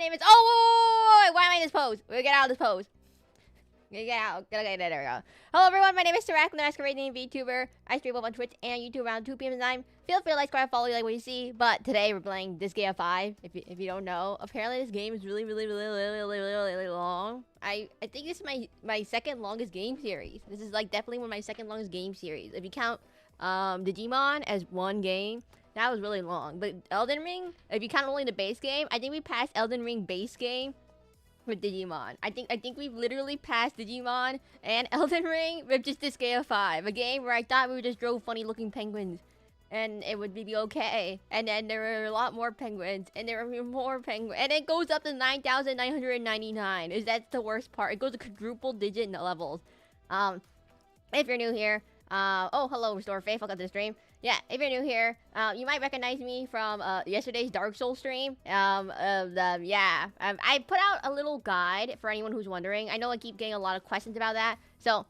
name is... Oh, wait, why am I in this pose? We get out of this pose. Get out. Okay, there we go. Hello, everyone. My name is Seraclin, Masquerade Demon VTuber. I stream up on Twitch and YouTube around 2 p.m. time. Feel free to like, subscribe, follow, you like what you see. But today we're playing Disgaea 5. If you don't know, apparently this game is really long. I think this is my second longest game series. This is like definitely one of my second longest game series. If you count Digimon as one game, that was really long. But Elden Ring, if you count only the base game, I think we passed Elden Ring base game with Digimon. I think we've literally passed Digimon and Elden Ring with just Disgaea 5. A game where I thought we just drove funny looking penguins and it would be okay. And then there were a lot more penguins and there were more penguins. And it goes up to 9,999. Is that the worst part? It goes to quadruple digit levels. If you're new here, oh, hello, Restore Faith. Welcome to the stream. Yeah, if you're new here, you might recognize me from yesterday's Dark Souls stream. I put out a little guide for anyone who's wondering. I know I keep getting a lot of questions about that. So,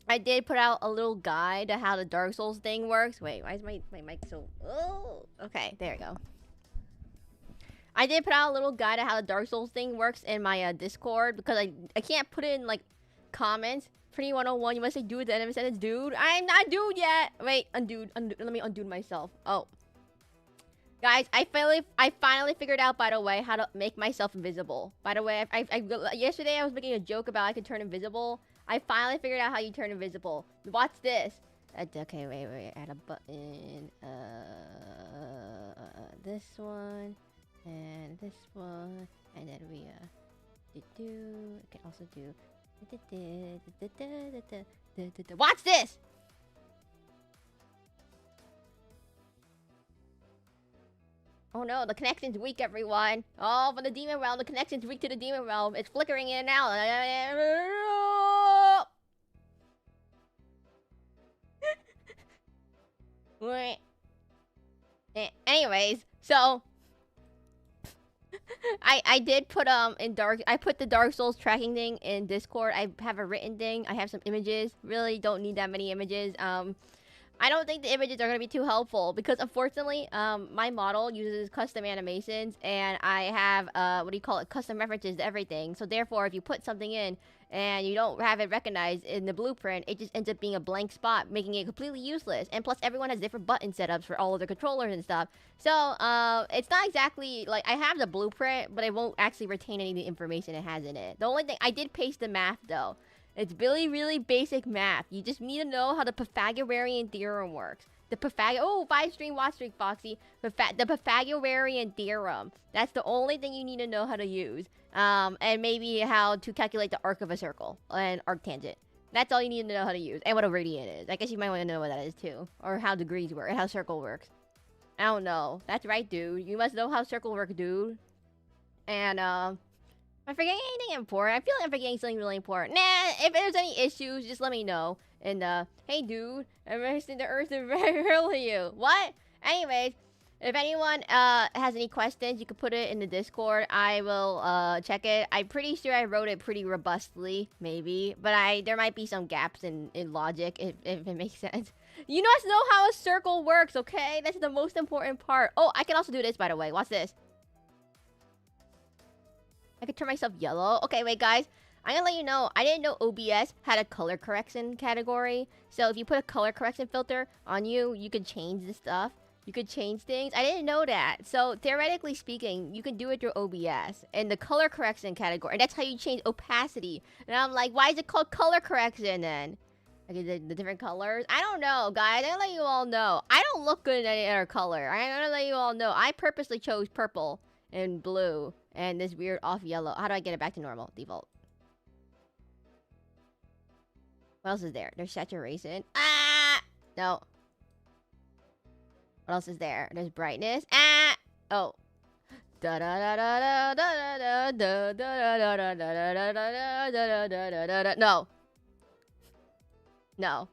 I did put out a little guide to how the Dark Souls thing works. Wait, why is my mic so... Oh, okay, there we go. I did put out a little guide to how the Dark Souls thing works in my Discord because I can't put it in, like, comments. Pretty 101, you must say dude at the end of a sentence. Dude, I'm not dude yet. Wait, undo. Let me undo myself. Oh, guys, I finally figured out, by the way, how to make myself invisible. By the way, yesterday I was making a joke about I could turn invisible. I finally figured out how you turn invisible. Watch this. Okay, wait. Add a button. This one and this one, and then we can also do. Watch this! Oh no, the connection's weak, everyone. Oh, from the demon realm, the connection's weak to the demon realm. It's flickering in and out. Anyways, so I did put I put the Dark Souls tracking thing in Discord. I have a written thing. I have some images. Really don't need that many images. I don't think the images are gonna be too helpful because unfortunately, my model uses custom animations and I have custom references to everything. So therefore, if you put something in and you don't have it recognized in the blueprint, it just ends up being a blank spot, making it completely useless. And plus, everyone has different button setups for all of their controllers and stuff. So, it's not exactly, like, I have the blueprint, but it won't actually retain any of the information it has in it. The only thing, I did paste the math, though. It's really basic math. You just need to know how the Pythagorean theorem works. Oh, 5-stream watch streak, Foxy. The Pythagorean theorem. That's the only thing you need to know how to use. And maybe how to calculate the arc of a circle and arctangent. That's all you need to know how to use. And what a radian is. I guess you might want to know what that is too. Or how degrees work, how circle works. I don't know. That's right, dude. You must know how circle works, dude. And, am I forgetting anything important? I feel like I'm forgetting something really important. Nah, if there's any issues, just let me know. And, hey, dude, I'm resting the earth and really you. What? Anyways, if anyone, has any questions, you can put it in the Discord. I will, check it. I'm pretty sure I wrote it pretty robustly, maybe. But there might be some gaps in logic, if it makes sense. You must know how a circle works, okay? That's the most important part. Oh, I can also do this, by the way. Watch this. I could turn myself yellow. Okay, wait, guys. I'm gonna let you know, I didn't know OBS had a color correction category. So if you put a color correction filter on you, you could change the stuff. You could change things. I didn't know that. So theoretically speaking, you can do it through OBS in the color correction category. And that's how you change opacity. And I'm like, why is it called color correction then? Okay, the different colors. I don't know, guys. I'm gonna let you all know. I don't look good in any other color. I'm gonna let you all know. I purposely chose purple and blue and this weird off yellow. How do I get it back to normal? Default. What else is there? There's saturation. Ah! No. What else is there? There's brightness. Ah! Oh. Da da da da da da da da da da da da da da da da da. No. No.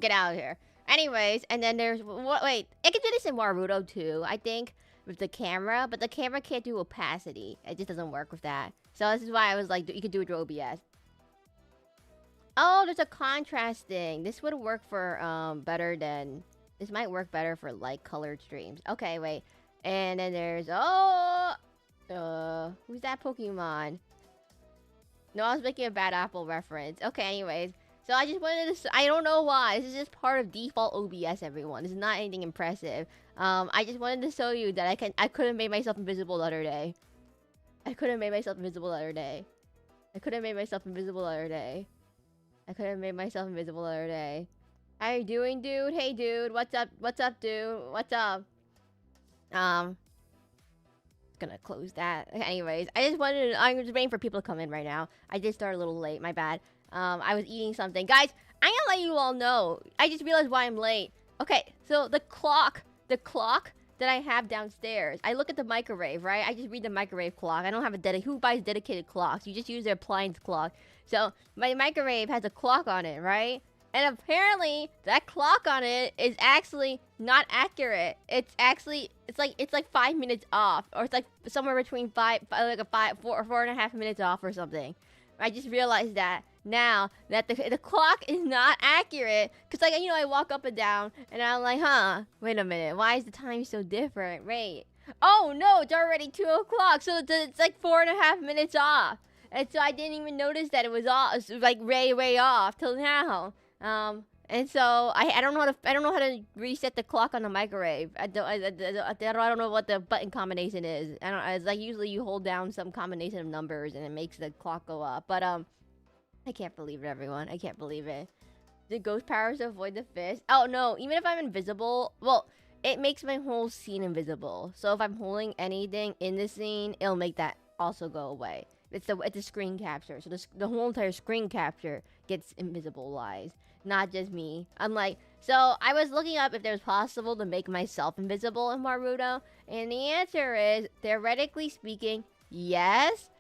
Get out of here. Anyways, and then there's... Wait. I can do this in Naruto too, I think. With the camera. But the camera can't do opacity. It just doesn't work with that. So this is why I was like, you can do it through OBS. Oh, there's a contrast thing. This would work for, better than... This might work better for light colored streams. Okay, wait. And then there's... Oh! Who's that Pokemon? No, I was making a bad Apple reference. Okay, anyways. So I just wanted to... I don't know why. This is just part of default OBS, everyone. This is not anything impressive. I just wanted to show you that I could have made myself invisible the other day. I could have made myself invisible the other day. I could have made myself invisible the other day. I could have made myself invisible the other day. How you doing, dude? Hey, dude. What's up? What's up, dude? What's up? Gonna close that. Anyways, I'm just waiting for people to come in right now. I did start a little late, my bad. I was eating something. Guys, I'm gonna let you all know. I just realized why I'm late. Okay, so the clock that I have downstairs, I look at the microwave, right? I just read the microwave clock. I don't have a who buys dedicated clocks? You just use their appliance clock. So my microwave has a clock on it, right? And apparently that clock on it is actually not accurate. It's like 5 minutes off, or it's like somewhere between 4 or 4.5 minutes off or something. I just realized that now that the clock is not accurate, because like, you know, I walk up and down and I'm like, huh, wait a minute, why is the time so different? Wait, oh no, it's already 2 o'clock, so it's like 4.5 minutes off. And so I didn't even notice that it was off. It was like way off till now. And so I don't know how to reset the clock on the microwave. I don't know what the button combination is. It's like usually you hold down some combination of numbers and it makes the clock go up. But I can't believe it, everyone. I can't believe it. The ghost powers to avoid the fist. Oh no, even if I'm invisible, well, it makes my whole scene invisible. So if I'm holding anything in the scene, it'll make that also go away. It's a screen capture, so the whole entire screen capture gets invisibilized, not just me. So I was looking up if it was possible to make myself invisible in Naruto, and the answer is, theoretically speaking, yes,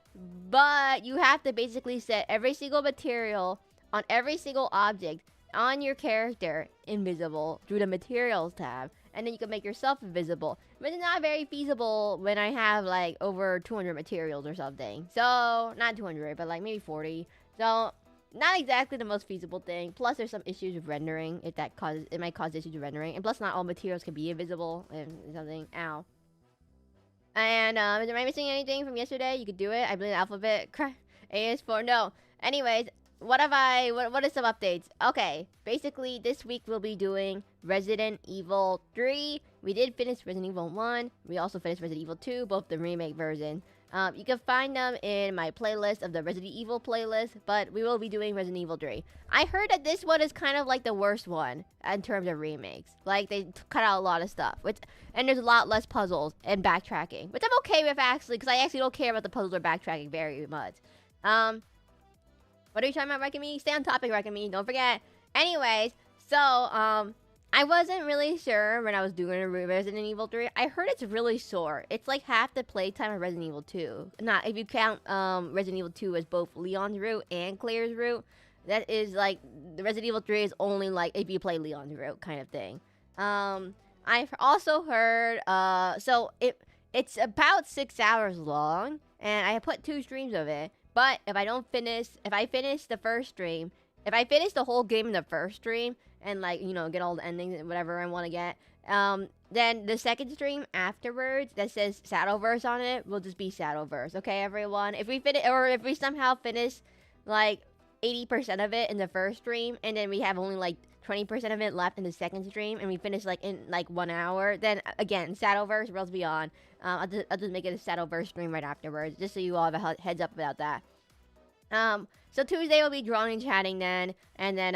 but you have to basically set every single material on every single object on your character invisible through the materials tab, and then you can make yourself invisible. But it's not very feasible when I have like over 200 materials or something. So not 200, but like maybe 40. So not exactly the most feasible thing. Plus there's some issues with rendering. It might cause issues with rendering, and plus not all materials can be invisible and something. Ow. And am I missing anything from yesterday? You could do it. I believe the alphabet. AS4. No. Anyways, what are some updates? Okay, basically this week we'll be doing Resident Evil 3. We did finish Resident Evil 1. We also finished Resident Evil 2, both the remake version. You can find them in my playlist of the Resident Evil playlist, but we will be doing Resident Evil 3. I heard that this one is kind of like the worst one in terms of remakes. Like, they cut out a lot of stuff, and there's a lot less puzzles and backtracking, which I'm okay with actually, because I actually don't care about the puzzles or backtracking very much. What are you talking about, Wrecking Stay on topic, Wrecking Don't forget. Anyways, so, I wasn't really sure when I was doing Resident Evil 3. I heard it's really short. It's like half the playtime of Resident Evil 2. Not if you count Resident Evil 2 as both Leon's route and Claire's route. That is like, the Resident Evil 3 is only like if you play Leon's route kind of thing. I've also heard, so it's about 6 hours long, and I put 2 streams of it. But if I finish the first stream, if I finish the whole game in the first stream, and like, you know, get all the endings and whatever I want to get, then the second stream afterwards that says Shadowverse on it will just be Shadowverse. Okay, everyone? If we somehow finish like 80% of it in the first stream, and then we have only like 20% of it left in the second stream, and we finish like in like 1 hour, then again, Shadowverse, Worlds Beyond. I'll just make it a Shadowverse stream right afterwards, just so you all have a heads up about that. So Tuesday will be drawing and chatting then, and then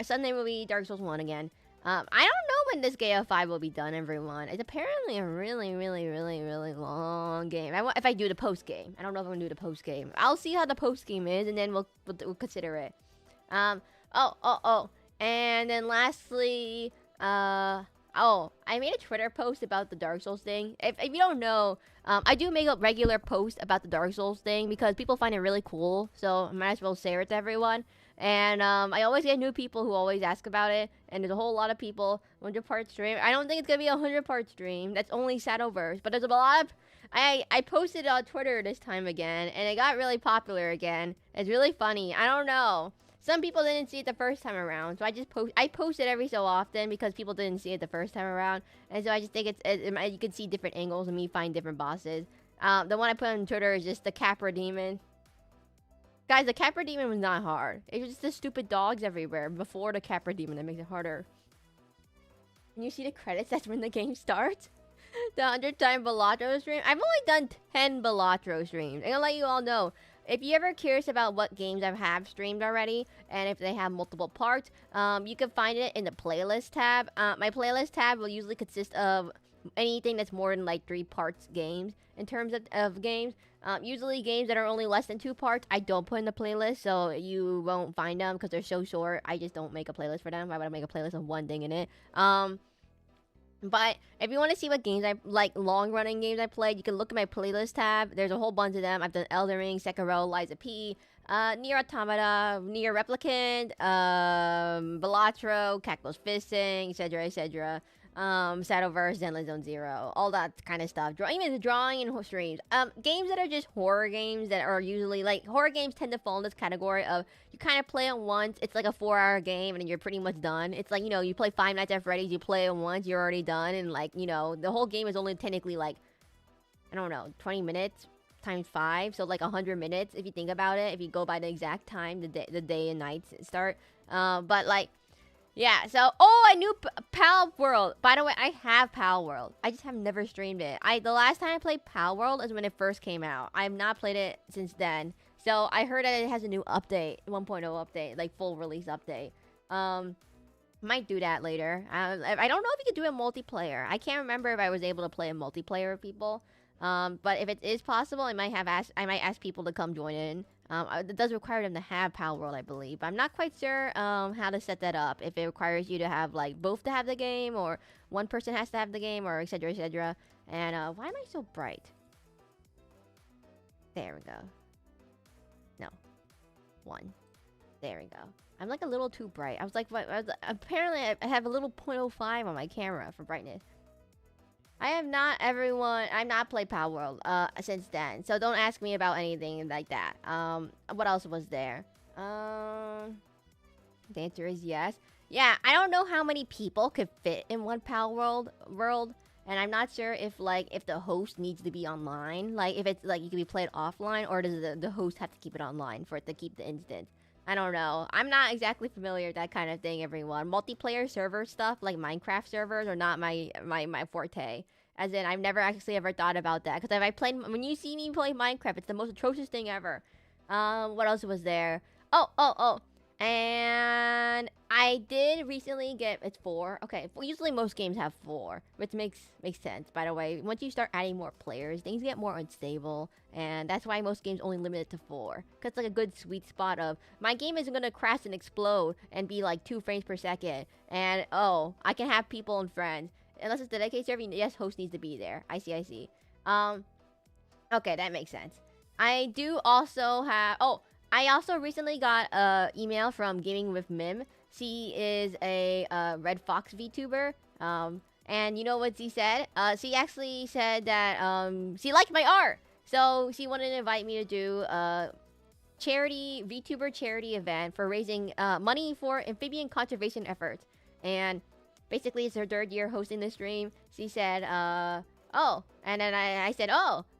Sunday will be Dark Souls 1 again. I don't know when Disgaea 5 will be done, everyone. It's apparently a really long game. If I do the post game, I don't know if I'm gonna do the post game. I'll see how the post game is, and then we'll consider it. And then lastly, I made a Twitter post about the Dark Souls thing. If you don't know, I do make a regular post about the Dark Souls thing because people find it really cool. So I might as well share it to everyone. And I always get new people who always ask about it. And there's a whole lot of people. 100-part stream. I don't think it's gonna be a 100-part stream. That's only Shadowverse. But there's a lot of... I posted it on Twitter this time again, and it got really popular again. It's really funny. I don't know. Some people didn't see it the first time around, so I post it every so often because people didn't see it the first time around, and so I just think you can see different angles of me find different bosses. The one I put on Twitter is just the Capra Demon. Guys, the Capra Demon was not hard. It was just the stupid dogs everywhere before the Capra Demon that makes it harder. Can you see the credits? That's when the game starts. The 100-time Balatro stream. I've only done 10 Balatro streams. I'm gonna let you all know. If you're ever curious about what games I have streamed already, and if they have multiple parts, you can find it in the playlist tab. My playlist tab will usually consist of anything that's more than like 3 parts games in terms of games. Usually games that are only less than 2 parts, I don't put in the playlist, so you won't find them because they're so short. I just don't make a playlist for them. Why would I make a playlist of one thing in it? But if you want to see what games I like, long-running games I played, you can look at my playlist tab. There's a whole bunch of them. I've done Elden Ring, Sekiro, Lies of P, Nier Automata, Nier Replicant, Balatro, Cactus Fisting, etc., etc. Shadowverse, Zenless Zone Zero, all that kind of stuff. Even the drawing and streams. Games that are just horror games that are usually like horror games tend to fall in this category of you kind of play it once. It's like a 4-hour game and then you're pretty much done. It's like, you know, you play Five Nights at Freddy's, you play it once, you're already done, and like, you know, the whole game is only technically like, I don't know, 20 minutes times 5, so like 100 minutes if you think about it. If you go by the exact time, the day and nights start. But like. Yeah, so, I knew Pal World. By the way, I have Pal World. I just have never streamed it. The last time I played Pal World is when it first came out. I have not played it since then. So, I heard that it has a new update, 1.0 update, like full release update. Might do that later. I don't know if you could do a multiplayer. I can't remember if I was able to play a multiplayer with people. But if it is possible, I might ask people to come join in. It does require them to have Pal World, I believe. But I'm not quite sure how to set that up. If it requires you to have, like, both to have the game, or one person has to have the game, or etc., etc. And, why am I so bright? There we go. No. 1. There we go. I'm, like, a little too bright. I was like, what? Apparently, I have a little 0.05 on my camera for brightness. I've not played Pal World since then, so don't ask me about anything like that. What else was there? The answer is yes. Yeah, I don't know how many people could fit in one Pal World, and I'm not sure if the host needs to be online, like if it's like you can be played offline, or does the host have to keep it online for it to keep the instance? I don't know. I'm not exactly familiar with that kind of thing, everyone. Multiplayer server stuff, like Minecraft servers, are not my forte. As in, I've never actually ever thought about that. Because when you see me play Minecraft, it's the most atrocious thing ever. What else was there? Oh. And I did recently get, it's 4. Okay, usually most games have 4, which makes sense, by the way. Once you start adding more players, things get more unstable, and that's why most games only limit it to 4. Because it's like a good sweet spot of, my game isn't going to crash and explode and be like 2 frames per second, and I can have people and friends. Unless it's dedicated server, yes, host needs to be there. I see. Okay, that makes sense. I do also have, I also recently got an email from Gaming with Mim. She is a Red Fox VTuber. And you know what she said? She actually said that she liked my art. So she wanted to invite me to do a VTuber charity event for raising money for amphibian conservation efforts. And basically it's her 3rd year hosting the stream. She said, and then I said,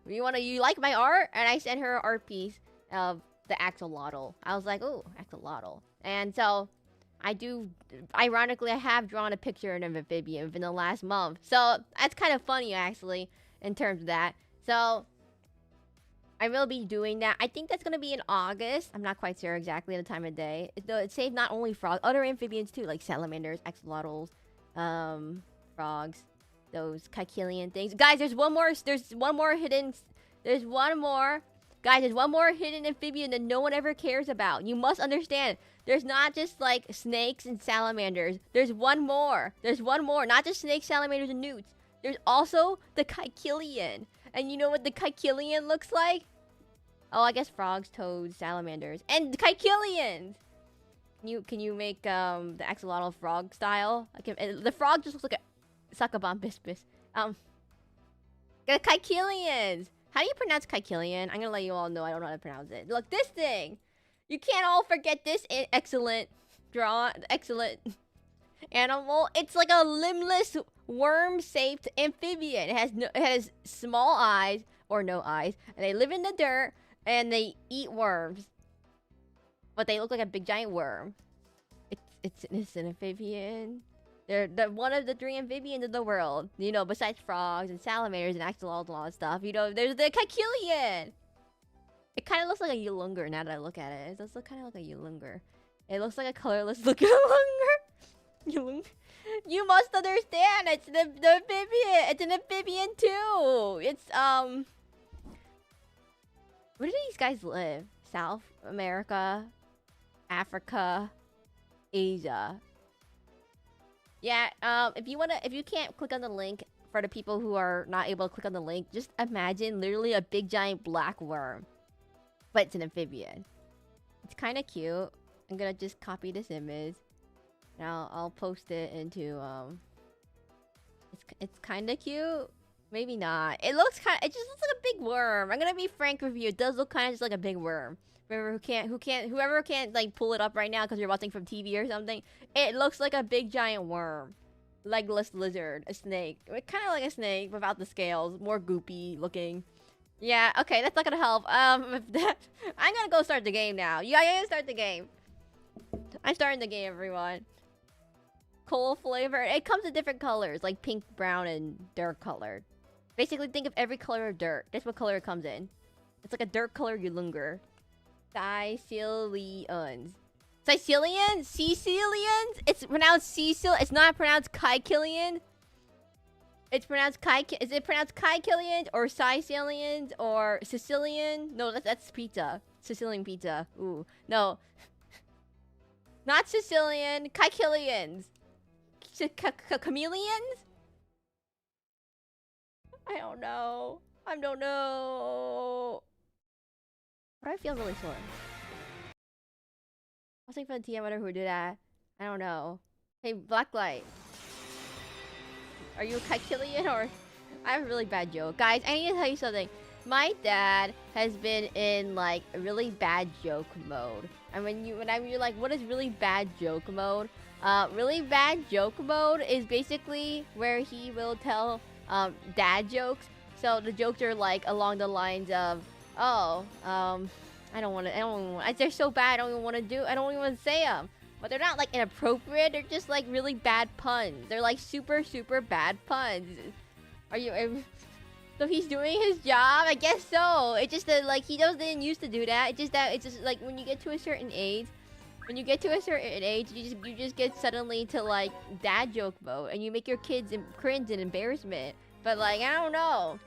you like my art? And I sent her an art piece of the axolotl. I was like, ooh, axolotl. And so ironically, I have drawn a picture of an amphibian within the last month. So that's kind of funny, actually, in terms of that. So I will be doing that. I think that's going to be in August. I'm not quite sure exactly the time of day. It saved not only frogs, other amphibians too, like salamanders, axolotls, frogs, those Caecilian things. Guys, there's one more hidden amphibian that no one ever cares about. You must understand, there's not just like snakes and salamanders. There's one more. Not just snakes, salamanders, and newts. There's also the Caecilian. And you know what the Caecilian looks like? Oh, I guess frogs, toads, salamanders, and the Caecilians. Can you make the axolotl frog style? The frog just looks like a succubon bispis. The Caecilians. How do you pronounce Caecilian? I'm gonna let you all know I don't know how to pronounce it. Look, this thing. You can't all forget this excellent animal. It's like a limbless, worm-shaped amphibian. It has small eyes, or no eyes, and they live in the dirt and they eat worms, but they look like a big giant worm. It's an amphibian. They're one of the 3 amphibians of the world. You know, besides frogs and salamanders and axolotls and all that stuff. You know, there's the caecilian. It kind of looks like a Yulungur now that I look at it. It does look kind of like a Yulungur. It looks like a colorless looking Yulungur. You must understand. It's the amphibian. It's an amphibian too. It's where do these guys live? South America, Africa, Asia. Yeah, if you can't click on the link, for the people who are not able to click on the link, just imagine literally a big giant black worm. But it's an amphibian. It's kind of cute. I'm gonna just copy this image. Now I'll post it into, it's kind of cute. Maybe not. It just looks like a big worm. I'm gonna be frank with you. It does look kind of just like a big worm. Whoever can't like pull it up right now because you're watching from TV or something. It looks like a big giant worm, legless lizard, a snake. Kind of like a snake without the scales, more goopy looking. Yeah, okay, that's not gonna help. I'm gonna go start the game now. Yeah, I'm gonna start the game. I'm starting the game, everyone. Coal flavor. It comes in different colors, like pink, brown, and dirt colored. Basically, think of every color of dirt. That's what color it comes in. It's like a dirt color Yulungur. Sicilians. Sicilians? Sicilians? It's pronounced Cecil. It's not pronounced Kaikilian. It's pronounced Is it pronounced Kaikilian or Sicilians or Sicilian? No, that's pizza. Sicilian pizza. Ooh, no. Not Sicilian. Kaikilians. Chameleons? I don't know. I don't know. But I feel really sore. I was thinking for the TM who did that. I don't know. Hey, Blacklight. Are you a Kaikilian or... I have a really bad joke. Guys, I need to tell you something. My dad has been in, like, a really bad joke mode. And when you're like, what is really bad joke mode? Really bad joke mode is basically where he will tell, dad jokes. So the jokes are, like, along the lines of, oh, they're so bad, I don't even want to say them. But they're not, like, inappropriate, they're just, like, really bad puns. They're, like, super, super bad puns. So he's doing his job? I guess so. It's just that, like, he didn't used to do that. It's just, like, when you get to a certain age, you just get suddenly to, like, dad joke mode, and you make your kids cringe and embarrassment. But, like, I don't know.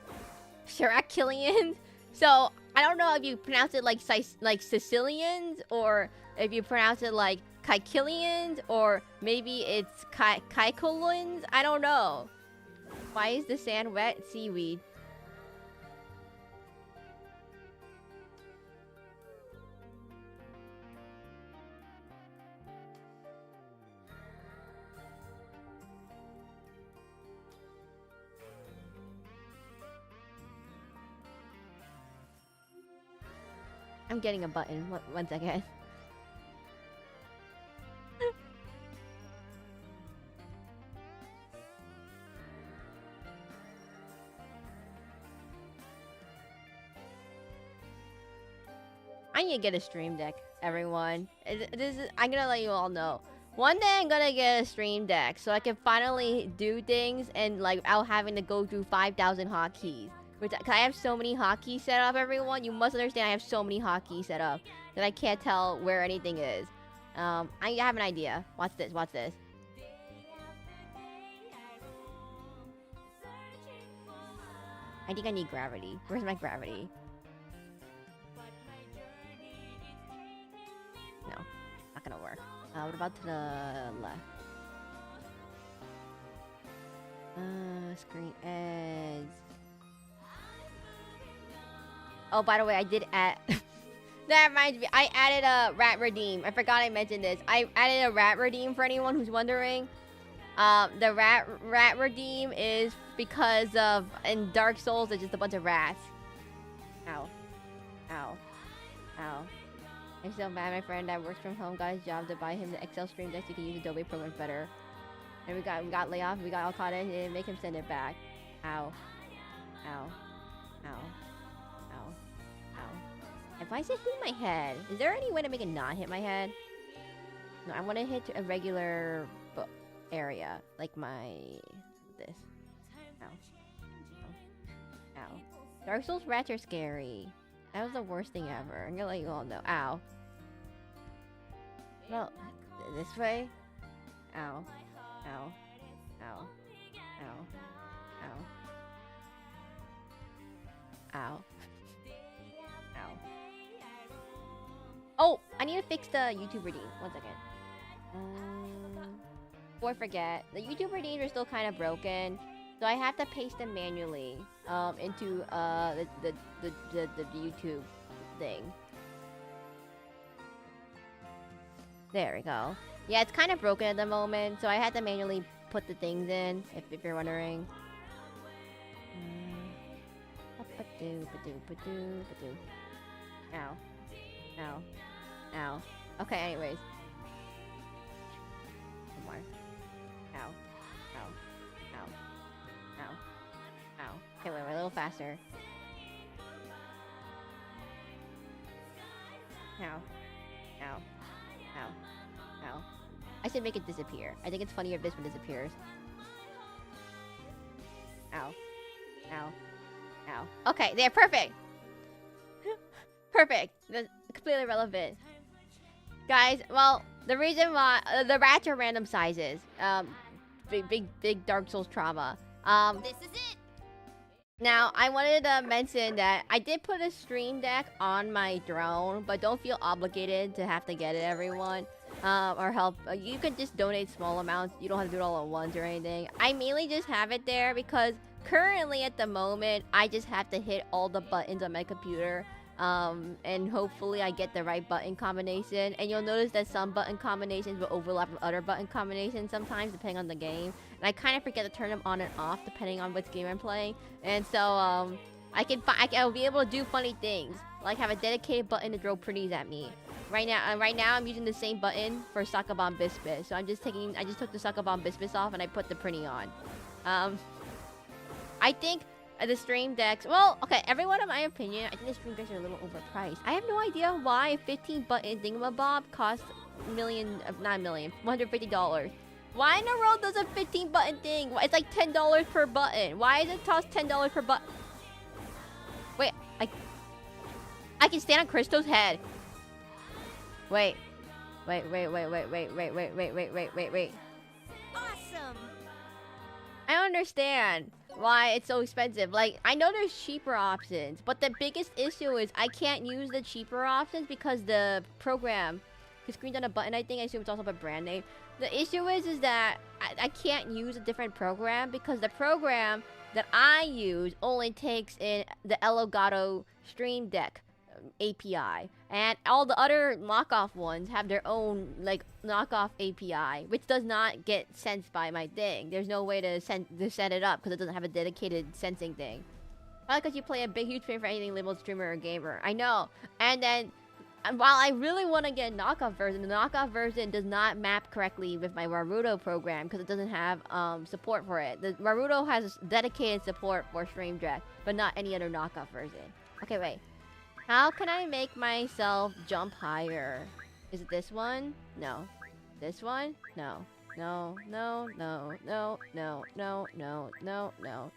Seraclin? So, I don't know if you pronounce it like Sicilians, or if you pronounce it like Kaikilians, or maybe it's Kaikolins. I don't know. Why is the sand wet? Seaweed. I'm getting a button. One second. I need to get a stream deck, everyone. I'm gonna let you all know. One day I'm gonna get a stream deck so I can finally do things and, like, without having to go through 5,000 hotkeys. Cause I have so many hotkeys set up, everyone. You must understand I have so many hotkeys set up that I can't tell where anything is. I have an idea. Watch this, watch this. I think I need gravity. Where's my gravity? No, not gonna work. What about to the left? Screen edge. Oh, by the way, I did add... That reminds me, I added a rat redeem. I forgot I mentioned this. I added a rat redeem for anyone who's wondering. The rat redeem is because of... In Dark Souls, it's just a bunch of rats. Ow. Ow. Ow. I'm so mad my friend that works from home got his job to buy him the Excel stream deck so he can use Adobe programs better. And we got layoff, we got all caught in, and make him send it back. Ow. Ow. Ow. Why is it hitting my head? Is there any way to make it not hit my head? No, I want to hit a regular area, like this. Ow. Ow. Ow. Dark Souls rats are scary. That was the worst thing ever. I'm gonna let you all know. Ow. Well, this way. Ow. Ow. Ow. Ow. Ow. Ow. Ow. Oh! I need to fix the YouTube redeem. 1 second. Before I forget, the YouTube redeems are still kind of broken, so I have to paste them manually into the YouTube thing. There we go. Yeah, it's kind of broken at the moment, so I had to manually put the things in, if you're wondering. Ow. Ow. Ow. Okay, anyways. One more. Ow. Ow. Ow. Ow. Ow. Okay, wait, a little faster. Ow. Ow. Ow. Ow. I should make it disappear. I think it's funnier if this one disappears. Ow. Ow. Ow. Okay, there, perfect! Perfect! That's completely relevant. Guys, well, the reason why... the rats are random sizes. Big Dark Souls trauma. This is it! Now, I wanted to mention that I did put a stream deck on my drone, but don't feel obligated to have to get it, everyone. Or help. You can just donate small amounts. You don't have to do it all at once or anything. I mainly just have it there because currently at the moment, I just have to hit all the buttons on my computer. And hopefully I get the right button combination. And you'll notice that some button combinations will overlap with other button combinations sometimes, depending on the game. And I kind of forget to turn them on and off depending on which game I'm playing. And so, I'll be able to do funny things, like have a dedicated button to throw pretties at me. Right now I'm using the same button for Succubon Bisbis. So I just took the Succubon Bisbis off and I put the pretty on. I think the stream decks, well, okay, everyone in my opinion, I think the stream decks are a little overpriced. I have no idea why a 15 button thingamabob costs $150. Why in the world does a 15 button thing? It's like $10 per button. Why does it cost $10 per button? Wait, I can stand on Crystal's head. Wait. Awesome! I don't understand why it's so expensive. Like, I know there's cheaper options, but the biggest issue is I can't use the cheaper options because the program, his screen's on a button, I think. I assume it's also a brand name. The issue is that I can't use a different program because the program that I use only takes in the Elgato Stream Deck API, and all the other knockoff ones have their own like knockoff API, which does not get sensed by my thing. There's no way to set it up because it doesn't have a dedicated sensing thing. Probably because you play a big huge fan for anything labeled streamer or gamer. I know. And then while I really want to get a knockoff version, the knockoff version does not map correctly with my Naruto program because it doesn't have support for it. The Naruto has dedicated support for Stream Deck, but not any other knockoff version. Okay, wait. How can I make myself jump higher? Is it this one? No. This one? No. No, no, no, no, no, no, no, no, no.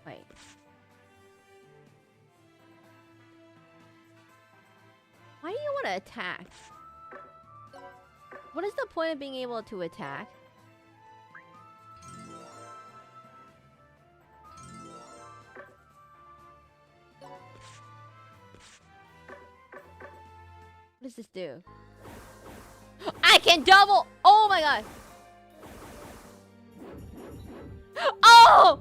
Wait. Why do you want to attack? What is the point of being able to attack? What does this do? I can double! Oh my god! Oh!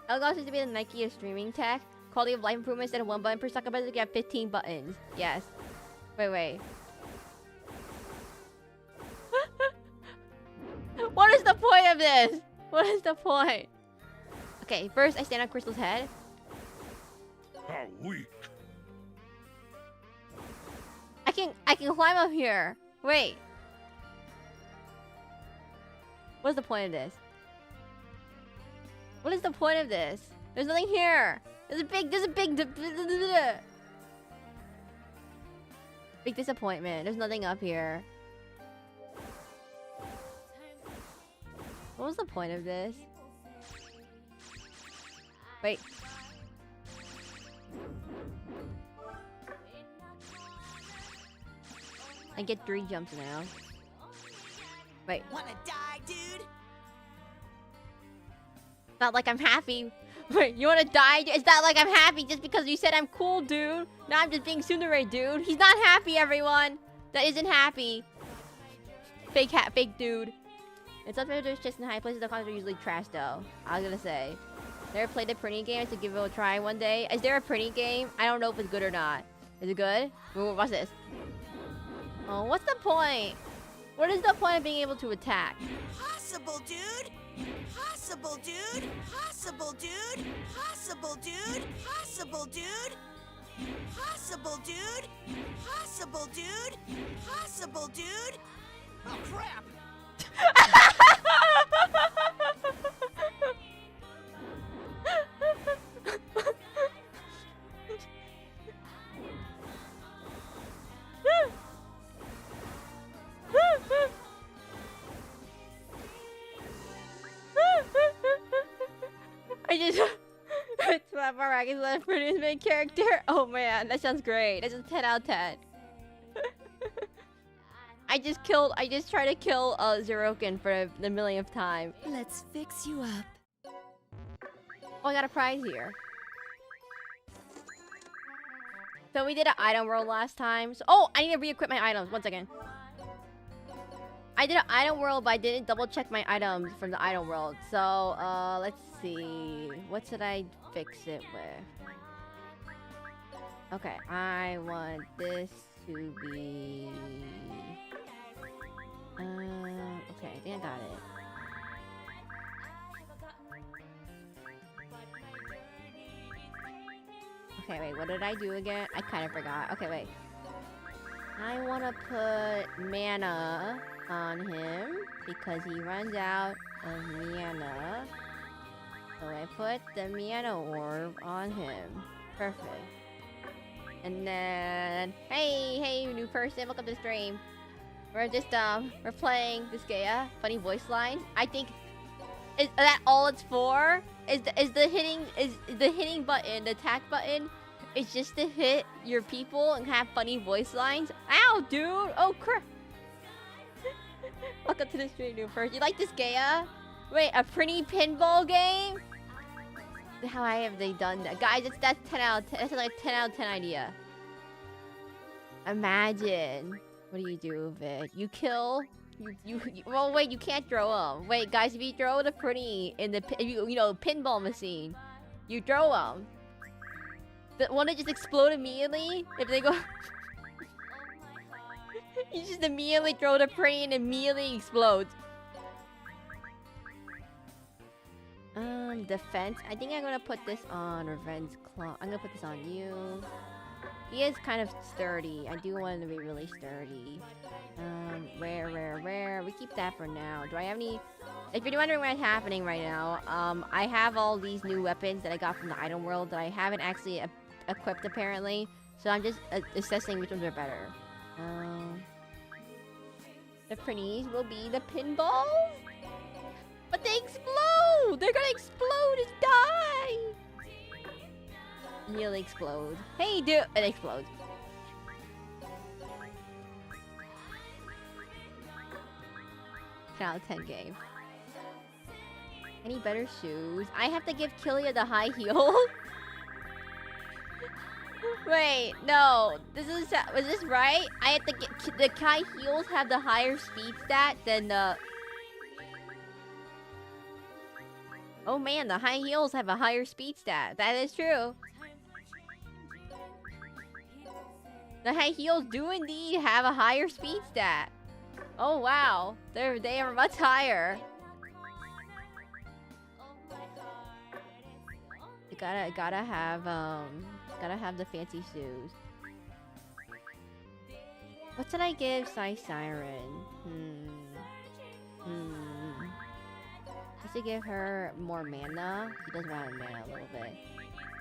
Elgato seems to be the Nike of streaming tech. Quality of life improvements instead of 1 button per second, but you have 15 buttons. Yes. Wait. What is the point of this? What is the point? Okay, first I stand on Crystal's head. How weak. I can climb up here. Wait. What's the point of this? What is the point of this? There's nothing here. There's a big big disappointment. There's nothing up here. What was the point of this? Wait. I get 3 jumps now. Wait. Wanna die, dude? Not like I'm happy. Wait, you wanna die? It's not like I'm happy just because you said I'm cool, dude. No, I'm just being tsundere, dude. He's not happy, everyone. That isn't happy. Fake dude. It's up there, there's just in high places. The cons are usually trash, though. I was gonna say. Never played the printing game to give it a try one day. Is there a printing game? I don't know if it's good or not. Is it good? Watch this. Oh, what's the point? What is the point of being able to attack? Possible, dude. Possible, dude. Possible, dude. Possible, dude. Possible, dude. Possible, dude. Possible, dude. Possible, dude. Oh crap! I just slap my racket for his main character. Oh man, that sounds great. That's a 10 out of 10. I just tried to kill Zeroken for the millionth time. Let's fix you up. Oh, I got a prize here. So we did an item world last time. So, oh, I need to re-equip my items. 1 second. I did an item world, but I didn't double check my items from the item world. So, let's see. What should I fix it with? Okay, I want this to be... okay, I think I got it. Okay, wait, what did I do again? I kind of forgot. Okay, wait. I want to put mana on him because he runs out of mana. So I put the mana orb on him. Perfect. And then, hey, new person, welcome to the stream. We're just, we're playing Disgaea, funny voice lines. I think, is that all it's for? Is the hitting button, the attack button, is just to hit your people and have funny voice lines? Ow, dude! Oh, crap! Welcome to the stream, new person. You like Disgaea? Wait, a pretty pinball game? How have they done that? Guys, that's 10 out of 10. That's like a 10 out of 10 idea. Imagine. What do you do with it? You kill... well, wait, you can't throw them. Wait, guys, if you throw the pretty in the... you know, pinball machine, you throw them. Won't it just explode immediately? If they go... you just immediately throw the pretty and immediately explodes. Defense. I think I'm gonna put this on Revenge Claw. I'm gonna put this on you. He is kind of sturdy. I do want him to be really sturdy. Rare. We keep that for now. Do I have any... If you're wondering what's happening right now, I have all these new weapons that I got from the item world that I haven't actually equipped apparently. So I'm just assessing which ones are better. The pretties will be the pinballs. But they explode! They're gonna explode and die! Nearly explode. Hey, dude! It explodes. Out of 10 game. Any better shoes? I have to give Killia the high heels? Wait, no. Was this right? I have to get... The high heels have the higher speed stat than the... Oh man, the high heels have a higher speed stat. That is true. The high heels do indeed have a higher speed stat. Oh wow, they are much higher. You gotta have the fancy shoes. What should I give Siren? to give her more mana. She does run out of mana a little bit.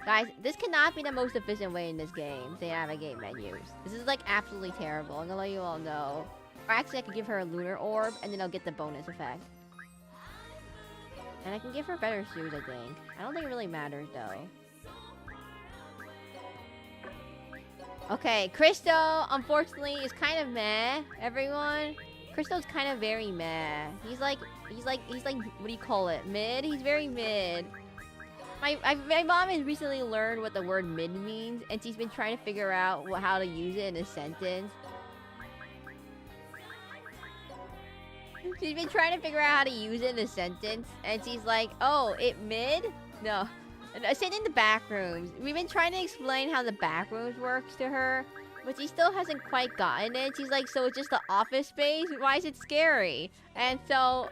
Guys, this cannot be the most efficient way in this game to navigate menus. This is like absolutely terrible. I'm gonna let you all know. Or actually, I could give her a lunar orb, and then I'll get the bonus effect. And I can give her better shoes, I think. I don't think it really matters, though. Okay, Cristo, unfortunately, is kind of meh, everyone. Cristo's kind of very meh. He's like, what do you call it? Mid? He's very mid. My mom has recently learned what the word mid means, and she's been trying to figure out how to use it in a sentence. She's been trying to figure out how to use it in a sentence, and she's like, oh, it mid? No. Same in the back rooms. We've been trying to explain how the back rooms works to her, but she still hasn't quite gotten it. She's like, so it's just the office space? Why is it scary? And so,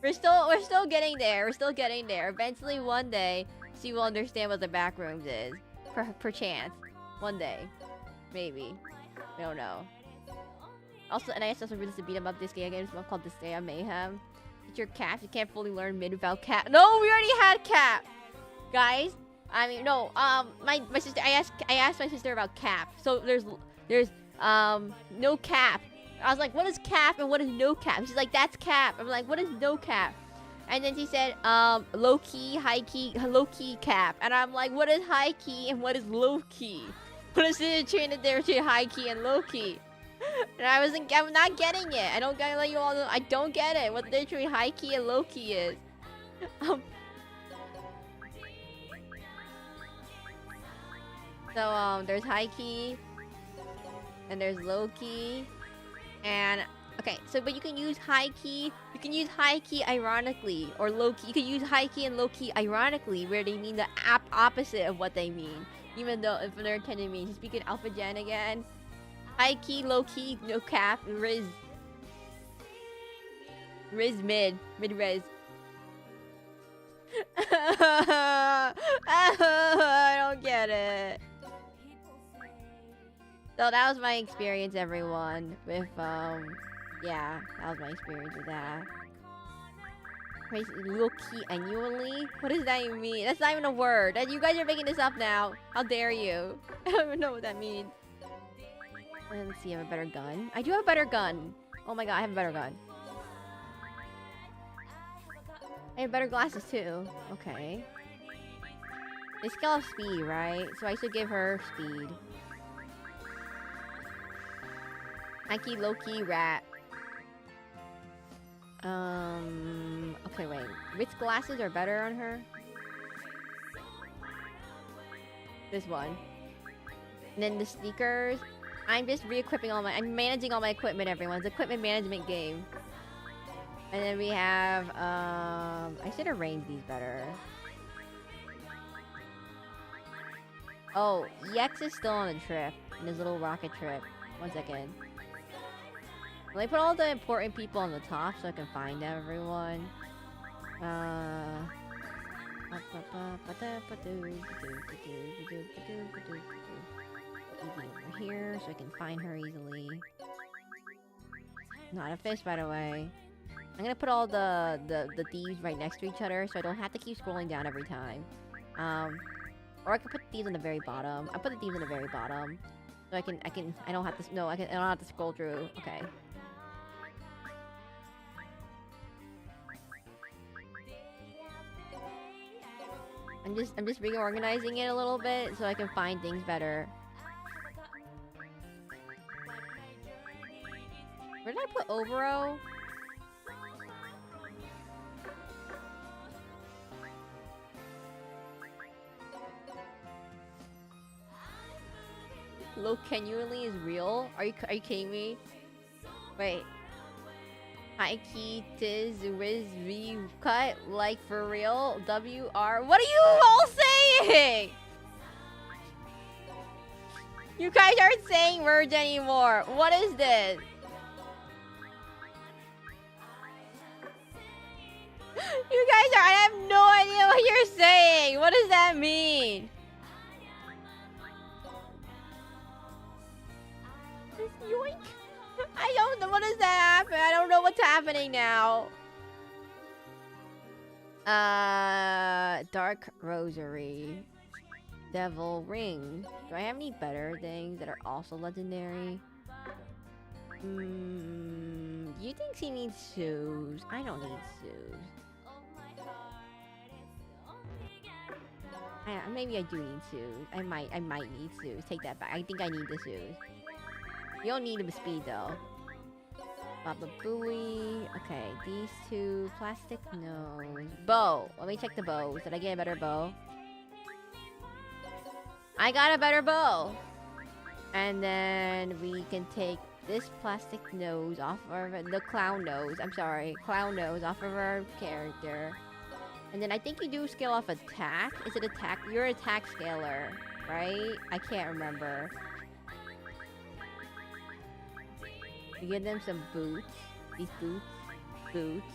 we're still getting there. We're still getting there. Eventually, one day, she will understand what the back rooms is. Perchance. One day. Maybe. I don't know. Also, and I guess also really to beat 'em up Disgaea game. There's one called Disgaea Mayhem. It's your cap. You can't fully learn mid without cap. No, we already had cap, guys. I mean, no. My sister. I asked my sister about cap. So there's no cap. I was like, what is cap and what is no cap? She's like, that's cap. I'm like, what is no cap? And then she said, low key, high key, low key cap. And I'm like, what is high key and what is low key? What is the change there between high key and low key? And I'm not getting it. I don't gotta let you all know. I don't get it. What literally high key and low key is. So there's high key, and there's low key, and okay. So but you can use high key. You can use high key ironically, or low key. You can use high key and low key ironically, where they mean the opposite of what they mean. Even though if they're intended mean, speaking alpha gen again. High key, low key, no cap, Riz. Riz mid Riz. I don't get it. So that was my experience, everyone, with, yeah, that was my experience with that. Low key annually? What does that even mean? That's not even a word. You guys are making this up now. How dare you? I don't even know what that means. Let's see, I have a better gun. I do have a better gun. Oh my god, I have a better gun. I have better glasses too. Okay. They scale off speed, right? So I should give her speed. High key, low key, rat. Okay, wait. Which glasses are better on her? This one. And then the sneakers. I'm just re-equipping I'm managing all my equipment, everyone. It's an equipment management game. And then we have, I should arrange these better. Oh, EX is still on a trip. In his little rocket trip. One second. Let me put all the important people on the top so I can find everyone. Over here so I can find her easily. Not a fish, by the way. I'm gonna put all the thieves right next to each other so I don't have to keep scrolling down every time. Or I can put thieves on the very bottom. I put the thieves on the very bottom. So I don't have to, no, I don't have to scroll through. Okay. I'm just reorganizing it a little bit so I can find things better. Where did I put Overo? Low genuinely is real? Are you kidding me? Wait. High key tiz riz re cut like for real WR. What are you all saying? You guys aren't saying words anymore. What is this? You guys are. I have no idea what you're saying. What does that mean? Yoink. I don't know. What does that happen? I don't know what's happening now. Dark Rosary. Devil Ring. Do I have any better things that are also legendary? You think he needs shoes? I don't need shoes. Maybe I do need shoes. I might need shoes. Take that back. I think I need the shoes. You don't need the speed though. Baba Booey. Okay, these two. Plastic nose. Bow. Let me check the bows. Did I get a better bow? I got a better bow. And then we can take this plastic nose off of the clown nose. I'm sorry, clown nose off of our character. And then I think you do scale off attack. Is it attack? You're attack scaler, right? I can't remember. You give them some boots. These boots.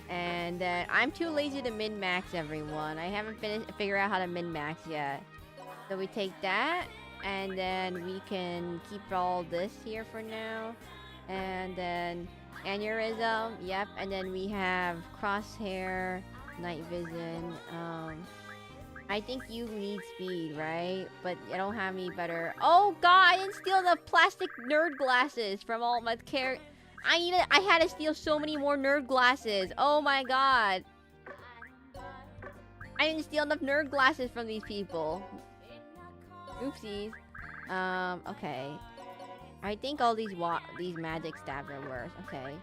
And then I'm too lazy to min-max everyone. I haven't figured out how to min-max yet. So we take that, and then we can keep all this here for now. And then aneurysm, yep. And then we have crosshair, night vision. I think you need speed, right? But I don't have any better. Oh god, I didn't steal the plastic nerd glasses from all my I had to steal so many more nerd glasses. Oh my god. I didn't steal enough nerd glasses from these people. Oopsies. Okay. I think all these magic stabs are worse. Okay.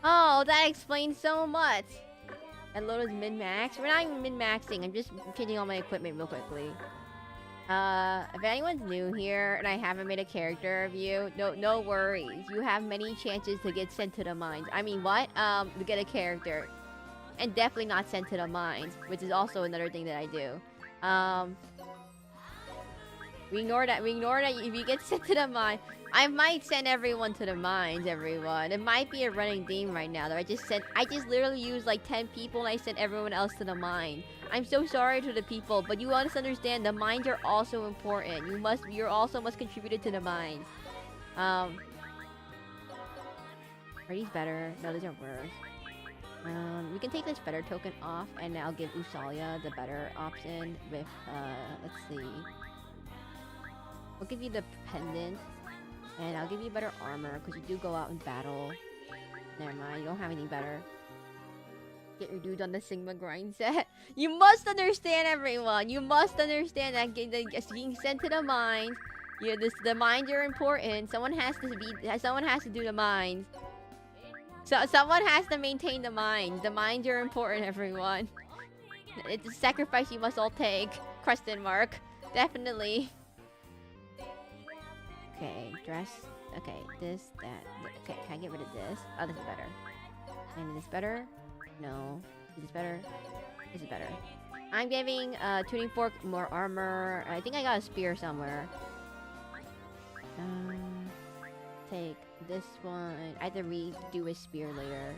Oh, that explains so much. And Lotus min-max. We're not even min-maxing. I'm just changing all my equipment real quickly. If anyone's new here and I haven't made a character of you, no worries. You have many chances to get sent to the mines. I mean, what? To get a character. And definitely not sent to the mines, which is also another thing that I do. We ignore that if you get sent to the mine. I might send everyone to the mines, everyone. It might be a running theme right now that I just literally used like 10 people and I sent everyone else to the mine. I'm so sorry to the people, but you must understand the mines are also important. You also must contribute to the mines. Are these better? No, these are worse. We can take this better token off and I'll give Usalia the better option with, let's see. I'll give you the pendant. And I'll give you better armor, because you do go out in battle. Never mind, you don't have anything better. Get your dude on the Sigma grind set. You must understand, everyone. You must understand that being sent to the mines. The mines are important. Someone has to do the mines. So someone has to maintain the mines. The mines are important, everyone. It's a sacrifice you must all take. Question mark. Definitely. Okay, dress. Okay, this, that. Okay, can I get rid of this? Oh, this is better. And is this better? No. Is this better? This is better. I'm giving tuning fork more armor. I think I got a spear somewhere. Take this one. I have to redo a spear later.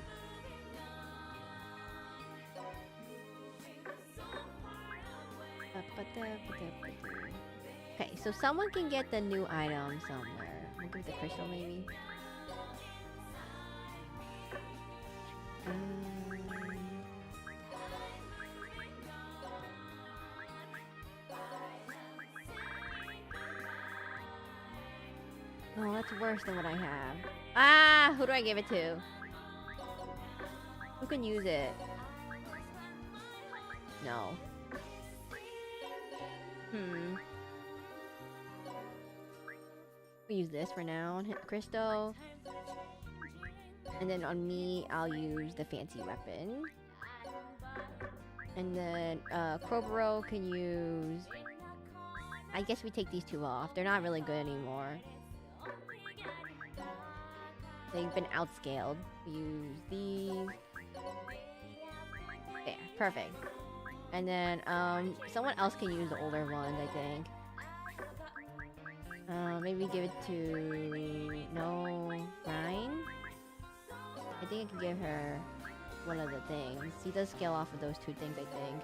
Okay, so someone can get the new item somewhere. I'll give the crystal maybe. Oh, that's worse than what I have. Ah, who do I give it to? Who can use it? No. We'll use this for now and hit the crystal. And then on me, I'll use the fancy weapon. And then Kroboro can use... I guess we take these two off. They're not really good anymore. They've been outscaled. Use these. There, perfect. And then someone else can use the older ones, I think. Maybe give it to... No... Ryan? I think I can give her one of the things. He does scale off of those two things, I think.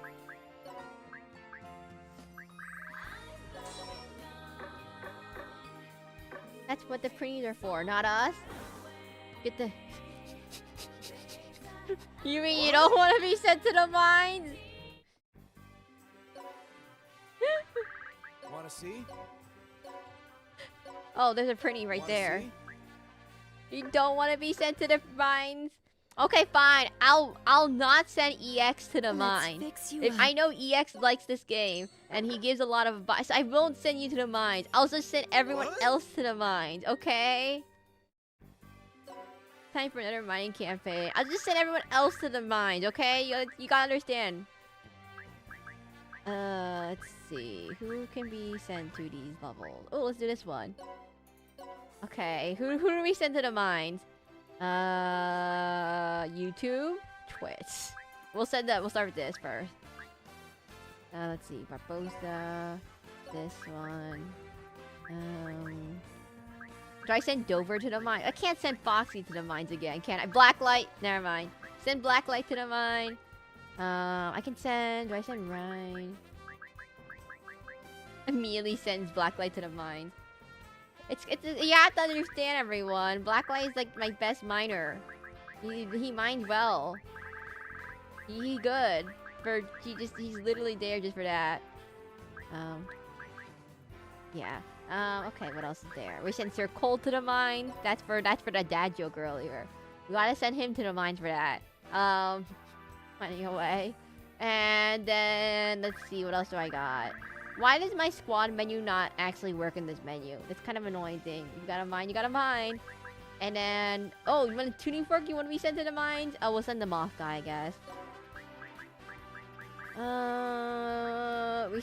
That's what the prees are for, not us. Get the... You mean you don't want to be sent to the mines? Wanna see? Oh, there's a Prinny right Wanna there. see? You don't want to be sent to the mines? Okay, fine. I'll not send EX to the mine. Fix you If up. I know EX likes this game and he gives a lot of advice, I won't send you to the mines. I'll just send everyone What? else to the mines, okay? Time for another mining campaign. I'll just send everyone else to the mines, okay? You gotta understand. Let's see. Who can be sent to these levels? Oh, let's do this one. Okay, who do we send to the mines? YouTube? Twitch. We'll send that. We'll start with this first. Let's see. Barbosa. This one. Do I send Dover to the mine? I can't send Foxy to the mines again, can I? Blacklight? Never mind. Send Blacklight to the mine. I can send... Do I send Rhine? Immediately sends Blacklight to the mine. You have to understand, everyone. Blacklight is like my best miner. He mines well. He good. He's literally there just for that. Yeah. Okay, what else is there? We send Sir Cole to the mine. That's for the dad joke earlier. We gotta send him to the mines for that. Running away. And then let's see, what else do I got? Why does my squad menu not actually work in this menu? It's kind of an annoying thing. You gotta mine. And then, oh, you want a tuning fork? You want to be sent to the mines? Oh, we'll send the moth guy, I guess. We'll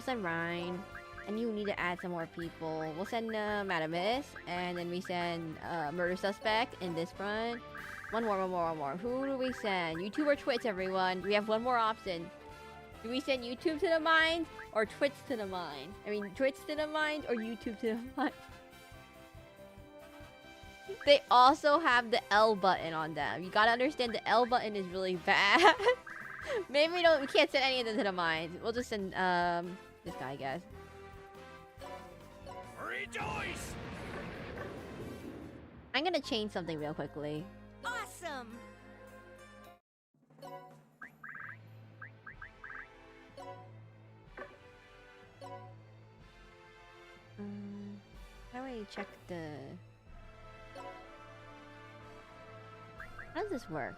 send Rhine. And you need to add some more people. We'll send Madamis, and then we send Murder Suspect in this front. One more. Who do we send? YouTube or Twitch, everyone? We have one more option. Do we send YouTube to the mines or Twitch to the mines? I mean, Twitch to the mines or YouTube to the mines? They also have the L button on them. You gotta understand the L button is really bad. Maybe we can't send any of them to the mines. We'll just send this guy, I guess. Rejoice! I'm gonna change something real quickly. Awesome. How do I check the... How does this work?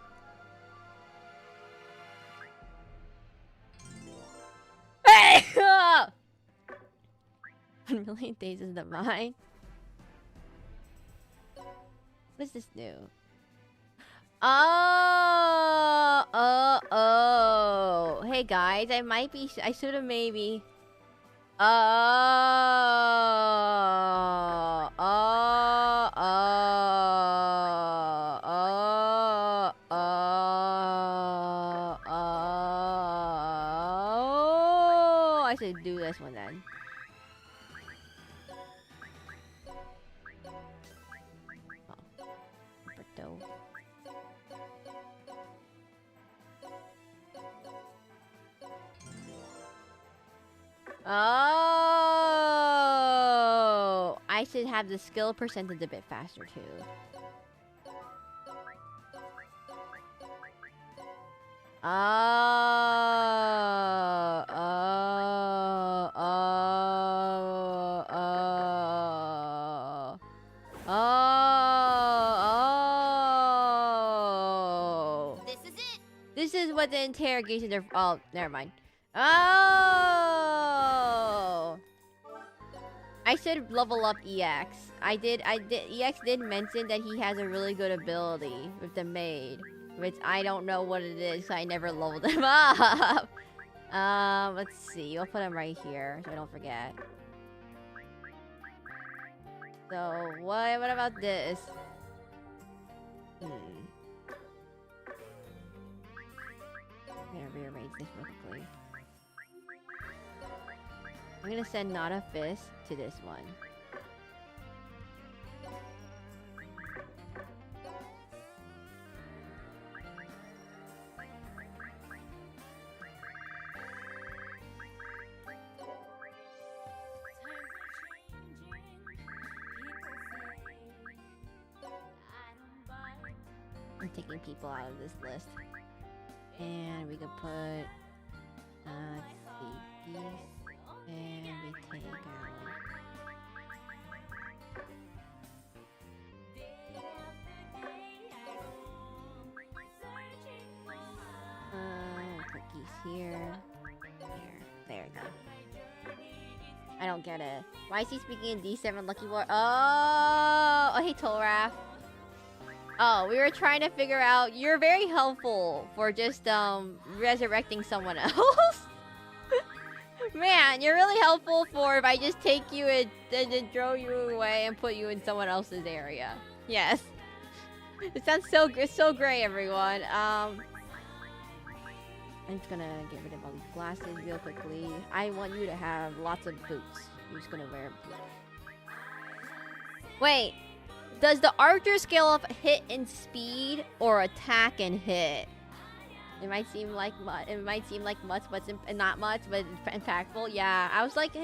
Hey! 1 million days is the mine. What does this do? Oh. Hey guys, I should have maybe. I should do this one then. Oh, I should have the skill percentage a bit faster too. This is it. This is what the interrogations are. Oh, never mind. Oh! I should level up EX. EX did mention that he has a really good ability with the maid, which I don't know what it is, so I never leveled him up. Let's see. We'll put him right here, so I don't forget. So, what about this? I'm gonna rearrange this real quickly. I'm gonna send not a fist to this one. I'm taking people out of this list. And we could put, let's see, these, and we take out. Put these here. There we go. I don't get it. Why is he speaking in D7 Lucky War? Oh, hey Tolraf. Oh, we were trying to figure out. You're very helpful for just resurrecting someone else. Man, you're really helpful for if I just take you and then throw you away and put you in someone else's area. Yes. It sounds so great, everyone. I'm just gonna get rid of all these glasses real quickly. I want you to have lots of boots. You're just gonna wear boots. Wait, does the archer scale off hit and speed or attack and hit? It might seem like much, but not much, but it's impactful. Yeah, I was like,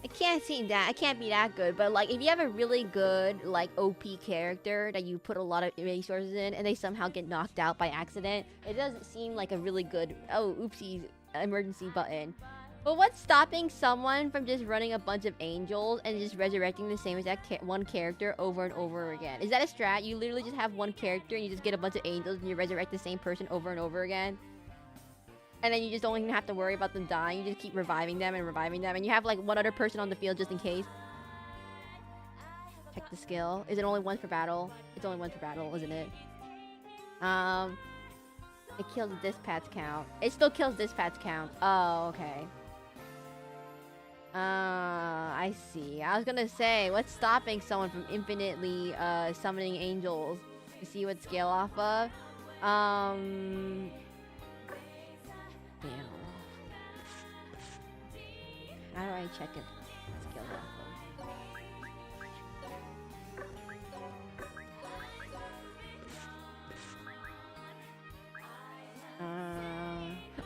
it can't be that good. But like, if you have a really good like OP character that you put a lot of resources in, and they somehow get knocked out by accident, it doesn't seem like a really good. Oh, oopsies, emergency button. But what's stopping someone from just running a bunch of angels and just resurrecting the same exact one character over and over again? Is that a strat? You literally just have one character and you just get a bunch of angels and you resurrect the same person over and over again? And then you just don't even have to worry about them dying. You just keep reviving them. And you have like one other person on the field just in case. Check the skill. Is it only one for battle? It's only one for battle, isn't it? It kills the dispatch count. It still kills dispatch count. Oh, okay. I see. I was gonna say, what's stopping someone from infinitely summoning angels to see what scale off of? Damn. How do I check it? Scale off of.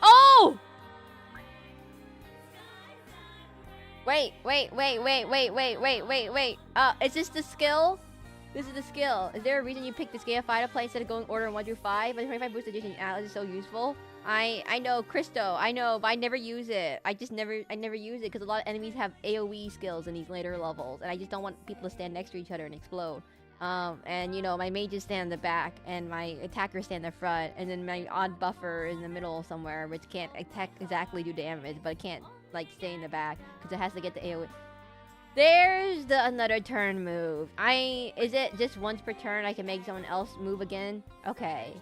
Oh! Wait. Is this the skill? This is the skill. Is there a reason you picked Disgaea 5 to play instead of going order 1 through 5? But 25 boost addition atlas is so useful. I know, Christo, I know, but I never use it. I never use it because a lot of enemies have AoE skills in these later levels, and I just don't want people to stand next to each other and explode. And you know, my mages stand in the back, and my attackers stand in the front, and then my odd buffer is in the middle somewhere, which can't exactly do damage, but it can't like stay in the back because it has to get the AoE. There's the another turn move. Is it just once per turn I can make someone else move again? Okay.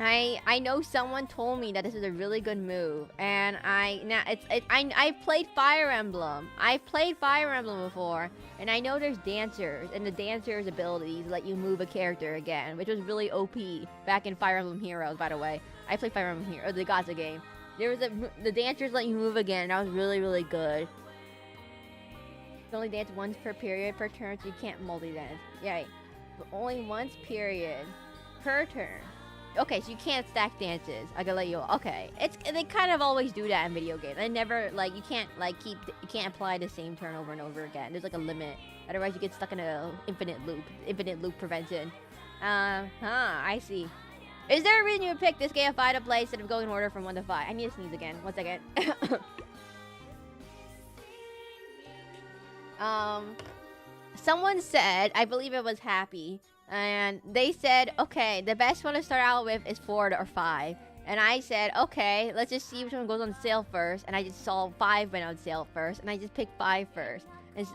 I know someone told me that this is a really good move, and I've played Fire Emblem. I've played Fire Emblem before, and I know there's dancers, and the dancers' abilities let you move a character again, which was really OP back in Fire Emblem Heroes. By the way, I played Fire Emblem Heroes, the Gaza game. There was the dancers let you move again. That was really good. You only dance once per period per turn, so you can't multi-dance. Yeah, but only once period per turn. Okay, so you can't stack dances. I gotta let you. Okay, they kind of always do that in video games. They never like you can't apply the same turn over and over again. There's like a limit. Otherwise, you get stuck in a infinite loop. Infinite loop prevention. I see. Is there a reason you would pick Disgaea 5 to play instead of going in order from 1 to 5? I need to sneeze again. 1 second. Someone said, I believe it was Happy, and they said, okay, the best one to start out with is 4 or 5. And I said, okay, let's just see which one goes on sale first. And I just saw 5 went on sale first, and I just picked 5 first.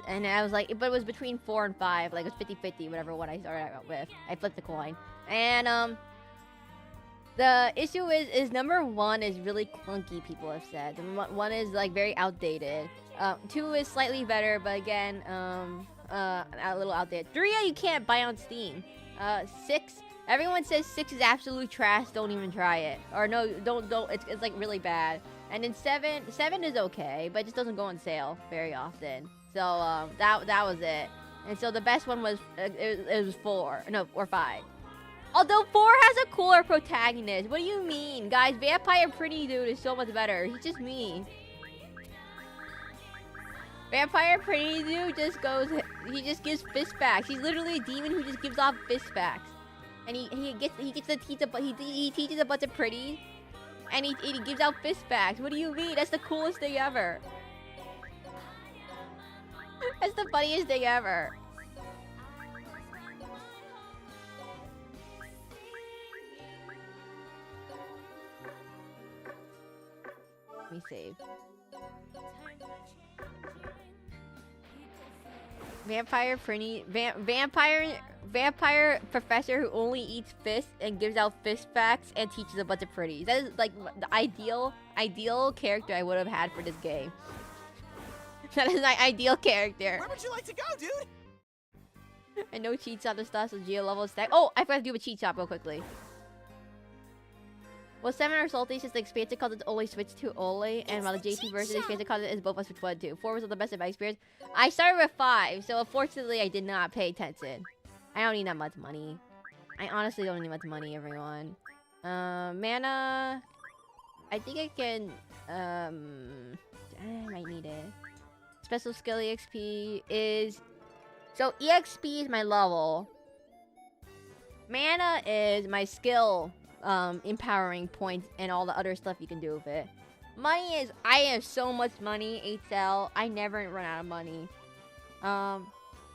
And I was like, but it was between 4 and 5, like it was 50-50, whatever one I started out with. I flipped the coin. And, the issue is number 1 is really clunky, people have said. 1 is like very outdated. 2 is slightly better, but again, a little outdated. 3 you can't buy on Steam. 6, everyone says 6 is absolute trash, don't even try it. Or no, don't, it's like really bad. And then 7 is okay, but it just doesn't go on sale very often. So, that was it. And so the best one was, it was 4, no, or 5. Although 4 has a cooler protagonist. What do you mean? Guys, Vampire Pretty Dude is so much better. He's just me. Vampire Pretty Dude just goes... He just gives fist backs. He's literally a demon who just gives off fist backs. And he gets to teach he teaches a bunch of pretties, and he gives out fist facts. What do you mean? That's the coolest thing ever. That's the funniest thing ever. Let me save. Vampire professor who only eats fists and gives out fist facts and teaches a bunch of pretties. That is like the ideal character I would have had for this game. That is my ideal character. Where would you like to go, dude? And no cheat shop and stuff, so geo level stack. Oh, I forgot to do a cheat shop real quickly. Well, 7 are salty since the expansion content only switched to Ole, and while the JP version of the expansion content is both on Switch 1 and 2. 4 was the best in my experience. I started with 5, so unfortunately I did not pay attention. I don't need that much money. I honestly don't need much money, everyone. Mana... I think I can... I might need it. Special skill EXP is... So, EXP is my level. Mana is my skill... empowering points and all the other stuff you can do with it. Money is, I have so much money, HL. I never run out of money.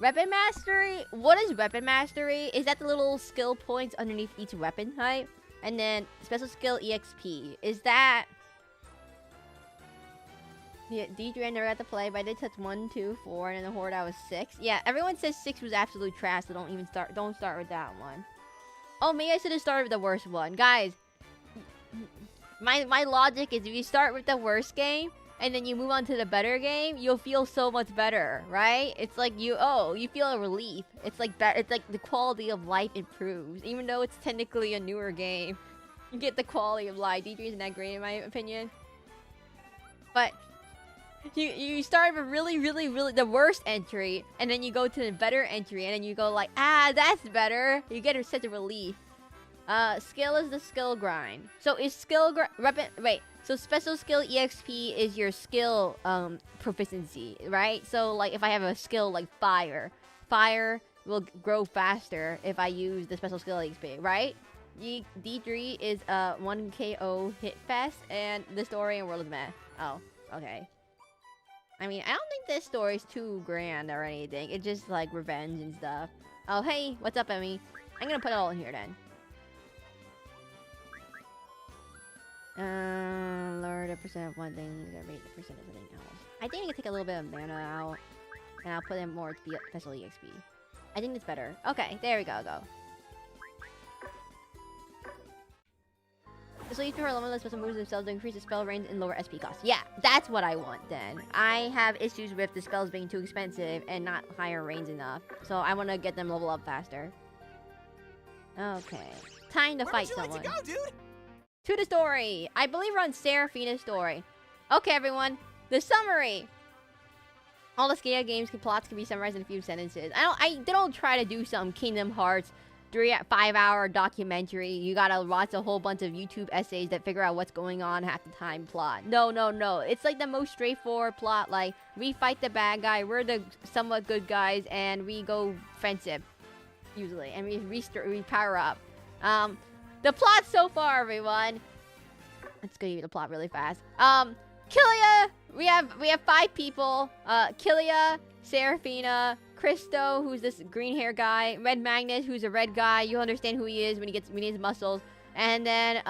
Weapon mastery. What is weapon mastery? Is that the little skill points underneath each weapon type? And then special skill EXP. Is that? Yeah, DJ I never got to play, but I did touch 1, 2, 4, and in the horde I was 6. Yeah, everyone says 6 was absolute trash, so don't start with that one. Oh, maybe I should have started with the worst one. Guys, my logic is if you start with the worst game and then you move on to the better game, you'll feel so much better, right? It's like you feel a relief. It's like the quality of life improves. Even though it's technically a newer game, you get the quality of life. D3 isn't that great in my opinion. But you start with really the worst entry, and then you go to the better entry, and then you go like, that's better. You get a sense of relief. Skill is the skill grind. So is skill so special skill EXP is your skill proficiency, right? So like if I have a skill like fire will grow faster if I use the special skill EXP, right? D3 is 1 KO hit fast, and the story and world is meh. Oh, okay. I mean, I don't think this story is too grand or anything. It's just like revenge and stuff. Oh, hey, what's up, Emmy? I'm gonna put it all in here then. Lower the percent of one thing, rate the percent of something else. I think I can take a little bit of mana out, and I'll put in more special EXP. I think it's better. Okay, there we go. So each of her limitless special moves themselves to increase the spell range and lower SP cost. Yeah, that's what I want then. I have issues with the spells being too expensive and not higher range enough. So I want to get them level up faster. Okay. Time to fight someone. Where would you like to go, dude? To the story. I believe we're on Seraphina's story. Okay, everyone. The summary. All the Disgaea games plots can be summarized in a few sentences. They don't try to do some Kingdom Hearts 5-hour documentary. You gotta watch a whole bunch of YouTube essays that figure out what's going on half the time plot. No. It's like the most straightforward plot. Like, we fight the bad guy, we're the somewhat good guys, and we go friendship, usually, and we power up. The plot so far, everyone. Let's go give you the plot really fast. Killia, we have 5 people. Killia, Seraphina, Christo, who's this green hair guy, Red Magnus, who's a red guy. You'll understand who he is when he needs muscles. And then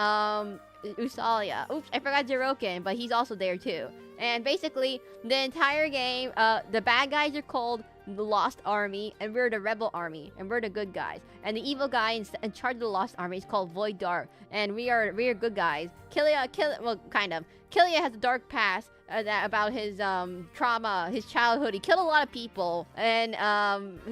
Usalia. Oops, I forgot Zeroken, but he's also there too. And basically, the entire game, the bad guys are called the Lost Army, and we're the Rebel Army, and we're the good guys. And the evil guy in charge of the Lost Army is called Void Dark, and we are good guys. Well, kind of. Killia has a dark past about his trauma, his childhood. He killed a lot of people, and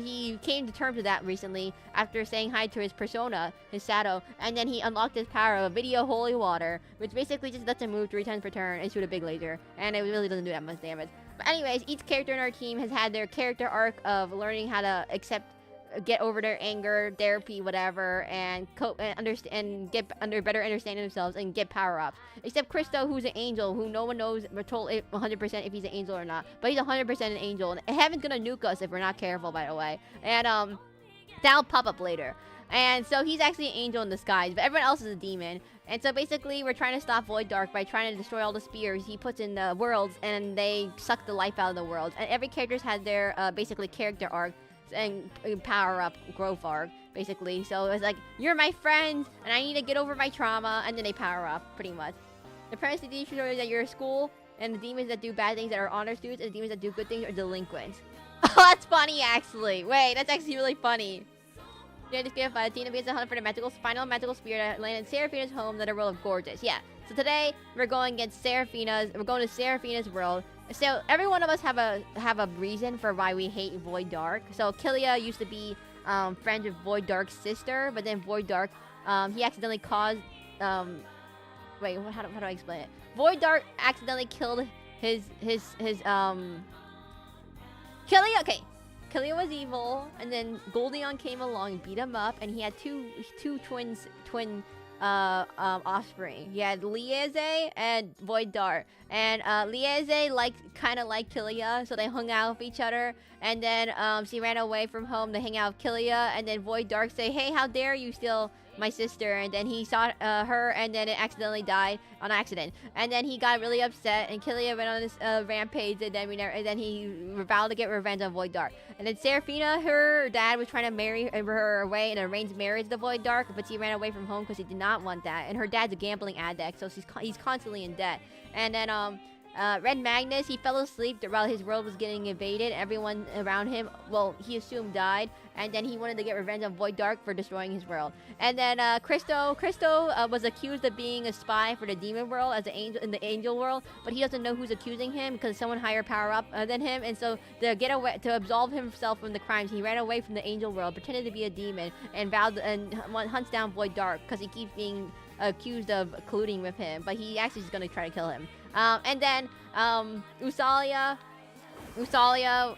he came to terms with that recently after saying hi to his persona, his shadow, and then he unlocked his power of video holy water, which basically just lets him move 3 times per turn and shoot a big laser, and it really doesn't do that much damage. But anyways, each character in our team has had their character arc of learning how to get over their anger, therapy, whatever, and cope and understand, get under better understanding themselves and get power-ups. Except Christo, who's an angel, who no one knows 100% if he's an angel or not, but he's 100% an angel, and heaven's gonna nuke us if we're not careful, by the way. And that'll pop up later. And so he's actually an angel in disguise, but everyone else is a demon. And so basically, we're trying to stop Void Dark by trying to destroy all the spears he puts in the worlds, and they suck the life out of the world. And every character's had their basically character arc and power up growth arc, basically. So it's like, you're my friend, and I need to get over my trauma, and then they power up, pretty much. The premise of the show is that you're a school, and the demons that do bad things that are honor students, and the demons that do good things are delinquents. Oh, that's funny, actually. Wait, that's actually really funny. Yeah, just give Tina begins to hunt for the final magical spear that landed in Seraphina's home, that world of gorgeous. Yeah. So today we're going against Seraphina's. We're going to Seraphina's world. So every one of us have a reason for why we hate Void Dark. So Killia used to be friends with Void Dark's sister, but then Void Dark he accidentally caused wait, how do I explain it? Void Dark accidentally killed his Killia. Okay. Killia was evil, and then Goldion came along and beat him up, and he had two twin offspring. He had Liese and Void Dark, and Liese kind of liked Killia, so they hung out with each other. And then she ran away from home to hang out with Killia, and then Void Dark say, "Hey, how dare you steal my sister?" And then he saw her, and then it accidentally died on accident. And then he got really upset, and Killia went on this rampage, and then he vowed to get revenge on Void Dark. And then Seraphina, her dad was trying to marry her away in an arranged marriage to Void Dark, but she ran away from home because she did not want that. And her dad's a gambling addict, so he's constantly in debt. And then Red Magnus, he fell asleep while his world was getting invaded. Everyone around him, well, he assumed died, and then he wanted to get revenge on Void Dark for destroying his world. And then Christo was accused of being a spy for the demon world as an angel in the angel world, but he doesn't know who's accusing him because someone higher power up than him. And so to absolve himself from the crimes, he ran away from the angel world, pretended to be a demon, and hunts down Void Dark because he keeps being accused of colluding with him, but he actually is going to try to kill him. And then Usalia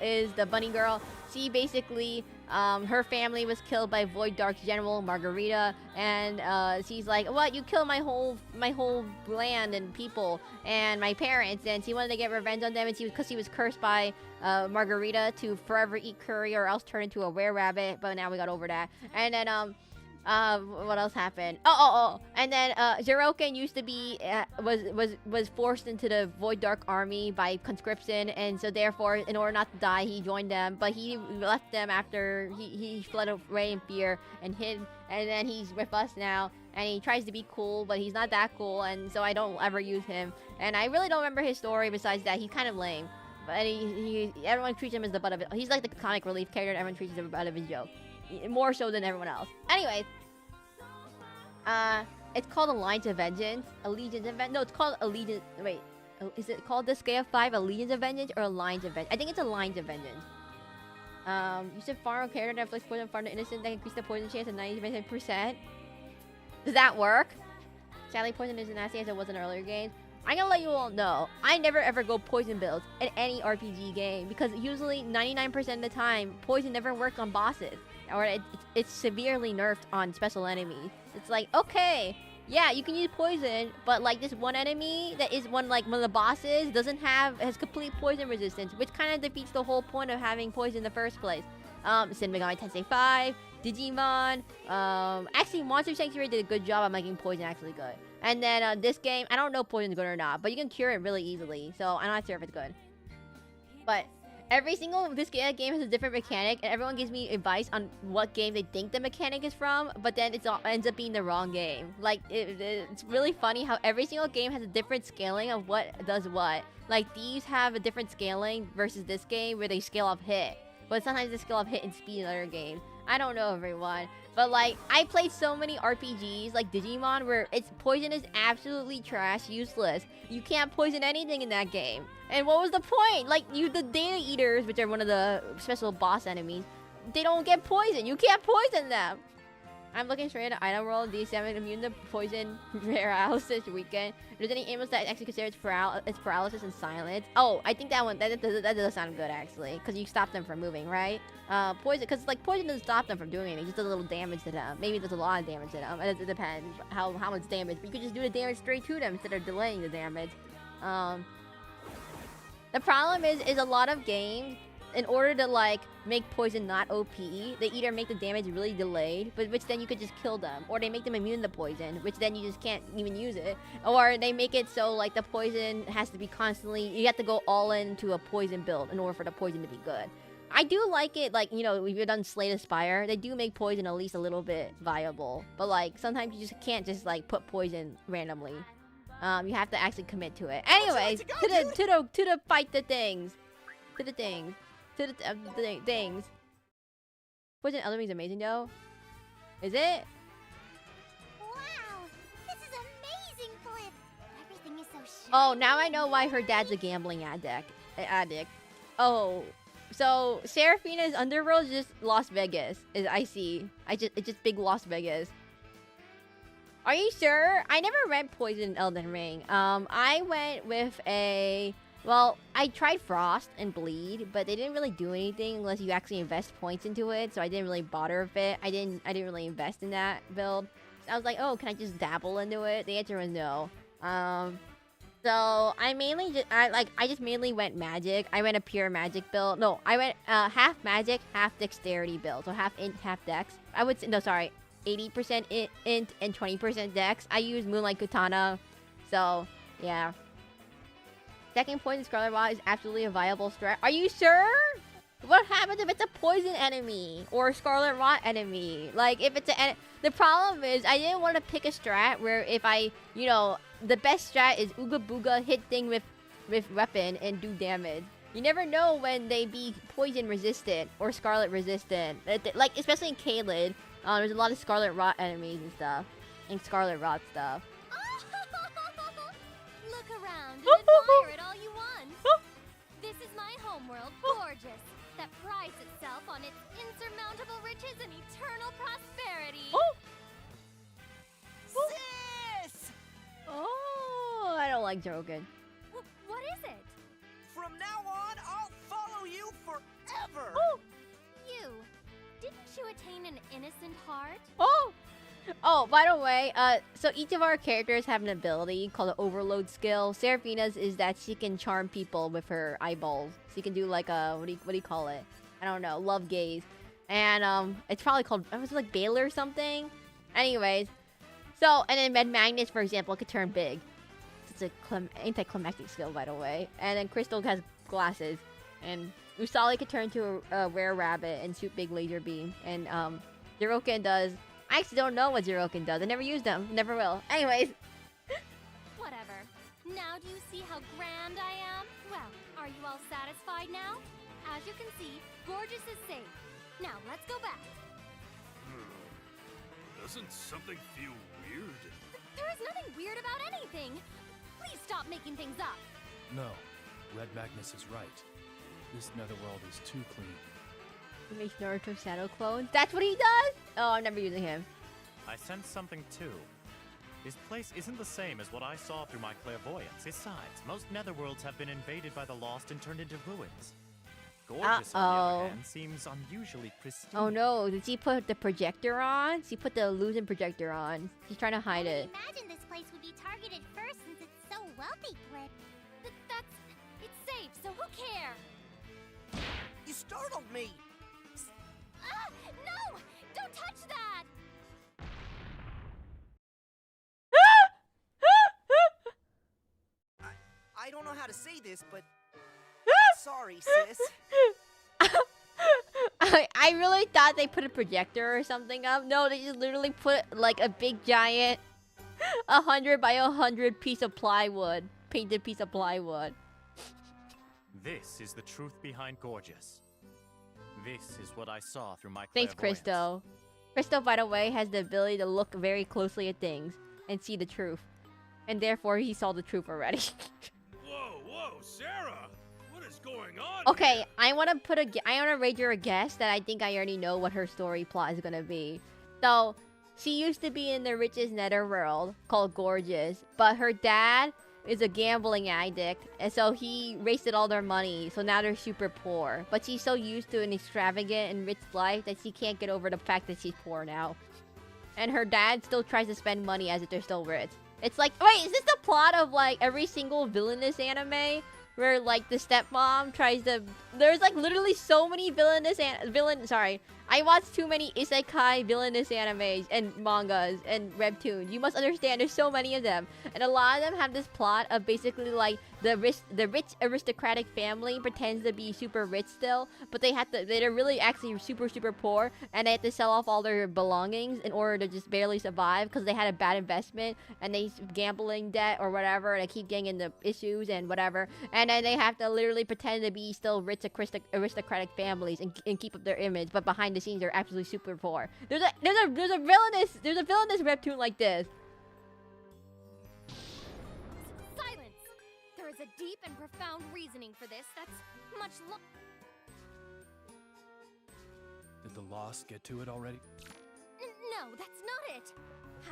is the bunny girl. She basically her family was killed by Void Dark's general Margarita, and she's like, "What? You killed my whole land and people and my parents." And she wanted to get revenge on them, and because she was cursed by Margarita to forever eat curry or else turn into a were-rabbit. But now we got over that. And then what else happened? And then Zeroken used to be was forced into the Void Dark army by conscription, and so therefore, in order not to die, he joined them. But he left them after he fled away in fear and hid. And then he's with us now, and he tries to be cool, but he's not that cool, and so I don't ever use him. And I really don't remember his story. Besides that, he's kind of lame. But everyone treats him as the butt of it. He's like the comic relief character. Everyone treats him as the butt of his joke. More so than everyone else. Anyways, it's called Alliance of Vengeance. Allegiance of Vengeance. No, it's called Allegiance. Wait, is it called Disgaea 5 Allegiance of Vengeance or Alliance of Vengeance? I think it's Alliance of Vengeance. You should farm a character that inflicts poison farm the innocent that increase the poison chance to 90%. Does that work? Sadly, poison isn't nasty as it was in earlier games. I'm gonna let you all know, I never ever go poison builds in any RPG game because usually 99% of the time, poison never works on bosses, or it's severely nerfed on special enemies. It's like, okay, yeah, you can use poison, but like this one enemy that is one of the bosses has complete poison resistance, which kind of defeats the whole point of having poison in the first place. Shin Megami Tensei 5, Digimon, actually Monster Sanctuary did a good job of making poison actually good. And then this game, I don't know if poison's good or not, but you can cure it really easily, so I'm not sure if it's good. But every single Disgaea game has a different mechanic, and everyone gives me advice on what game they think the mechanic is from, but then it ends up being the wrong game. Like, it's really funny how every single game has a different scaling of what does what. Like, these have a different scaling versus this game where they scale off hit. But sometimes they scale off hit and speed in other games. I don't know, everyone. But, like, I played so many RPGs, like Digimon, where poison is absolutely trash, useless. You can't poison anything in that game. And what was the point? Like, the Data Eaters, which are one of the special boss enemies, they don't get poisoned. You can't poison them. I'm looking straight at item roll. D7 immune to poison paralysis weekend. If there's any ailments that actually consider its paralysis and silence. Oh, I think that one that does sound good actually, because you stop them from moving, right? Poison, because like poison doesn't stop them from doing anything. It just does a little damage to them. Maybe there's a lot of damage to them. It depends how much damage. But you could just do the damage straight to them instead of delaying the damage. The problem is a lot of games in order to like make poison not OP, they either make the damage really delayed, but which then you could just kill them, or they make them immune to poison, which then you just can't even use it, or they make it so like the poison has to be constantly, you have to go all into a poison build in order for the poison to be good. I do like it, like, you know, if you've done Slay the Spire, they do make poison at least a little bit viable, but like sometimes you just can't just like put poison randomly. You have to actually commit to it. Anyways, to the fight the things. To the things. To the things. Poison Elderming is amazing though. Is it? Wow, this is amazing, Flip. Everything is so shiny. Oh, now I know why her dad's a gambling addict. Oh, so Seraphina's underworld is just Las Vegas. I see. It's just big Las Vegas. Are you sure? I never read Poison in Elden Ring. I went with a... Well, I tried Frost and Bleed, but they didn't really do anything unless you actually invest points into it, so I didn't really bother with it. I didn't really invest in that build. So I was like, oh, can I just dabble into it? The answer was no. So I mainly I just mainly went magic. I went a pure magic build. No, I went half magic, half dexterity build. So half int, half dex. I would say, no, sorry, 80% int and 20% dex. I use Moonlight Katana. So yeah. Second poison Scarlet Rot is absolutely a viable strat. Are you sure? What happens if it's a poison enemy or a Scarlet Rot enemy? Like if it's the problem is I didn't want to pick a strat where if I, you know, the best strat is Ooga Booga, hit thing with weapon and do damage. You never know when they be poison resistant or Scarlet resistant. Like especially in Caelid, there's a lot of Scarlet Rot enemies and stuff, and Scarlet Rot stuff. Look around and admire it all you want. This is my homeworld, Gorgeous, that prides itself on its insurmountable riches and eternal prosperity. Sis! Oh, I don't like Zeroken. What is it? From now on, I'll follow you forever! You. Didn't you attain an innocent heart? Oh, by the way, so each of our characters have an ability called the Overload skill. Seraphina's is that she can charm people with her eyeballs. She can do like a, what do you call it? I don't know, love gaze. And, it's probably called, was it like Baylor or something? Anyways, so, and then Magnus, for example, could turn big. It's a anticlimactic skill, by the way. And then Crystal has glasses. And Usali could turn to a rare rabbit and shoot big laser beam. And, Zeroken does... I actually don't know what Zeroken does. I never used them. Never will. Anyways. Whatever. Now do you see how grand I am? Well, are you all satisfied now? As you can see, Gorgeous is safe. Now let's go back. Doesn't something feel weird? There is nothing weird about anything. Please stop making things up. No, Red Magnus is right. This netherworld is too clean. He makes Naruto shadow clones. That's what he does? Oh, I'm never using him. I sense something too. This place isn't the same as what I saw through my clairvoyance. Besides, most netherworlds have been invaded by the lost and turned into ruins. Gorgeous, on the other hand, seems unusually pristine. Oh no, did she put the projector on? She put the illusion projector on. She's trying to hide it. Imagine this place would be targeted first since it's so wealthy, Flip. It's safe, so who cares? You startled me! Ah! No! Don't touch that! I don't know how to say this, but... Sorry, sis. I really thought they put a projector or something up. No, they just literally put like a big giant 100 by 100 piece of plywood. Painted piece of plywood. This is the truth behind Gorgeous. This is what I saw through my Thanks, clairvoyance. Christo. Christo, by the way, has the ability to look very closely at things and see the truth. And therefore, he saw the truth already. Whoa, Sarah! What is going on? Okay, here? I want to wager a guess that I think I already know what her story plot is gonna be. So, she used to be in the richest netherworld called Gorgeous, but her dad is a gambling addict, and so he wasted all their money, so now they're super poor. But she's so used to an extravagant and rich life that she can't get over the fact that she's poor now. And her dad still tries to spend money as if they're still rich. It's like, wait, is this the plot of like every single villainous anime? where like the stepmom tries to. There's like literally so many sorry, I watched too many isekai villainous animes and mangas and webtoons. You must understand, there's so many of them, and a lot of them have this plot of basically like the rich aristocratic family pretends to be super rich still, but they're really actually super poor, and they have to sell off all their belongings in order to just barely survive because they had a bad investment and they gambling debt or whatever, and they keep getting into issues and whatever, and then they have to literally pretend to be still rich aristocratic families and keep up their image, but behind the scenes they're absolutely super poor. There's a villainous webtoon like this. Silence! There is a deep and profound reasoning for this that's much Did the Lost get to it already? No, that's not it.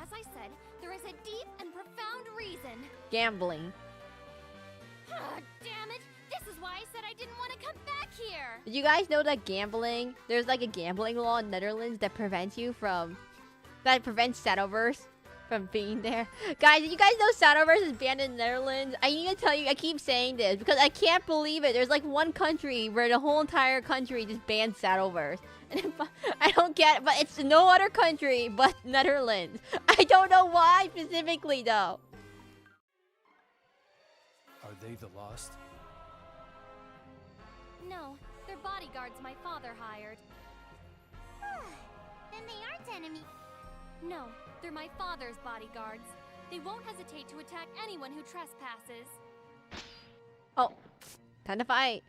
As I said, there is a deep and profound reason. Gambling. Ah, damn it! This is why I said I didn't want to come back here! Did you guys know that gambling, there's like a gambling law in Netherlands that prevents Shadowverse from being there? Guys, did you guys know Shadowverse is banned in the Netherlands? I need to tell you, I keep saying this because I can't believe it. There's like one country where the whole entire country just bans Shadowverse. And I don't get it, but it's no other country but Netherlands. I don't know why specifically though. Are they the Lost? No, they're bodyguards my father hired. Then they aren't enemy. No, they're my father's bodyguards. They won't hesitate to attack anyone who trespasses. Oh, time to fight.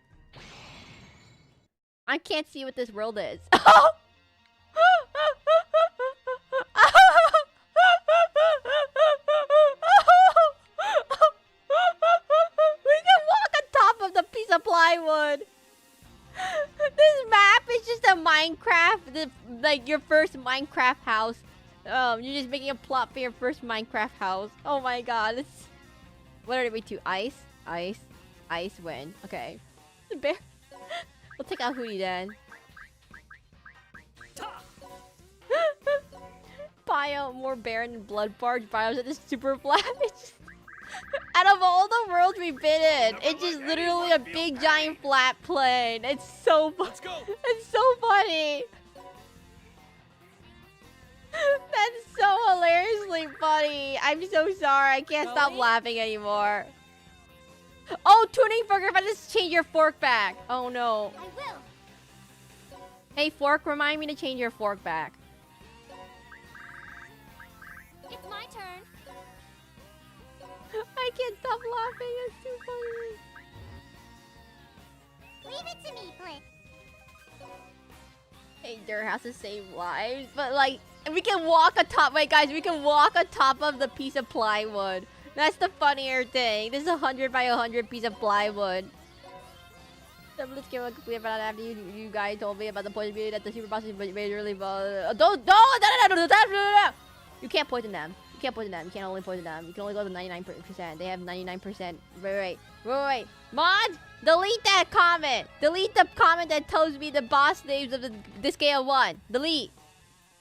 I can't see what this world is. We can walk on top of the piece of plywood. This map is just a Minecraft, like your first Minecraft house. You're just making a plot for your first Minecraft house. Oh my god. What are we to? Ice, wind. Okay. The bear. We'll take out Hootie then. Bio more barren and blood barge bios at this super flat. Out of all the worlds we've been in, it's just literally a big giant flat plane. It's so Let's go. It's so funny. That's so hilariously funny. I'm so sorry. I can't stop laughing anymore. Oh, tuning burger! If I just change your fork back. Oh no. I will. Hey fork, remind me to change your fork back. It's my turn. I can't stop laughing. It's too funny. Leave it to me, Blake. Hey, Dirt has to save lives, but like we can walk atop. Wait, guys, we can walk atop of the piece of plywood. That's the funnier thing. This is 100 by 100 piece of plywood. Let's get a complete about after you guys told me about the poison beauty that the super boss is majorly. No! You can't poison them. You can't poison them. You can't only poison them. You can only go to 99%. They have 99%. Wait. Mods, delete that comment. Delete the comment that tells me the boss names of the Disgaea 1. Delete.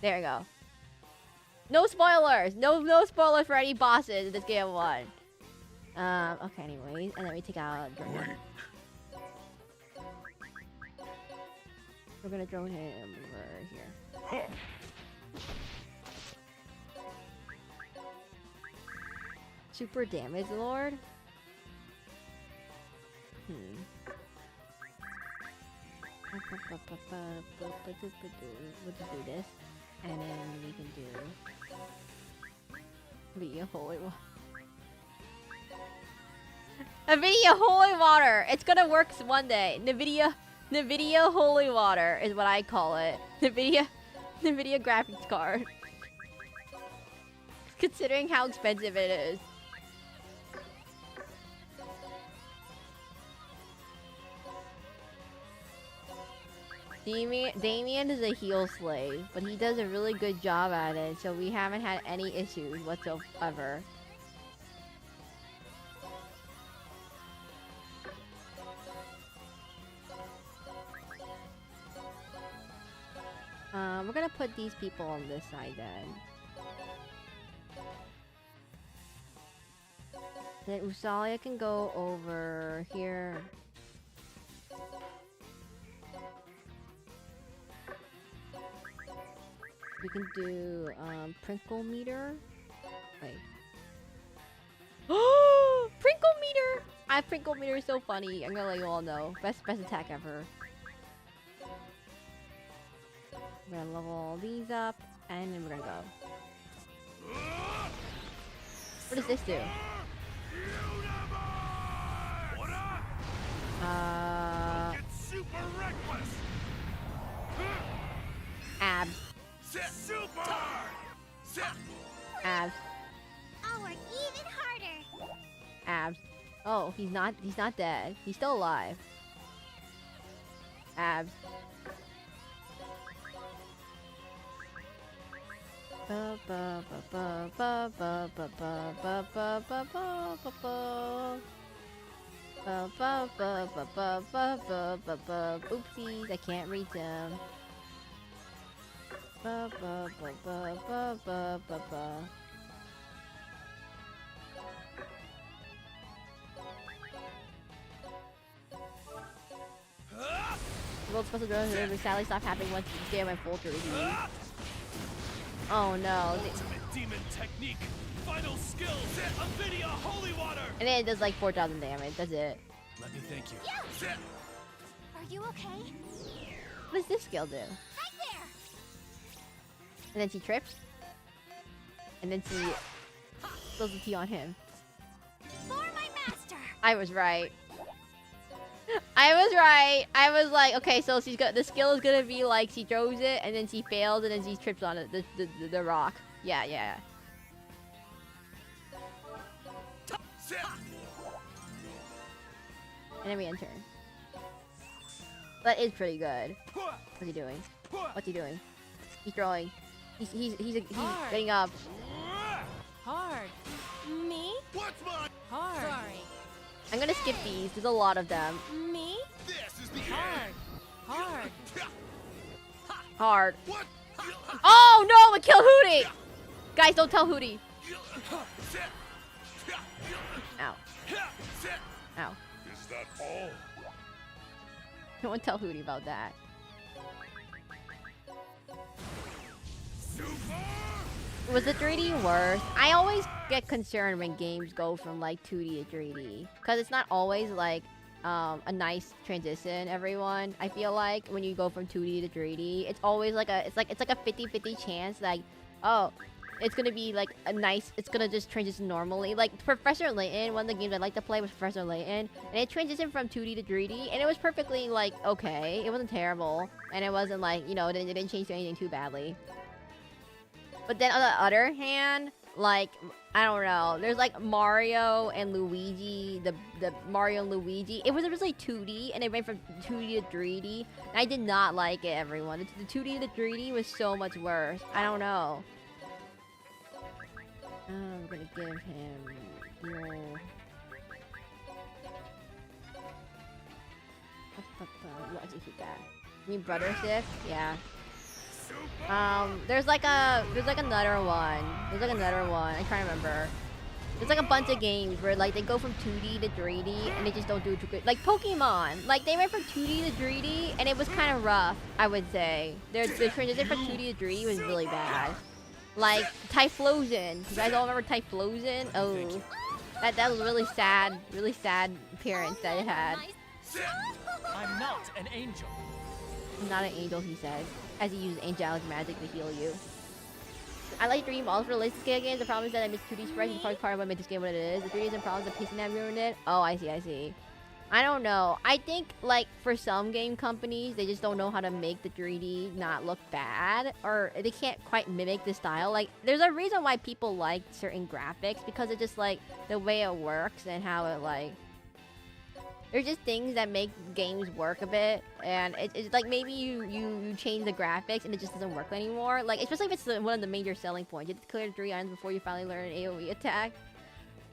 There you go. No spoilers. No spoilers for any bosses in Disgaea 1. Okay, anyways. And then we take out Drone. We're gonna drone him over here. Super damage lord? We'll just do this. And then we can do Nvidia holy water. Nvidia holy water! It's gonna work one day. Nvidia holy water is what I call it. Nvidia graphics card. Considering how expensive it is. Damien is a heal slave, but he does a really good job at it, so we haven't had any issues whatsoever. We're gonna put these people on this side then. Then Usalia can go over here. We can do Prinkle Meter. Wait. Prinkle Meter! Prinkle Meter is so funny. I'm gonna let you all know. Best attack ever. We're gonna level all these up, and then we're gonna go. What does this do? Super reckless. Abs. Super. Abs. I'll work even harder. Abs. Oh, he's not dead. He's still alive. Abs. Ba ba ba ba ba ba ba ba ba ba ba ba ba. Ba ba ba ba ba ba ba ba ba. Oopsies, I can't read them. Ba ba ba ba ba ba ba ba. The world's supposed to go to sadly stop happening once you get my full jersey. Oh no. Ultimate demon technique. Final skills. Avidia holy water. And then it does like 4,000 damage. That's it. Let me thank you. Yeah. Are you okay? What does this skill do? Right there. And then she trips. And then she spills the tea on him. For my master. I was right. I was right. I was like, okay, so she's got the skill is gonna be like she throws it and then she fails and then she trips on it, the rock. Yeah, yeah. And then we enter. That is pretty good. What's he doing? What's he doing? He's throwing. He's getting up. Hard. Me? What's mine? Hard. Sorry. I'm gonna skip these. There's a lot of them. Me? This is the Hard. end. Hard. Hard. What? Oh no! It killed Hootie! Guys, don't tell Hootie. Ow. Ow. Is that all? Don't tell Hootie about that. Super. Was the 3D worse? I always get concerned when games go from like 2D to 3D. Because it's not always like a nice transition, everyone. I feel like when you go from 2D to 3D, it's always like it's like a 50-50 chance like, oh, it's gonna be like a nice, it's gonna just transition normally. Like Professor Layton, one of the games I like to play was Professor Layton, and it transitioned from 2D to 3D, and it was perfectly like okay. It wasn't terrible, and it wasn't like, you know, it didn't change anything too badly. But then on the other hand, like, I don't know, there's like Mario and Luigi, the Mario and Luigi. It was originally 2D, and it went from 2D to 3D, and I did not like it, everyone. The 2D to 3D was so much worse. I don't know. I'm gonna give him your... We'll execute that. You mean Brother Shift? Yeah. There's like another one. There's like another one. I'm trying to remember. There's like a bunch of games where like they go from 2D to 3D and they just don't do it too good. Like Pokemon. Like they went from 2D to 3D and it was kind of rough, I would say. The transition from 2D to 3D was really bad. Like Typhlosion. You guys all remember Typhlosion? Oh. That was really sad appearance that it had. I'm not an angel. I'm not an angel, he said, as he used angelic magic to heal you. I like 3D models for the latest Disgaea games. The problem is that I miss 2D sprites, and part of what made this game what it is. The 3D is in problems, the pacing that ruined it. Oh, I see. I don't know. I think, like, for some game companies, they just don't know how to make the 3D not look bad, or they can't quite mimic the style. Like, there's a reason why people like certain graphics, because it's just, like, the way it works and how it, like... There's just things that make games work a bit, and it's like maybe you change the graphics and it just doesn't work anymore. Like, especially if it's one of the major selling points. You have to clear 3 items before you finally learn an AoE attack.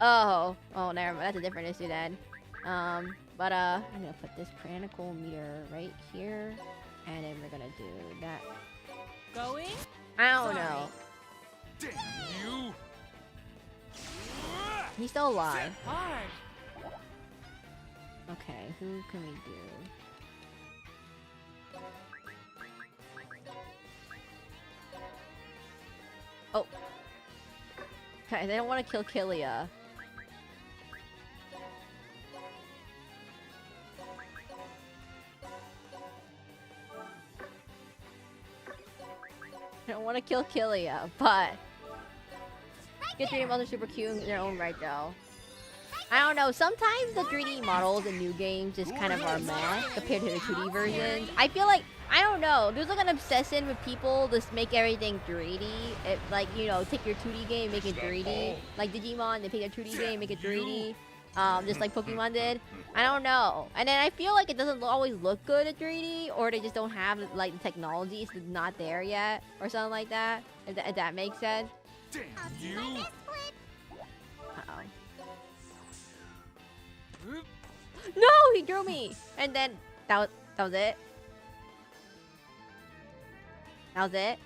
Oh, never mind. That's a different issue then. I'm gonna put this Prinkle Meter right here, and then we're gonna do that. Going? I don't know. Damn you! He's still alive. Hard. Okay, who can we do? Oh. Okay, they don't want to kill Killia. I don't want to kill Killia, but get 3D models are super cute in their own right, though. I don't know. Sometimes the 3D models in new games just kind of are meh compared to the 2D versions. I feel like I don't know. There's like an obsession with people to make everything 3D. It, like, you know, take your 2D game, make it 3D. Like Digimon, they take their 2D game, make it 3D. Just like Pokemon did. I don't know. And then I feel like it doesn't always look good at 3D, or they just don't have like the technology. It's not there yet, or something like that. If that makes sense. Damn you! Uh-oh. No, he drew me, and then that was it. That was it.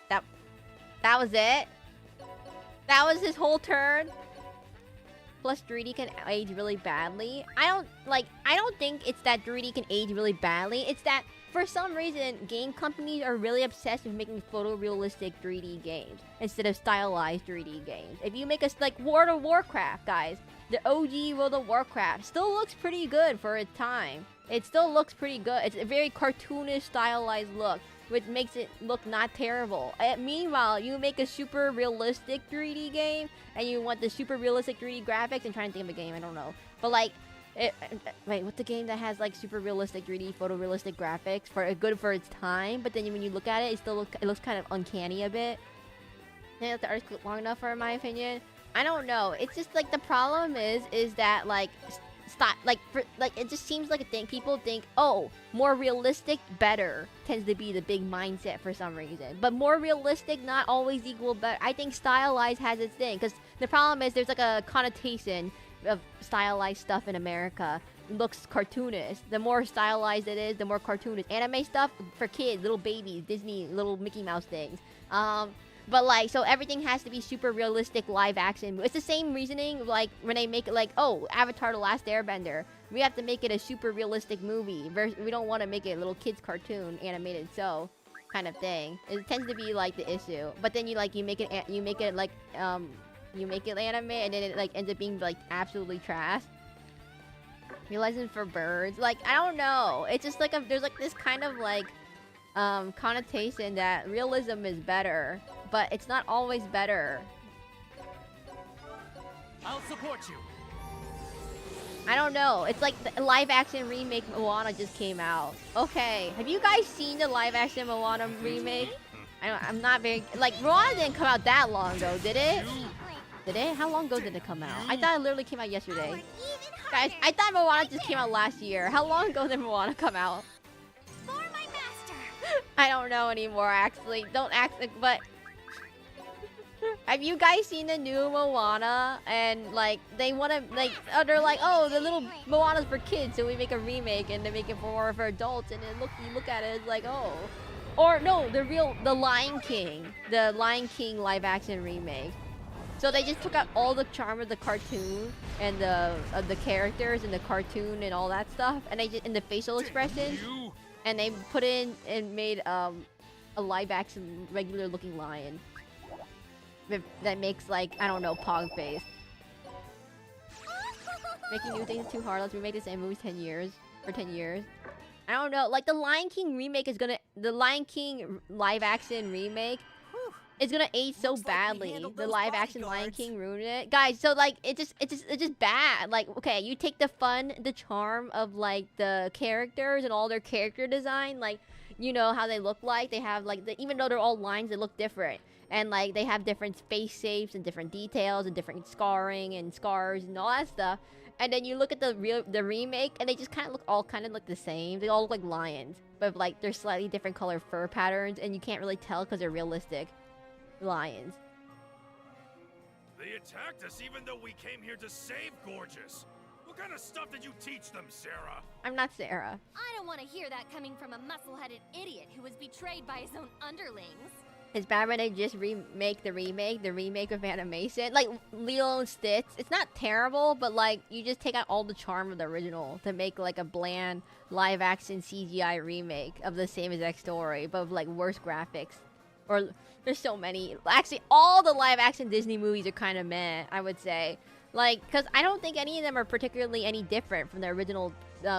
That was it. That was his whole turn. Plus 3D can age really badly. I don't think it's that 3D can age really badly. It's that for some reason game companies are really obsessed with making photorealistic 3D games instead of stylized 3D games. If you make us like World of Warcraft, guys, the OG World of Warcraft still looks pretty good for its time. It still looks pretty good. It's a very cartoonish stylized look, which makes it look not terrible. Meanwhile, you make a super realistic 3D game, and you want the super realistic 3D graphics. I'm trying to think of a game, I don't know. But like, wait, what's the game that has like super realistic 3D photorealistic graphics for good for its time? But then when you look at it, it looks kind of uncanny a bit. And the art's long enough for my opinion. I don't know. It's just like the problem is that like. It just seems like a thing. People think, oh, more realistic, better tends to be the big mindset for some reason. But more realistic, not always equal better. I think stylized has its thing, because the problem is there's like a connotation of stylized stuff in America. It looks cartoonish. The more stylized it is, the more cartoonish. Anime stuff for kids, little babies, Disney, little Mickey Mouse things. But like, so everything has to be super realistic live action. It's the same reasoning like when they make it like, oh, Avatar: The Last Airbender. We have to make it a super realistic movie. We don't want to make it a little kids cartoon animated show kind of thing. It tends to be like the issue. But then you make it anime, and then it like ends up being like absolutely trash. Realizing for birds, like I don't know. It's just like there's like this kind of like connotation that realism is better, but it's not always better. I'll support you. I don't know. It's like the live action remake Moana just came out. Okay, have you guys seen the live action Moana remake? I'm not very like Moana didn't come out that long ago, did it? Did it? How long ago did it come out? I thought it literally came out yesterday. Guys, I thought Moana just came out last year. How long ago did Moana come out? I don't know anymore, actually. Don't act like, but have you guys seen the new Moana? And like, they want to like, they're like, oh, the little Moana's for kids, so we make a remake and they make it more for adults. And then you look at it, it's like, oh, or no, the Lion King live action remake. So they just took out all the charm of the cartoon and the characters and the cartoon and all that stuff, and and the facial expressions. And they put in and made a live action regular looking lion that makes like, I don't know, pog face. Making new things is too hard. Let's remake the same movies 10 years. I don't know. Like the Lion King live action remake is gonna age so badly. The live action Lion King ruined it, guys. So like it's just bad. Like, okay, you take the fun, the charm of like the characters and all their character design, like, you know how they look like. They have like even though they're all lines, they look different, and like they have different face shapes and different details and different scarring and scars and all that stuff. And then you look at the remake, and they just kind of look the same. They all look like lions, but like they're slightly different color fur patterns, and you can't really tell because they're realistic lions. They attacked us even though we came here to save Gorgeous. What kind of stuff did you teach them, Sarah? I'm not Sarah. I don't want to hear that coming from a muscle-headed idiot who was betrayed by his own underlings. It's bad when they just remake the remake with animation. Like, Lilo and Stitch. It's not terrible, but like, you just take out all the charm of the original to make like a bland live-action CGI remake of the same exact story, but with like worse graphics. Or, there's so many. Actually, all the live-action Disney movies are kind of meh, I would say. Like, because I don't think any of them are particularly any different from the original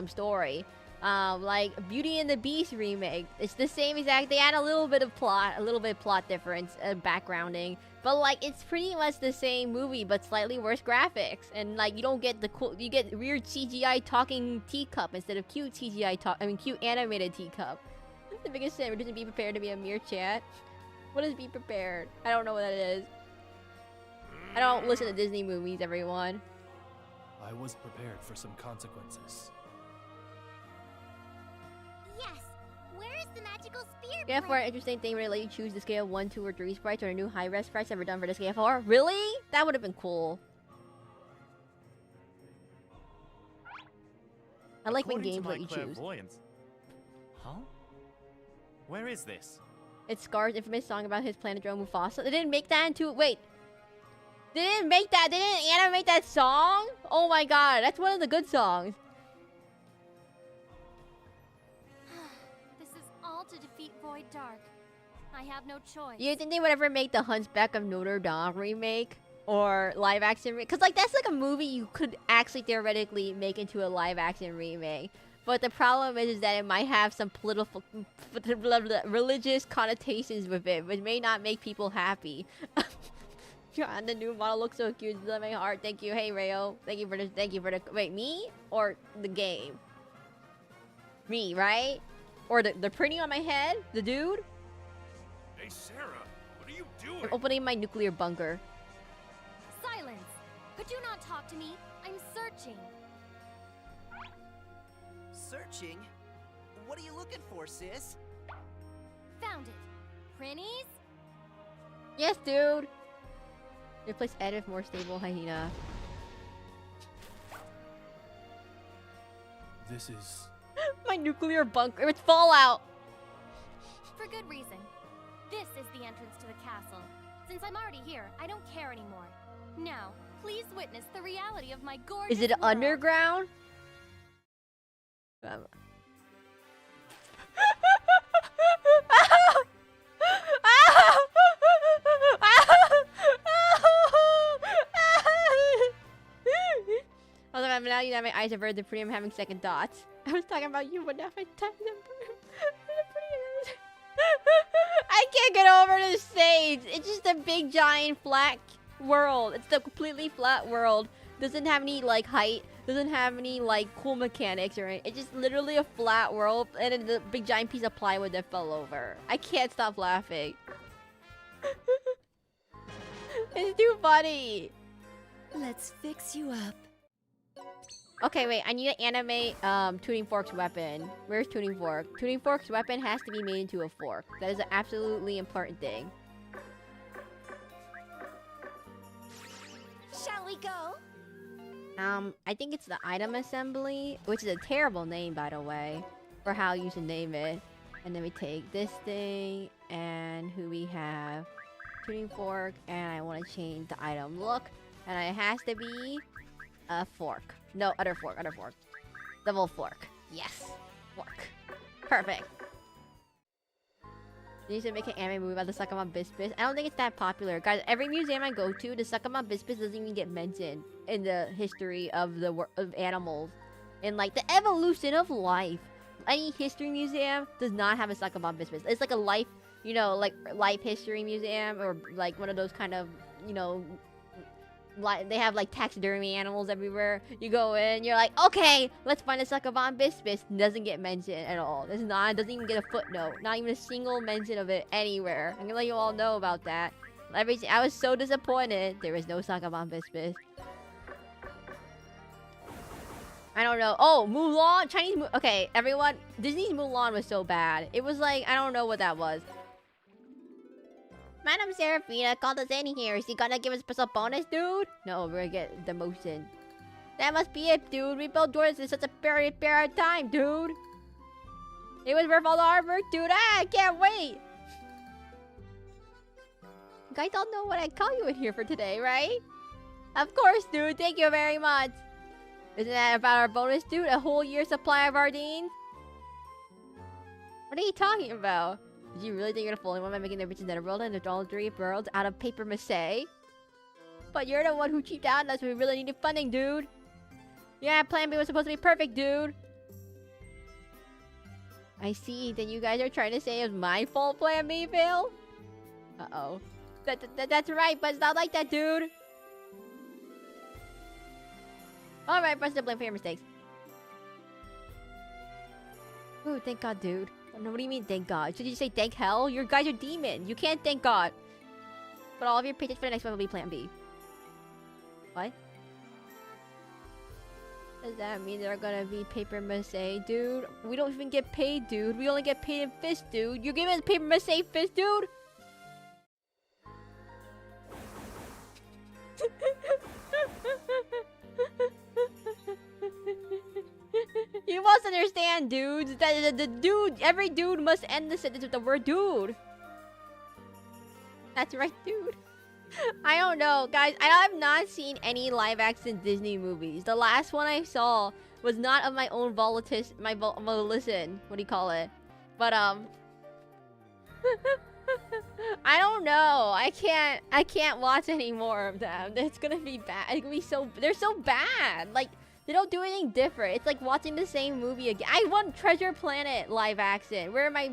story. Like Beauty and the Beast remake, it's the same exact. They add a little bit of plot difference, backgrounding, but like it's pretty much the same movie, but slightly worse graphics. And like you don't get the cool, you get weird CGI talking teacup instead of cute CGI cute animated teacup. The biggest shame doesn't be prepared to be a mere chat. What is be prepared? I don't know what that is. I don't listen to Disney movies, everyone. I was prepared for some consequences. Yes. Where is the magical spear? Yeah, for an interesting thing where they let you choose the scale 1, 2, or 3 sprites or a new high-res sprites ever done for the scale 4. Really? That would have been cool. I like when games let you choose. Huh? Where is this? It's Scar's infamous song about his plan to draw Mufasa. They didn't make that into... Wait. They didn't make that... They didn't animate that song? Oh my god, that's one of the good songs. This is all to defeat Void Dark. I have no choice. You think they would ever make the Hunchback of Notre Dame remake? Or live action remake? Because like that's like a movie you could actually theoretically make into a live action remake. But the problem is that it might have some political, religious connotations with it, which may not make people happy. God, the new model looks so cute. It's my heart. Thank you. Hey, Rayo. Thank you for this. Thank you for the. Wait, me or the game? Me, right? Or the printing on my head? The dude? Hey, Sarah, what are you doing? I'm opening my nuclear bunker. Silence! Could you not talk to me? I'm searching. Searching? What are you looking for, sis? Found it. Prinnies? Yes, dude. Replace Ed with more stable hyena. This is... My nuclear bunker. It's Fallout. For good reason. This is the entrance to the castle. Since I'm already here, I don't care anymore. Now, please witness the reality of my gorgeous Is it world. underground? I'm now my eyes averted, the pretty I'm having second thoughts. I was talking about you, but now my time I can't get over this stage. It's just a big giant flat world. It's a completely flat world. Doesn't have any like height. Doesn't have any like cool mechanics or anything. It's just literally a flat world and then the big giant piece of plywood that fell over. I can't stop laughing. It's too funny. Let's fix you up. Okay, wait. I need to animate Tuning Fork's weapon. Where's Tuning Fork? Tuning Fork's weapon has to be made into a fork. That is an absolutely important thing. Shall we go? I think it's the item assembly, which is a terrible name, by the way, for how you should name it. And then we take this thing, and who we have? Tuning Fork, and I want to change the item look, and it has to be a fork. No, other fork, other fork. Double fork. Yes. Fork. Perfect. They used to make an anime movie about the Suckerman Bisbis. I don't think it's that popular. Guys, every museum I go to, the Suckerman Bisbis doesn't even get mentioned in the history of the of animals. And like the evolution of life. Any history museum does not have a Suckerman Bisbis. It's like a life, you know, like life history museum or like one of those kind of, you know, like they have like taxidermy animals everywhere. You go in, you're like, okay, let's find a Suckerman Bisbis. Doesn't get mentioned at all. Doesn't even get a footnote. Not even a single mention of it anywhere. I'm gonna let you all know about that. I was so disappointed. There was no Suckerman Bisbis. I don't know. Oh, Mulan, Chinese. Okay, everyone. Disney's Mulan was so bad. It was like I don't know what that was. Madam Seraphina called us in here. Is he gonna give us a special bonus, dude? No, we're gonna get demotion. That must be it, dude. We built doors in such a period of time, dude. It was worth all the hard work, dude. Ah, I can't wait. You guys all know what I call you in here for today, right? Of course, dude. Thank you very much. Isn't that about our bonus, dude? A whole year supply of Ardeen? What are you talking about? Did you really think you're gonna fool anyone by making the riches netherworld and the all three worlds out of paper mache? But you're the one who cheaped out on us when we really needed funding, dude. Yeah, Plan B was supposed to be perfect, dude. I see. Then you guys are trying to say it was my fault Plan B failed? Uh-oh. That's right, but it's not like that, dude. Alright, press the blame for your mistakes. Ooh, thank God, dude. No, what do you mean, thank God? Should you say thank hell? You guys are demons. You can't thank God. But all of your paychecks for the next one will be Plan B. What? Does that mean they're gonna be paper mache, dude? We don't even get paid, dude. We only get paid in fish, dude. You're giving us paper mache fish, dude? You must understand, dudes. That the dude, every dude must end the sentence with the word dude. That's right, dude. I don't know, guys. I have not seen any live-action Disney movies. The last one I saw was not of my own volition. What do you call it? But I don't know. I can't watch any more of them. It's gonna be bad. It's gonna be so. They're so bad. Like they don't do anything different. It's like watching the same movie again. I want Treasure Planet live action. Where's my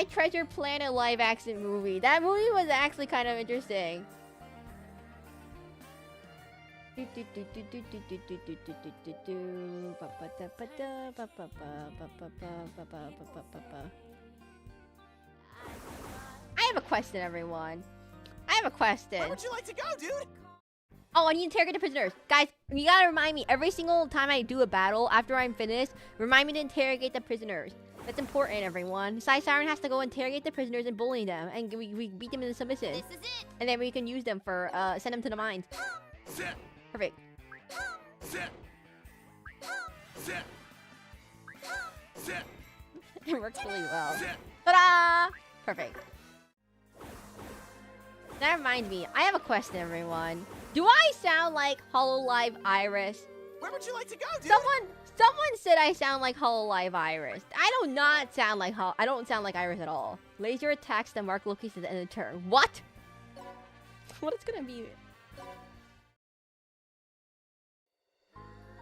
Treasure Planet live action movie? That movie was actually kind of interesting. I have a question, everyone. I have a question. Where would you like to go, dude? Oh, I need to interrogate the prisoners. Guys, you gotta remind me every single time I do a battle, after I'm finished, remind me to interrogate the prisoners. That's important, everyone. Psy Siren has to go interrogate the prisoners and bully them, and we beat them into submission. This is it. And then we can use them for, send them to the mines. Perfect. It works really well. Ta-da! Perfect. That reminds me, I have a question, everyone. Do I sound like HoloLive Iris? Where would you like to go, dude? Someone said I sound like HoloLive Iris. I don't sound like Iris at all. Laser attacks the mark locations at the end of the turn. What? What is gonna be?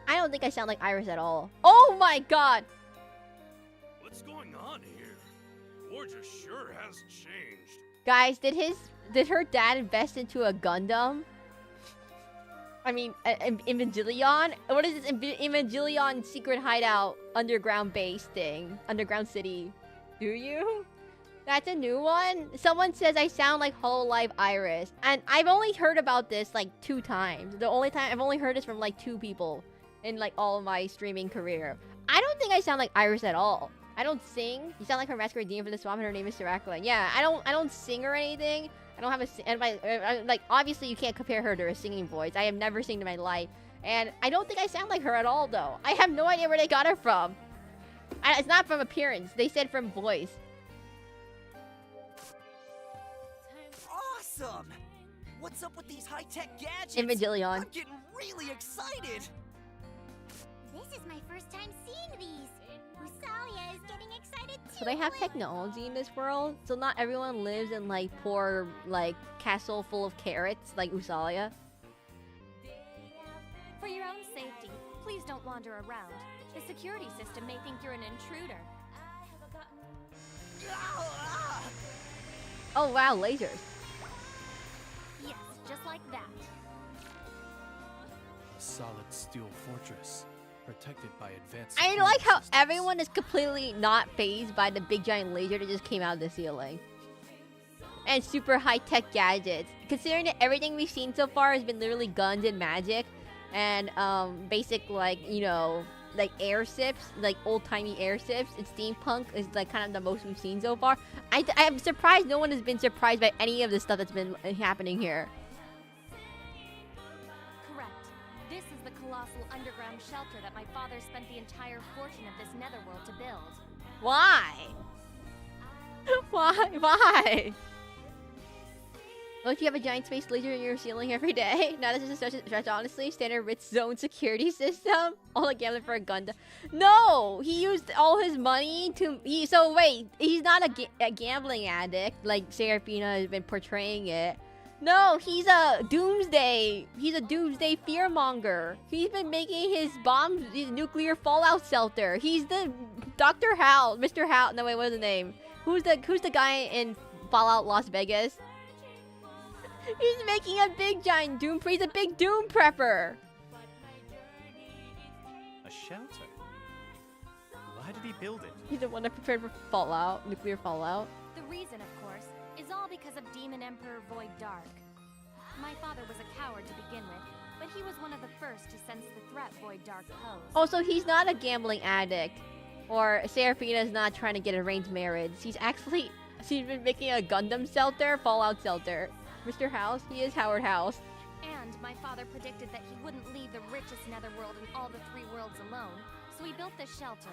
I don't think I sound like Iris at all. Oh my god! What's going on here? Gorgeous sure has changed. Guys, did her dad invest into a Gundam? I mean, Evangelion? What is this Evangelion secret hideout underground base thing? Underground city. Do you? That's a new one? Someone says I sound like HoloLive Iris. And I've only heard about this like 2 times. The only time I've only heard this from like 2 people in like all of my streaming career. I don't think I sound like Iris at all. I don't sing. You sound like her Masquerade Demon for the swamp and her name is Seraclin. Yeah, I don't sing or anything. I don't have like obviously you can't compare her to a singing voice. I have never sung in my life, and I don't think I sound like her at all. Though I have no idea where they got her from. It's not from appearance. They said from voice. Awesome! What's up with these high-tech gadgets? Evangelion. I'm getting really excited. This is my first time seeing these. Usalia is getting excited too. So they have technology in this world. So not everyone lives in like poor like castle full of carrots like Usalia. For your own safety, please don't wander around. The security system may think you're an intruder. Oh wow, lasers. Yes, just like that. A solid steel fortress, protected by advanced. I like how systems. everyone is completely not fazed by the big giant laser that just came out of the ceiling. And super high-tech gadgets. Considering that everything we've seen so far has been literally guns and magic. And basic like, you know, like airships, like old-timey airships. And steampunk is like kind of the most we've seen so far. I'm surprised no one has been surprised by any of the stuff that's been happening here. Correct. This is the colossal underground shelter that my father spent the entire fortune of this netherworld to build. Why? Why? Don't you have a giant space laser in your ceiling every day? Now this is such a stretch, honestly. Standard rich zone security system. All a gambling for a Gundam. No! He used all his money to... So wait, he's not a gambling addict like Seraphina has been portraying it. No, he's a doomsday. He's a doomsday fearmonger. He's been making his bombs, his nuclear fallout shelter. He's the Dr. Howe, Mr. Howe. No wait, what's the name? Who's the guy in Fallout Las Vegas? He's making a big giant doom. He's a big doom prepper. A shelter? Why did he build it? He's the one that prepared for fallout, nuclear fallout. The reason, of course, is all because of Demon Emperor Void Dark. My father was a coward to begin with, but he was one of the first to sense the threat Void Dark posed. Also, he's not a gambling addict. Or Seraphina's not trying to get arranged marriage. She's been making a Gundam shelter, fallout shelter. Mr. House, he is Howard House. And my father predicted that he wouldn't leave the richest netherworld in all the 3 worlds alone, so he built this shelter.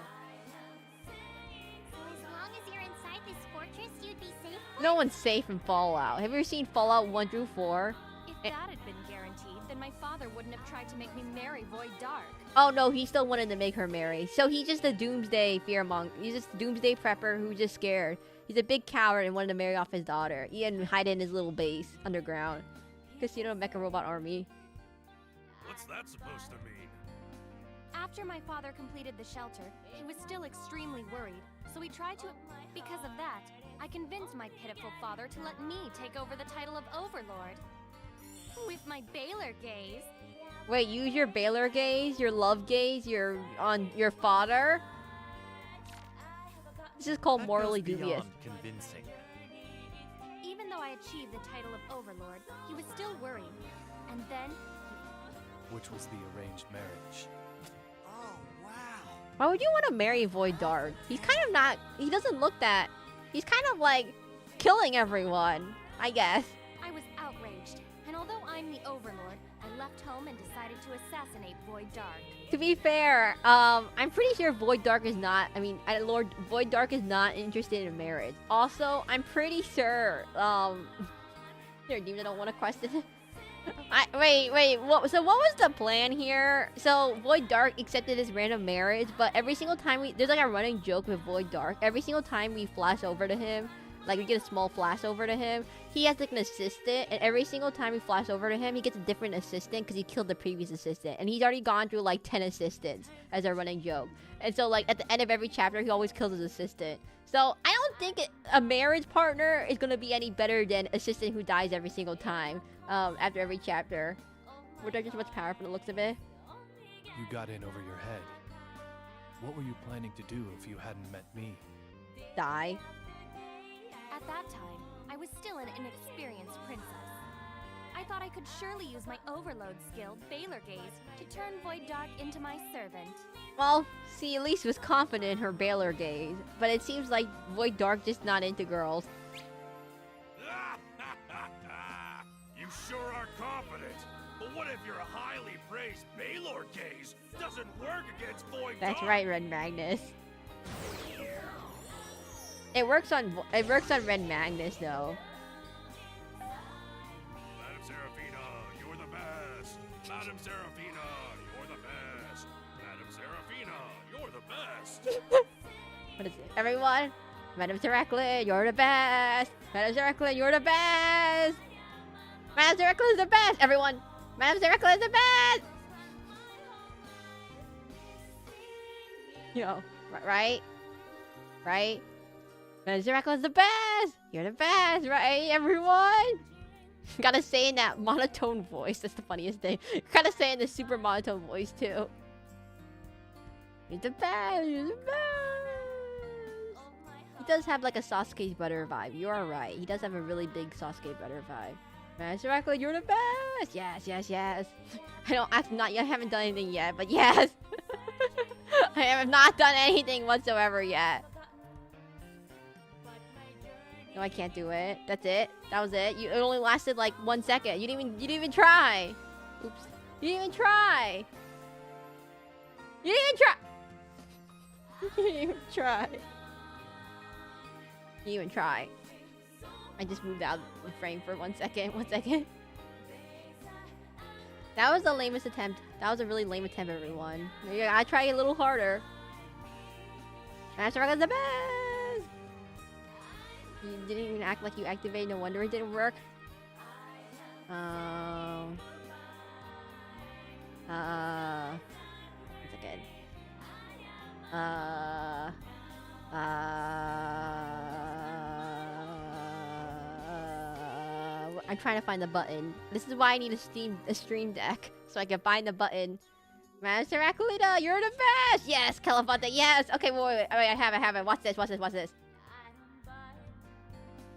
So as long as you're inside this fortress, you'd be safe? No one's safe in Fallout. Have you ever seen Fallout 1 through 4? If that had been guaranteed, then my father wouldn't have tried to make me marry Void Dark. Oh no, he still wanted to make her marry. So he's just a doomsday fearmonger. He's just a doomsday prepper who's just scared. He's a big coward and wanted to marry off his daughter. He had hide in his little base underground. Casino Mecha Robot Army. What's that supposed to mean? After my father completed the shelter, he was still extremely worried, so he tried to... Because of that, I convinced my pitiful father to let me take over the title of Overlord. With my Baylor gaze. Wait, use your Baylor gaze, your love gaze, your father? This is called That morally goes dubious. beyond convincing. Even though I achieved the title of Overlord, he was still worried. And then... Which was the arranged marriage. Oh, wow. Why would you want to marry Void Dark? He's kind of not... He doesn't look that... He's kind of like killing everyone, I guess. I was outraged, and although I'm the Overlord, I left home and decided to assassinate Void Dark. To be fair, I'm pretty sure Void Dark is not... Lord Void Dark is not interested in marriage. Also, I'm pretty sure... Here, Demon, I don't want to question it. Wait, so what was the plan here? So Void Dark accepted his random marriage, but every single time there's like a running joke with Void Dark. Every single time we flash over to him, like we get a small flash over to him, he has like an assistant, and every single time we flash over to him, he gets a different assistant because he killed the previous assistant, and he's already gone through like 10 assistants as a running joke. And so like at the end of every chapter, he always kills his assistant. So I don't think a marriage partner is gonna be any better than assistant who dies every single time. After every chapter. Would I just much power from the looks of it? You got in over your head. What were you planning to do if you hadn't met me? Die. At that time, I was still an inexperienced princess. I thought I could surely use my overload skill, Baylor Gaze, to turn Void Dark into my servant. Well, see, Elise was confident in her Baylor gaze, but it seems like Void Dark just not into girls. You sure are confident. But what if your highly praised Baylor gaze doesn't work against Void That's Dark? right, Red Magnus. It works on Red Magnus though. Madam Seraphina, you're the best. Madam Seraphina, you're the best. Madam Seraphina, you're the best. What is it? Everyone? Madam Seraclin, you're the best! Madam Seraclin, you're the best! Madam Seraclin is the best! Everyone! Madam Seraclin is the best! You know, right? Right? Madam Seraclin is the best! You're the best, right, everyone? Gotta say in that monotone voice. That's the funniest thing. Gotta say in the super monotone voice, too. You're the best! You're the best! He does have like a Sasuke butter vibe. You are right. He does have a really big Sasuke butter vibe. Man, Seraclin, you're the best! Yes, yes, yes. I haven't done anything yet, but yes! I have not done anything whatsoever yet. No, I can't do it. That's it. That was it. It only lasted like 1 second. You didn't even try. Oops. You didn't even try. You didn't even try. You didn't even try. You didn't even try. I just moved out of the frame for 1 second. 1 second. That was the lamest attempt. That was a really lame attempt, everyone. Yeah, I try a little harder. Master Rock is the best! You didn't even act like you activated. No wonder it didn't work. One second. I'm trying to find the button. This is why I need a stream deck so I can find the button. Master Seraclin, you're the best! Yes, Calafonte, yes! Okay, wait. I have it. Watch this. Watch this.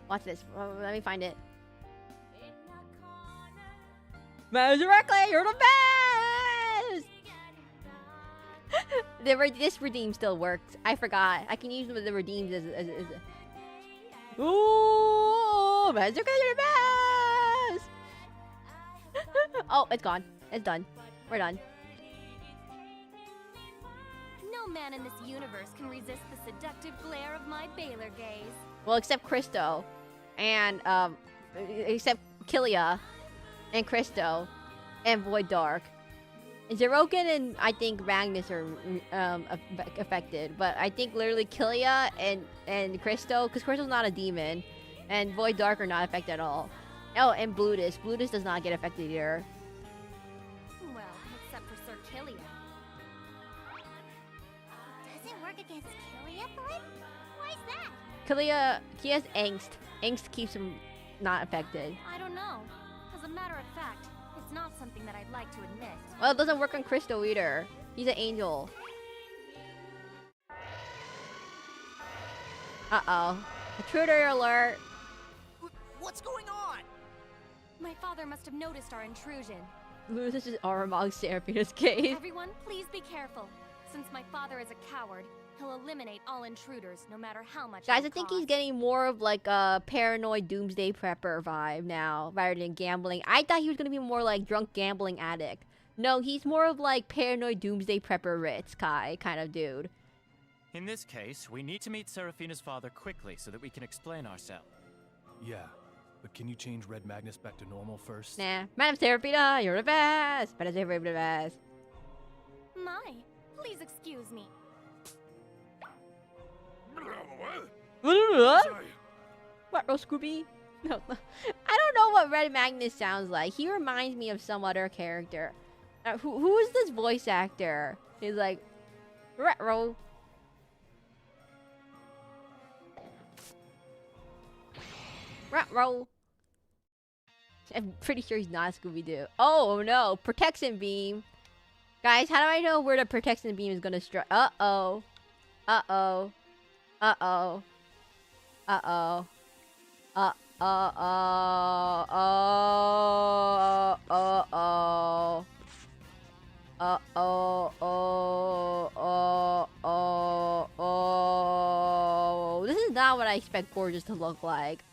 Let me find it. Master Seraclin, you're the best! This redeem still works. I forgot. I can use the redeems as Ooh, Master Seraclin, you're the best! Oh, it's gone. It's done. We're done. No man in this universe can resist the seductive glare of my Baylor gaze. Well, except Christo. And, except Killia. And Christo. And Void Dark. And Zeroken and, I think, Magnus are, affected. But I think literally Killia and Christo, because Christo's not a demon. And Void Dark are not affected at all. Oh, and Blutus. Blutus does not get affected either. Well, except for Sir Killia. Does it work against Killia blood? Why is that? Killia, he has angst. Angst keeps him not affected. I don't know. As a matter of fact, it's not something that I'd like to admit. Well, it doesn't work on Christo either. He's an angel. Uh-oh. Intruder alert. What's going on? My father must have noticed our intrusion. This is Aramog Seraphina's case. Everyone, please be careful. Since my father is a coward, he'll eliminate all intruders, no matter how much. Guys, I think he's getting more of like a paranoid doomsday prepper vibe now, rather than gambling. I thought he was gonna be more like drunk gambling addict. No, he's more of like paranoid doomsday prepper Ritz Kai kind of dude. In this case, we need to meet Seraphina's father quickly so that we can explain ourselves. Yeah, but can you change Red Magnus back to normal first? Nah, Madam Seraphina, you're the best. Madam Seraphina, the best. My, please excuse me. What, Scooby? No, I don't know what Red Magnus sounds like. He reminds me of some other character. Who is this voice actor? He's like, Retro. Retro. I'm pretty sure he's not Scooby-Doo. Oh no, protection beam. Guys, how do I know where the protection beam is gonna strike? Uh-oh. Uh-oh. Uh-oh. Uh-oh. This is not what I expect Gorgeous to look like.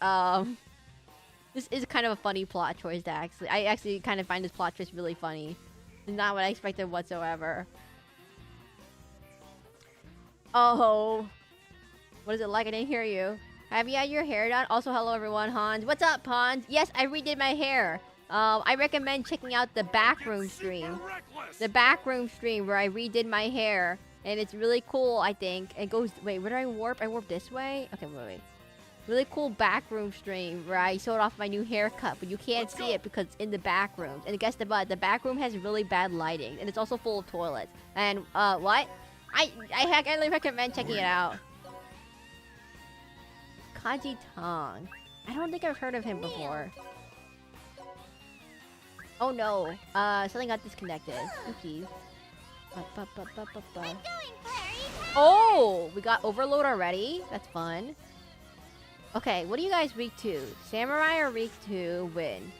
This is kind of a funny plot choice, actually. I actually kind of find this plot choice really funny. It's not what I expected whatsoever. Oh. What is it like? I didn't hear you. Have you had your hair done? Also, hello everyone, Hans. What's up, Hans? Yes, I redid my hair. I recommend checking out the backroom stream. The backroom stream where I redid my hair. And it's really cool, I think. It goes... Wait, where do I warp? I warp this way? Okay, wait. Really cool backroom stream where I showed off my new haircut, but you can't see it because it's in the back rooms. And guess the back room has really bad lighting, and it's also full of toilets. And what? I highly recommend checking it out. Kaji Tong. I don't think I've heard of him before. Oh no. Something got disconnected. Oopsies. Oh, we got Overload already. That's fun. Okay, what are you guys weak to? Samurai or weak to Wind?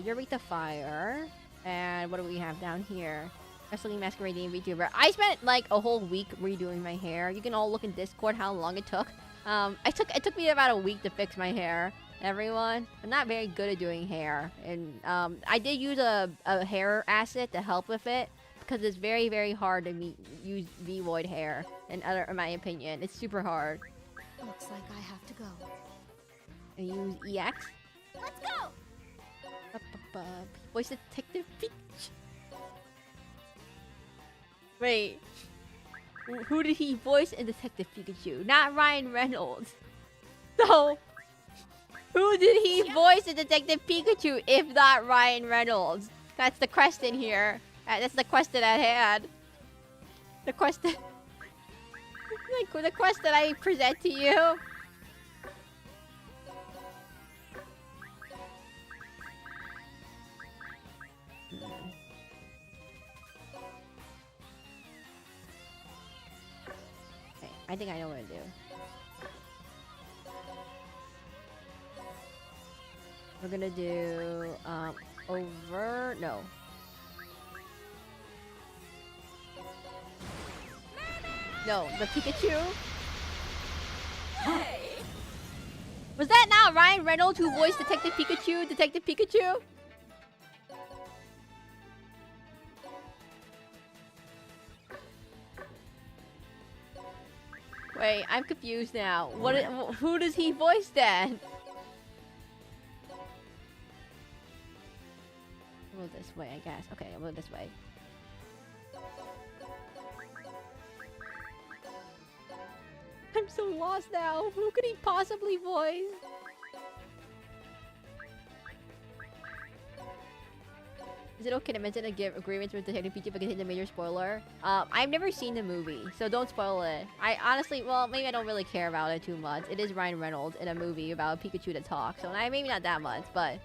You're weak to Fire. And what do we have down here? Wrestling Masquerade Demon VTuber. I spent like a whole week redoing my hair. You can all look in Discord how long it took. It took me about a week to fix my hair. Everyone, I'm not very good at doing hair, and I did use a hair asset to help with it because it's very, very hard to use V-Void hair. In my opinion, it's super hard. Looks like I have to go. And use EX. Let's go! Voice Detective Pikachu. Wait. Who did he voice in Detective Pikachu? Not Ryan Reynolds. So, who did he voice in Detective Pikachu if not Ryan Reynolds? That's the question here. That's the question at hand. The question... the question I present to you. Okay, I think I know what to do. We're gonna do, over... No. No, the Pikachu. Was that not Ryan Reynolds who voiced Detective Pikachu? Detective Pikachu? Wait, I'm confused now. Who does he voice then? I'll go this way, I guess. Okay, I'll go this way. I'm so lost now. Who could he possibly voice? Is it okay to mention agreements with Detective Pikachu if I contain a major spoiler? I've never seen the movie, so don't spoil it. I honestly, well, maybe I don't really care about it too much. It is Ryan Reynolds in a movie about a Pikachu that talks, so maybe not that much, but...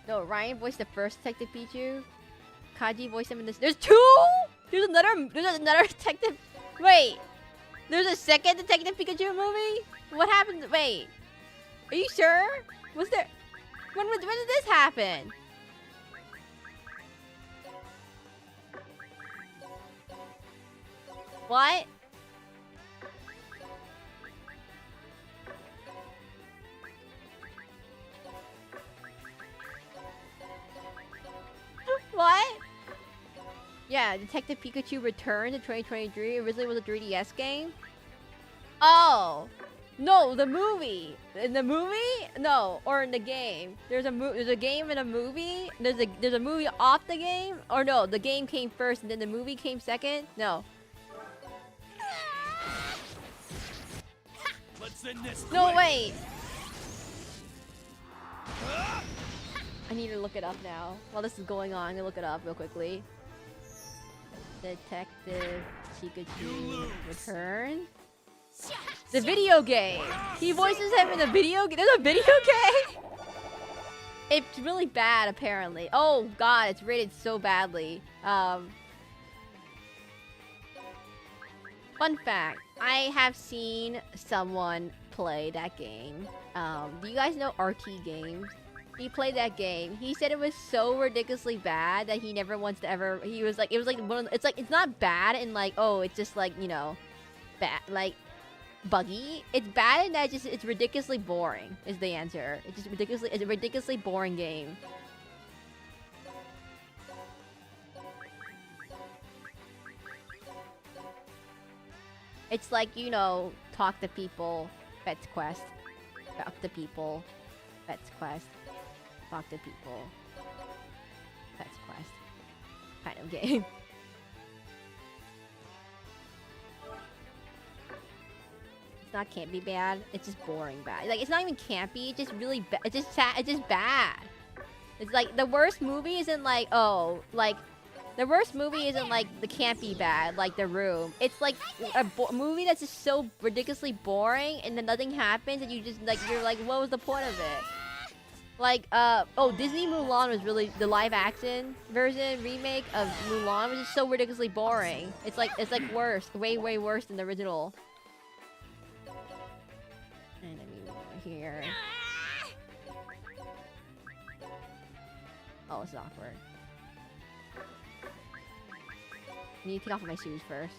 No, Ryan voiced the first Detective Pikachu. Kaji voiced him in this. There's two? There's another Detective... Wait. There's a second Detective Pikachu movie? What happened? Wait. Are you sure? Was there... When did this happen? What? What? Yeah, Detective Pikachu returned in 2023. Originally was a 3DS game. Oh. No, the movie. In the movie? No, or in the game. There's a game in a movie. There's a movie off the game, or no, the game came first and then the movie came second. No. Let's end this. No, quick. wait. I need to look it up now. While this is going on, I'm gonna look it up real quickly. Detective Pikachu Return. The video game. He voices him in the video game. There's a video game. It's really bad, apparently. Oh God, it's rated so badly. Fun fact: I have seen someone play that game. Do you guys know RT Games? He played that game. He said it was so ridiculously bad that he never wants to ever. He was like, it was like one of the, it's like, it's not bad and like, oh, it's just like, you know, bad, like buggy. It's bad and that it's ridiculously boring is the answer. It's a ridiculously boring game. It's like, you know, talk to people, Pets Quest. Talk to people, Pets Quest. Talk to people, Pets Quest. Kind of game. It's not campy bad. It's just boring bad. Like, it's not even campy. It's just really bad. It's just sad. It's just bad. It's like the worst movie isn't like, oh, like the worst movie isn't like the campy bad, like The Room. It's like a movie that's just so ridiculously boring, and then nothing happens, and you just like you're like, what was the point of it? Like, oh, Disney Mulan was really the live action version remake of Mulan was just so ridiculously boring. It's like worse, way worse than the original. And I mean over here. Oh, this is awkward. I need to take off my shoes first.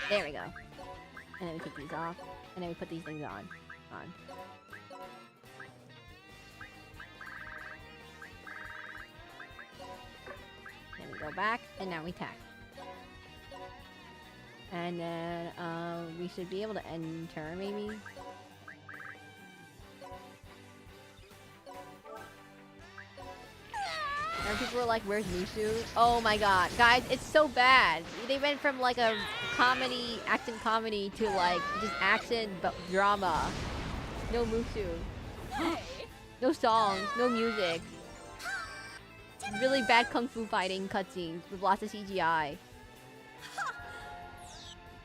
There we go. And then we take these off. And then we put these things on. There we go back, and now we attack. And then we should be able to end turn, maybe. And people were like, "Where's Musu?" Oh my god, guys, it's so bad. They went from like a comedy, action comedy, to like just action but drama. No Musu. No songs, no music. Really bad kung fu fighting cutscenes with lots of CGI.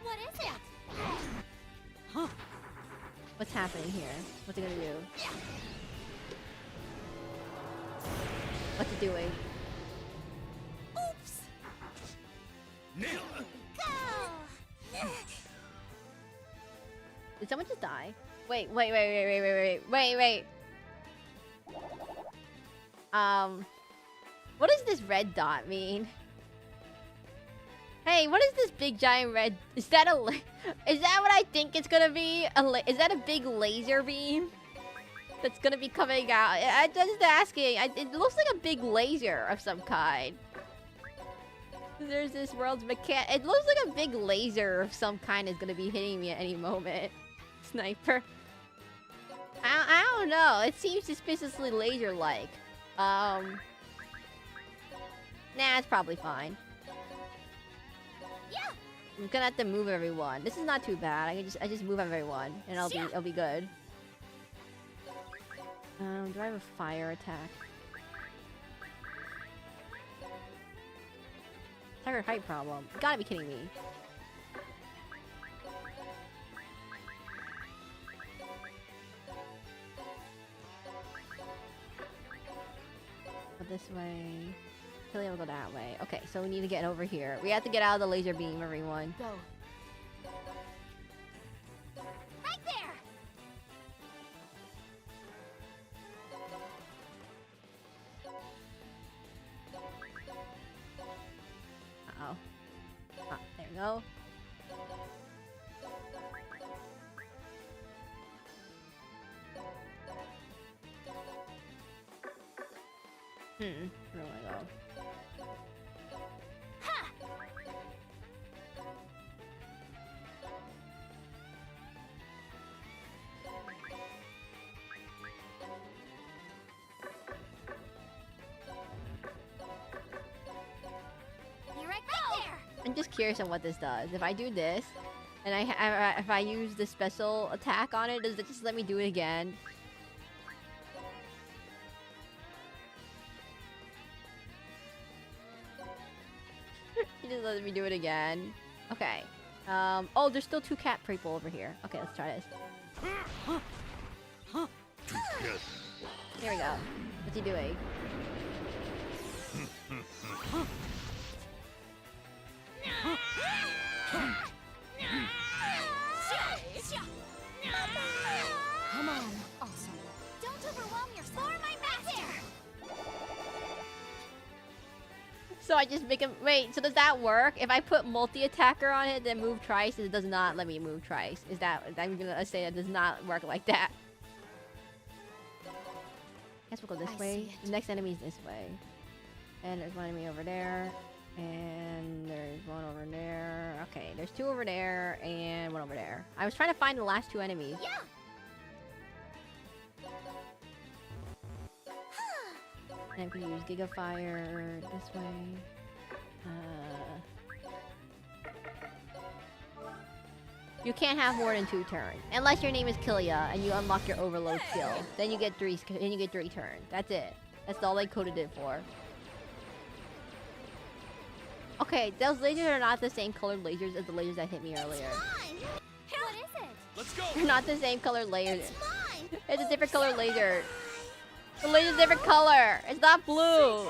What is it? What's happening here? What's it gonna do? What's it doing? Oops. Go. Did someone just die? Wait. What does this red dot mean? Hey, what is this big giant red? Is that is that what I think it's gonna be? Is that a big laser beam that's gonna be coming out? I'm just asking. It looks like a big laser of some kind. There's this world's mechanic. It looks like a big laser of some kind is gonna be hitting me at any moment. Sniper. I don't know. It seems suspiciously laser-like. Nah, it's probably fine. Yeah. I'm gonna have to move everyone. This is not too bad. I just move everyone, and it'll be good. Do I have a fire attack? Tiger height problem. You gotta be kidding me. Go this way. Killia will go that way. Okay, so we need to get over here. We have to get out of the laser beam, everyone. Go. Right there. Uh-oh. Ah, there we go. Where do I go? You're right there. I'm just curious on what this does. If I do this, and if I use the special attack on it, does it just let me do it again? He just let me do it again. Okay. Oh, there's still 2 cat people over here. Okay, let's try this. Here we go. What's he doing? Come on. Awesome. Don't overwhelm yourself. For my master. So I just make him... Wait, so does that work? If I put multi-attacker on it, then move twice, it does not let me move twice. Is that... I'm gonna say it does not work like that. Guess we'll go this way. The next enemy is this way. And there's one enemy over there. And there's one over there. Okay, there's 2 over there and 1 over there. I was trying to find the last 2 enemies. Yeah. And I can use Giga Fire this way. You can't have more than 2 turns, unless your name is Killia and you unlock your Overload skill. Then you get 3 turns. That's it. That's all they coded it for. Okay, those lasers are not the same colored lasers as the lasers that hit me earlier. Mine. What is it? Let's go! They're not the same colored lasers. It's mine. It's a different color laser. The laser's a different color. It's not blue.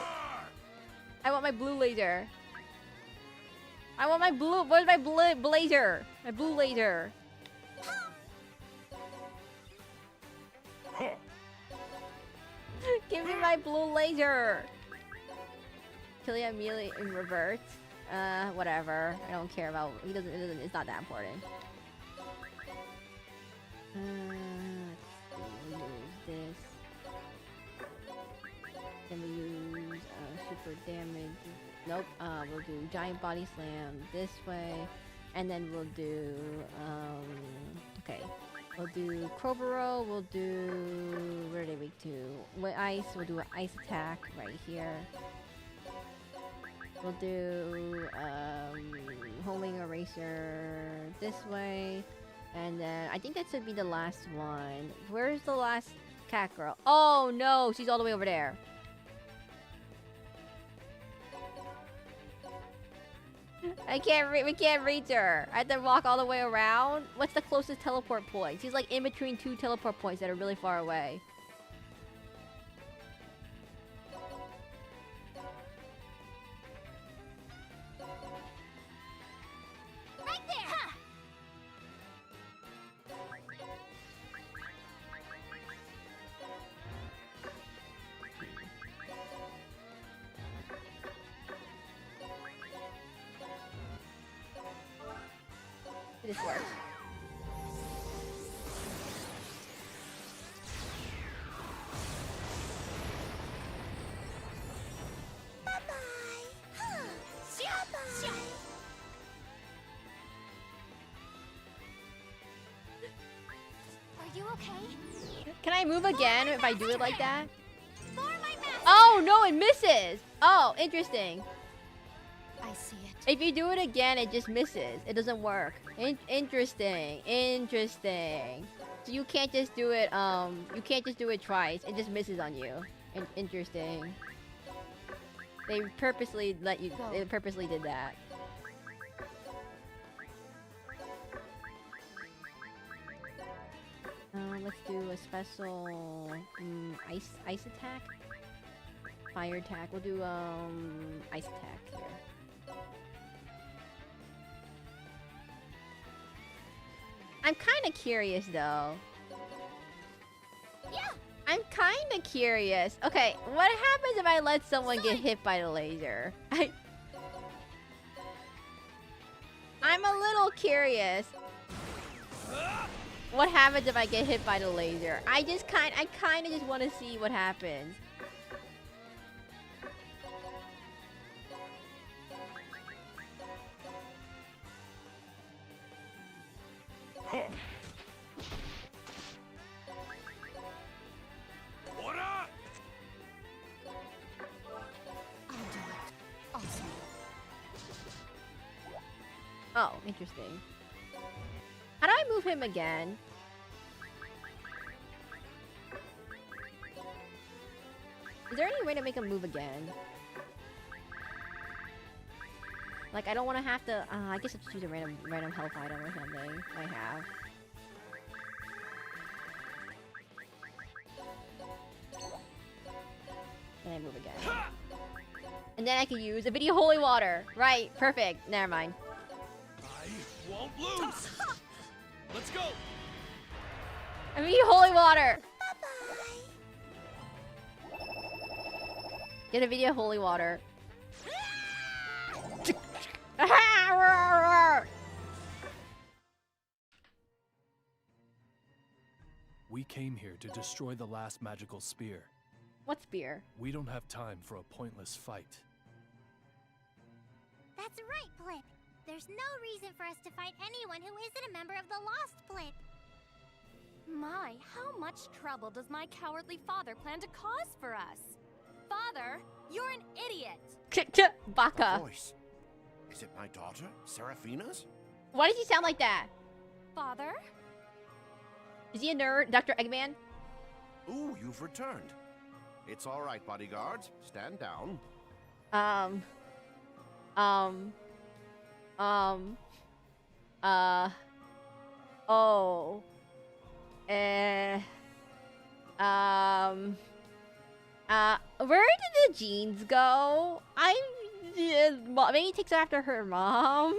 I want my blue laser. I want my blue. Where's my blazer? My blue laser. Give me my blue laser. Killia immediately in revert. Whatever. I don't care about. He doesn't. It's not that important. Let's use this. Then we use super damage. Nope. We'll do giant body slam this way, and then we'll do okay. We'll do Crowborough. We'll do where are they weak to? With ice, we'll do an ice attack right here. We'll do homing eraser this way, and then I think that should be the last one. Where's the last cat girl? Oh no, she's all the way over there. We can't reach her. I have to walk all the way around. What's the closest teleport point? She's like in between two teleport points that are really far away. Right there! Ha! This works. Bye-bye! Huh. Bye-bye! Are you okay? Can I move again if I do it like that? For my master! Oh no, it misses. Oh, interesting. I see it. If you do it again, it just misses. It doesn't work. Interesting. Interesting. So you can't just do it. You can't just do it twice. It just misses on you. Interesting. They purposely let you. They purposely did that. Let's do a special ice attack. Fire attack. We'll do ice attack here. I'm kind of curious though. Yeah! I'm kind of curious. Okay, what happens if I let someone get hit by the laser? I'm a little curious. What happens if I get hit by the laser? I kind of just want to see what happens. What up? I'll do it. Awesome. Oh, interesting. How do I move him again? Is there any way to make him move again? Like, I don't want to have to... I guess I'll just use a random health item or something. I have. And I move again. And then I can use a video holy water. Right, perfect. Never mind. I won't lose. Let's go. A video holy water. Get a video holy water. We came here to destroy the last magical spear. What spear? We don't have time for a pointless fight. That's right, Blip. There's no reason for us to fight anyone who isn't a member of the Lost Blip. My, how much trouble does my cowardly father plan to cause for us? Father, you're an idiot! Baka. Voice. Is it my daughter, Seraphina's? Why does he sound like that? Father? Is he a nerd? Dr. Eggman? Ooh, you've returned. It's all right, bodyguards. Stand down. Oh. Where did the jeans go? Maybe he takes after her mom.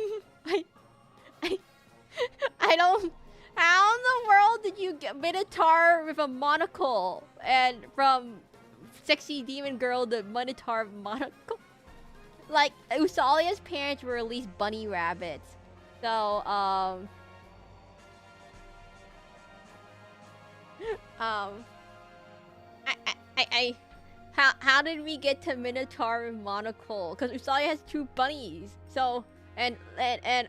I don't. How in the world did you get Minotaur with a monocle and from sexy demon girl to Minotaur monocle? Like Usalia's parents were at least bunny rabbits, so How did we get to Minotaur and Monocle? Because Usalia has 2 bunnies. So and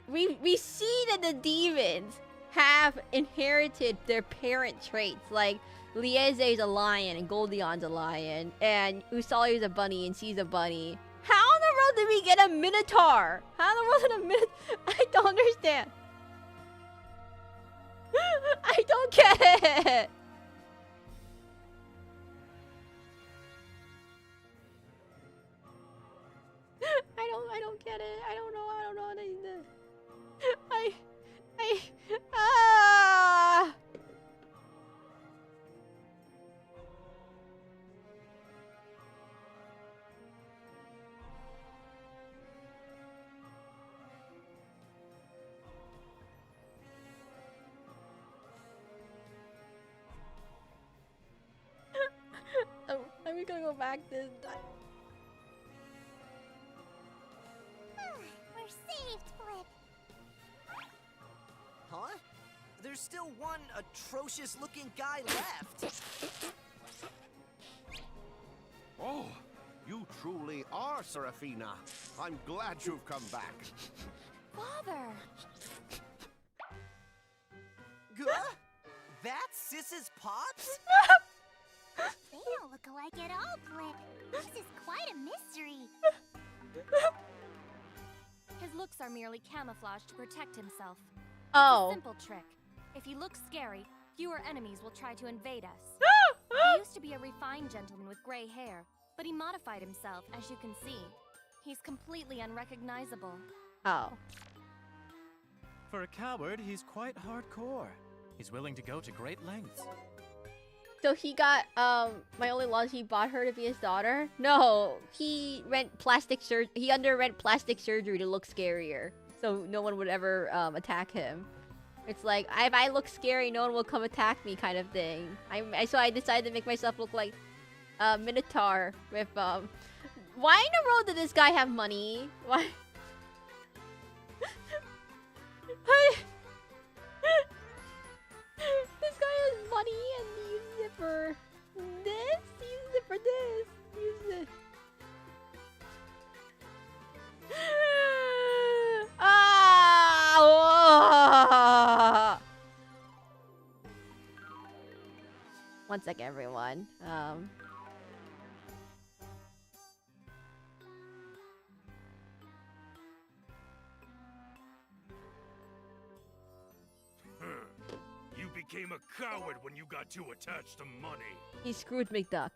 we see that the demons have inherited their parent traits. Like Liese is a lion and Goldion's a lion, and Usalia is a bunny and she's a bunny. How in the world did we get a Minotaur? How in the world did a Minotaur? I don't understand. I don't get it. I don't get it. I don't know. Ah. Oh, are we gonna go back this time? We're saved, Flip. Huh? There's still one atrocious-looking guy left. Oh, you truly are Seraphina. I'm glad you've come back. Father! Huh? That's Sis's pops? They don't look alike at all, Flip. This is quite a mystery. His looks are merely camouflage to protect himself. Oh. It's a simple trick. If he looks scary, fewer enemies will try to invade us. He used to be a refined gentleman with gray hair, but he modified himself, as you can see. He's completely unrecognizable. Oh. For a coward, he's quite hardcore. He's willing to go to great lengths. So he got, my only law is he bought her to be his daughter? No, he underwent plastic surgery to look scarier. So no one would ever, attack him. It's like, if I look scary, no one will come attack me kind of thing. So I decided to make myself look like a Minotaur with, why in the world did this guy have money? Why? This guy has money and he uses it for this? He uses it for this. He uses it. Ah! One sec, everyone. You became a coward when you got too attached to money. He screwed McDuck.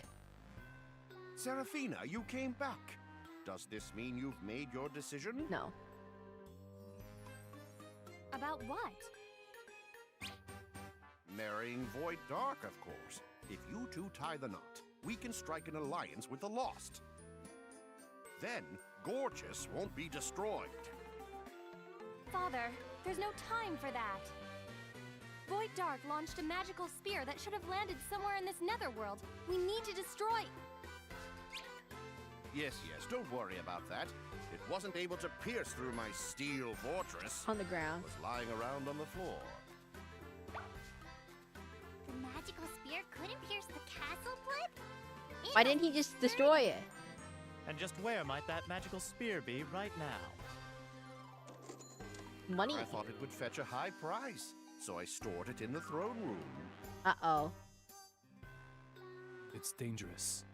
Seraphina, you came back. Does this mean you've made your decision? No. About what? Marrying Void Dark, of course. If you two tie the knot, we can strike an alliance with the Lost. Then, Gorgeous won't be destroyed. Father, there's no time for that. Void Dark launched a magical spear that should have landed somewhere in this netherworld. We need to destroy... Yes, don't worry about that. It wasn't able to pierce through my steel fortress. On the ground. It was lying around on the floor. The magical spear couldn't pierce the castle, Flip? Why didn't he just destroy it? And just where might that magical spear be right now? Money. I thought it would fetch a high price, so I stored it in the throne room. Uh-oh. It's dangerous.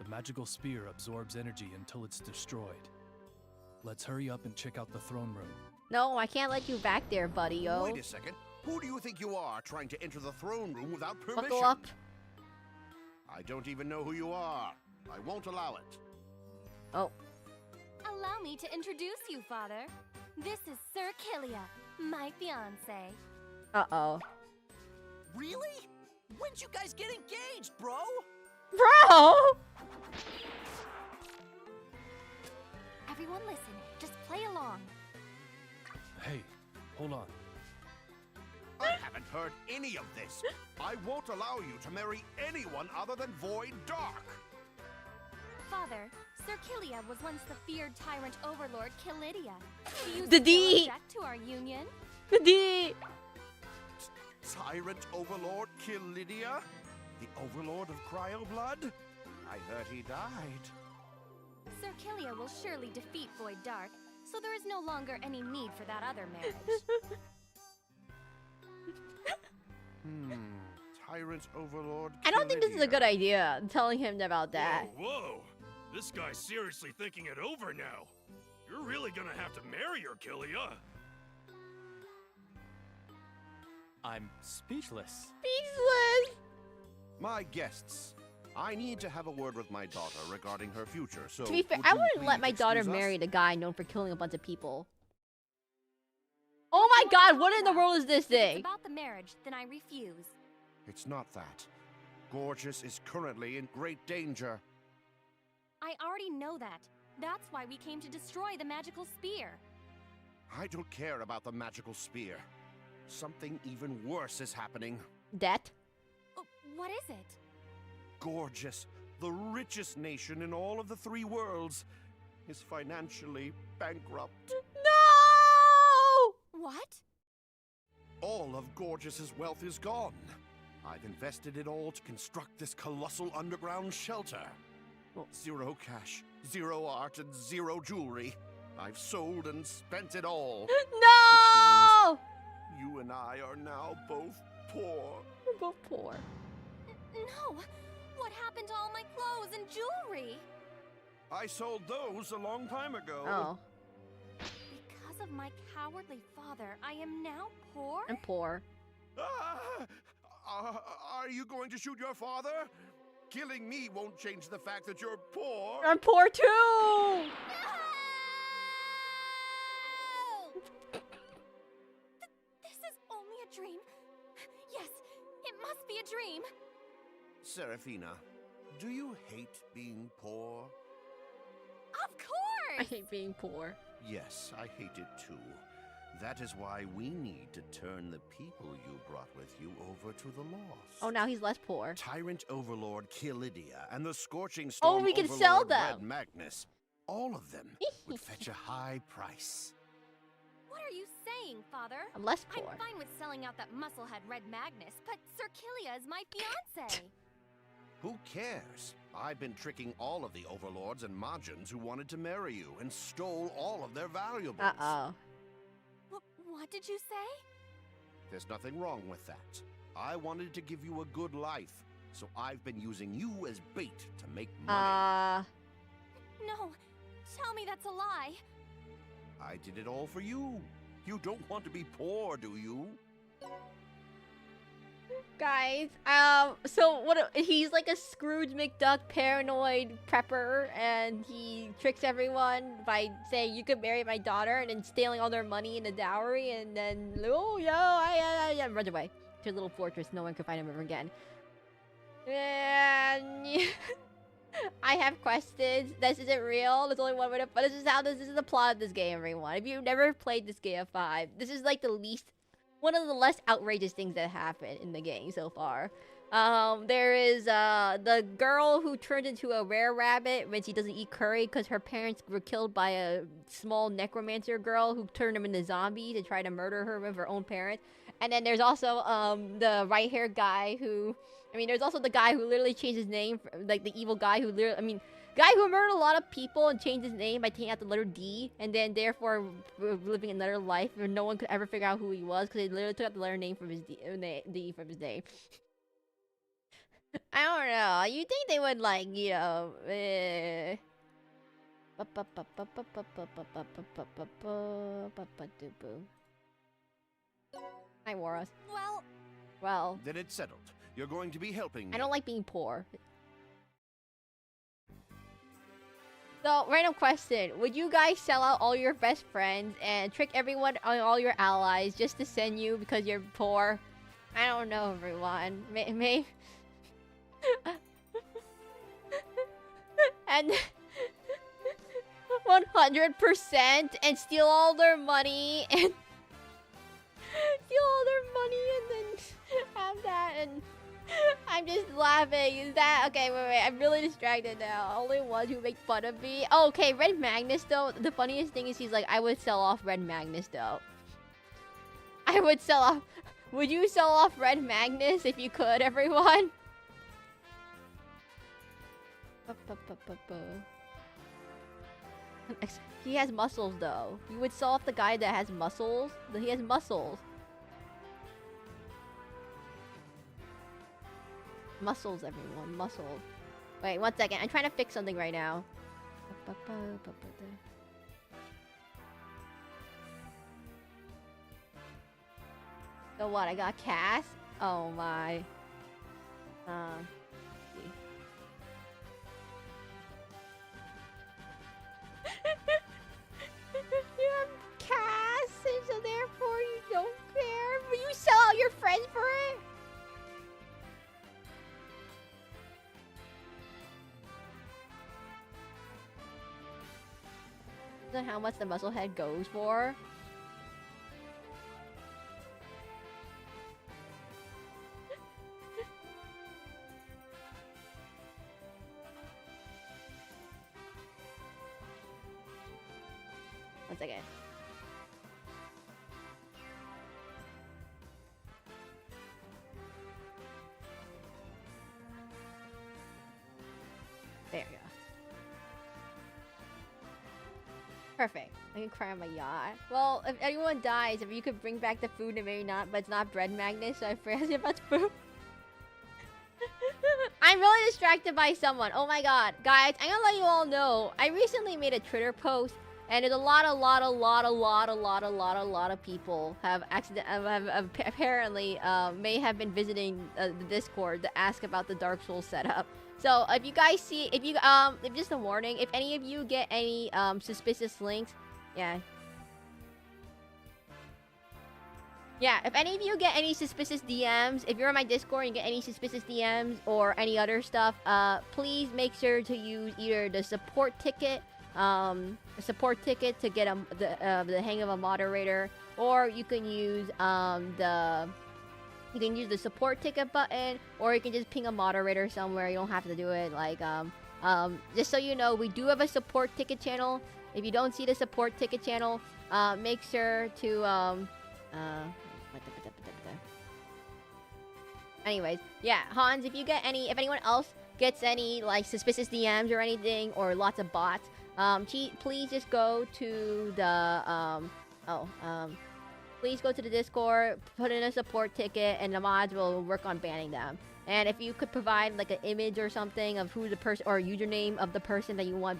The magical spear absorbs energy until it's destroyed. Let's hurry up and check out the throne room. No, I can't let you back there, buddy, yo. Wait a second. Who do you think you are, trying to enter the throne room without permission? Buckle up. I don't even know who you are. I won't allow it. Oh. Allow me to introduce you, Father. This is Seraclin, my fiancé. Uh-oh. Really? When'd you guys get engaged, bro? Bro! Everyone listen, just play along. Hey, hold on. I haven't heard any of this. I won't allow you to marry anyone other than Void Dark. Father, Seraclin was once the feared tyrant overlord Killidia. Do you The still D. object to our union? The Tyrant Overlord Killidia? The Overlord of Cryoblood? I heard he died. Seraclin will surely defeat Void Dark, so there is no longer any need for that other marriage. Tyrant Overlord. I don't think this is a Killidia. good idea, telling him about that. Whoa, whoa! This guy's seriously thinking it over now. You're really gonna have to marry her, Killia. I'm speechless. Speechless! My guests, I need to have a word with my daughter regarding her future, so... To be fair, would I you wouldn't let please my daughter excuse us? marry the guy known for killing a bunch of people. Oh my god, what in the world is this If it's thing? about the marriage, then I refuse. It's not that. Gorgeous is currently in great danger. I already know that. That's why we came to destroy the magical spear. I don't care about the magical spear. Something even worse is happening. Death? What is it? Gorgeous, the richest nation in all of the 3 worlds, is financially bankrupt. No! What? All of Gorgeous's wealth is gone. I've invested it all to construct this colossal underground shelter. 0 cash, 0 art, and 0 jewelry. I've sold and spent it all. No! You and I are now both poor. We're both poor. No! What happened to all my clothes and jewelry? I sold those a long time ago. Oh, Because of my cowardly father, I am now poor? I'm poor. Ah! Are you going to shoot your father? Killing me won't change the fact that you're poor. I'm poor too! No! This is only a dream. Yes, it must be a dream. Seraphina, do you hate being poor? Of course! I hate being poor. Yes, I hate it too. That is why we need to turn the people you brought with you over to the lost. Oh, now he's less poor. Tyrant Overlord Killidia and the Scorching Storm we can Overlord sell Red them. Magnus. All of them would fetch a high price. What are you saying, Father? I'm less I'm poor. fine with selling out that musclehead Red Magnus, but Seraclin is my fiancé. Who cares? I've been tricking all of the overlords and Majins who wanted to marry you and stole all of their valuables. Uh-oh. What did you say? There's nothing wrong with that. I wanted to give you a good life, so I've been using you as bait to make money. No, tell me that's a lie. I did it all for you. You don't want to be poor, do you? Guys, so what? He's like a Scrooge McDuck paranoid prepper, and he tricks everyone by saying you could marry my daughter, and then stealing all their money in the dowry, and then I run away to a little fortress. No one could find him ever again. And I have questions. This isn't real. There's only one way to. But this is the plot of this game, everyone. If you've never played Disgaea 5, this is like one of the less outrageous things that happened in the game so far. There is the girl who turned into a rare rabbit when she doesn't eat curry because her parents were killed by a small necromancer girl who turned them into zombies to try to murder her with her own parents. And then there's also the right-haired guy who, there's also the guy who literally changed his name, like the evil guy who literally, guy who murdered a lot of people and changed his name by taking out the letter D, and then therefore living another life where no one could ever figure out who he was because they literally took out the letter name from his D from his name. I don't know. You think they would Hi, Waros. Well. Then it's settled. You're going to be helping me. I don't like being poor. So, random question. Would you guys sell out all your best friends and trick everyone on all your allies just to send you because you're poor? I don't know, everyone. Maybe. And 100% and steal all their money and then have that, and I'm just laughing. Is that okay? Wait, I'm really distracted now. Only ones who make fun of me. Oh, okay, Red Magnus though. The funniest thing is he's like, I would sell off Red Magnus though. I would sell off. Would you sell off Red Magnus if you could, everyone? He has muscles though. You would solve the guy that has muscles. He has muscles. Muscles, everyone. Muscles. Wait, 1 second. I'm trying to fix something right now. So what? I got Cass? Oh my. You have Cass, and so therefore you don't care. But you sell out your friends for it? Is that how much the muscle head goes for? One second. There you go. Perfect. I can cry on my yacht. Well, if anyone dies, if you could bring back the food and maybe not, but it's not bread magnet, so I forgot about the food. I'm really distracted by someone. Oh my god. Guys, I'm gonna let you all know. I recently made a Twitter post, and there's a lot of people have apparently may have been visiting the Discord to ask about the Dark Souls setup. So if you guys see, if just a warning, if any of you get any suspicious links, yeah, if any of you get any suspicious DMs, if you're on my Discord and you get any suspicious DMs or any other stuff, please make sure to use either the support ticket, to get the hang of a moderator, or you can use the support ticket button, or you can just ping a moderator somewhere. You don't have to do it. Like, just so you know, we do have a support ticket channel. If you don't see the support ticket channel, make sure to, anyways, yeah, Hans, if anyone else gets any, like, suspicious DMs or anything, or lots of bots, please just go to the, please go to the Discord, put in a support ticket, and the mods will work on banning them. And if you could provide like an image or something of who the person or username of the person that you want,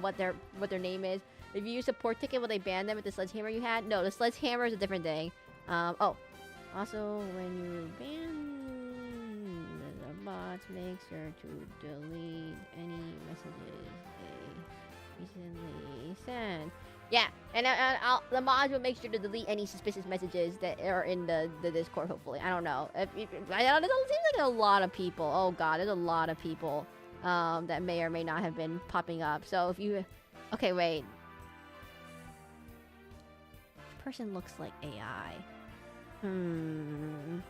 what their name is. If you use support ticket, will they ban them with the sledgehammer you had? No, the sledgehammer is a different thing. Also, when you ban the bots, make sure to delete any messages they recently sent. Yeah, and the mods will make sure to delete any suspicious messages that are in the Discord, hopefully. I don't know. It seems like a lot of people. Oh god, there's a lot of people that may or may not have been popping up. So if you... Okay, wait. This person looks like AI. I'm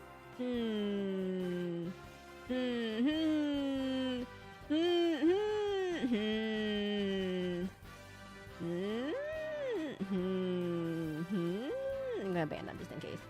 gonna ban them just in case.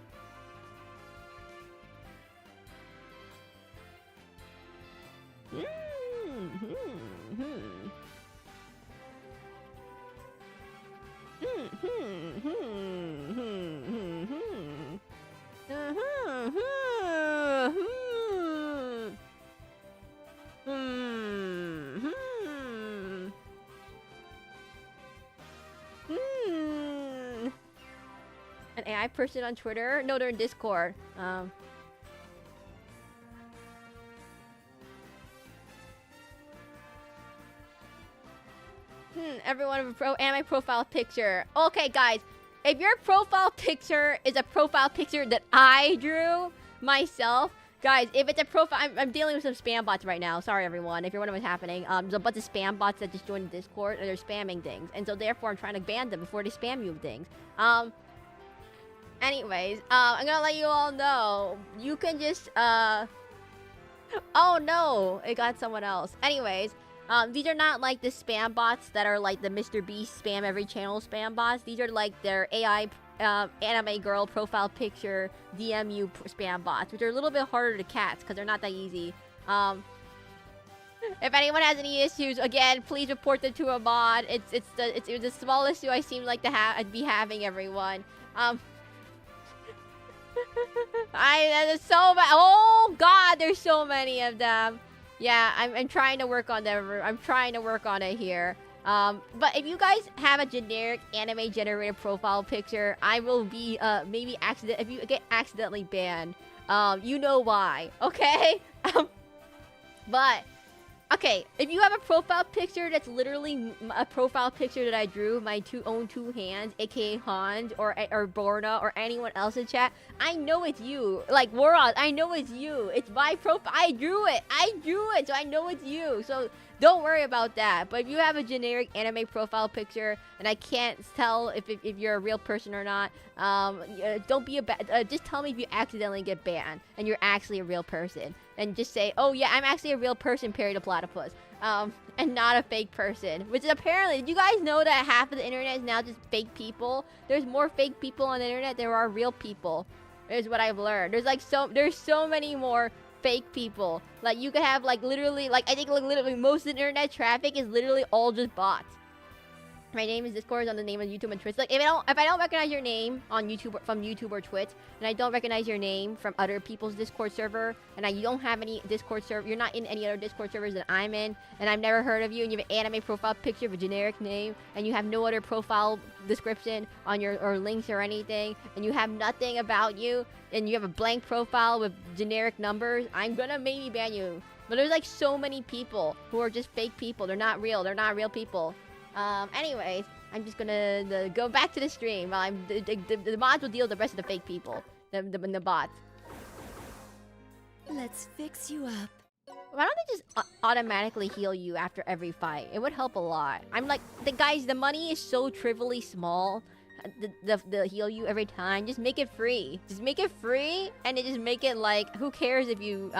An AI person on Twitter? No, they're in Discord. Everyone have a anime profile picture. Okay, guys. If your profile picture is a profile picture that I drew myself, guys, if it's a profile... I'm dealing with some spam bots right now. Sorry, everyone, if you're wondering what's happening. There's a bunch of spam bots that just joined the Discord, and they're spamming things. And so, therefore, I'm trying to ban them before they spam you with things. Anyways, I'm gonna let you all know. You can just, Oh, no! It got someone else. Anyways... these are not like the spam bots that are like the Mr. Beast spam every channel spam bots. These are like their AI anime girl profile picture DMU spam bots, which are a little bit harder to catch because they're not that easy. If anyone has any issues, again, please report them to a mod. It's the small issue I seem like to be having, everyone. There's so many. Oh God, there's so many of them. Yeah, I'm trying to work on them. I'm trying to work on it here. But if you guys have a generic anime generated profile picture, I will be maybe if you get accidentally banned, you know why, okay? But okay, if you have a profile picture that's literally a profile picture that I drew with my own two hands, aka Hans or Borna or anyone else in chat, I know it's you. Like Waraz, I know it's you. It's my profile. I drew it, so I know it's you. So don't worry about that. But if you have a generic anime profile picture and I can't tell if you're a real person or not, don't be just tell me if you accidentally get banned and you're actually a real person. And just say, oh yeah, I'm actually a real person, period, a platypus. And not a fake person. Which is apparently, did you guys know that half of the internet is now just fake people? There's more fake people on the internet than there are real people. Is what I've learned. There's so many more fake people. Like you could have like literally, like I think like literally most of the internet traffic is literally all just bots. My name is Discord on the name of YouTube and Twitch. Like if I don't recognize your name on YouTube from YouTube or Twitch, and I don't recognize your name from other people's Discord server, and you don't have any Discord server, you're not in any other Discord servers that I'm in, and I've never heard of you, and you have an anime profile picture of a generic name, and you have no other profile description on your or links or anything, and you have nothing about you, and you have a blank profile with generic numbers, I'm gonna maybe ban you. But there's like so many people who are just fake people. They're not real. They're not real people. Anyways, I'm just gonna go back to the stream while the mods will deal with the rest of the fake people, the bots. Let's fix you up. Why don't they just automatically heal you after every fight? It would help a lot. I'm like, the money is so trivially small. The heal you every time. Just make it free. Just make it free, and just make it like, who cares if you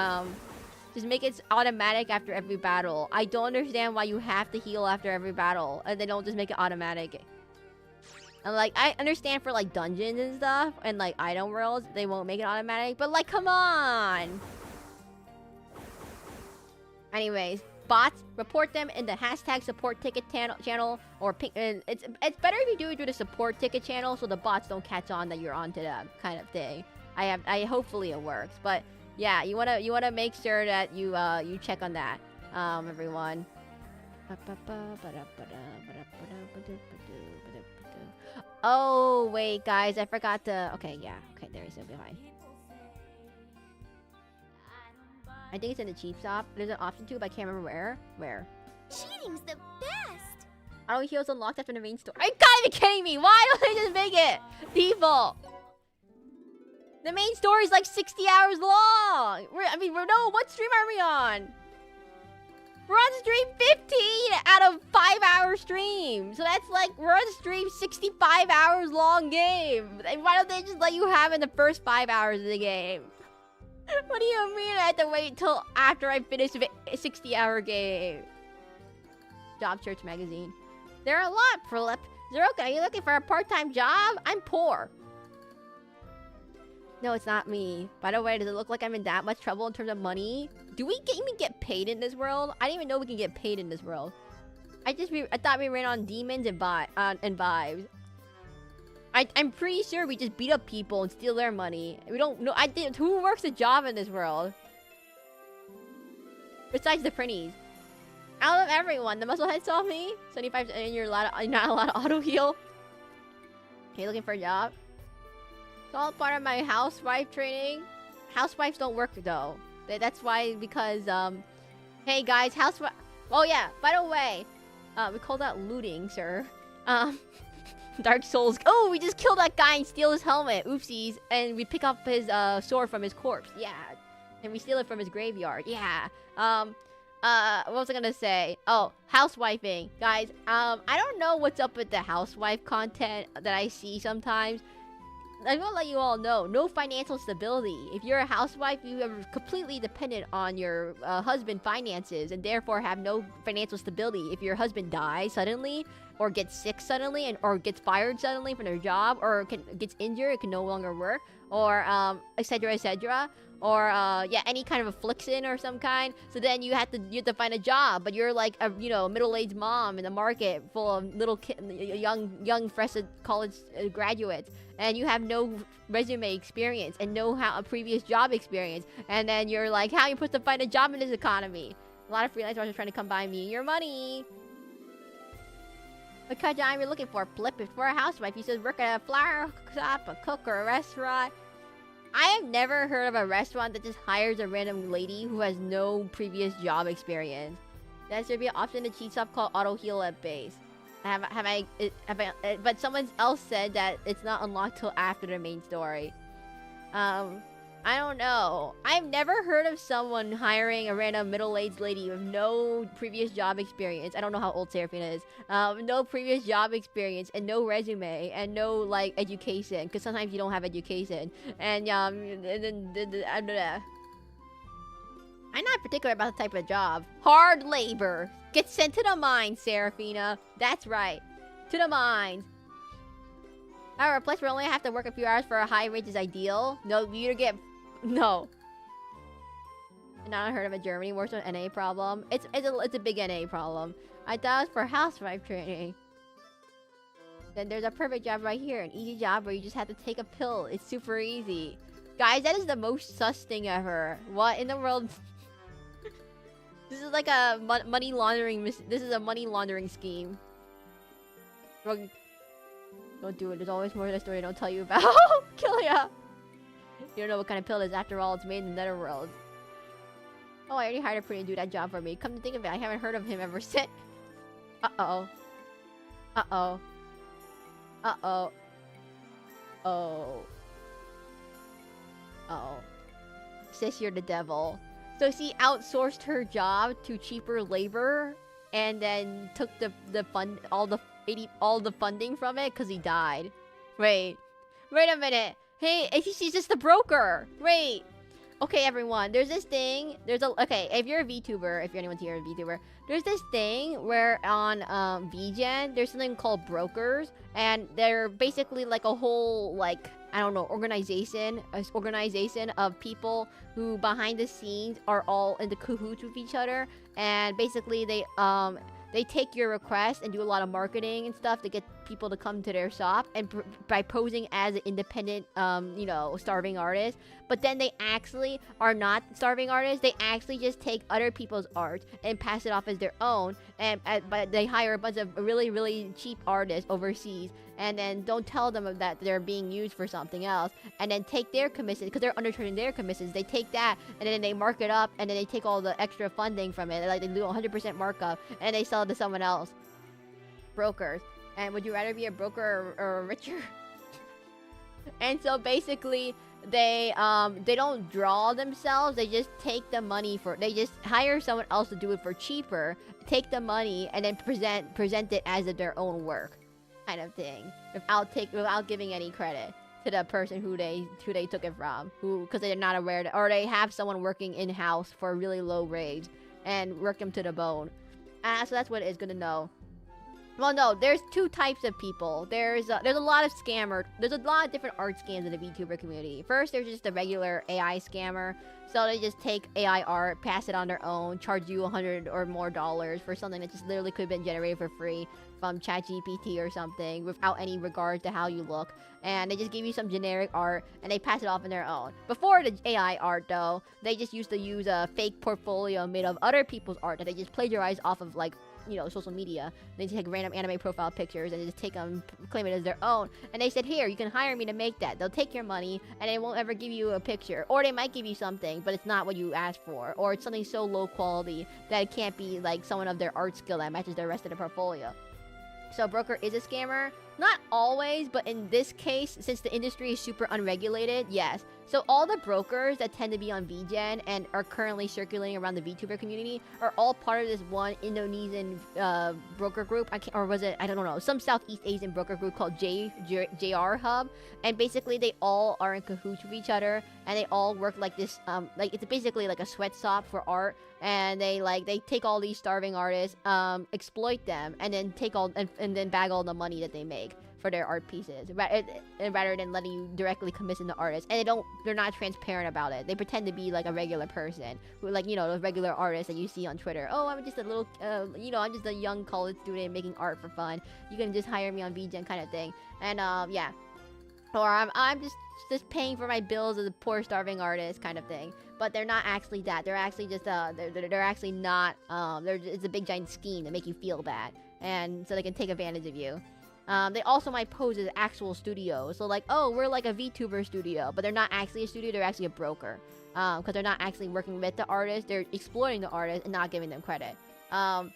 just make it automatic after every battle. I don't understand why you have to heal after every battle, and they don't just make it automatic. And like, I understand for like dungeons and stuff, and like item worlds, they won't make it automatic, but like, come on! Anyways, bots, report them in the hashtag support ticket channel, or it's better if you do it through the support ticket channel, so the bots don't catch on that you're onto them, kind of thing. Hopefully it works, but yeah, you wanna make sure that you check on that, everyone. Oh wait, guys, I forgot to. Okay, yeah, okay, there is a behind. I think it's in the cheap shop. There's an option too, but I can't remember where. Where? Cheating's the best. Auto heals unlocked after the main story. Are you gotta be kidding me? Why don't they just make it default? The main story is like 60 hours long. What stream are we on? We're on stream 15 out of 5-hour stream. So that's like, we're on stream 65 hours long game. Why don't they just let you have in the first 5 hours of the game? What do you mean I have to wait until after I finish a 60-hour game? Job search magazine. There are a lot, Philip. Zeroken, are you looking for a part-time job? I'm poor. No, it's not me. By the way, does it look like I'm in that much trouble in terms of money? Do we even get paid in this world? I didn't even know we can get paid in this world. I thought we ran on demons and vibes. I'm pretty sure we just beat up people and steal their money. We don't know. Who works a job in this world? Besides the printies. Out of everyone, the musclehead saw me. 75, and you're not allowed to auto heal. Okay, looking for a job. It's all part of my housewife training. Housewives don't work though. That's why, because hey guys, housewife. Oh yeah, by the way, we call that looting, sir. Dark Souls. Oh, we just killed that guy and steal his helmet. Oopsies. And we pick up his sword from his corpse. Yeah. And we steal it from his graveyard. Yeah. What was I gonna say? Oh, housewifing. Guys, I don't know what's up with the housewife content that I see sometimes. I'm gonna let you all know, no financial stability. If you're a housewife, you are completely dependent on your husband's finances and therefore have no financial stability. If your husband dies suddenly, or gets sick suddenly, or gets fired suddenly from their job, or gets injured, it can no longer work, or etc, etc, or yeah, any kind of affliction or some kind. So then you have to find a job, but you're like a middle-aged mom in the market full of little young fresh college graduates, and you have no resume experience and no previous job experience, and then you're like, how are you supposed to find a job in this economy? A lot of freelancers are trying to come by me your money. What kind of job you're looking for? Flip it for a housewife. You said work at a flower shop, a cook, or a restaurant. I have never heard of a restaurant that just hires a random lady who has no previous job experience. There should be an option to cheat shop called auto heal at base. But someone else said that it's not unlocked till after the main story. I don't know. I've never heard of someone hiring a random middle-aged lady with no previous job experience. I don't know how old Seraphina is. No previous job experience and no resume and no like education, because sometimes you don't have education. And I'm not particular about the type of job. Hard labor. Get sent to the mines, Seraphina. That's right. To the mines. However, a place where only have to work a few hours for a high wage is ideal. No, you get... No. Not heard of a Germany works on NA problem. It's a big NA problem. I thought it was for housewife training. Then there's a perfect job right here. An easy job where you just have to take a pill. It's super easy. Guys, that is the most sus thing ever. What in the world? This is like a money laundering. This is a money laundering scheme. Don't do it. There's always more to the story I don't tell you about. Kill ya. You don't know what kind of pill it is. After all, it's made in the netherworld. Oh, I already hired a pretty to do that job for me. Come to think of it, I haven't heard of him ever since. Uh-oh. Uh-oh. Uh-oh. Oh. Oh. Sis, you're the devil. So she outsourced her job to cheaper labor and then took all the funding from it because he died. Wait a minute. Hey, she's just a broker. Wait. Okay, everyone. There's this thing. Okay, if you're a VTuber, if anyone's here a VTuber, there's this thing where on VGen, there's something called brokers, and they're basically like a whole I don't know, organization of people who behind the scenes are all in the cahoots with each other, and basically they take your request and do a lot of marketing and stuff to get people to come to their shop, and by posing as an independent, starving artist. But then they actually are not starving artists. They actually just take other people's art and pass it off as their own. But they hire a bunch of really, really cheap artists overseas, and then don't tell them that they're being used for something else. And then take their commissions, because they're undercharging their commissions. They take that, and then they mark it up, and then they take all the extra funding from it. Like, they do 100% markup, and they sell it to someone else. Brokers. And would you rather be a broker or a richer? And so basically, they don't draw themselves. They just take the money they just hire someone else to do it for cheaper, take the money, and then present it as their own work, kind of thing, without giving any credit to the person who they took it from, because they're not aware or they have someone working in house for a really low wage and work them to the bone. So that's what it is. Good to know. Well, no, there's two types of people. There's a lot of scammers. There's a lot of different art scams in the VTuber community. First, there's just a regular AI scammer. So they just take AI art, pass it on their own, charge you $100 or more for something that just literally could have been generated for free from ChatGPT or something without any regard to how you look. And they just give you some generic art and they pass it off on their own. Before the AI art, though, they just used to use a fake portfolio made of other people's art that they just plagiarize off of, social media. They take random anime profile pictures and they just take them, claim it as their own. And they said, here, you can hire me to make that. They'll take your money and they won't ever give you a picture. Or they might give you something, but it's not what you asked for. Or it's something so low quality that it can't be like someone of their art skill that matches the rest of the portfolio. So broker is a scammer. Not always, but in this case, since the industry is super unregulated, yes. So all the brokers that tend to be on VGen and are currently circulating around the VTuber community are all part of this one Indonesian broker group. I don't know, some Southeast Asian broker group called JR Hub. And basically they all are in cahoots with each other, and they all work like this, it's basically like a sweatshop for art. And they take all these starving artists, exploit them, and then take and then bag all the money that they make. for their art pieces, rather than letting you directly commission the artist. And they're not transparent about it. They pretend to be like a regular person, who, like, you know, those regular artists that you see on Twitter. Oh, I'm just a little, you know, I'm just a young college student making art for fun. You can just hire me on VGen kind of thing. And yeah, or I'm just paying for my bills as a poor starving artist kind of thing. But they're not actually that. They're actually just they're actually not it's a big giant scheme to make you feel bad, and so they can take advantage of you. They also might pose as actual studios. So like, oh, we're like a VTuber studio, but they're not actually a studio, they're actually a broker. Because they're not actually working with the artist, they're exploiting the artist and not giving them credit. So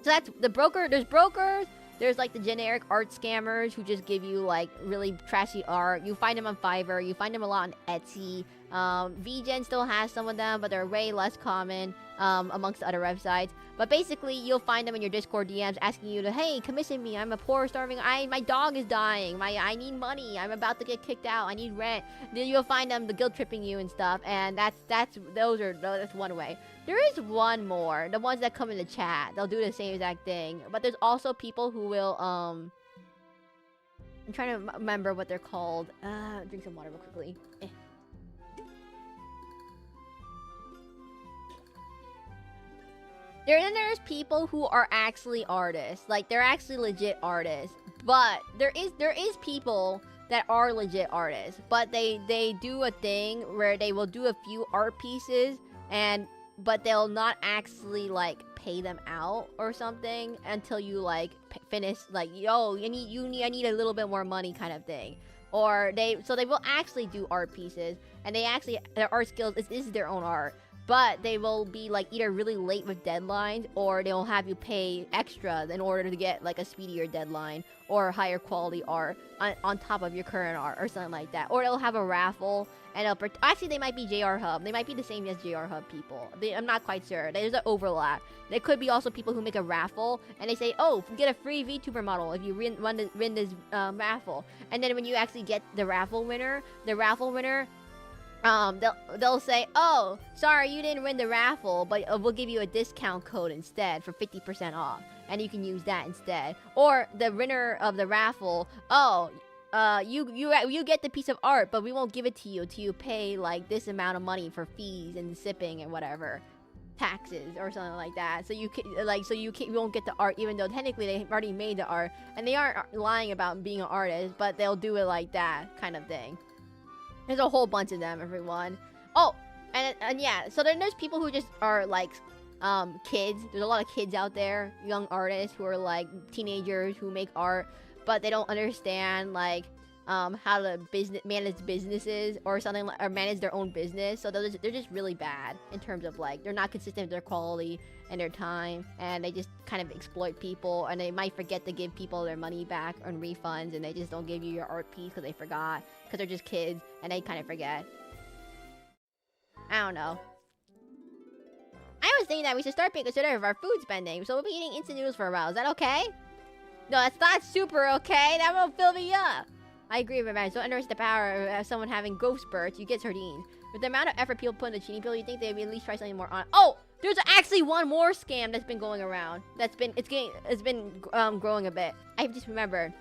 that's the broker. There's brokers. There's like the generic art scammers who just give you like really trashy art. You find them on Fiverr. You find them a lot on Etsy. VGen still has some of them, but they're way less common amongst the other websites. But basically, you'll find them in your Discord DMs asking you to, hey, commission me. I'm a poor, starving. My dog is dying. I need money. I'm about to get kicked out. I need rent. Then you'll find them guilt tripping you and stuff. And that's one way. There is one more. The ones that come in the chat, they'll do the same exact thing. But there's also people who will I'm trying to remember what they're called. Drink some water real quickly. There's people who are actually artists. Like, they're actually legit artists. But there is people that are legit artists. But they do a thing where they will do a few art pieces, but they'll not actually like pay them out or something until you like finish, like, yo, I need a little bit more money kind of thing. Or they will actually do art pieces, and their art skills is their own art. But they will be like either really late with deadlines, or they'll have you pay extra in order to get like a speedier deadline or higher quality art on top of your current art or something like that. Or they'll have a raffle, and actually they might be JR Hub. They might be the same as JR Hub people. I'm not quite sure. There's an overlap. There could be also people who make a raffle and they say, oh, get a free VTuber model if you win this raffle. And then when you actually get the raffle winner, they'll say, oh, sorry, you didn't win the raffle, but we'll give you a discount code instead for 50% off, and you can use that instead. Or the winner of the raffle, oh, you get the piece of art, but we won't give it to you till you pay like this amount of money for fees and shipping and whatever, taxes or something like that. So you won't get the art, even though technically they already made the art, and they aren't lying about being an artist, but they'll do it like that kind of thing. There's a whole bunch of them, everyone. Oh, and yeah, so then there's people who just are like kids. There's a lot of kids out there, young artists who are like teenagers who make art, but they don't understand like how to manage businesses or something, or manage their own business. So they're just really bad in terms of like, they're not consistent with their quality and their time, and they just kind of exploit people, and they might forget to give people their money back on refunds, and they just don't give you your art piece because they forgot, because they're just kids and they kind of forget. I don't know. I was thinking that we should start being considerate of our food spending, so we'll be eating instant noodles for a while. Is that okay? No, that's not super okay. That won't fill me up. I agree with man. So underestimate the power of someone having growth spurts. You get sardines. With the amount of effort people put in the cheating pill, you think they'd at least try something more on. Oh, there's actually one more scam that's been going around. It's been growing a bit. I just remembered.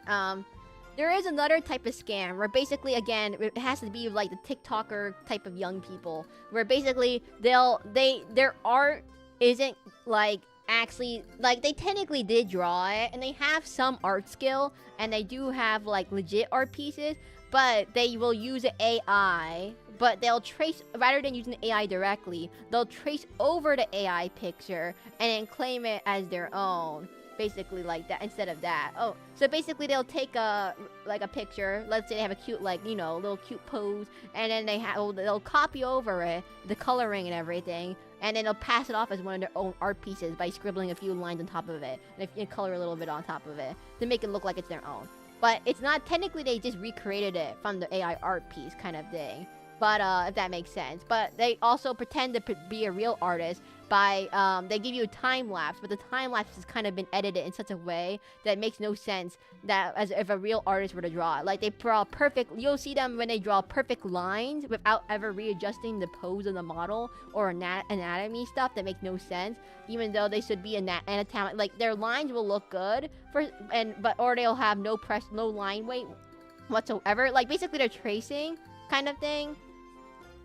There is another type of scam where basically, again, it has to be like the TikToker type of young people, where basically their art isn't like actually, like, they technically did draw it and they have some art skill and they do have like legit art pieces, but they will use an AI, but they'll trace, rather than using the AI directly, they'll trace over the AI picture and then claim it as their own. Basically like that, instead of that. Oh, so basically they'll take a picture, let's say they have a cute, like, you know, little cute pose, and then they'll copy over it, the coloring and everything, and then they'll pass it off as one of their own art pieces by scribbling a few lines on top of it, and if you color a little bit on top of it to make it look like it's their own. But it's not, technically they just recreated it from the AI art piece kind of thing. But if that makes sense. But they also pretend to be a real artist by they give you a time lapse, but the time lapse has kind of been edited in such a way that it makes no sense that as if a real artist were to draw it. Like they draw perfect, you'll see them when they draw perfect lines without ever readjusting the pose of the model or anatomy stuff that makes no sense, even though they should be anatomic. Like their lines will look good or they'll have no line weight whatsoever. Like basically they're tracing kind of thing.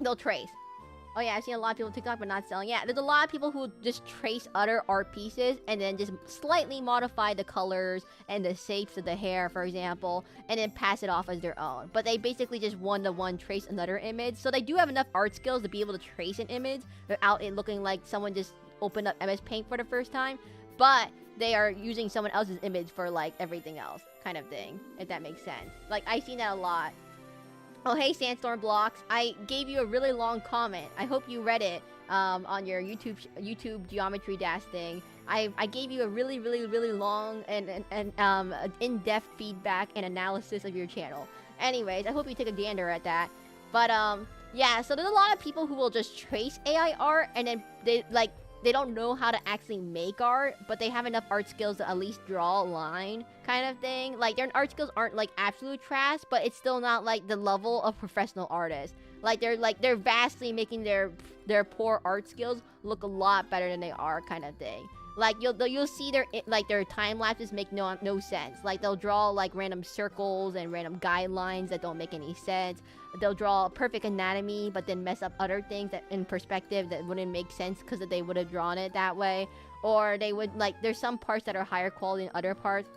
They'll trace. Oh yeah, I've seen a lot of people on TikTok but not selling. Yeah, there's a lot of people who just trace other art pieces and then just slightly modify the colors and the shapes of the hair, for example, and then pass it off as their own. But they basically just one-to-one trace another image. So they do have enough art skills to be able to trace an image without it looking like someone just opened up MS Paint for the first time. But they are using someone else's image for like everything else kind of thing, if that makes sense. Like I've seen that a lot. Oh, hey, Sandstorm Blocks. I gave you a really long comment. I hope you read it on your YouTube Geometry Dash thing. I gave you a really long and in-depth feedback and analysis of your channel. Anyways, I hope you take a gander at that. But, yeah, so there's a lot of people who will just trace AI art and then they don't know how to actually make art, but they have enough art skills to at least draw a line kind of thing. Like, their art skills aren't, like, absolute trash, but it's still not, like, the level of professional artists. They're vastly making their poor art skills look a lot better than they are kind of thing. Like, you'll see their time lapses make no sense. Like, they'll draw, like, random circles and random guidelines that don't make any sense. They'll draw perfect anatomy, but then mess up other things that in perspective that wouldn't make sense because they would have drawn it that way. Or they would, like, there's some parts that are higher quality than other parts.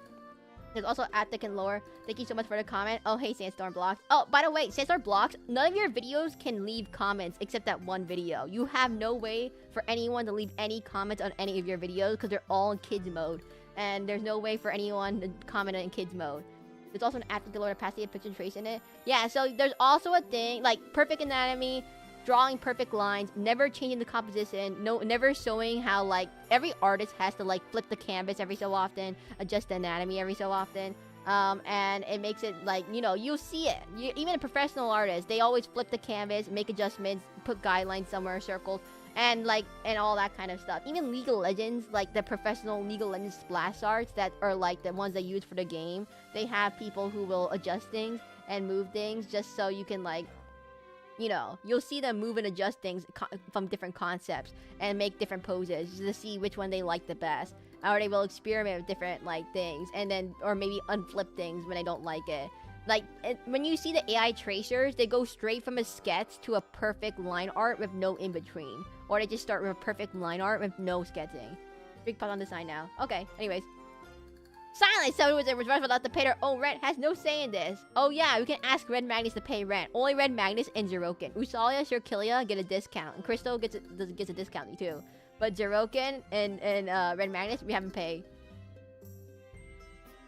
There's also Attic and Lore. Thank you so much for the comment. Oh, hey, Sandstorm Blocks. Oh, by the way, Sandstorm Blocks, none of your videos can leave comments except that one video. You have no way for anyone to leave any comments on any of your videos because they're all in kids mode. And there's no way for anyone to comment in kids mode. There's also an Attic and Lore opacity of picture trace in it. Yeah, so there's also a thing, like, perfect anatomy, drawing perfect lines, never changing the composition, never showing how, like, every artist has to, like, flip the canvas every so often, adjust the anatomy every so often, and it makes it, like, you know, you'll see it. Even a professional artist, they always flip the canvas, make adjustments, put guidelines somewhere, circles, and, like, and all that kind of stuff. Even League of Legends, like, the professional League of Legends splash arts that are, like, the ones they use for the game, they have people who will adjust things and move things just so you can, like, you know, you'll see them move and adjust things from different concepts and make different poses to see which one they like the best. Or they will experiment with different, like, things and then, or maybe unflip things when they don't like it. Like, when you see the AI tracers, they go straight from a sketch to a perfect line art with no in-between. Or they just start with a perfect line art with no sketching. Big pot on the sign now. Okay, anyways. Silence! Someone was allowed to pay their own rent has no say in this. Oh yeah, we can ask Red Magnus to pay rent. Only Red Magnus and Zeroken. Usalia, Seraclin get a discount. And Crystal gets a discount too. But Zeroken and Red Magnus, we haven't paid.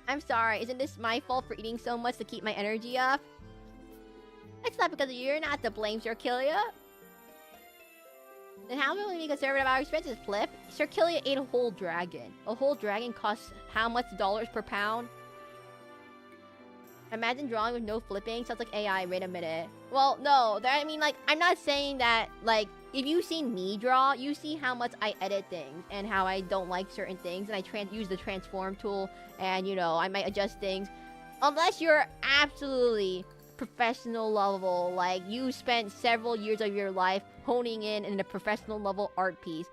I'm sorry, isn't this my fault for eating so much to keep my energy up? It's not because you're not to blame, Seraclin. Then how will we be conservative about our expenses, Flip? Seraclin ate a whole dragon. A whole dragon costs how much dollars per pound? Imagine drawing with no flipping. Sounds like AI. Wait a minute. Well, no. I mean, like, I'm not saying that, like, if you've seen me draw, you see how much I edit things and how I don't like certain things. And I use the transform tool and, you know, I might adjust things. Unless you're absolutely professional level, like, you spent several years of your life honing in a professional level art piece.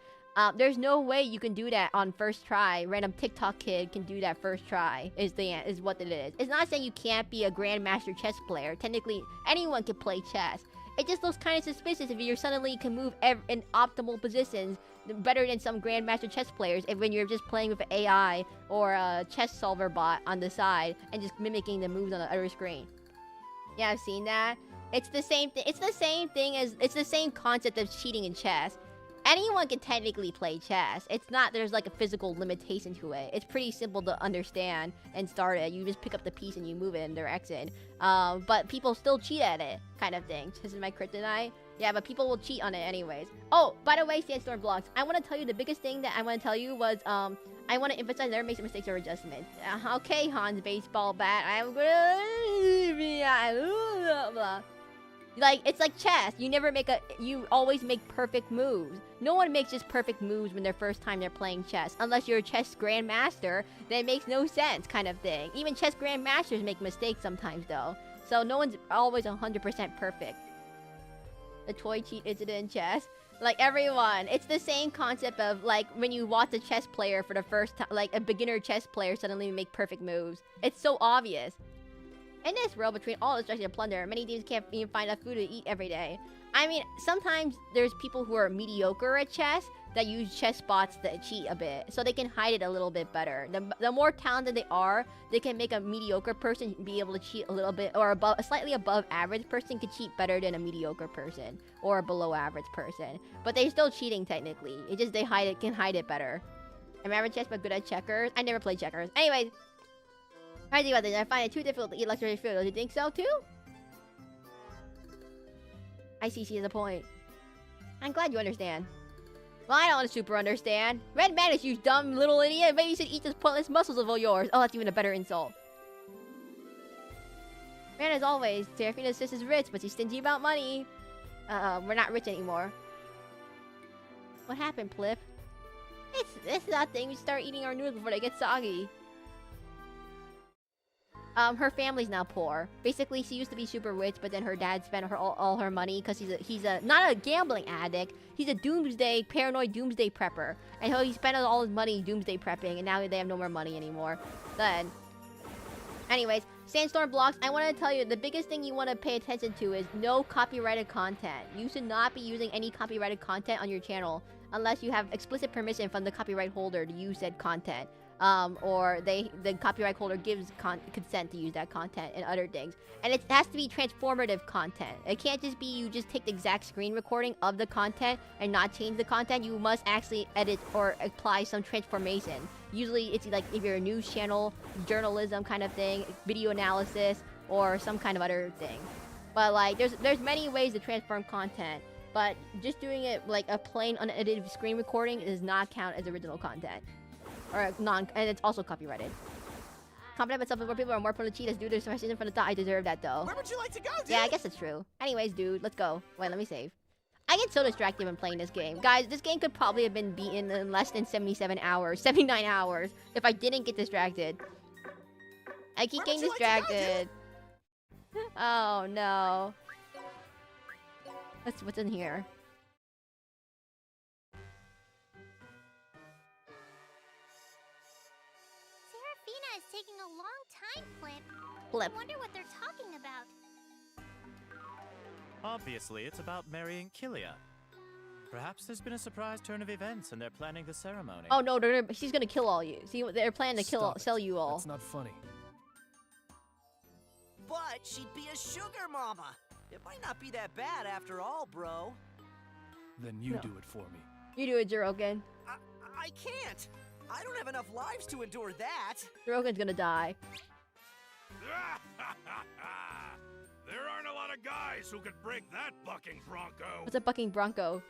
There's no way you can do that on first try. Random TikTok kid can do that first try, is what it is. It's not saying you can't be a grandmaster chess player. Technically, anyone can play chess. It just looks kind of suspicious if you suddenly can move in optimal positions better than some grandmaster chess players when you're just playing with an AI or a chess solver bot on the side and just mimicking the moves on the other screen. Yeah, I've seen that. It's the same thing. It's the same concept of cheating in chess. Anyone can technically play chess. It's not, there's like a physical limitation to it. It's pretty simple to understand and start it. You just pick up the piece and you move it in direction. But people still cheat at it, kind of thing. This is my kryptonite. Yeah, but people will cheat on it anyways. Oh, by the way, Sandstorm Blocks, I want to tell you the biggest thing that I want to tell you was, I want to emphasize never make mistakes or adjustments. Okay, Hans Baseball Bat, I'm gonna... Like, it's like chess. You always make perfect moves. No one makes just perfect moves when they're first time they're playing chess. Unless you're a chess grandmaster, then it makes no sense kind of thing. Even chess grandmasters make mistakes sometimes though. So no one's always 100% perfect. The toy cheat incident in chess. Like everyone, it's the same concept of like when you watch a chess player for the first time, like a beginner chess player suddenly make perfect moves. It's so obvious. In this world between all destruction and plunder, many teams can't even find enough food to eat every day. I mean, sometimes there's people who are mediocre at chess that use chess spots that cheat a bit, so they can hide it a little bit better. The more talented they are, they can make a mediocre person be able to cheat a little bit, or a slightly above average person could cheat better than a mediocre person, or a below average person. But they're still cheating technically. It's just they can hide it better. I'm average chess but good at checkers. I never played checkers. Anyways, how do you think about this? I find it too difficult to eat luxury food. Do you think so too? I see she has a point. I'm glad you understand. Well, I don't super understand. Red Madness, you dumb little idiot. Maybe you should eat those pointless muscles of all yours. Oh, that's even a better insult. Man, as always, Seraphina's sister's rich, but she's stingy about money. We're not rich anymore. What happened, Plip? It's that thing. We start eating our noodles before they get soggy. Her family's now poor. Basically, she used to be super rich, but then her dad spent all her money because he's not a gambling addict. He's a paranoid doomsday prepper. And he spent all his money doomsday prepping, and now they have no more money anymore. Then, anyways, Sandstorm blocks. I want to tell you, the biggest thing you want to pay attention to is no copyrighted content. You should not be using any copyrighted content on your channel unless you have explicit permission from the copyright holder to use said content. Or the copyright holder gives consent to use that content and other things. And it has to be transformative content. It can't just be you just take the exact screen recording of the content and not change the content. You must actually edit or apply some transformation. Usually it's like if you're a news channel, journalism kind of thing, video analysis, or some kind of other thing. But like there's many ways to transform content. But just doing it like a plain unedited screen recording does not count as original content. Or and it's also copyrighted. Confident myself where people are more prone to cheat as due to specialization from the thought I deserve that though. Where would you like to go, dude? Yeah, I guess it's true. Anyways, dude, let's go. Wait, let me save. I get so distracted when playing this game. Guys, this game could probably have been beaten in less than 79 hours if I didn't get distracted. I keep getting distracted. Oh no. What's in here? Seraphina is taking a long time, Flip. Flip. I wonder what they're talking about. Obviously, it's about marrying Kilia. Perhaps there's been a surprise turn of events and they're planning the ceremony. Oh no, she's gonna kill all you. See, they're planning to sell you all. That's not funny. But she'd be a sugar mama. It might not be that bad after all, bro. Then you do it for me. You do it, Zeroken. I can't. I don't have enough lives to endure that. Zeroken's gonna die. There aren't a lot of guys who could break that bucking bronco. What's a bucking bronco?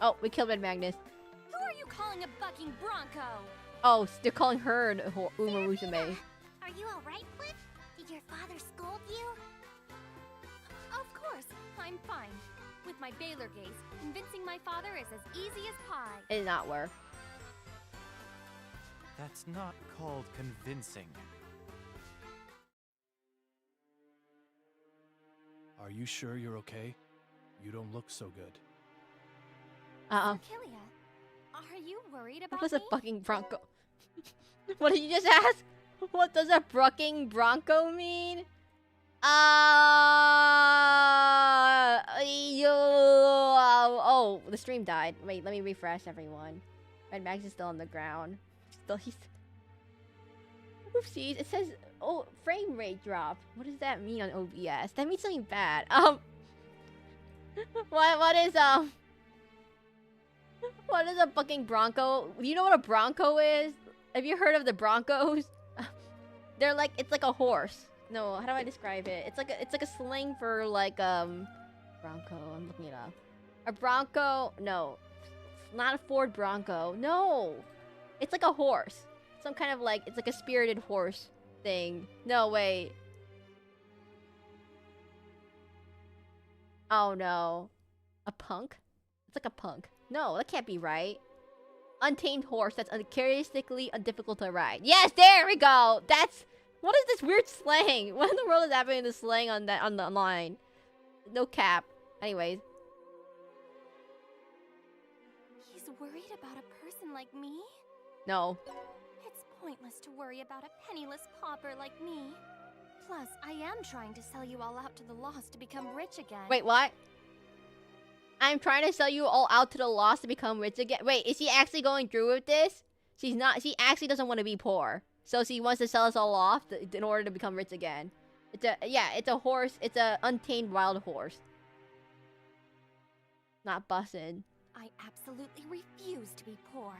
Oh, we killed Red Magnus. Who are you calling a bucking bronco? Oh, they're calling her an Uma Musume. Are you alright, Flip? Did your father scold you? Of course, I'm fine. With my Baylor gaze, convincing my father is as easy as pie. It did not work. That's not called convincing. Are you sure you're okay? You don't look so good. Kilia, are you worried about What was me? a bucking bronco? What did you just ask? What does a bucking bronco mean? Oh, the stream died. Wait, let me refresh everyone. Red Max is still on the ground. He's... Oopsies, it says, oh, frame rate drop. What does that mean on OBS? That means something bad. What is a bucking bronco? You know what a bronco is? Have you heard of the Broncos? They're like, it's like a horse. No, how do I describe it? It's like a slang for like bronco. I'm looking it up. A bronco? No, it's not a Ford Bronco. No, it's like a horse. Some kind of like, it's like a spirited horse thing. No, wait. Oh no. A punk? It's like a punk. No, that can't be right. Untamed horse that's uncharacteristically difficult to ride. Yes, there we go! That's... What is this weird slang? What in the world is happening to slang on the line? No cap. Anyways. He's worried about a person like me? No. It's pointless to worry about a penniless pauper like me. Plus, I am trying to sell you all out to the lost to become rich again. Wait, what? I'm trying to sell you all out to the lost to become rich again. Wait, is she actually going through with this? She's not. She actually doesn't want to be poor. So she wants to sell us all off in order to become rich again. It's a horse. It's a untamed wild horse. Not bussin'. I absolutely refuse to be poor.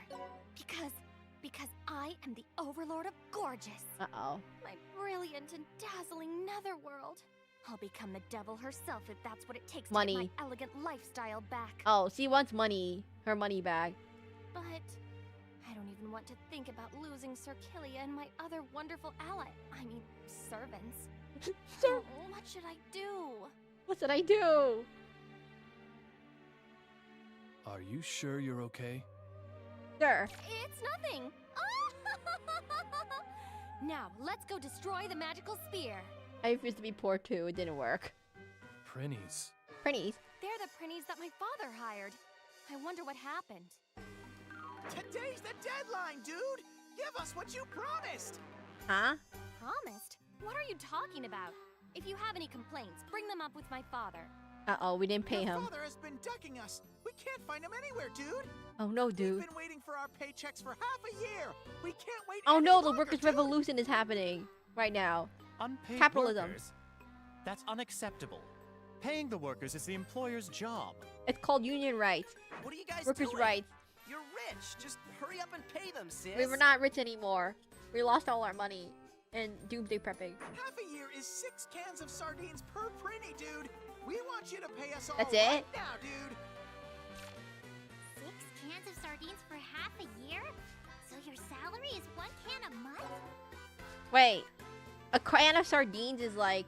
Because I am the overlord of gorgeous. Uh-oh. My brilliant and dazzling netherworld. I'll become the devil herself if that's what it takes to get my elegant lifestyle back. Oh, she wants money. Her money back. But I don't even want to think about losing Seraclin and my other wonderful servants. Sir, What should I do? what should I do? Are you sure you're okay? Sure. It's nothing. Now, let's go destroy the magical spear. I refuse to be poor too. It didn't work. Prinnies. Prinnies. They're the prinnies that my father hired. I wonder what happened. Today's the deadline, dude! Give us what you promised! Huh? Promised? What are you talking about? If you have any complaints, bring them up with my father. Uh-oh, we didn't pay Your him. father has been ducking us. We can't find him anywhere, dude. Oh no, dude. We've been waiting for our paychecks for half a year. We can't wait Oh any no, the longer, workers' dude. revolution is happening right now. Unpaid Capitalism. workers? That's unacceptable. Paying the workers is the employer's job. It's called union rights. What are you guys Workers' doing? rights. You're rich. Just hurry up and pay them, sis. We were not rich anymore. We lost all our money in doomsday prepping. Half a year is 6 cans of sardines per prinny, dude. We want you to pay us all That's right it? now, dude. 6 cans of sardines for half a year? So your salary is 1 can a month? Wait, a can of sardines is like...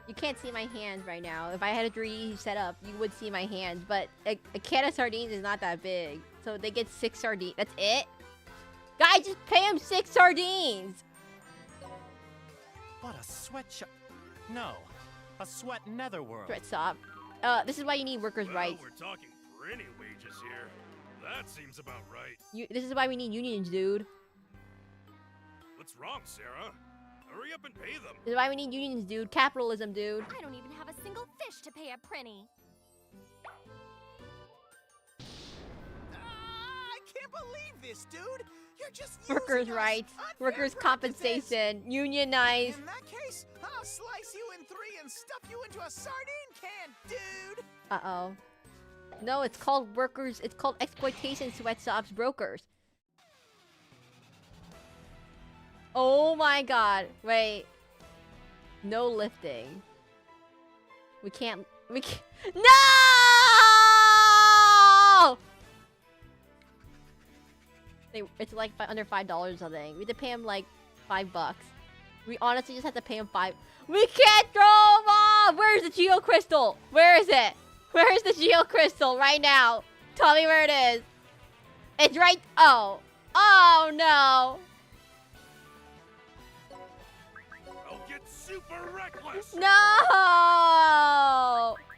You can't see my hands right now. If I had a 3D set up, you would see my hands. But a can of sardines is not that big. So they get 6 sardines. That's it? Guys, just pay them 6 sardines! What a sweatshop. No, a sweat netherworld. Threat stop. This is why you need workers' Well, rights. we're talking prinny wages here. That seems about right. This is why we need unions, dude. What's wrong, Sarah? Hurry up and pay them. This is why we need unions, dude. Capitalism, dude. I don't even have a single fish to pay a prinny. I can't believe this, dude. You're just Workers' using us. rights. Unfair Workers' practices. compensation. Unionize. In that case, I'll slice you in 3 and stuff you into a sardine can, dude. Uh-oh. No, it's called workers. It's called exploitation sweatshops brokers. Oh my god. Wait. No lifting. We can't... No! It's like under $5 or something. We have to pay him like $5. We honestly just have to pay him 5. We can't throw him off! Where's the Geo Crystal? Where is it? Where's the Geo Crystal right now? Tell me where it is. It's right... Oh. Oh no. I'll get super reckless. No!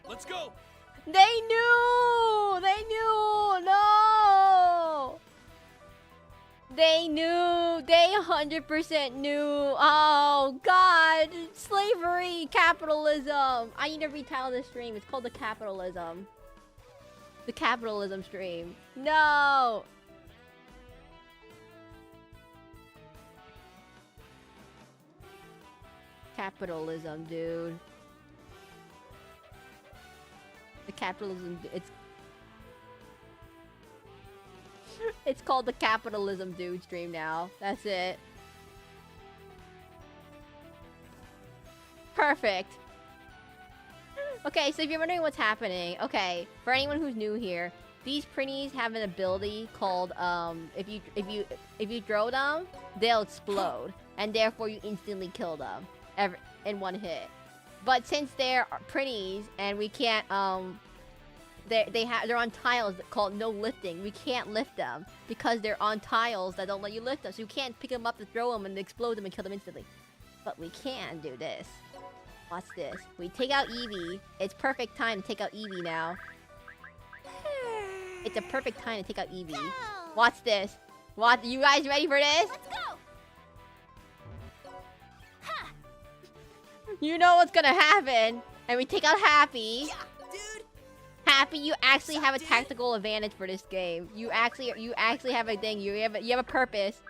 Let's go. They knew! They knew! No! They knew! They 100% knew! Oh, God! Slavery! Capitalism! I need to retitle this stream. It's called the Capitalism. The Capitalism stream. No! Capitalism, dude. The capitalism, it's called the Capitalism dude stream now. That's it. Perfect. Okay, so if you're wondering what's happening, okay, for anyone who's new here, these prinnies have an ability called if you throw them, they'll explode, and therefore you instantly kill them in one hit. But since they're pretties and we can't they're on tiles called no lifting. We can't lift them because they're on tiles that don't let you lift them. So you can't pick them up to throw them and explode them and kill them instantly. But we can do this. Watch this. We take out Eevee. It's perfect time to take out Eevee now. It's a perfect time to take out Eevee. Go! Watch this. Watch. You guys ready for this? Let's go! Ha! You know what's gonna happen. And we take out Happy. Yeah, dude! Happy, you actually have a tactical advantage for this game. You actually have a thing. You have a purpose.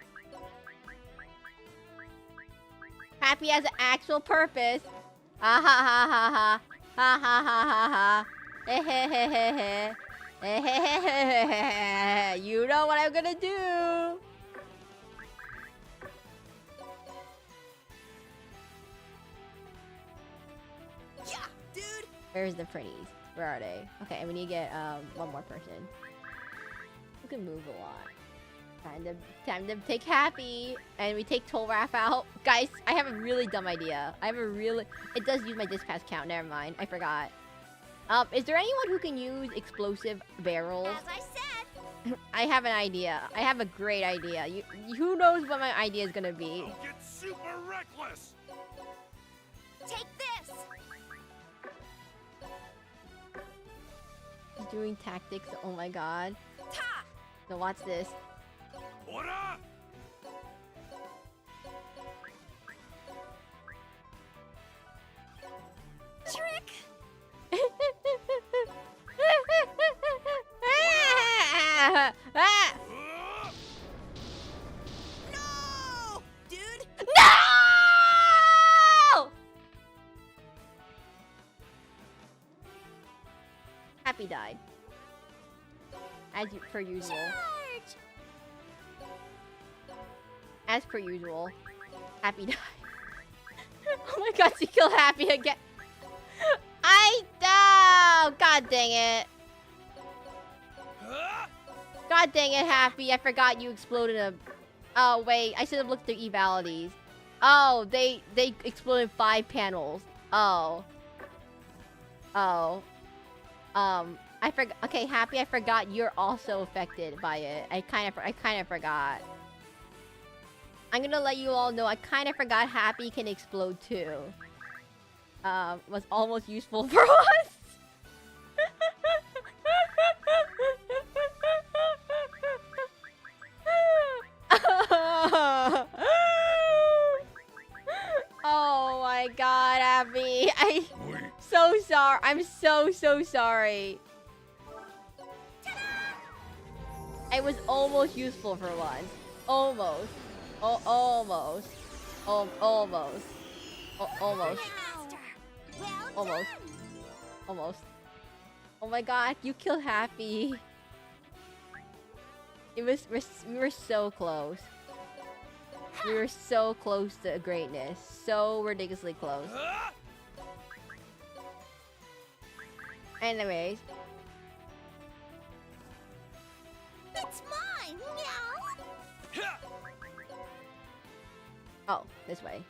Happy has an actual purpose. Ah ha ha ha ha. Ha ha ha ha ha. Eh heh heh heh heh. Eh heh heh heh heh. You know what I'm gonna do. Yeah, dude! Where's the pretties? Where are they? Okay, and we need to get one more person. Who can move a lot. Time to take Happy, and we take Tolraf out. Guys, I have a really dumb idea. It does use my dispatch count. Never mind, I forgot. Is there anyone who can use explosive barrels? As I said, I have an idea. I have a great idea. Who knows what my idea is gonna be? We'll get super reckless. take this! He's doing tactics. Oh my god. Ta! So watch this. Ora! Trick! Uh, No! Dude! No! Happy died. Per usual. Charge! As per usual. Happy died. Oh my god, she killed Happy again. God dang it. God dang it, Happy. I forgot you exploded a... Oh, wait. I should have looked at the evalities. Oh, they exploded 5 panels. Oh. Oh. I forgot. Okay, Happy, I forgot you're also affected by it. I kind of forgot. I'm gonna let you all know I kind of forgot Happy can explode too. Was almost useful for us. Oh my god, Abby. I'm so sorry. I'm so sorry. It was almost useful for once. Almost. Oh, almost. Almost. Almost. Master! Well Almost. done! Almost. Oh my god, you killed Happy. We were so close. We were so close to greatness. So ridiculously close. Anyways. It's mine! Meow! Oh, this way.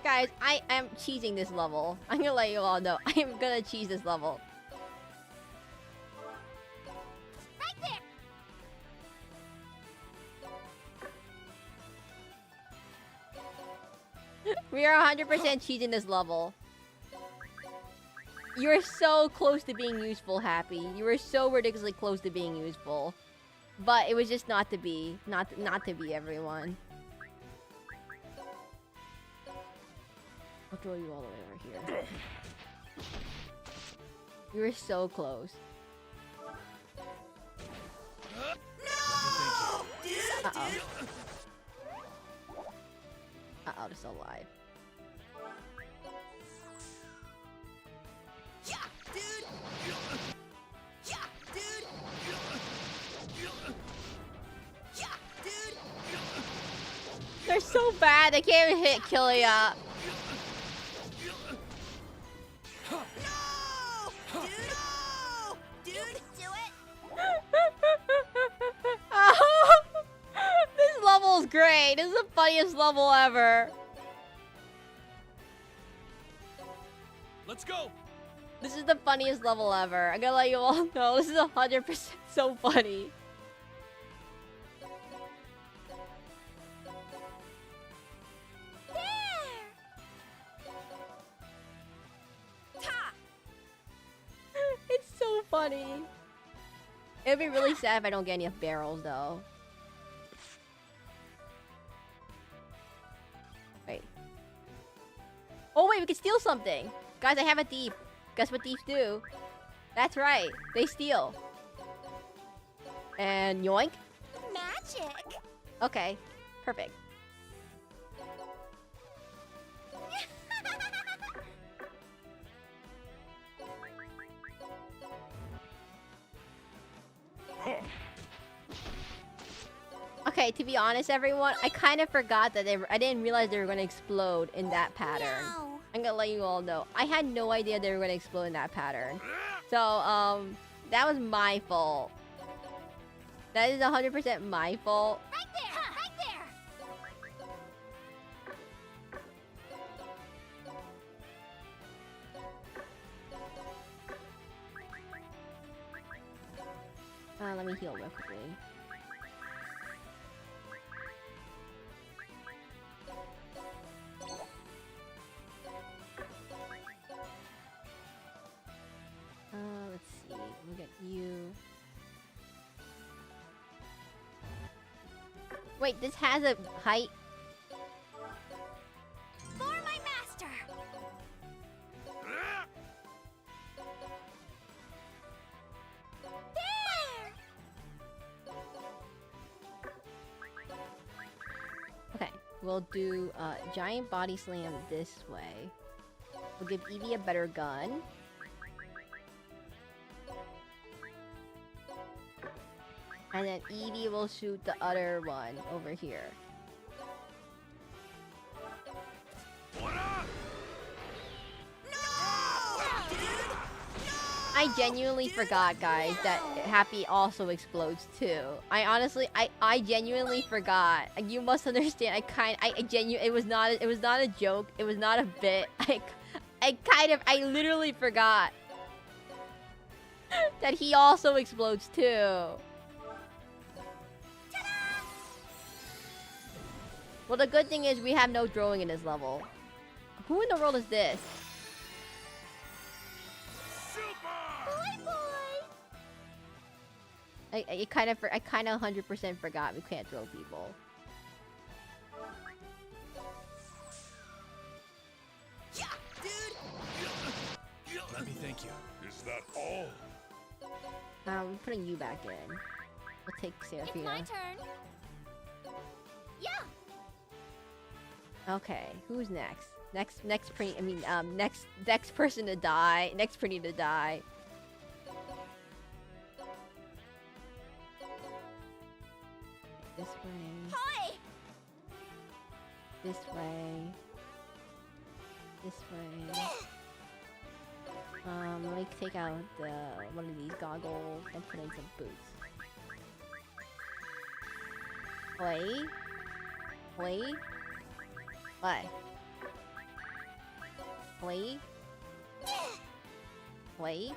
Guys, I am cheesing this level. I'm gonna let you all know. I am gonna cheese this level. Right there! We are 100% cheesing this level. You were so close to being useful, Happy. You were so ridiculously close to being useful. But it was just not to be. Not to be, everyone. I'll throw you all the way over here. You were so close. No! Dude! Uh-oh. Dude! Uh-oh, they're still alive. Yeah, dude! Yeah, dude! Yeah, dude! They're so bad, they can't even hit Killia. No! Dude! No! Dude! Do it! Oh, this level level's great. This is the funniest level ever. Let's go. This is the funniest level ever. I'm gonna let you all know. This is 100% so funny. It's so funny. It'd be really sad if I don't get any barrels, though. Wait. Oh, wait, we can steal something. Guys, I have a thief. Guess what thieves do? That's right. They steal. And yoink. Magic. Okay. Perfect. Okay, to be honest, everyone, I kind of forgot that I didn't realize they were going to explode in that pattern. No. I'm gonna let you all know. I had no idea they were gonna explode in that pattern. So, that was my fault. That is 100% my fault. Right there! Right there! Let me heal real quickly. Let's see. We'll get you. Wait, this has a height. For my master! There! Okay, we'll do giant body slam this way. We'll give Evie a better gun. And then Evie will shoot the other one over here. I genuinely forgot, guys, that Happy also explodes too. I genuinely forgot. You must understand. It was not a joke. It was not a bit. I literally forgot that he also explodes too. Well, the good thing is we have no throwing in this level. Who in the world is this? Boy, boy! I kind of 100% forgot we can't throw people. Yeah, dude! Let me thank you. Is that all? I'm putting you back in. We'll take It's Seraphina. my turn. Yeah! Okay, who's next? Next person to die. Next pretty to die. This way. Hi! This way. This way. Let me take out one of these goggles and put in some boots. Play. Play. What? Play. Play.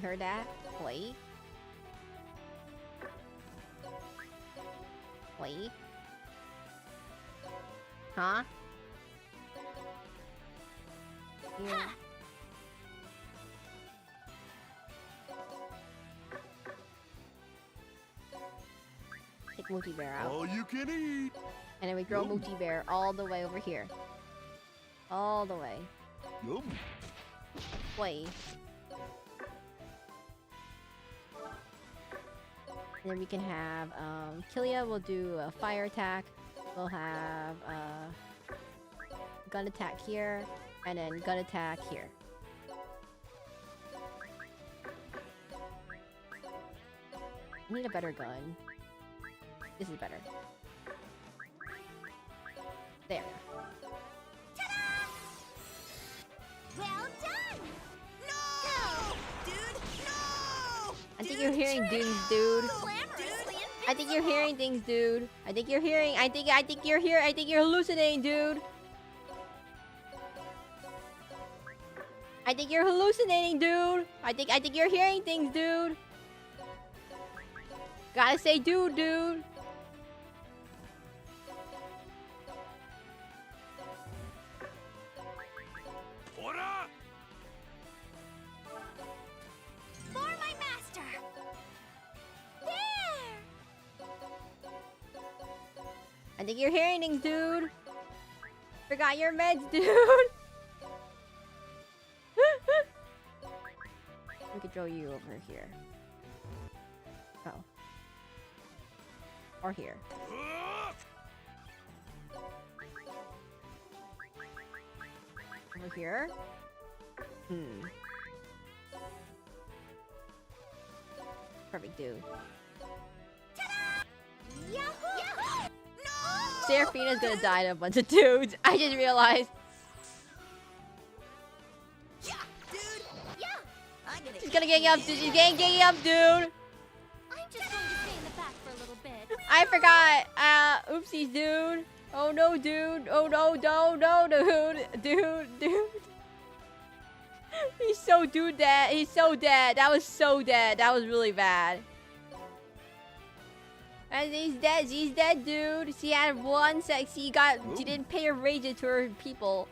Heard that? Play. Play. Huh? Yeah. Take Moochie Bear out. All you can eat. And then we throw Yum. Moochie Bear all the way over here. All the way. Yum. Play. And then we can have, Killia will do a fire attack. We'll have, gun attack here. And then gun attack here. I need a better gun. This is better. There. Well done! No! Dude, no! I think you're hearing dudes, dude. Glamorously I think you're hearing things, dude. I think you're hearing. I think you're here. I think you're hallucinating, dude. I think you're hallucinating, dude. I think you're hearing things, dude. Gotta say, dude. Ora! For my master! There! I think you're hearing things, dude. Forgot your meds, dude. We could throw you over here. Oh. Or here. Over here? Perfect, dude. Yahoo! No! Seraphina's gonna die to a bunch of dudes. I just realized. Yeah, dude. Yeah! I'm gonna She's gonna gang up, dude. She's gang up, dude. I'm just going to stay in the back for a little bit. I forgot. Oopsies, dude. Oh no, dude. Oh no, dude. Dude. He's so dead. He's so dead. That was so dead. That was really bad. And he's dead. She's dead, dude. She had one sex. She didn't pay her wages to her people.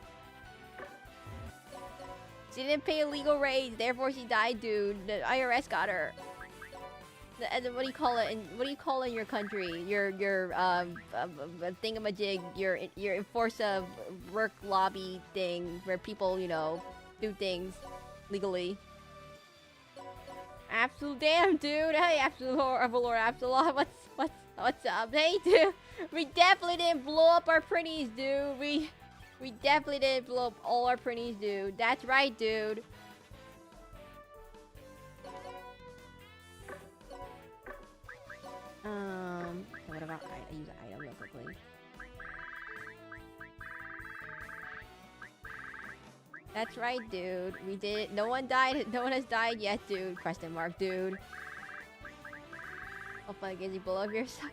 She didn't pay a legal wage, therefore she died, dude. The IRS got her. What do you call it? What do you call it in your country? Your thingamajig. Your enforcer work lobby thing where people, you know, do things legally. Absolute damn, dude. Hey, absolute overlord, absolute. What's up? Hey, dude. We definitely didn't blow up our printies, dude. We definitely didn't blow up all our printies, dude. That's right, dude. What about I use an item real quickly. That's right, dude. We did. No one died. No one has died yet, dude. Question mark, dude. Oh, fuck, is you blow up your son?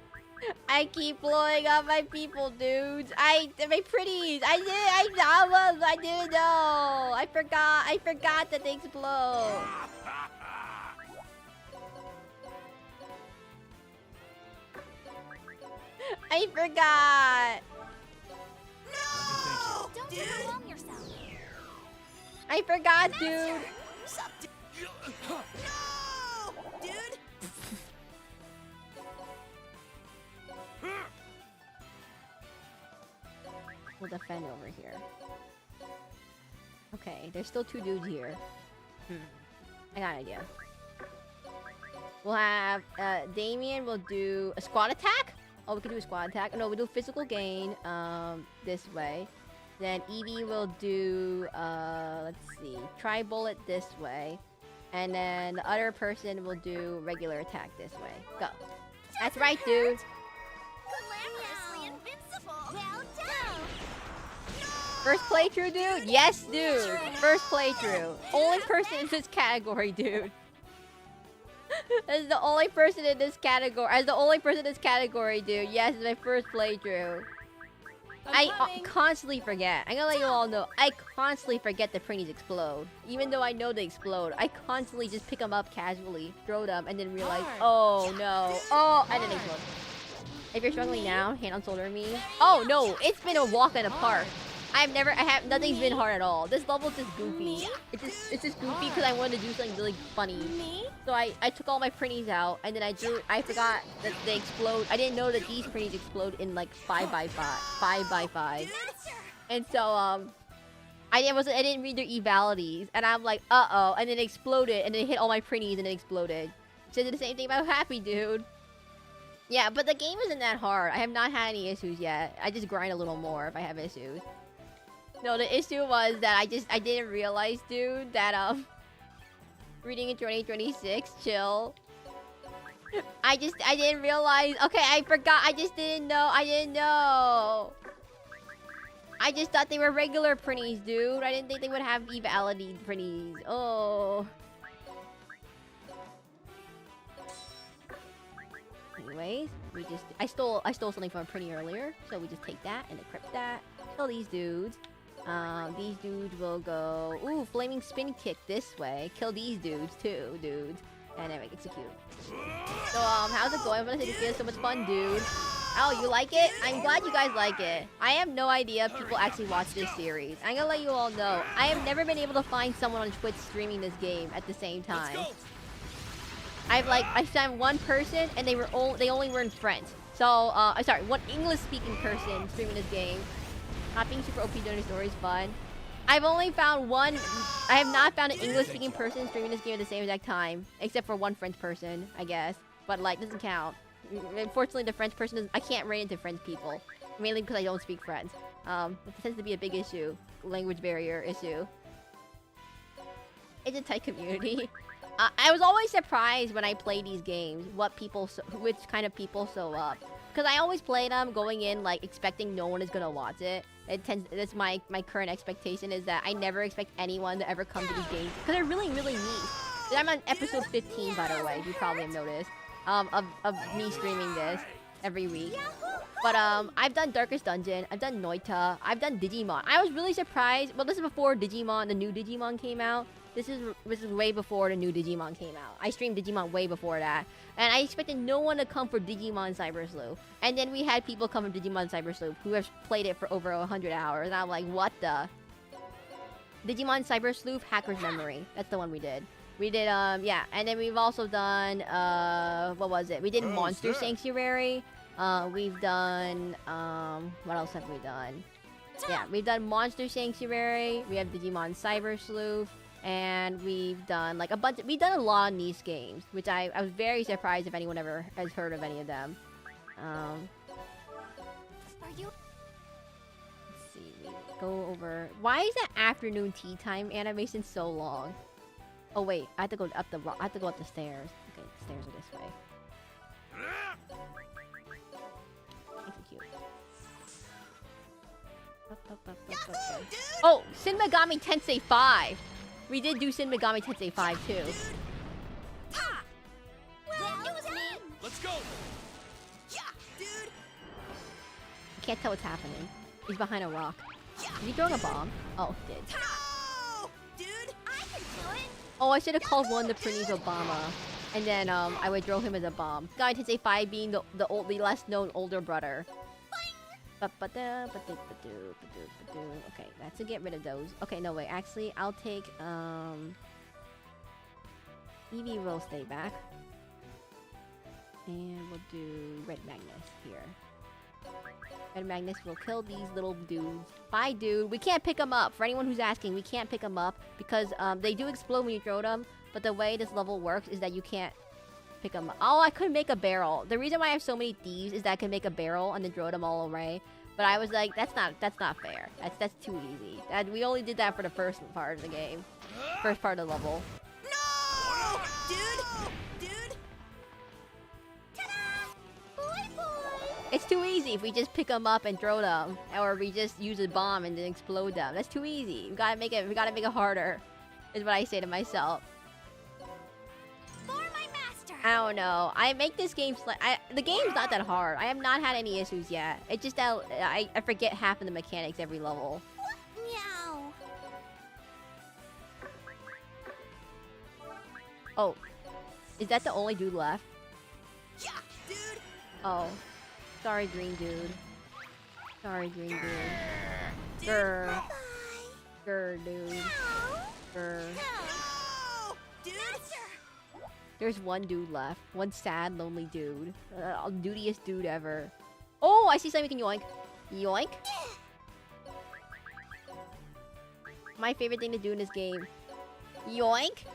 I keep blowing up my people, dudes. My pretties. I didn't know. I forgot that they explode. I forgot. No! Don't Dude! overwhelm yourself. I forgot, dude. Sup, dude? No! Dude! We'll defend over here. Okay, there's still two dudes here. I got an idea. We'll have Damien will do a squad attack. Oh, we can do a squad attack. No, we do physical gain this way. Then Evie will do let's see, try bullet this way. And then the other person will do regular attack this way. Go. That's right, dude. Glamorously invincible. Well done. First playthrough, dude? Yes, dude. First playthrough. Only person in this category, dude. As the only person in this category, dude. Yes, it's my first playthrough. I constantly forget. I'm gonna let you all know. I constantly forget the printies explode. Even though I know they explode. I constantly just pick them up casually, throw them, and then realize, oh no. Oh, I didn't explode. If you're struggling now, hand on shoulder me. Oh no, it's been a walk in the park. Nothing's been hard at all. This level's just goofy. It's just goofy because I wanted to do something really funny. So I took all my printies out, and then I forgot that they explode. I didn't know that these printies explode in like 5x5. And so I didn't read their evalities, and I'm like, uh-oh, and then it exploded, and then it hit all my printies, and it exploded. So I did the same thing about Happy, dude. Yeah, but the game isn't that hard. I have not had any issues yet. I just grind a little more if I have issues. No, the issue was that I didn't realize, dude, that reading in 2026, chill. I didn't realize. Okay, I forgot. I didn't know. I just thought they were regular printies, dude. I didn't think they would have evality printies. Oh. anyways. I stole something from a Prinny earlier, so we just take that and equip that. Kill these dudes. These dudes will go... Ooh, flaming spin kick this way. Kill these dudes too, dudes. And then execute. So, how's it going? I'm gonna say this is so much fun, dude. Oh, you like it? I'm glad you guys like it. I have no idea people actually watch this series. I'm gonna let you all know. I have never been able to find someone on Twitch streaming this game at the same time. I found one person and they only were in French. So, I'm sorry, one English-speaking person streaming this game. Not being super OP during the story is fun. I've only found one... I have not found an English-speaking person streaming this game at the same exact time. Except for one French person, I guess. But, like, doesn't count. Unfortunately, the French person is... I can't rate into French people. Mainly because I don't speak French. It tends to be a big issue. Language barrier issue. It's a tight community. I was always surprised when I play these games which kind of people show up. Because I always play them going in like expecting no one is gonna watch it. That's my current expectation is that I never expect anyone to ever come to these games because they're really really neat. I'm on episode 15 by the way. You probably have noticed of me streaming this every week. But I've done Darkest Dungeon. I've done Noita. I've done Digimon. I was really surprised. Well, this is before Digimon, the new Digimon came out. This is way before the new Digimon came out. I streamed Digimon way before that. And I expected no one to come for Digimon Cyber Sleuth. And then we had people come for Digimon Cyber Sleuth who have played it for over 100 hours. And I'm like, what the? Digimon Cyber Sleuth Hacker's Memory. That's the one we did. We did, yeah. And then we've also done, what was it? We did Monster Sanctuary. We've done, what else have we done? Yeah, we've done Monster Sanctuary. We have Digimon Cyber Sleuth. And we've done like we've done a lot of niche games, which I was very surprised if anyone ever has heard of any of them. Are you? Let's see, we go over. Why is that afternoon tea time animation so long? Oh wait, I have to go up the stairs. Okay, the stairs are this way. Execute. Oh, Shin Megami Tensei 5. We did do Shin Megami Tensei 5 too. Well, it was me. Let's go! Yeah, dude! I can't tell what's happening. He's behind a rock. Is he throwing a bomb? Oh, he did. No! Dude! I can do it. Oh, I should have called one the Prinny's Obama. And then I would throw him as a bomb. Megami Tensei 5 being the less known older brother. Okay, that's to get rid of those. Okay, no wait, actually I'll take Eevee will stay back. And we'll do Red Magnus here. Red Magnus will kill these little dudes. Bye dude, we can't pick them up. For anyone who's asking, we can't pick them up because they do explode when you throw them, but the way this level works is that you can't pick them up. Oh, I could make a barrel. The reason why I have so many thieves is that I can make a barrel and then throw them all away. But I was like, that's not fair. That's too easy. We only did that for the first part of the game. First part of the level. No! Dude! Ta-da! Boy, boy. It's too easy if we just pick them up and throw them. Or we just use a bomb and then explode them. That's too easy. We gotta make it harder. Is what I say to myself. For my master. I don't know. I make this game the game's not that hard. I have not had any issues yet. It's just that I forget half of the mechanics every level. Meow. Oh. Is that the only dude left? Yeah, dude! Oh. Sorry, green dude. Sorry, green dude. Grr. Bye. Grr, dude. Grr. No! Dude! There's one dude left. One sad, lonely dude. Dudiest dude ever. Oh, I see something we can yoink. Yoink. My favorite thing to do in this game. Yoink.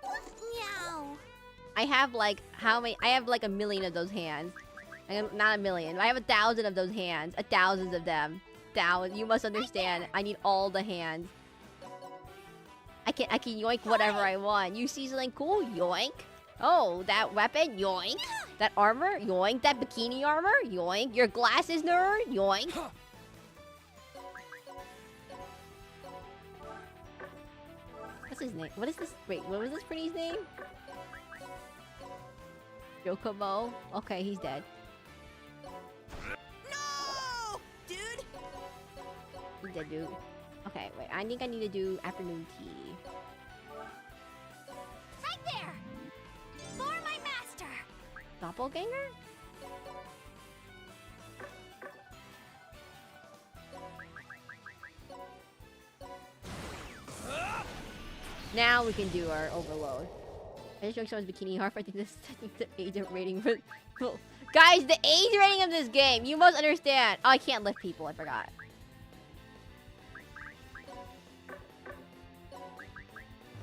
Meow. I have like how many? I have like 1 million of those hands. Not 1 million. I have 1,000 of those hands. 1,000 of them. You must understand. I need all the hands. I can yoink whatever I want. You see something cool? Yoink. Oh, that weapon? Yoink. That armor? Yoink. That bikini armor? Yoink. Your glasses, nerd? Yoink. What's his name? What is this? Wait, what was this pretty's name? Yokomo. Okay, he's dead. No! Dude! He's dead, dude. Okay, wait. I think I need to do afternoon tea. Right there! For my master! Doppelganger? Now we can do our overload. I just showing someone's bikini harp. I think the age rating for... Guys, the age rating of this game, you must understand. Oh, I can't lift people, I forgot.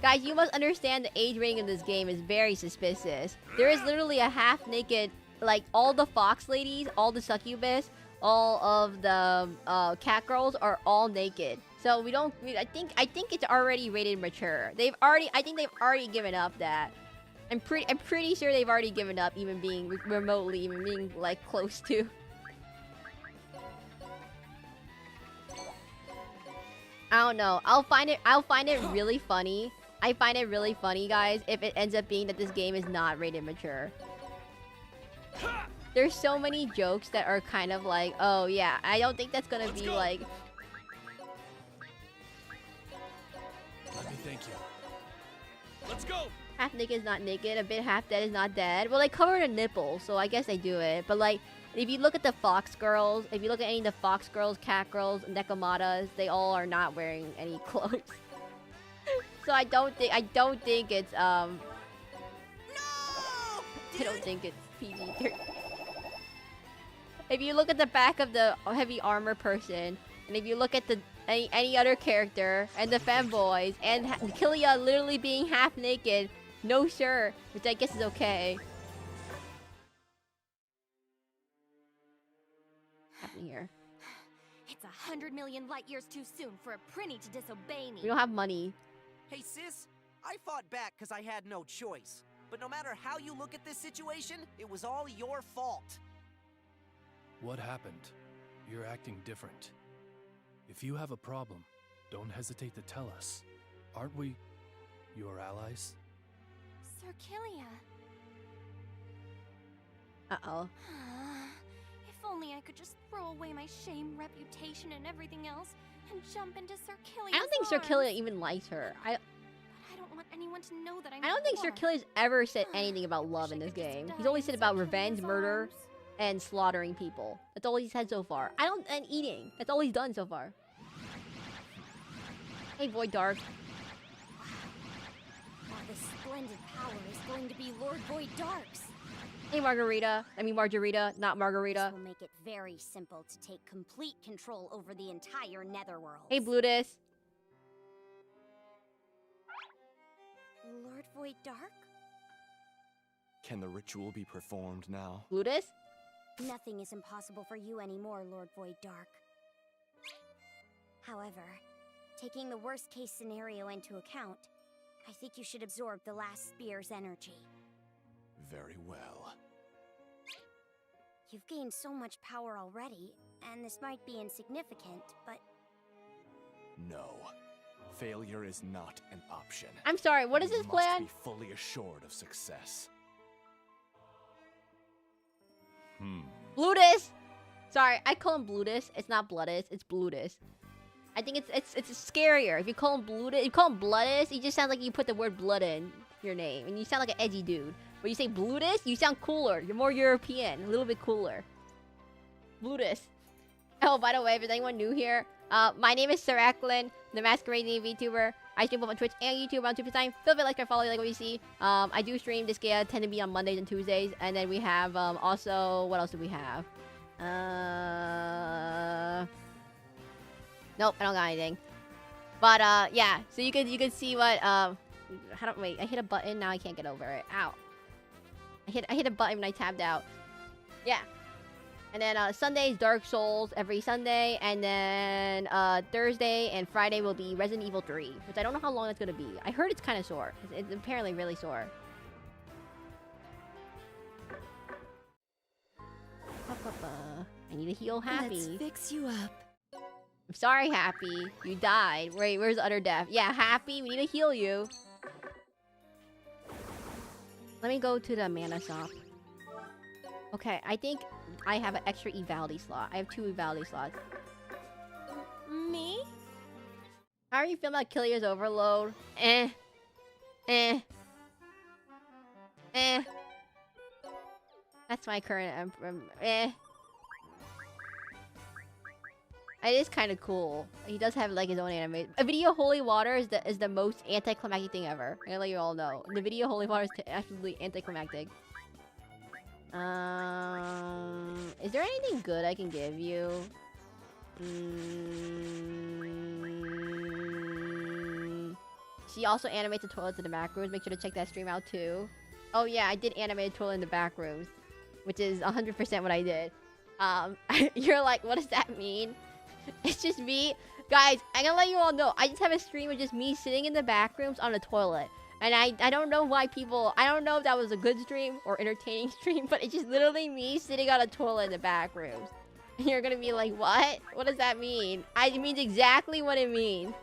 Guys, you must understand the age rating of this game is very suspicious. There is literally a half-naked, like, all the fox ladies, all the succubus, all of the cat girls are all naked. So we don't. I think it's already rated mature. I think they've already given up that. I'm pretty sure they've already given up even being remotely, even being like close to. I don't know. I'll find it really funny. I find it really funny, guys, if it ends up being that this game is not rated mature. There's so many jokes that are kind of like, oh yeah, I don't think that's gonna be like. Let me thank you. Let's go! Half naked is not naked, a bit half dead is not dead. Well, they cover the nipple, so I guess they do it. But like, if you look at the fox girls, if you look at any of the fox girls, cat girls, nekomatas, they all are not wearing any clothes. So I don't think it's No! I don't think it's PG-13. If you look at the back of the heavy armor person, and if you look at the any other character, and the femboys, and Killia literally being half naked, no sir, which I guess is okay. What's happening here? It's 100 million light years too soon for a Prinny to disobey me. We don't have money. Hey, sis, I fought back because I had no choice. But no matter how you look at this situation, it was all your fault. What happened? You're acting different. If you have a problem, don't hesitate to tell us. Aren't we your allies? Seraclin. Uh-oh. If only I could just throw away my shame, reputation, and everything else, and jump into Seraclin's I don't think arms. Seraclin even likes her. But I don't want anyone to know that I'm I don't think poor. Seraclin's ever said anything about love in this game. He's always said about revenge, murder, and slaughtering people. That's all he's said so far. And eating. That's all he's done so far. Hey, Void Dark. Wow, this splendid power is going to be Lord Void Dark's. Hey, Margarita. I mean, Margarita, not Margarita. This will make it very simple to take complete control over the entire Netherworld. Hey, Blutus. Lord Void Dark? Can the ritual be performed now? Blutus? Nothing is impossible for you anymore, Lord Void Dark. However, taking the worst-case scenario into account, I think you should absorb the last spear's energy. Very well. You've gained so much power already, and this might be insignificant, but... No. Failure is not an option. I'm sorry, what is You his plan? must be fully assured of success. Blutus! Sorry, I call him Blutus. It's not Bloodus, it's Blutus. I think it's scarier. If you call him Blutus, you call him Bloodus, it just sounds like you put the word blood in your name. And you sound like an edgy dude. But you say Blutus, you sound cooler. You're more European, a little bit cooler. Blutus. Oh, by the way, if there's anyone new here, my name is Seraclin, the Masquerade Demon VTuber. I stream both on Twitch and YouTube around 2 time. Feel free to like or follow, like what you see. I do stream Disgaea, tend to be on Mondays and Tuesdays. And then we have, also, what else do we have? Nope, I don't got anything. But, yeah, so you can see what, wait, I hit a button, now I can't get over it. Ow. I hit a button when I tabbed out. Yeah. And then Sunday is Dark Souls every Sunday, and then Thursday and Friday will be Resident Evil 3, which I don't know how long that's gonna be. I heard it's kind of sore. It's apparently really sore. I need to heal Happy. Let's fix you up. I'm sorry, Happy. You died. Wait, where's the other death? Yeah, Happy, we need to heal you. Let me go to the mana shop. Okay, I think I have an extra evality slot. I have 2 evality slots. Me? How are you feeling about Killia's overload? Eh. That's my current It is kind of cool. He does have like his own anime. A video holy water is the most anticlimactic thing ever. I'm gonna let you all know. The video holy water is absolutely anticlimactic. Is there anything good I can give you? She also animates the toilets in the back rooms. Make sure to check that stream out too. Oh yeah, I did animate a toilet in the back rooms, which is 100% what I did. You're like, what does that mean? It's just me. Guys, I'm gonna let you all know. I just have a stream of just me sitting in the back rooms on a toilet. And I don't know why people... I don't know if that was a good stream or entertaining stream, but it's just literally me sitting on a toilet in the back rooms. And you're gonna be like, what? What does that mean? It means exactly what it means.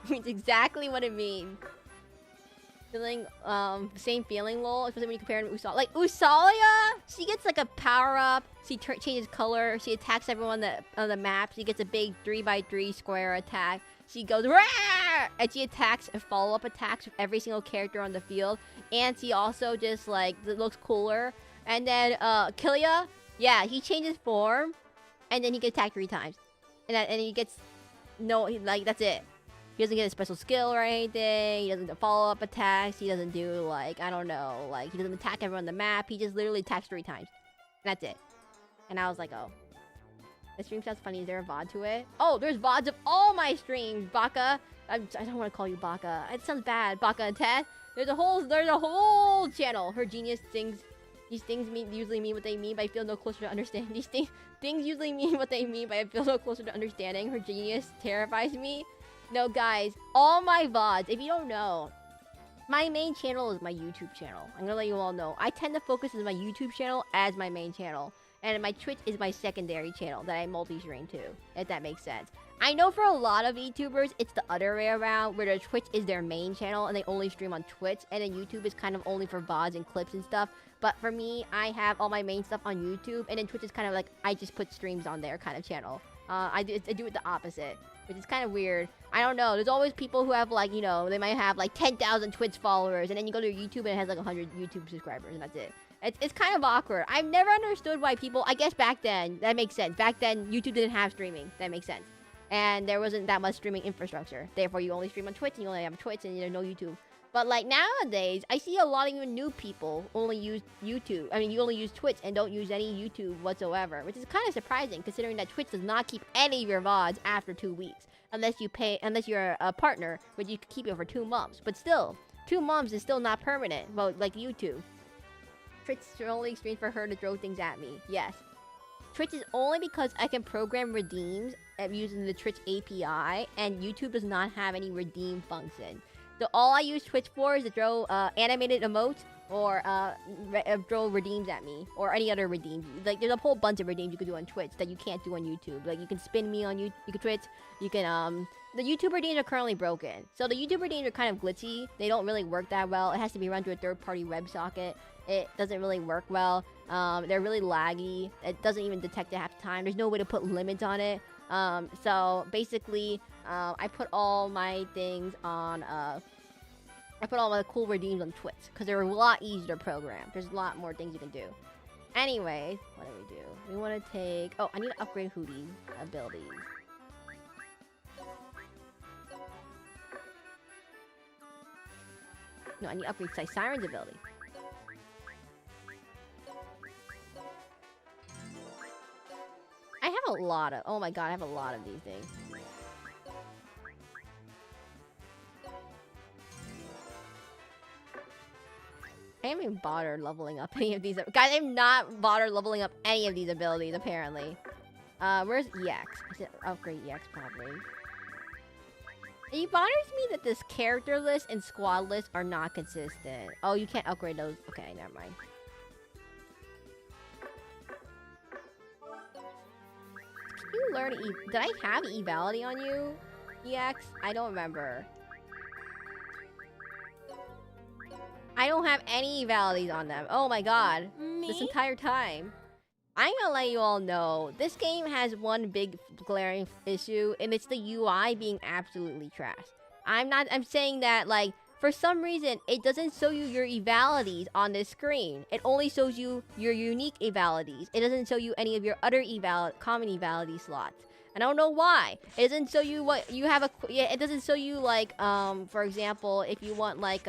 It means exactly what it means. Feeling, same feeling, lol. Especially when you compare it to Usalia. Like, Usalia, she gets like a power-up. She changes color. She attacks everyone on the map. She gets a big 3x3 square attack. She goes, Rah! And she attacks and follow-up attacks with every single character on the field. And she also just, like, looks cooler. And then, Killia, yeah, he changes form. And then he gets attacked 3 times. And he gets, that's it. He doesn't get a special skill or anything. He doesn't do follow-up attacks. He doesn't do, like, I don't know. Like, he doesn't attack everyone on the map. He just literally attacks 3 times. And that's it. And I was like, oh. The stream sounds funny. Is there a VOD to it? Oh, there's VODs of all my streams, Baka. I don't want to call you Baka. It sounds bad. Baka and Ted. There's a whole channel. Her genius things. These things usually mean what they mean, but I feel no closer to understanding. These things usually mean what they mean, but I feel no closer to understanding. Her genius terrifies me. No, guys, all my VODs, if you don't know, my main channel is my YouTube channel. I'm gonna let you all know. I tend to focus on my YouTube channel as my main channel. And my Twitch is my secondary channel that I multi-stream to, if that makes sense. I know for a lot of VTubers, it's the other way around, where their Twitch is their main channel and they only stream on Twitch. And then YouTube is kind of only for VODs and clips and stuff. But for me, I have all my main stuff on YouTube. And then Twitch is kind of like, I just put streams on there kind of channel. I do it the opposite, which is kind of weird. I don't know. There's always people who have, like, you know, they might have, like, 10,000 Twitch followers. And then you go to YouTube and it has, like, 100 YouTube subscribers. And that's it. It's kind of awkward. I've never understood why people... I guess back then, that makes sense. Back then, YouTube didn't have streaming. That makes sense. And there wasn't that much streaming infrastructure. Therefore, you only stream on Twitch and you only have Twitch and there's no YouTube. But, like, nowadays, I see a lot of even new people only use YouTube. I mean, you only use Twitch and don't use any YouTube whatsoever. Which is kind of surprising, considering that Twitch does not keep any of your VODs after 2 weeks. Unless you're a partner, which you can keep it for 2 months. But still, 2 months is still not permanent. Well, like YouTube. Twitch is only stream for her to throw things at me. Yes. Twitch is only because I can program redeems using the Twitch API, and YouTube does not have any redeem function. So all I use Twitch for is to throw animated emotes or throw redeems at me, or any other redeems. Like, there's a whole bunch of redeems you can do on Twitch that you can't do on YouTube. Like, you can spin me on YouTube, you can Twitch, you can the YouTube redeems are currently broken. So the YouTube redeems are kind of glitchy. They don't really work that well. It has to be run through a third-party WebSocket. It doesn't really work well. They're really laggy. It doesn't even detect it half the time. There's no way to put limits on it. So basically, I put all my things on, I put all my cool redeems on Twitch, because they're a lot easier to program. There's a lot more things you can do. Anyway, what do we do? We want to take... Oh, I need to upgrade Hootie's abilities. No, I need to upgrade Siren's ability. I have a lot of... Oh my god, I have a lot of these things. I haven't even bothered leveling up any of these. Guys, I'm not bothered leveling up any of these abilities, apparently. Where's EX? I should upgrade EX, probably. It bothers me that this character list and squad list are not consistent. Oh, you can't upgrade those. Okay, never mind. Can you learn did I have evality on you, EX? I don't remember. I don't have any evalities on them. Oh my god. Me? This entire time. I'm gonna let you all know, this game has one big glaring issue, and it's the UI being absolutely trash. I'm saying that, like, for some reason, it doesn't show you your evalities on this screen. It only shows you your unique evalities. It doesn't show you any of your other common evality slots. And I don't know why. It doesn't show you what you have it doesn't show you, like, for example, if you want, like,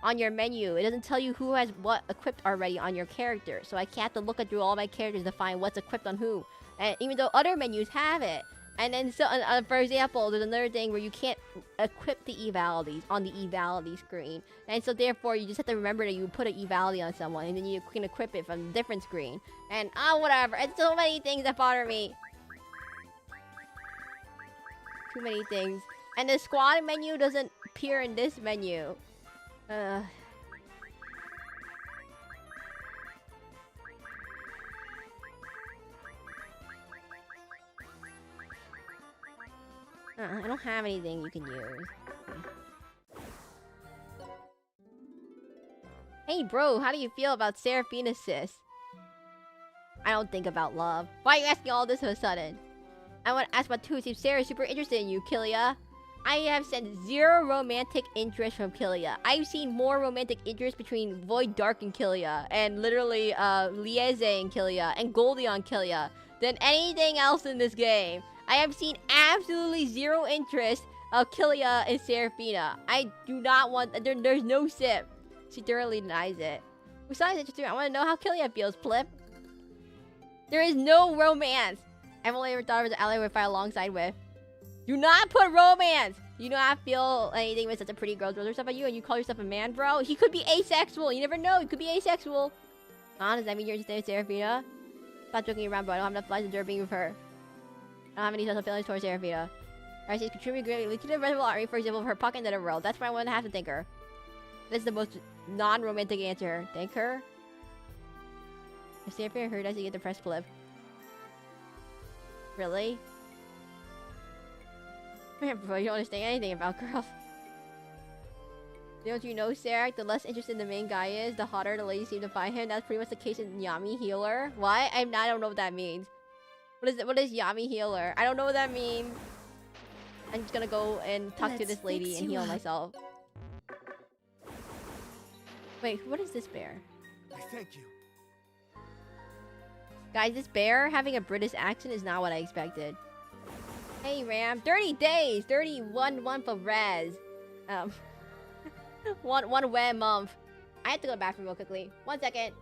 on your menu, it doesn't tell you who has what equipped already on your character. So I have to look through all my characters to find what's equipped on who. And even though other menus have it. And then, so, for example, there's another thing where you can't equip the evalities on the evality screen. And so therefore, you just have to remember that you put an evality on someone, and then you can equip it from a different screen. And, whatever. It's so many things that bother me. Too many things. And the squad menu doesn't appear in this menu. I don't have anything you can use. Hey bro, how do you feel about Seraphina sis? I don't think about love. Why are you asking all this all of a sudden? I want to ask about two, see if Sarah's super interested in you, Killia. I have sent 0 romantic interest from Killia. I've seen more romantic interest between Void Dark and Killia, and literally Liese and Killia, and Goldie on Killia, than anything else in this game. I have seen absolutely 0 interest of Killia and Seraphina. I do not want... There's no sip. She thoroughly denies it. Besides, interesting, I want to know how Killia feels, Plip. There is no romance. I've only ever thought of an ally I would fight alongside with. Do not put romance! You do not feel anything when such a pretty girl throws herself at you and you call yourself a man, bro? He could be asexual. You never know. He could be asexual. Does that mean you're interested in Seraphina? Stop joking around, bro. I don't have enough flies to endure being with her. I don't have any special feelings towards Seraphina. Alright, she's contributing greatly to the Reservoir Army, for example, of her pocket nether world. That's why I wouldn't have to thank her. This is the most non-romantic answer. Thank her? If Seraphina heard us, you get the press flip. Really? Man, bro, you don't understand anything about girls. Don't you know, Sarah? The less interested the main guy is, the hotter the ladies seem to find him. That's pretty much the case in Yami Healer. What? I don't know what that means. What is Yami Healer? I don't know what that means. I'm just gonna go and talk to this lady and heal myself. Wait, what is this bear? I thank you. Guys, this bear having a British accent is not what I expected. Hey, Ram. 30 days! 31 month of res. one wet month. I have to go to the bathroom real quickly. 1 second.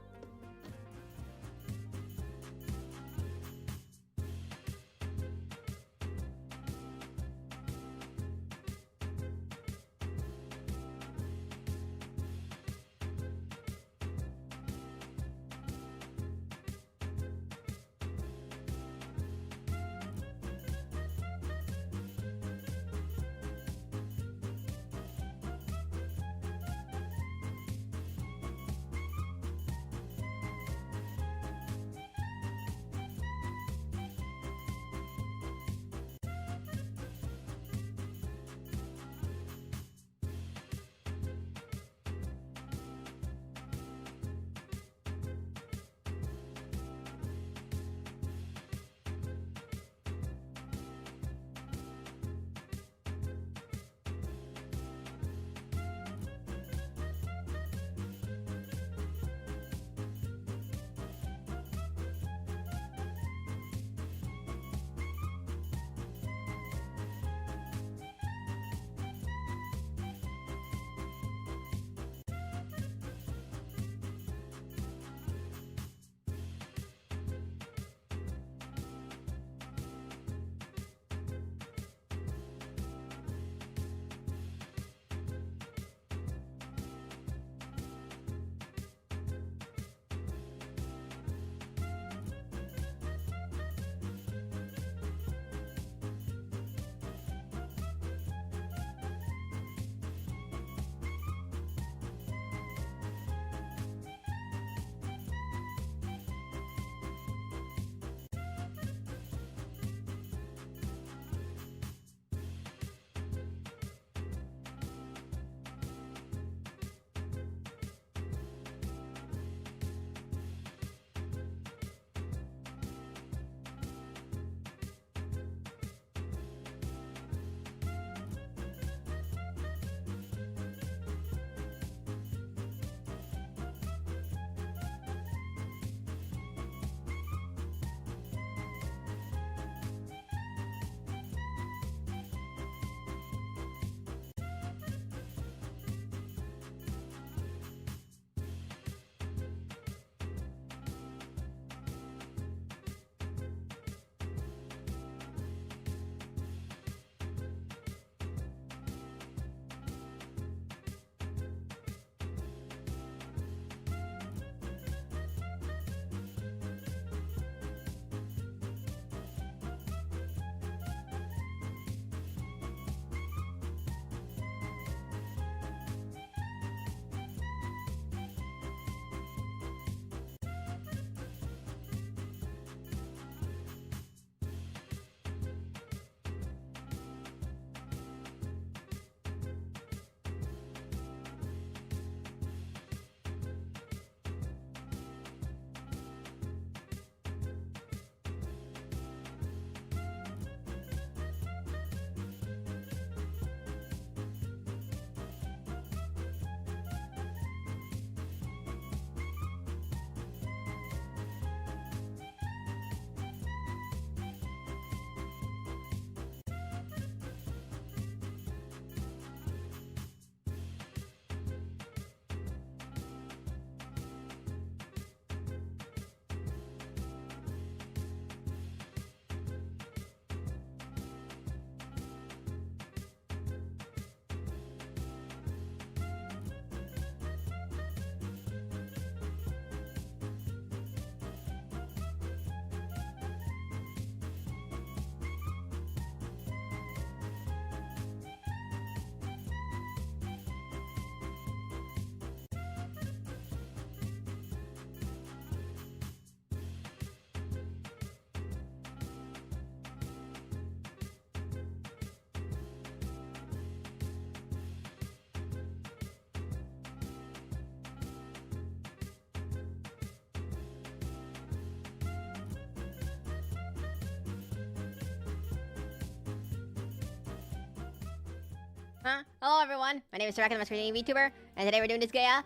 Hello everyone, my name is Seraclin, Masquerade Demon VTuber, and today we're doing Disgaea.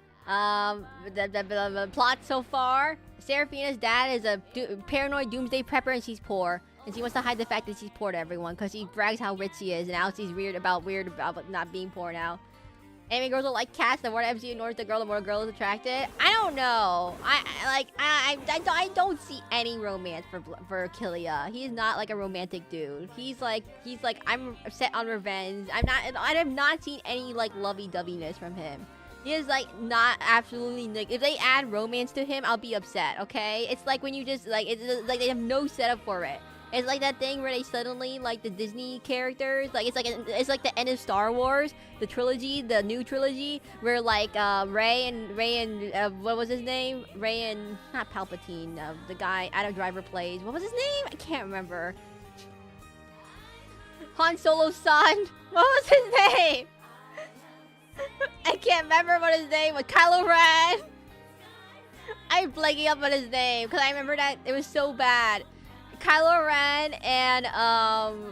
The plot so far: Seraphina's dad is a paranoid doomsday prepper, and she's poor, and she wants to hide the fact that she's poor to everyone because she brags how rich she is, and now she's weird about not being poor now. Anime girls are like cats. The more MC ignores the girl, the more the girl is attracted. I don't know. I don't see any romance for Kilia. He's not like a romantic dude. He's like I'm set on revenge. I have not seen any like lovey-doveyness from him. He is like not absolutely like, if they add romance to him, I'll be upset. Okay, it's like when you just like it's like they have no setup for it. It's like that thing where they suddenly, like, the Disney characters, like, it's like the end of Star Wars, the trilogy, the new trilogy, where, like, Rey and, what was his name? Rey and, not Palpatine, the guy Adam Driver plays. What was his name? I can't remember. Han Solo's son. What was his name? I can't remember what his name was. Kylo Ren. I'm blanking up on his name, because I remember that it was so bad. Kylo Ren and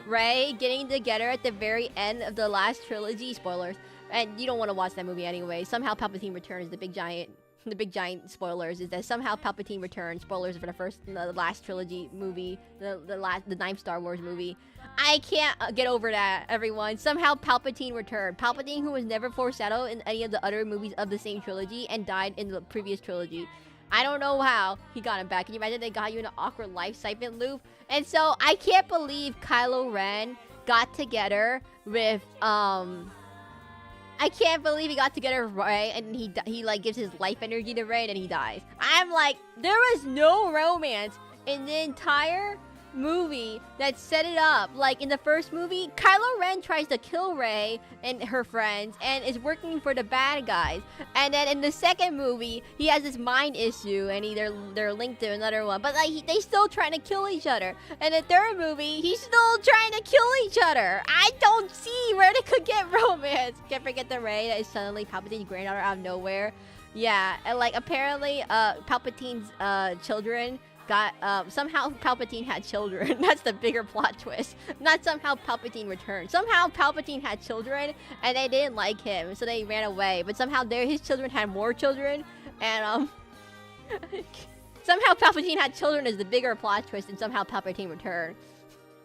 Rey getting together at the very end of the last trilogy. Spoilers, and you don't want to watch that movie anyway. Somehow Palpatine returns. The big giant spoilers is that somehow Palpatine returns. Spoilers for the last trilogy movie, the ninth Star Wars movie. I can't get over that, everyone. Somehow Palpatine returned. Palpatine, who was never foreshadowed in any of the other movies of the same trilogy and died in the previous trilogy. I don't know how he got him back. Can you imagine they got you in an awkward life siphon loop? And so I can't believe Kylo Ren got together with I can't believe he got together with Rey and he like gives his life energy to Rey and then he dies. I'm like, there was no romance in the entire movie that set it up. Like in the first movie, Kylo Ren tries to kill Rey and her friends and is working for the bad guys. And then in the second movie, he has this mind issue and they're linked to another one. But like they still trying to kill each other. And the third movie, he's still trying to kill each other. I don't see where they could get romance. Can't forget the Rey that is suddenly Palpatine's granddaughter out of nowhere. Yeah, and like apparently Palpatine's children got somehow Palpatine had children. That's the bigger plot twist. Not somehow Palpatine returned. Somehow Palpatine had children and they didn't like him, so they ran away. But somehow his children had more children, and somehow Palpatine had children is the bigger plot twist, and somehow Palpatine returned.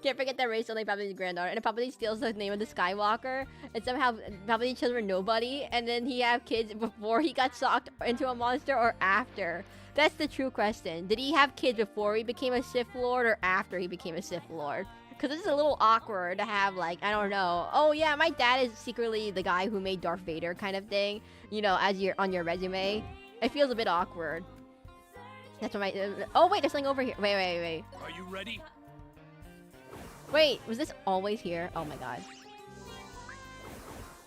Can't forget that Rey's only Palpatine's granddaughter, and Palpatine steals the name of the Skywalker, and somehow Palpatine's children nobody, and then he have kids before he got sucked into a monster or after. That's the true question. Did he have kids before he became a Sith Lord or after he became a Sith Lord? Because this is a little awkward to have, like, I don't know. Oh yeah, my dad is secretly the guy who made Darth Vader kind of thing. You know, as on your resume. It feels a bit awkward. That's what my... oh wait, there's something over here. Wait. Are you ready? Wait, was this always here? Oh my god.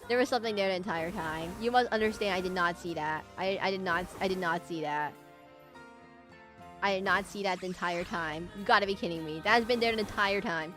There was something there the entire time. You must understand, I did not see that. I did not see that. I did not see that the entire time. You gotta be kidding me. That has been there the entire time.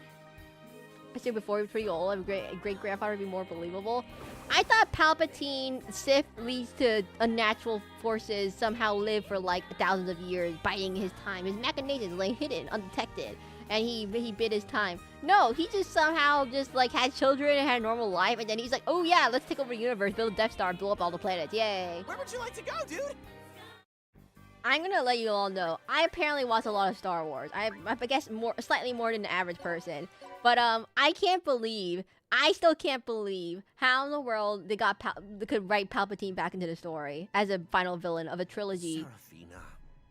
I said before he was pretty old, a great-grandfather would be more believable. I thought Palpatine, Sith leads to unnatural forces somehow live for like thousands of years, biding his time. His machinations lay hidden, undetected. And he bid his time. No, he just somehow just like had children and had a normal life, and then he's like, oh yeah, let's take over the universe, build a Death Star, blow up all the planets, yay. Where would you like to go, dude? I'm gonna let you all know, I apparently watch a lot of Star Wars. I guess slightly more than the average person. But I still can't believe how in the world they could write Palpatine back into the story as a final villain of a trilogy. Seraphina,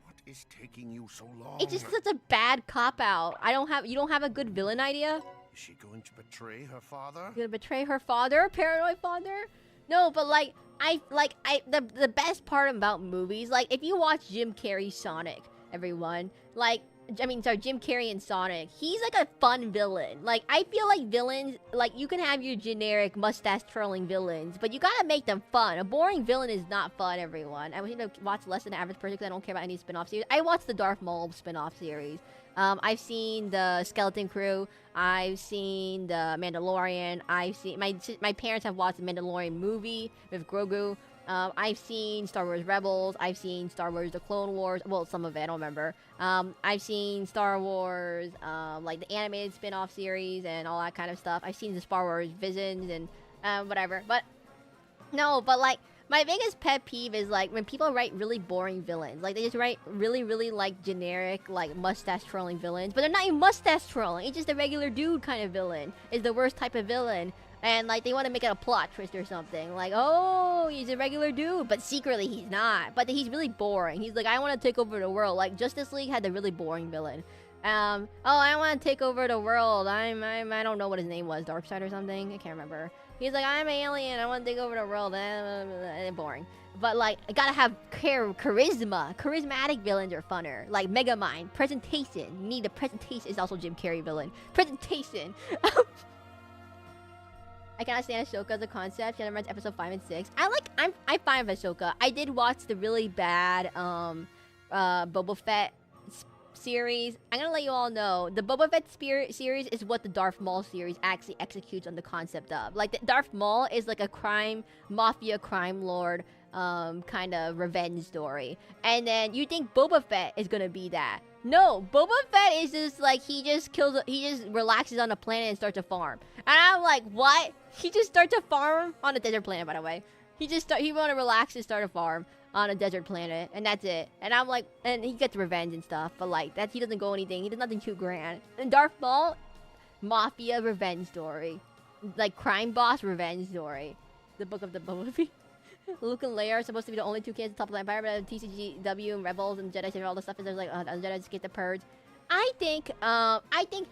what is taking you so long? It's just such a bad cop-out. You don't have a good villain idea? Is she going to betray her father? Gonna betray her father? Paranoid father? No, but like, the best part about movies, like, if you watch Jim Carrey's Sonic, everyone, like, Jim Carrey and Sonic, he's like a fun villain. Like, I feel like villains, like, you can have your generic mustache-twirling villains, but you gotta make them fun. A boring villain is not fun, everyone. I wish to watch less than the average person because I don't care about any spin-off series. I watched the Darth Maul spin-off series. I've seen the Skeleton Crew. I've seen the Mandalorian. I've seen my parents have watched the Mandalorian movie with Grogu. I've seen Star Wars Rebels. I've seen Star Wars The Clone Wars. Well, some of it, I don't remember. I've seen Star Wars, like the animated spin-off series and all that kind of stuff. I've seen the Star Wars Visions and Whatever. But no, but like my biggest pet peeve is like when people write really boring villains. Like they just write really like generic like mustache twirling villains, but they're not even mustache twirling. It's just a regular dude kind of villain. Is the worst type of villain. And like they want to make it a plot twist or something. Like, oh, he's a regular dude, but secretly he's not. But he's really boring. He's like, I want to take over the world. Like Justice League had the really boring villain. Oh, I want to take over the world. I don't know what his name was, Darkseid or something. I can't remember. He's like, I'm an alien. I want to take over the world. Boring. But like, I gotta have charisma. Charismatic villains are funner. Like Megamind, presentation. You need the presentation. It's also Jim Carrey villain. Presentation. I cannot stand Ahsoka as a concept. She runs episode 5 and 6. I'm fine with Ahsoka. I did watch the really bad Boba Fett series. I'm gonna let you all know the Boba Fett series is what the Darth Maul series actually executes on the concept of. Like the Darth Maul is like a mafia crime lord kind of revenge story, and then you think Boba Fett is gonna be that. No, Boba Fett is just like he just relaxes on a planet and starts a farm. And I'm like, what? He just starts a farm on a desert planet, by the way. He want to relax and start a farm on a desert planet, and that's it. And I'm like, and he gets revenge and stuff, but like that he doesn't go anything. He does nothing too grand. And Darth Maul, mafia revenge story, like crime boss revenge story. The Book of the Boba Fett. Luke and Leia are supposed to be the only two kids at the top of the Empire, but TCGW and Rebels and Jedi and all the stuff is there's like the Jedi escape the Purge. I think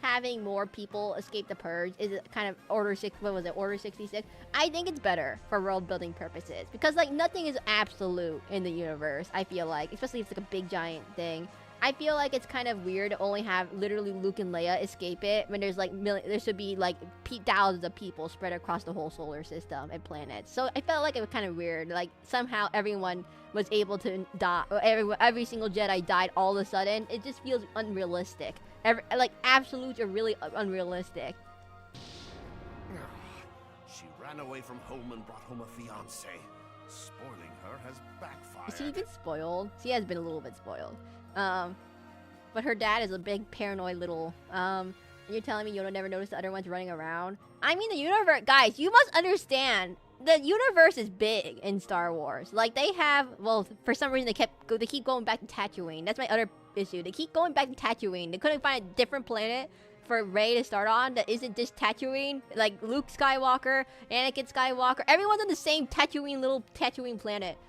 having more people escape the Purge is kind of Order 66. I think it's better for world building purposes because like nothing is absolute in the universe. I feel like, especially if it's like a big giant thing. I feel like it's kind of weird to only have literally Luke and Leia escape it when there's like there should be like thousands of people spread across the whole solar system and planets. So I felt like it was kind of weird. Like somehow everyone was able to die. Every single Jedi died all of a sudden. It just feels unrealistic. Like absolutes are really unrealistic. She ran away from home and brought home a fiance. Spoiling her has backfired. Has she been spoiled? She has been a little bit spoiled. But her dad is a big paranoid little, you're telling me you'll never notice the other ones running around? I mean, the universe, guys, you must understand, the universe is big in Star Wars. Like, they have, well, for some reason they keep going back to Tatooine. That's my other issue. They keep going back to Tatooine. They couldn't find a different planet for Rey to start on that isn't just Tatooine. Like, Luke Skywalker, Anakin Skywalker, everyone's on the same little Tatooine planet.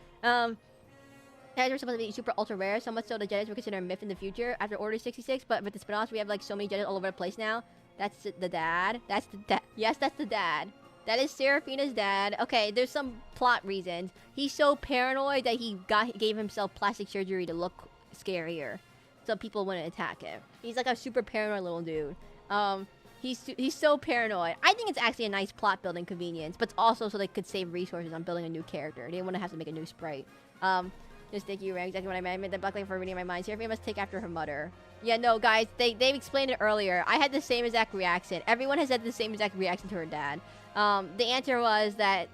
Jedi were supposed to be super ultra rare, so much so the Jedi were considered a myth in the future after Order 66. But with the spin-offs, we have like so many Jedi all over the place now. That's the dad. That's the dad. Yes, that's the dad. That is Seraphina's dad. Okay, there's some plot reasons. He's so paranoid that he gave himself plastic surgery to look scarier, so people wouldn't attack him. He's like a super paranoid little dude. He's so paranoid. I think it's actually a nice plot building convenience, but it's also so they could save resources on building a new character. They didn't want to have to make a new sprite. Just thank you, Ram. Exactly what I meant. I meant the black for reading my mind. Seraphina must take after her mother. Yeah, no, guys, they've explained it earlier. I had the same exact reaction. Everyone has had the same exact reaction to her dad. The answer was that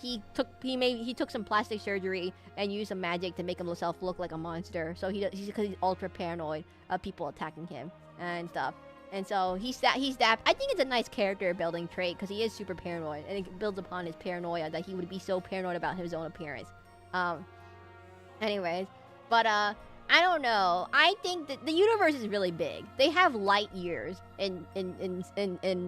he took some plastic surgery and used some magic to make himself look like a monster. So he's ultra paranoid of people attacking him and stuff. And so he's that. I think it's a nice character building trait because he is super paranoid, and it builds upon his paranoia that he would be so paranoid about his own appearance. Anyways, but I don't know. I think that the universe is really big. They have light years in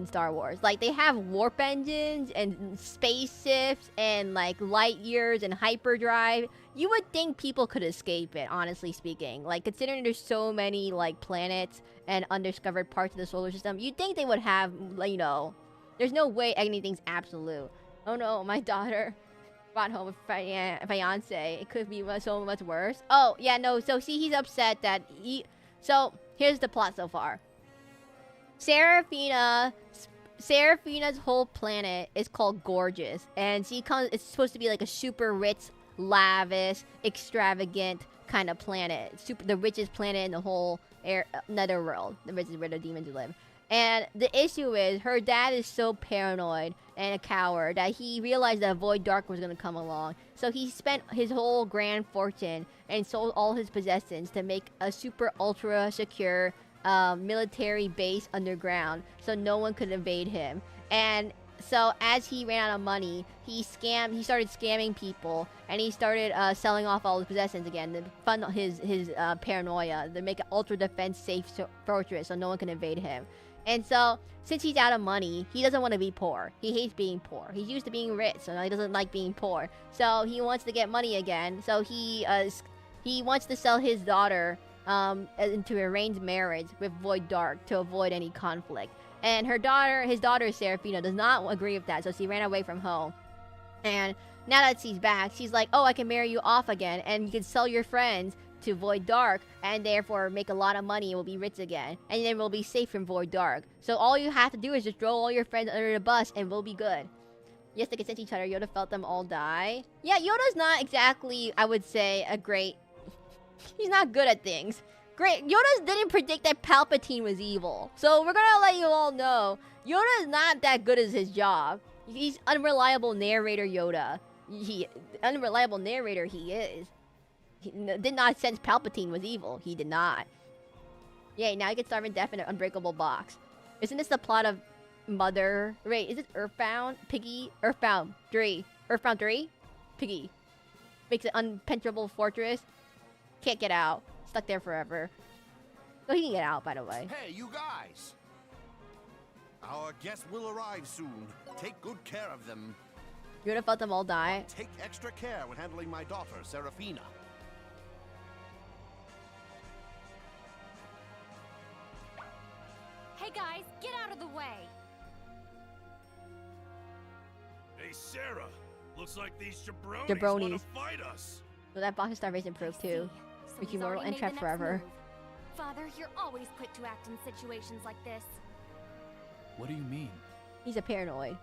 Star Wars. Like they have warp engines and spaceships and like light years and hyperdrive. You would think people could escape it, honestly speaking. Like considering there's so many like planets and undiscovered parts of the solar system, you'd think they would have, you know, there's no way anything's absolute. Oh no, my daughter brought home a fiance. It could be so much worse. Oh, yeah, no. So, see, he's upset that So, here's the plot so far. Seraphina's whole planet is called Gorgeous. And it's supposed to be like a super rich, lavish, extravagant kind of planet. The richest planet in the whole netherworld. The richest where the demons live. And the issue is, her dad is so paranoid and a coward that he realized that a Void Dark was going to come along. So he spent his whole grand fortune and sold all his possessions to make a super ultra secure military base underground so no one could invade him. And So as he ran out of money, he started scamming people, and he started selling off all his possessions again to fund his paranoia, to make an ultra defense safe fortress so no one can invade him. And so since he's out of money, he doesn't want to be poor. He hates being poor. He's used to being rich, so now he doesn't like being poor. So he wants to get money again. So he wants to sell his daughter into arranged marriage with Void Dark to avoid any conflict. And his daughter Seraphina, does not agree with that, so she ran away from home. And now that she's back, she's like, oh, I can marry you off again, and you can sell your friends to Void Dark, and therefore make a lot of money and we'll be rich again. And then we'll be safe from Void Dark. So all you have to do is just throw all your friends under the bus and we'll be good. Yes, they can sense each other. Yoda felt them all die. Yeah, Yoda's not exactly, I would say, a great... He's not good at things. Great. Yoda didn't predict that Palpatine was evil. So we're gonna let you all know, Yoda is not that good at his job. He's unreliable narrator Yoda. Unreliable narrator he is. He did not sense Palpatine was evil. He did not. Yay, now he can starve in death in an unbreakable box. Isn't this the plot of Mother? Wait, is it Earthbound? Piggy? Earthbound 3. Earthbound 3? Piggy. Makes an unpenetrable fortress. Can't get out. Stuck there forever. Oh, he can get out, by the way. Hey, you guys! Our guests will arrive soon. Take good care of them. You would have felt them all die. Take extra care when handling my daughter, Seraphina. Hey guys, get out of the way! Hey, Sarah. Looks like these jabronis Jabronis. want to fight us. So that box of starvation proof too. So Make he's you mortal already and made trapped the next forever. move. Father, you're always quick to act in situations like this. What do you mean? He's a paranoid.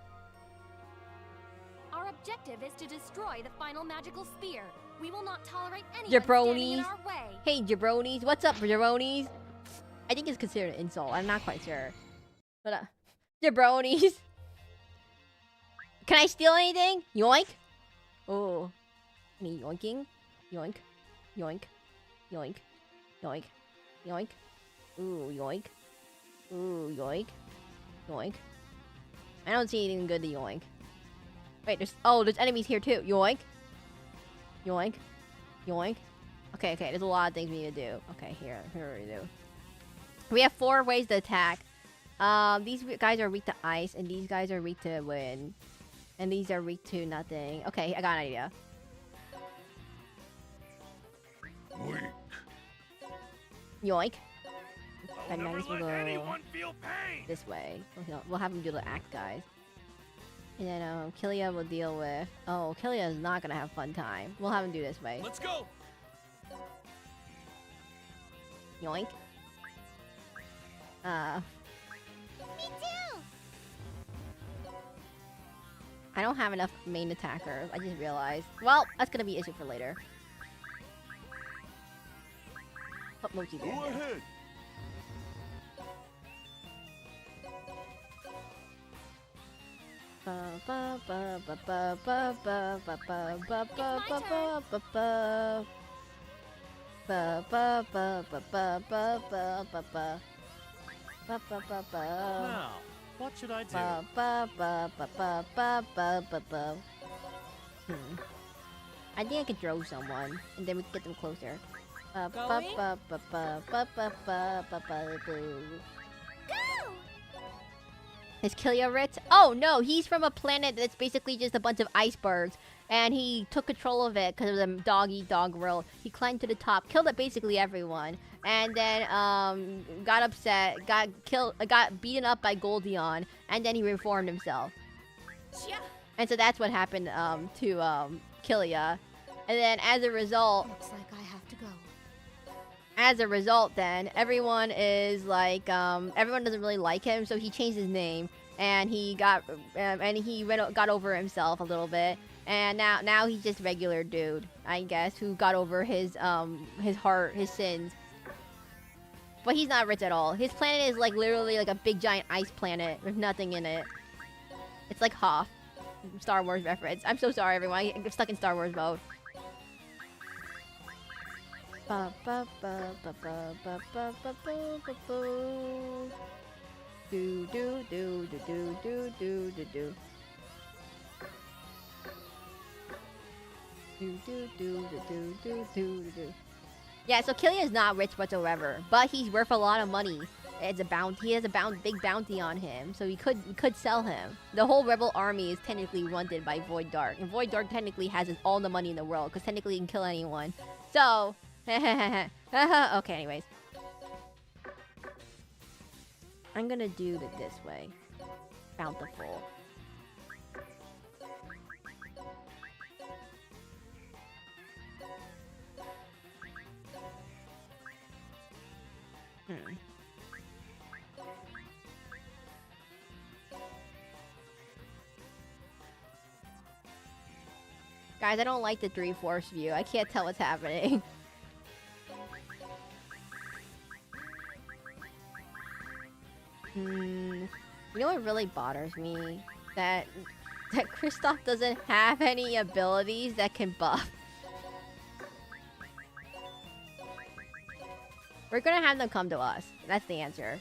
Our objective is to destroy the final magical spear. We will not tolerate anyone standing in Jabronis. our way. Hey, jabronis. What's up, jabronis? I think it's considered an insult. I'm not quite sure. But, jabronis. Can I steal anything? Yoink. Oh. Any yoinking? Yoink. Yoink. Yoink. Yoink. Yoink. Ooh, yoink. Ooh, yoink. Yoink. I don't see anything good to yoink. Wait, there's enemies here too. Yoink. Yoink. Yoink. Okay, there's a lot of things we need to do. Okay, here we do. We have 4 ways to attack. These guys are weak to ice, and these guys are weak to wind. And these are weak to nothing. Okay, I got an idea. Weak. Yoink. I'll And never next we'll let go anyone feel pain. this way. We'll have them do the act, guys. And then Killia will deal with... Oh, Killia is not gonna have a fun time. We'll have him do this way. Let's go! Yoink. Me too! I don't have enough main attackers. I just realized. Well, that's gonna be an issue for later. Put Mochi there. Go ahead. Now, what should I do? I think I could throw someone, and then we can get them closer. Is Killia rich? Oh no, he's from a planet that's basically just a bunch of icebergs. And he took control of it because of the dog-eat-dog world. He climbed to the top, killed basically everyone. And then got upset, got beaten up by Goldion. And then he reformed himself. And so that's what happened to Killia. And then as a result... Looks like I have to go. As a result, then, everyone is like, everyone doesn't really like him, so he changed his name, and he got over himself a little bit, and now he's just a regular dude, I guess, who got over his heart, his sins. But he's not rich at all. His planet is like literally like a big giant ice planet with nothing in it. It's like Hoth. Star Wars reference. I'm so sorry, everyone. I'm stuck in Star Wars mode. Do do do do do do do do do. Do do do do do do do do. Yeah, so Killian is not rich whatsoever, but he's worth a lot of money. It's a bounty. He has a big bounty on him, so we could sell him. The whole rebel army is technically funded by Void Dark, and Void Dark technically has all the money in the world, because technically he can kill anyone. So, okay, anyways. I'm gonna do it this way. Bountiful. Guys, I don't like the 3/4 view. I can't tell what's happening. You know what really bothers me? That Kristoff doesn't have any abilities that can buff. We're gonna have them come to us. That's the answer.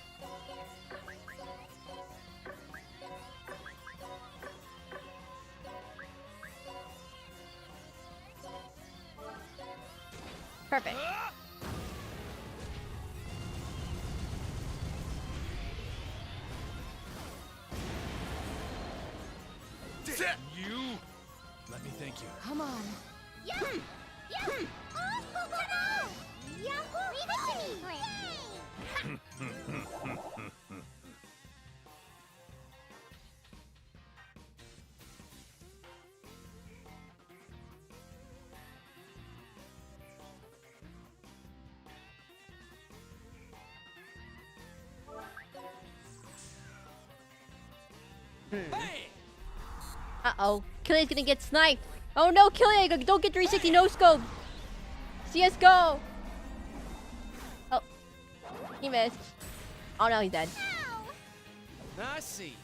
Perfect. You! Let me thank you. Come on. Yeah! Yeah! Oh, no! Yahoo! Leave it to me! Uh-oh. Killian's gonna get sniped. Oh no, Killian! Don't get 360 no scope! CSGO! Oh. He missed. Oh no, he's dead. I see.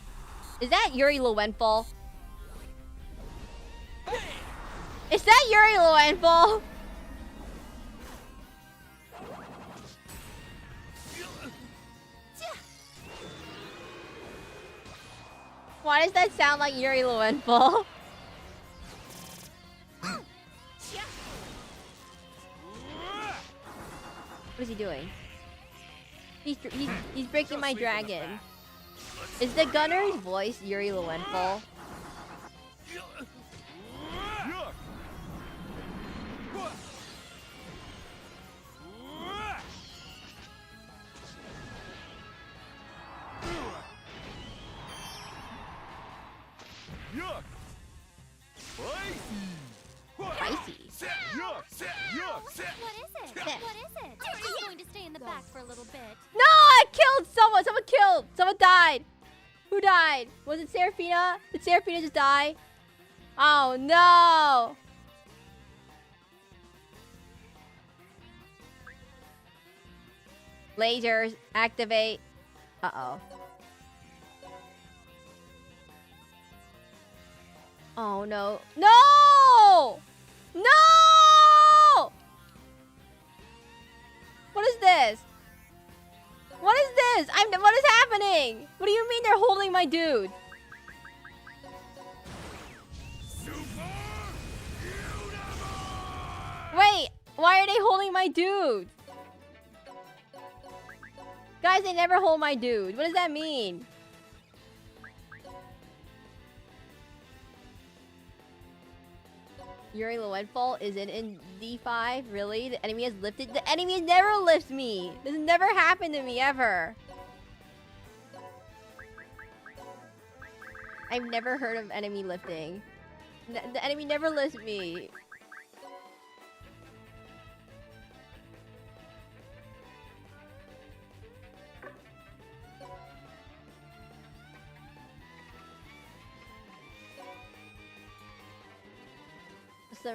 Is that Yuri Lowenthal? Is that Yuri Lowenthal? Why does that sound like Yuri Lowenthal? What is he doing? He's breaking my dragon. Is the gunner's voice Yuri Lowenthal? Spicy. What is it? What is it? I'm going to stay in the back for a little bit. No, I killed someone. Someone killed. Someone died. Who died? Was it Seraphina? Did Seraphina just die? Oh no. Lasers activate. Uh-oh. Oh no. No! No! What is this? What is this? What is happening? What do you mean they're holding my dude? Wait, why are they holding my dude? Guys, they never hold my dude. What does that mean? Yuri Lowenthal is in D5? Really? The enemy has lifted? The enemy never lifts me! This has never happened to me, ever! I've never heard of enemy lifting. The enemy never lifts me.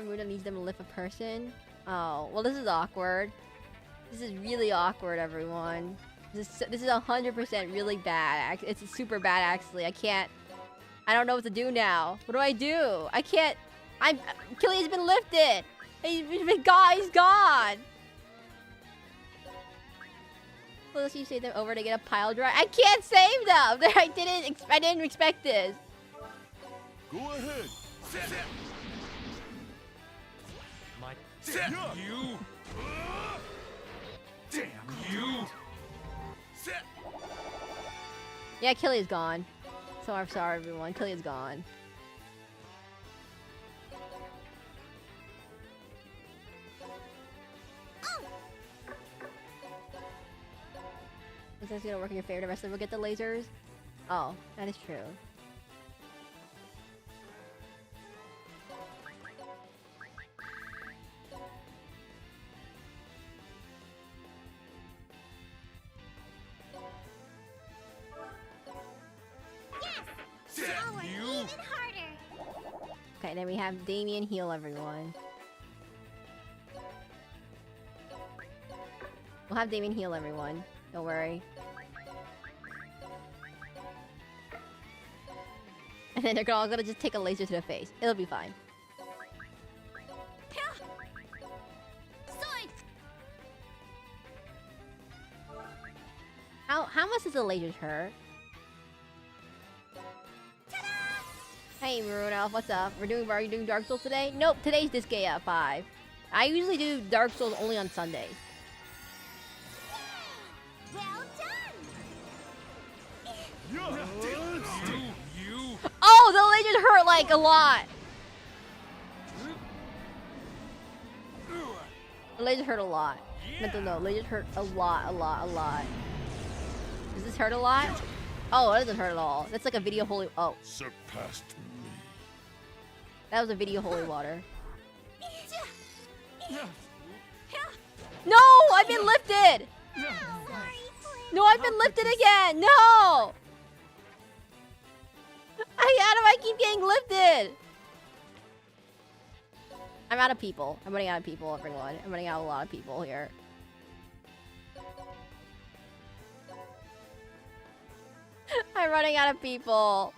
Muda needs them to lift a person. Oh, well, this is awkward. This is really awkward, everyone. This is 100% really bad. It's super bad, actually. I don't know what to do now. What do I do? I can't. Killian's been lifted. He's gone. Will you save them over to get a pile drive? I can't save them! I didn't expect this. Go ahead. My You. Damn you. Yeah, Killia's gone. So I'm sorry, everyone. Killia's gone. Is this gonna work in your favor? The rest of them will get the lasers? Oh, that is true. Now we're even harder. Okay, then we have Damien heal everyone. We'll have Damien heal everyone. Don't worry. And then they're all gonna just take a laser to the face. It'll be fine. How much does the lasers hurt? Hey Maroon Elf, what's up? Are you doing Dark Souls today? Nope, today's Disgaea at 5. I usually do Dark Souls only on Sundays. Well done. Oh, the lasers hurt like a lot. The lasers hurt a lot. No, lasers hurt a lot. Does this hurt a lot? Oh, it doesn't hurt at all. That's like a video holy. Oh. Surpassed me. That was a video holy water. No, I've been lifted. No, I've been lifted again. No. How do I keep getting lifted? I'm out of people. I'm running out of people, everyone. I'm running out of a lot of people here. I'm running out of people.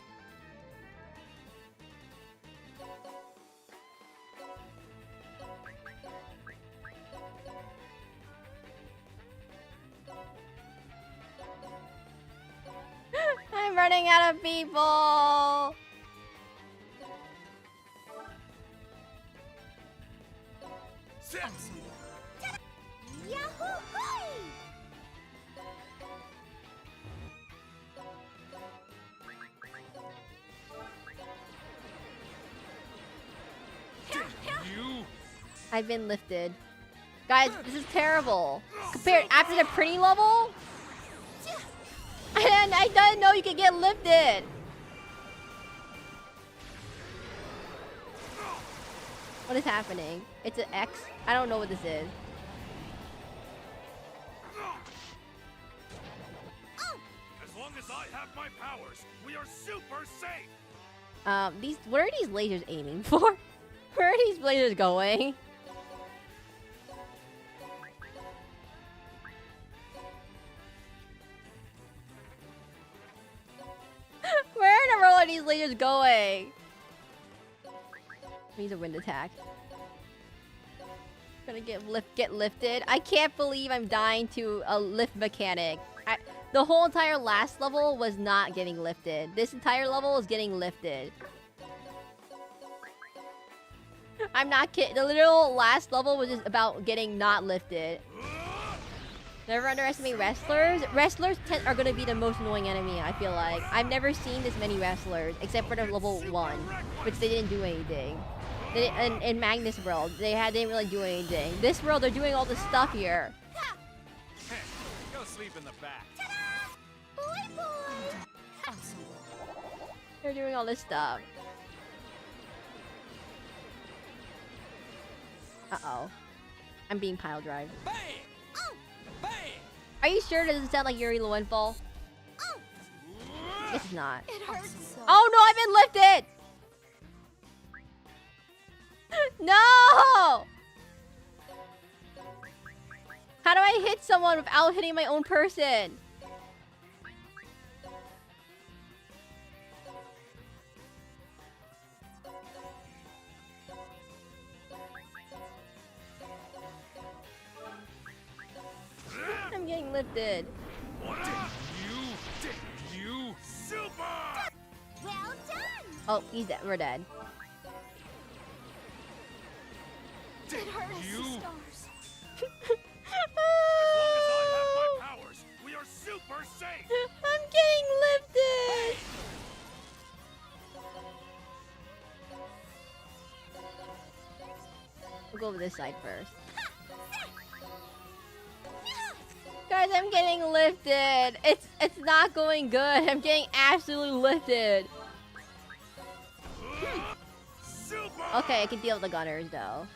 I'm running out of people. Yahoo! I've been lifted. Guys, this is terrible. Compared after the pretty level? And I didn't know you could get lifted. What is happening? It's an X? I don't know what this is. As long as I have my powers, we are super safe. What are these lasers aiming for? Where are these lasers going? Where in the world are these lasers going? Needs a wind attack. Gonna get lifted. I can't believe I'm dying to a lift mechanic. The whole entire last level was not getting lifted. This entire level is getting lifted. I'm not kidding. The literal last level was just about getting not lifted. Never underestimate wrestlers. Wrestlers are going to be the most annoying enemy, I feel like. I've never seen this many wrestlers, except for the level 1, which they didn't do anything. In Magnus World, they didn't really do anything. This world, they're doing all this stuff here. Go sleep in the back. Boy, boy. They're doing all this stuff. Uh-oh. I'm being pile drive. Bang! Oh. Bang! Are you sure it doesn't sound like Yuri Lowenfall? Oh. This is not. It hurts so. Oh no, I've been lifted! No! How do I hit someone without hitting my own person? I'm getting lifted. What you super! Well done! Oh, he's dead. We're dead. It hurt us You- to stars. As long as I have my powers, we are super safe! I'm getting lifted! We'll go over this side first. Guys, I'm getting lifted. It's not going good. I'm getting absolutely lifted. Super! Okay, I can deal with the gunners though.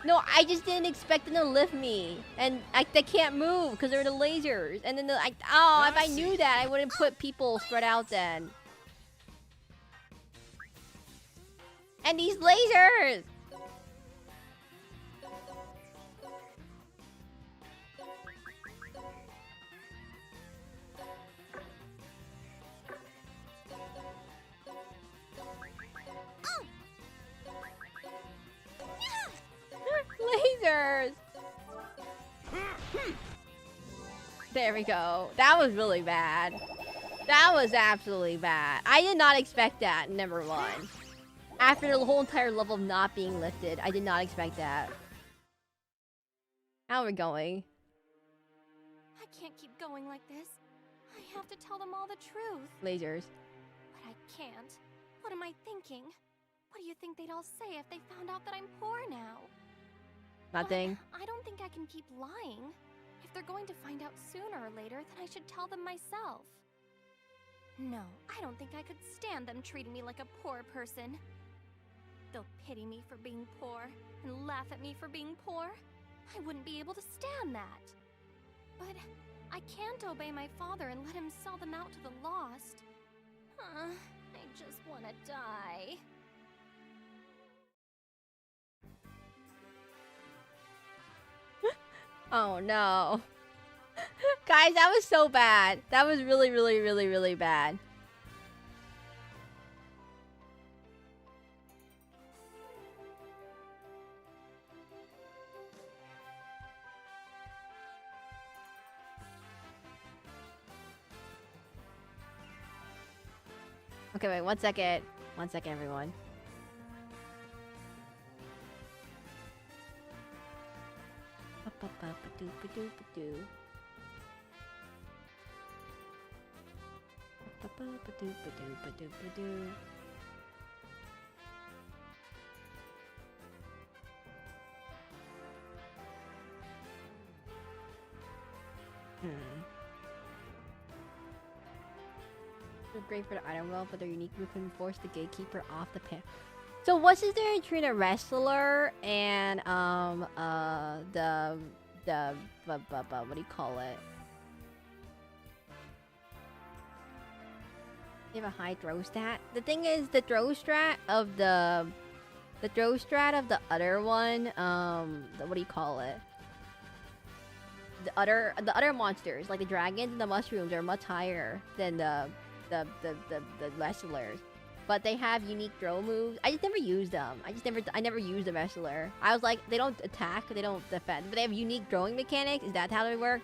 No, I just didn't expect them to lift me, and they can't move because they're the lasers. And then if I knew that, I wouldn't put people spread out then. And these lasers. Lasers! There we go. That was really bad. That was absolutely bad. I did not expect that, number one. After the whole entire level of not being lifted, I did not expect that. How are we going? I can't keep going like this. I have to tell them all the truth. Lasers. But I can't. What am I thinking? What do you think they'd all say if they found out that I'm poor now? Nothing. But I don't think I can keep lying. If they're going to find out sooner or later, then I should tell them myself. No, I don't think I could stand them treating me like a poor person. They'll pity me for being poor and laugh at me for being poor. I wouldn't be able to stand that. But I can't obey my father and let him sell them out to the lost. I just want to die. Oh no. Guys, that was so bad. That was really, really, really, really bad. Okay, wait, 1 second. 1 second, everyone. Ba-ba-ba-ba-doo-ba-doo-ba-doo. Ba-ba-ba-doo-ba-doo-ba-doo-ba-doo. They're great for the item well, but their unique move can force the gatekeeper off the pin. So what's the difference between a wrestler and what do you call it? They have a high throw stat. The thing is, the throw strat of the other one, what do you call it? The other monsters, like the dragons and the mushrooms, are much higher than the wrestlers. But they have unique throw moves. I just never used them. I never used the wrestler. I was like, they don't attack, they don't defend, but they have unique throwing mechanics. Is that how they work?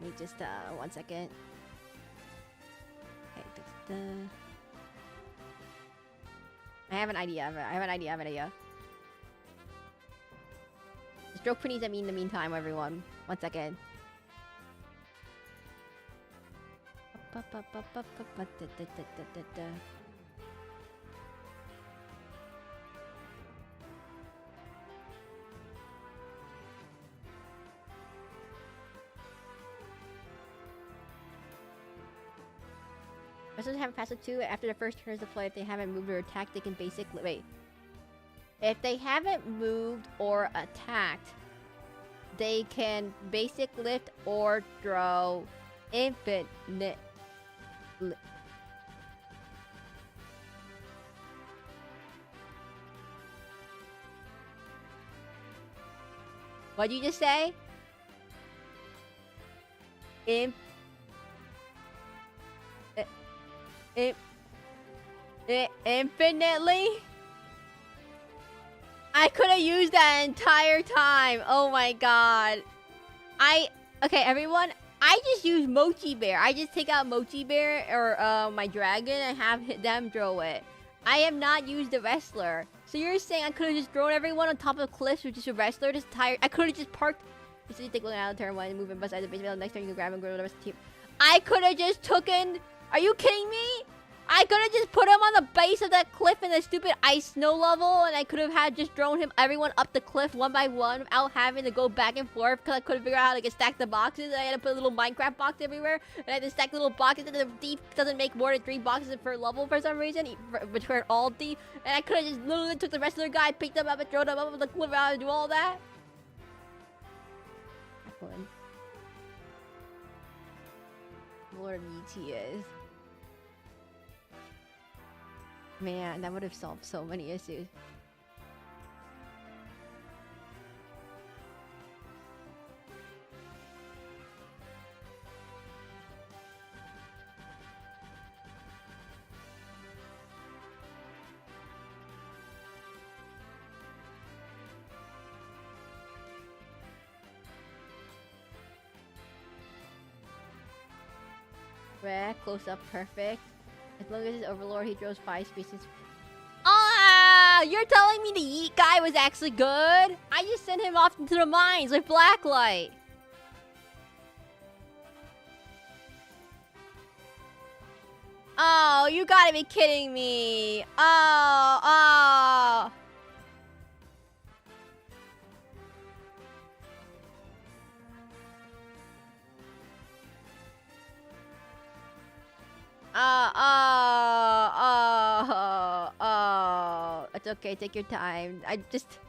Let me just 1 second. Okay, I have an idea. I have an idea. Stroke pretties at me in the meantime, everyone. 1 second. Wrestlers have a passive 2 after the first turn is deployed. If they haven't moved or attacked, they can basically... Wait. If they haven't moved or attacked, they can basic lift or throw infinite... What'd you just say? Infinitely? I could have used that entire time. Oh my god. Okay, everyone. I just use Mochi Bear. I just take out Mochi Bear or my dragon and have them throw it. I have not used the wrestler. So you're saying I could have just thrown everyone on top of cliffs with just a wrestler? Just tired. I could have just parked. You take one out of turn one and move him beside the basement. Next turn you can grab him and go to the rest of the team. I could have just taken. Are you kidding me? I could have just put him on the base of that cliff in the stupid ice snow level, and I could have had just thrown everyone up the cliff one by one without having to go back and forth because I couldn't figure out how to stack the boxes. I had to put a little Minecraft box everywhere, and I had to stack little boxes, and the deep doesn't make more than 3 boxes per level for some reason, which were all deep. And I could have just literally took the rest of the guy, picked them up, and thrown them up the cliff out and do all that. Lord VT is. Man, that would have solved so many issues. Rare, close up, perfect. As long as his overlord, he throws 5 species. Ah! You're telling me the Yeet guy was actually good? I just sent him off into the mines with Blacklight. Oh, you gotta be kidding me. Oh. It's okay, take your time. I just...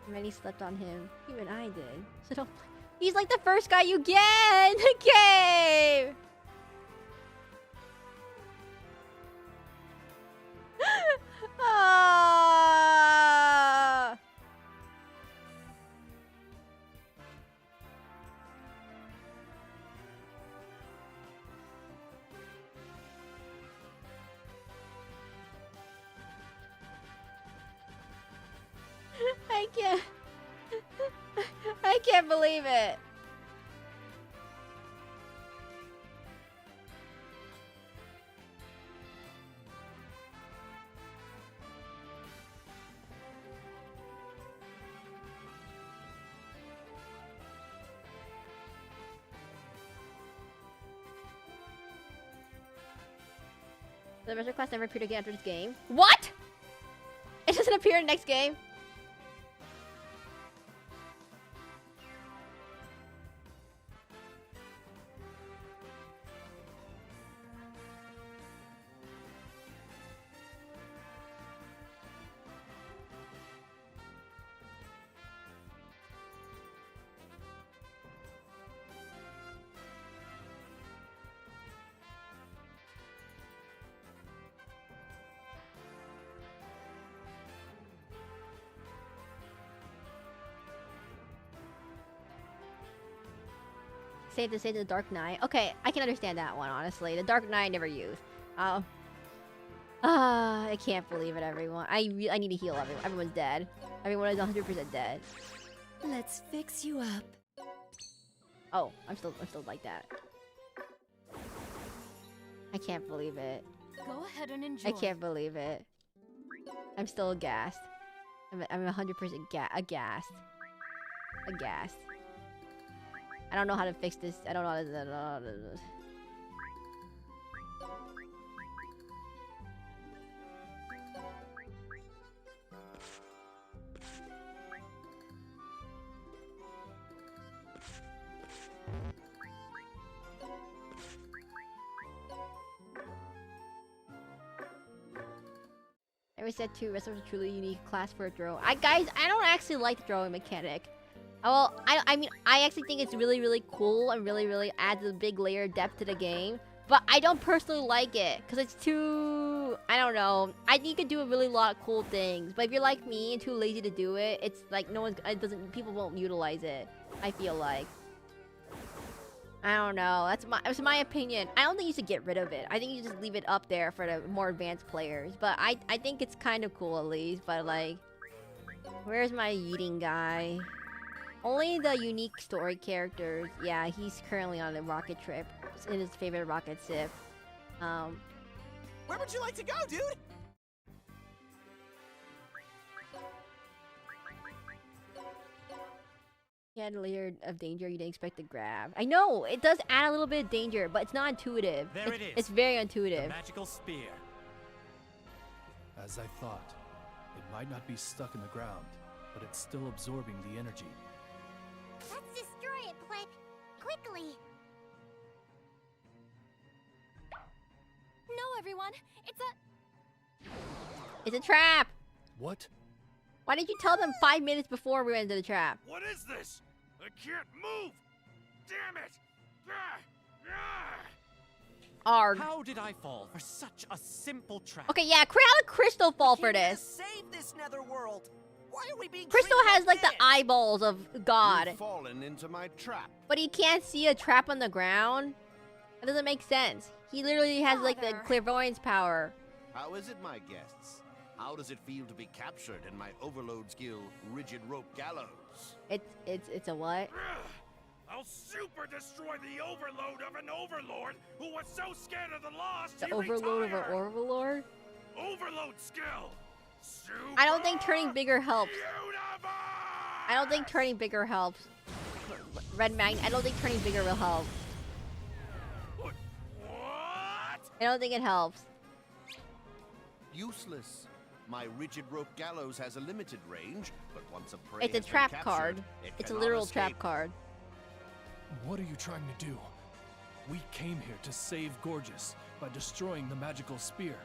Many slept on him. Even I did. So don't... He's like the first guy you get in the game! I can't believe it. The Measure class never appeared again after this game. What? It doesn't appear in the next game. Safe to say the Dark Knight. Okay, I can understand that one, honestly. The Dark Knight I never used. I can't believe it, everyone. I need to heal everyone. Everyone's dead. Everyone is 100% dead. Let's fix you up. Oh, I'm still like that. I can't believe it. Go ahead and enjoy. I can't believe it. I'm still aghast. I'm 100% aghast. Aghast. I don't know how to fix this. I don't know how to... I said too, wrestlers are truly unique class for a throw. Guys, I don't actually like the throwing mechanic. Well, I mean, I actually think it's really, really cool and really, really adds a big layer of depth to the game. But I don't personally like it because it's too, I don't know. I think you could do a really lot of cool things, but if you're like me and too lazy to do it, it's like no one's, it doesn't, people won't utilize it. I feel like. I don't know. That's my opinion. I don't think you should get rid of it. I think you just leave it up there for the more advanced players. But I think it's kind of cool at least. But like, where's my eating guy? Only the unique story characters. Yeah, he's currently on a rocket trip in his favorite rocket ship. Where would you like to go, dude? He had a layer of danger you didn't expect to grab. I know, it does add a little bit of danger, but it's not intuitive. There it is. It's very intuitive. The magical spear. As I thought, it might not be stuck in the ground, but it's still absorbing the energy. Let's destroy it, Blip. Quickly. No, everyone. It's a trap! What? Why didn't you tell them 5 minutes before we went into the trap? What is this? I can't move! Damn it! Ah! Ah! Arg. How did I fall for such a simple trap? Okay, yeah, how did Crystal fall for this? Save this netherworld. Why are we being Crystal treated has like the this? eyeballs of God, You've fallen into my trap. but he can't see a trap on the ground. That doesn't make sense. He literally has like the Father. clairvoyance power. How is it, my guests? How does it feel to be captured in my overload skill, rigid rope gallows? It's a what? I'll super destroy the overload of an overlord who was so scared of the lost The he overload of retired. an overlord? Overload skill. I don't think turning bigger helps. Universe! I don't think turning bigger helps. Red Magnet, I don't think turning bigger will help. What? I don't think it helps. Useless. My rigid rope gallows has a limited range, but once a prey It's a has been trap captured, card. it It's a cannot literal escape. trap card. What are you trying to do? We came here to save Gorgeous by destroying the magical spear.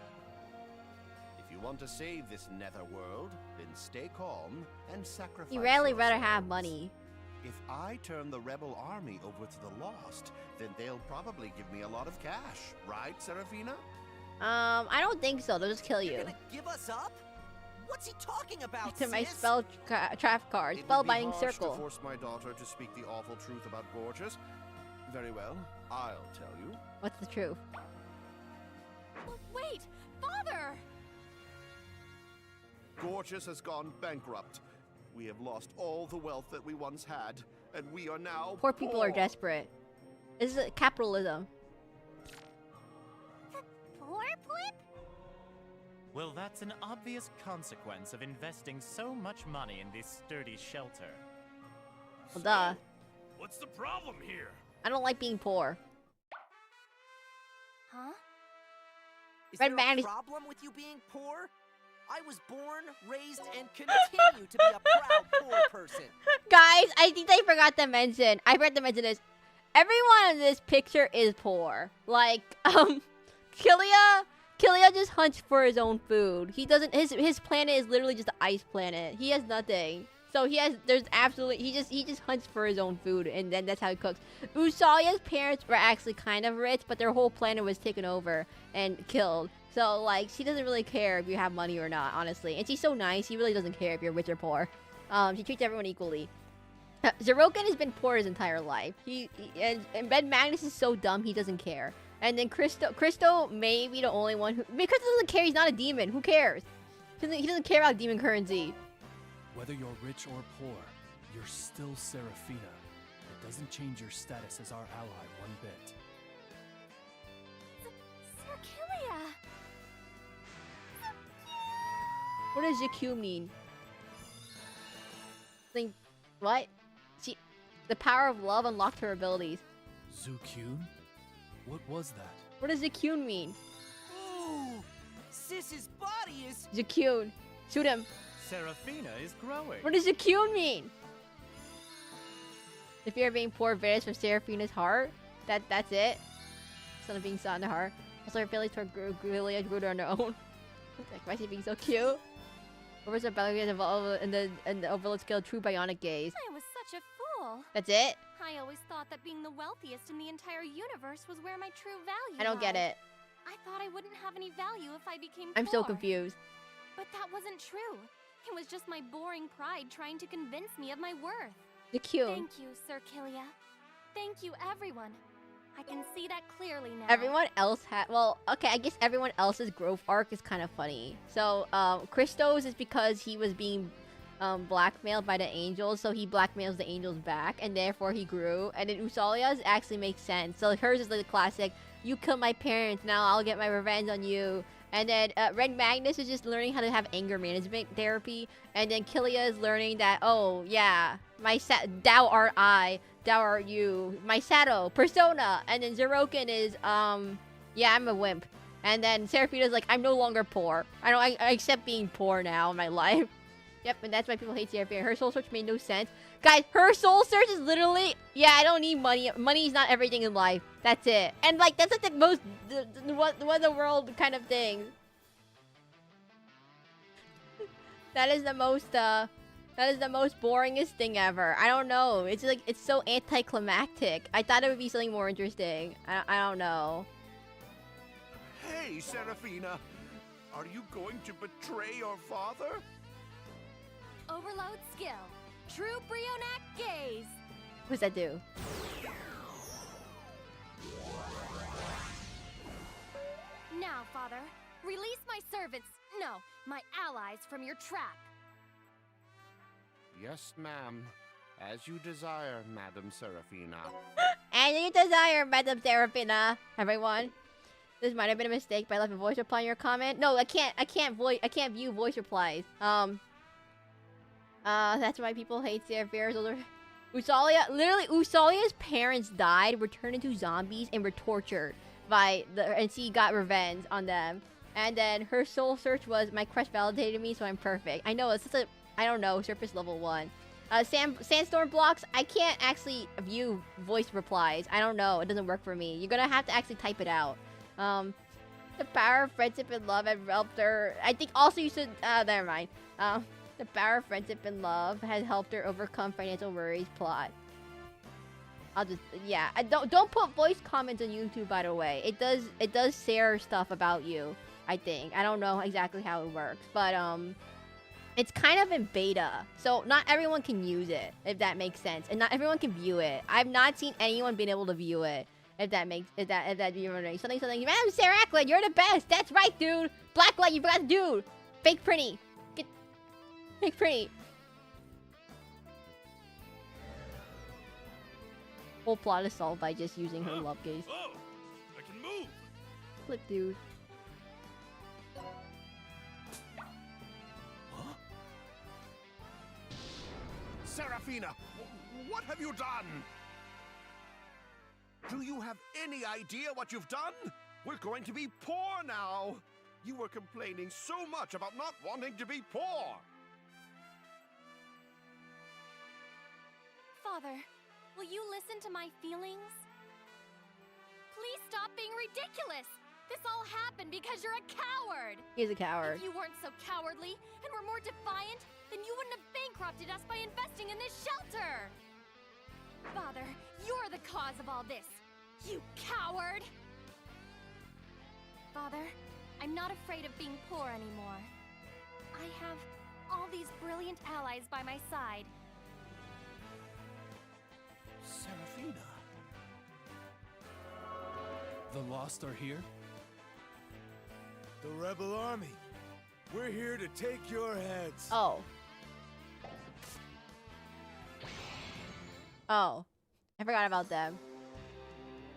If you want to save this netherworld, then stay calm and sacrifice You rarely rather yourselves. have money. If I turn the rebel army over to the lost, then they'll probably give me a lot of cash, right, Seraphina? I don't think so. They'll just kill You're you. gonna give us up? What's he talking about, To my sis? spell trap card. It would be Spellbinding harsh circle. to force my daughter to speak the awful truth about Gorgeous. Very well, I'll tell you. What's the truth? Wait, Father! Gorgeous has gone bankrupt. We have lost all the wealth that we once had, and we are now Poor people are desperate. This is capitalism. Poor Blip? Well, that's an obvious consequence of investing so much money in this sturdy shelter. Well, duh. What's the problem here? I don't like being poor. Huh? Is Red there Man a is- problem with you being poor? I was born, raised, and continue to be a proud poor person. Guys, I think I forgot to mention. I forgot to mention this. Everyone in this picture is poor. Like, Killia just hunts for his own food. He doesn't. His planet is literally just an ice planet. He has nothing. So he just hunts for his own food, and then that's how he cooks. Usalia's parents were actually kind of rich, but their whole planet was taken over and killed. So like, she doesn't really care if you have money or not, honestly. And she's so nice. She really doesn't care if you're rich or poor. She treats everyone equally. Zeroken has been poor his entire life. And Red Magnus is so dumb he doesn't care. And then Cristo may be the only one who, because he doesn't care. He's not a demon. Who cares? He doesn't care about demon currency. Whether you're rich or poor, you're still Seraphina. It doesn't change your status as our ally one bit. Seraclin! What does ZQ mean? Think what? The power of love unlocked her abilities. Zukyun? What was that? What does ZQ mean? Ooh, Sis's body is... ZQ. Shoot him. Seraphina is growing. What does ZQ mean? The fear of being poor vanished from Seraphina's heart. That's it. Son of being sought in the heart. Also, her feelings toward Gilead grew on their own. Like, why is she being so cute? Rivers of Belgrade evolved in the overload skill True Bionic Gaze. I was such a fool. all. That's it? I always thought that being the wealthiest in the entire universe was where my true value I don't get lied. it. I thought I wouldn't have any value if I became I'm poor. so confused. But that wasn't true. It was just my boring pride trying to convince me of my worth. The cute. Thank you, Sir Kilia. Thank you, everyone. I can see that clearly now. Everyone else had, well, okay, I guess everyone else's growth arc is kind of funny. So, Christos is because he was being blackmailed by the angels, so he blackmails the angels back, and therefore he grew. And then Usalia's actually makes sense. So hers is like the classic, you killed my parents, now I'll get my revenge on you. And then Red Magnus is just learning how to have anger management therapy. And then Kilia is learning that, oh, yeah, thou art I, thou art you, my shadow, persona. And then Zeroken is, yeah, I'm a wimp. And then Seraphina's like, I'm no longer poor. I accept being poor now in my life. Yep, and that's why people hate Seraphina. Her soul search made no sense. Guys, her soul search is literally, yeah, I don't need money. Money is not everything in life. That's it. And like, that's like the most, what the world kind of thing. That is the most boringest thing ever. I don't know. It's like, it's so anticlimactic. I thought it would be something more interesting. I don't know. Hey, Seraphina! Are you going to betray your father? Overload skill. True Brionac gaze. What's that do? Now, Father, release my servants, no, my allies from your trap. Yes, ma'am. As you desire, Madam Seraphina. And you desire, Madam Seraphina. Everyone, this might have been a mistake, but I left a voice reply on your comment. No, I can't view voice replies. That's why people hate Seraphina. Usalia's parents died, were turned into zombies, and were tortured by and she got revenge on them. And then her soul search was, my crush validated me, so I'm perfect. I know, it's just I don't know, surface level 1. Sandstorm blocks, I can't actually view voice replies. I don't know, it doesn't work for me. You're gonna have to actually type it out. The power of friendship and love have helped her. I think also you should, never mind. The power of friendship and love has helped her overcome financial worries. Plot. I'll just, yeah. Don't put voice comments on YouTube, by the way. It does share stuff about you, I think. I don't know exactly how it works, but it's kind of in beta, so not everyone can use it, if that makes sense, and not everyone can view it. I've not seen anyone being able to view it, if that you know something. Madam Seraclin, you're the best. That's right, dude. Blacklight, you forgot the dude. Fake pretty. Fake pretty. Whole plot is solved by just using her love gaze. Oh, I can move. Flip, dude. Huh? Seraphina, what have you done? Do you have any idea what you've done? We're going to be poor now. You were complaining so much about not wanting to be poor. Father, will you listen to my feelings? Please stop being ridiculous! This all happened because you're a coward! He's a coward. If you weren't so cowardly and were more defiant, then you wouldn't have bankrupted us by investing in this shelter! Father, you're the cause of all this! You coward! Father, I'm not afraid of being poor anymore. I have all these brilliant allies by my side. Seraphina. The Lost are here? The Rebel Army. We're here to take your heads. Oh. Oh. I forgot about them.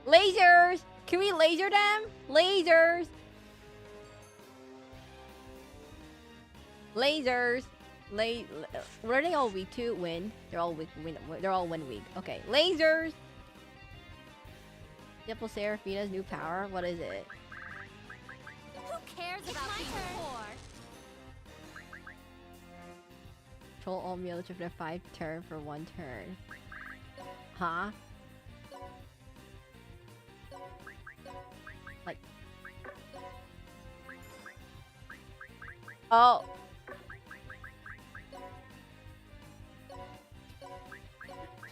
Lasers! Can we laser them? Lasers! Lasers! What are they all weak to? Wind. They're all weak. They're all wind weak. Okay. Lasers! Dimple Seraphina's new power. What is it? Who cares about being poor? Control all military for 5 turn for 1 turn. Huh? Like. Oh.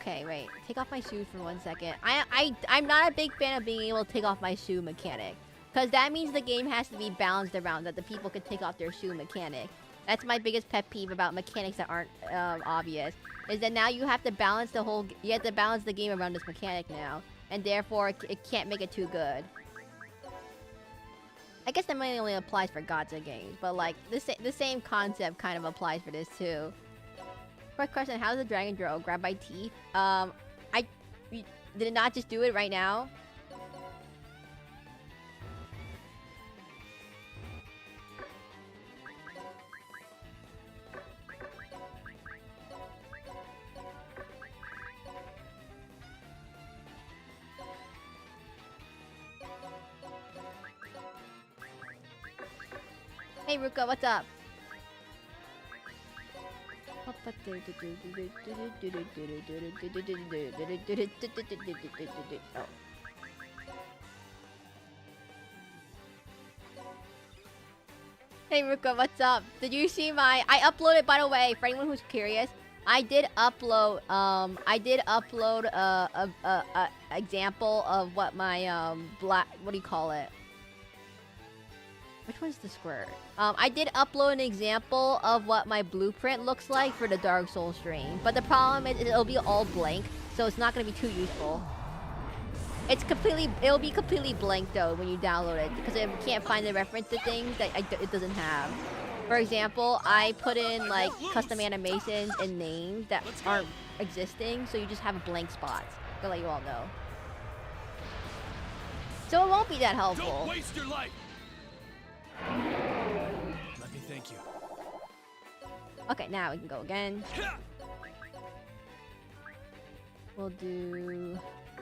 Okay, wait. Take off my shoes for 1 second. I'm not a big fan of being able to take off my shoe mechanic. Because that means the game has to be balanced around that the people can take off their shoe mechanic. That's my biggest pet peeve about mechanics that aren't obvious. Is that now you have to balance the whole... You have to balance the game around this mechanic now. And therefore, it can't make it too good. I guess that mainly only applies for gacha games. But like, the same concept kind of applies for this too. Quick question, how does the dragon grow? Grab by teeth? Did it not just do it right now? Hey Ruka, what's up? Oh. Hey Ruka, what's up? Did you see my... I uploaded, by the way, for anyone who's curious, I did upload a example of what my black... What do you call it? Which one's the square? I did upload an example of what my blueprint looks like for the Dark Souls stream. But the problem is it'll be all blank, so it's not gonna be too useful. It'll be completely blank though when you download it, because you can't find the reference to things that it doesn't have. For example, I put in like custom animations and names that aren't existing, so you just have blank spots. To let you all know. So it won't be that helpful. Don't waste your life. Let me thank you. Okay, now we can go again. We'll do...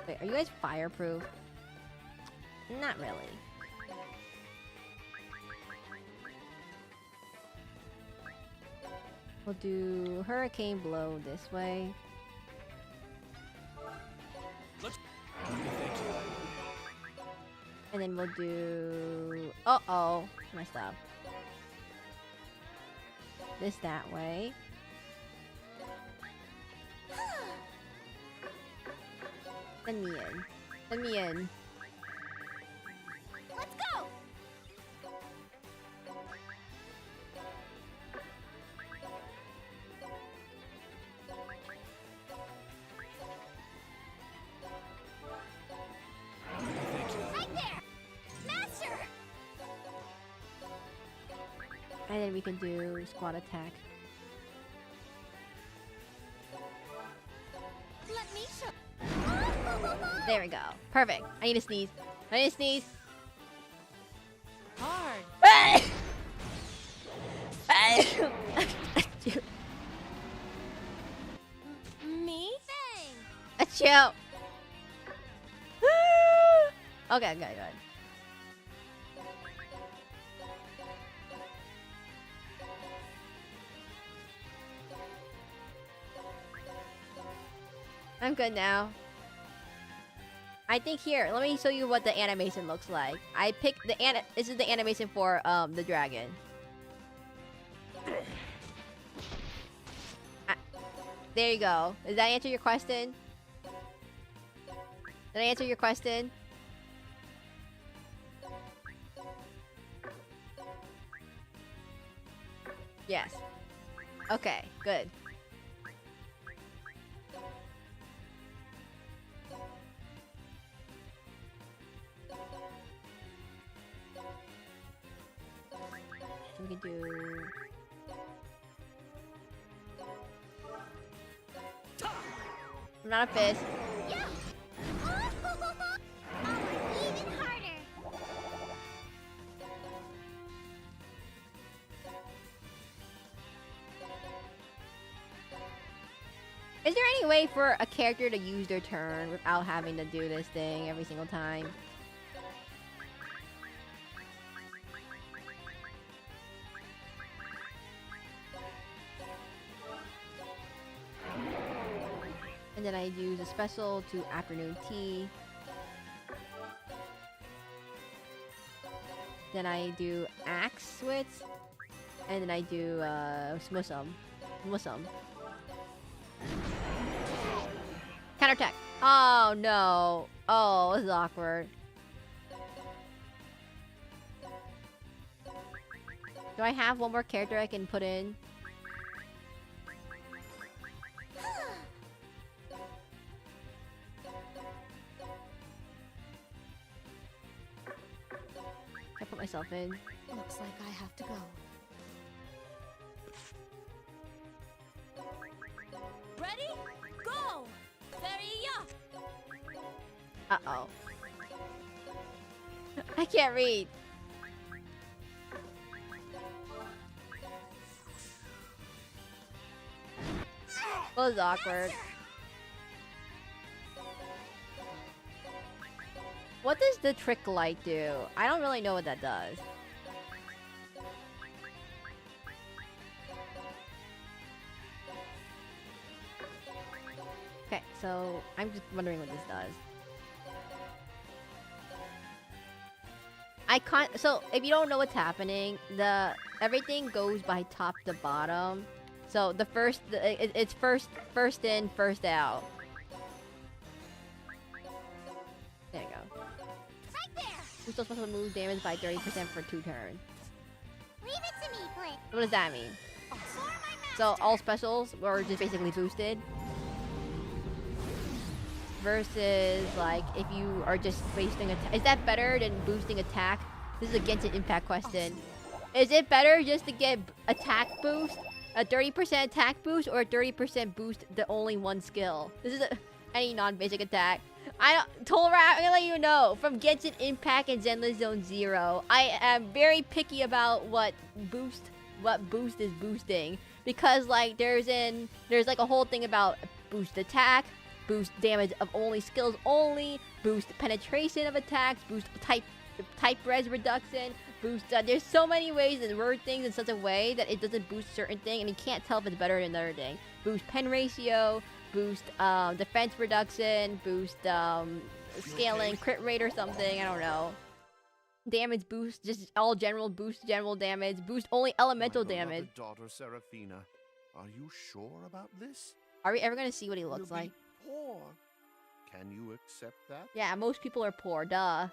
Wait, are you guys fireproof? Not really. We'll do Hurricane Blow this way. Let me thank you. And then we'll do... Uh-oh. Messed up. This that way. Let me in. Let me in. Let's go! Right there! Master! And then we can do squad attack. Let me show. There we go. Perfect. I need to sneeze. I need to sneeze. Hard. Me? Bang! Achoo. Okay, good. I'm good now. I think here, let me show you what the animation looks like. I picked the this is the animation for the dragon. There you go. Does that answer your question? Did I answer your question? Yes. Okay, good. We can do... I'm not a fist. Yeah! Even harder! Is there any way for a character to use their turn without having to do this thing every single time? And then I use a special to afternoon tea. Then I do axe switch. And then I do smussum. Counterattack. Oh no. Oh, this is awkward. Do I have one more character I can put in? I put myself in. Looks like I have to go. Ready? Go! Zeria! Uh-oh. I can't read. That was awkward. What does the trick light do? I don't really know what that does. Okay, so I'm just wondering what this does. I can't. So if you don't know what's happening, everything goes by top to bottom. So the it's first in, first out. There you go. Right there! Who's still supposed to move damage by 30% for 2 turns? Leave it to me, Blink. What does that mean? For my master. So all specials were just basically boosted. Versus like if you are just wasting is that better than boosting attack? This is a Genshin Impact question. Is it better just to get attack boost? A 30% attack boost or a 30% boost the only one skill? This is any non-basic attack. Tolra, I'm gonna let you know. From Genshin Impact and Zenless Zone Zero, I am very picky about what boost is boosting. Because like there's like a whole thing about boost attack, boost damage of only skills only, boost penetration of attacks, boost type res reduction, boost there's so many ways to word things in such a way that it doesn't boost certain thing and you can't tell if it's better than another thing. Boost pen ratio, boost defense reduction, boost scaling, crit rate or something, I don't know. Damage boost, just all general boost, general damage, boost only elemental damage. Daughter Seraphina, are you sure about this? Are we ever gonna see what he looks You'll be like? poor. Can you accept that? Yeah, most people are poor, duh.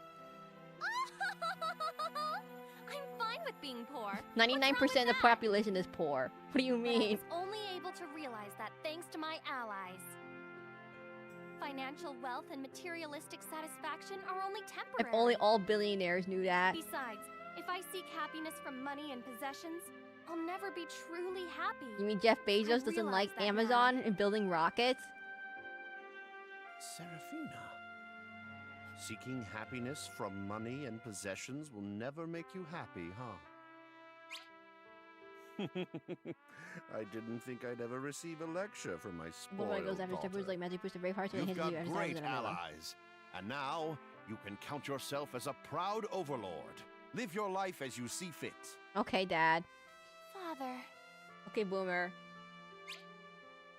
I'm fine with being poor. 99% of the population is poor. What do you I mean? was only able to realize that thanks to my allies. Financial wealth and materialistic satisfaction are only temporary. If only all billionaires knew that. Besides, if I seek happiness from money and possessions, I'll never be truly happy. You mean Jeff Bezos doesn't like Amazon and building rockets? Seraphina. Seeking happiness from money and possessions will never make you happy, huh? I didn't think I'd ever receive a lecture from my spoiled Goes after daughter. Step like Magic Boost and Brave Hearts, so You've got you great allies, and now you can count yourself as a proud overlord. Live your life as you see fit. Okay, Dad. Father. Okay, Boomer.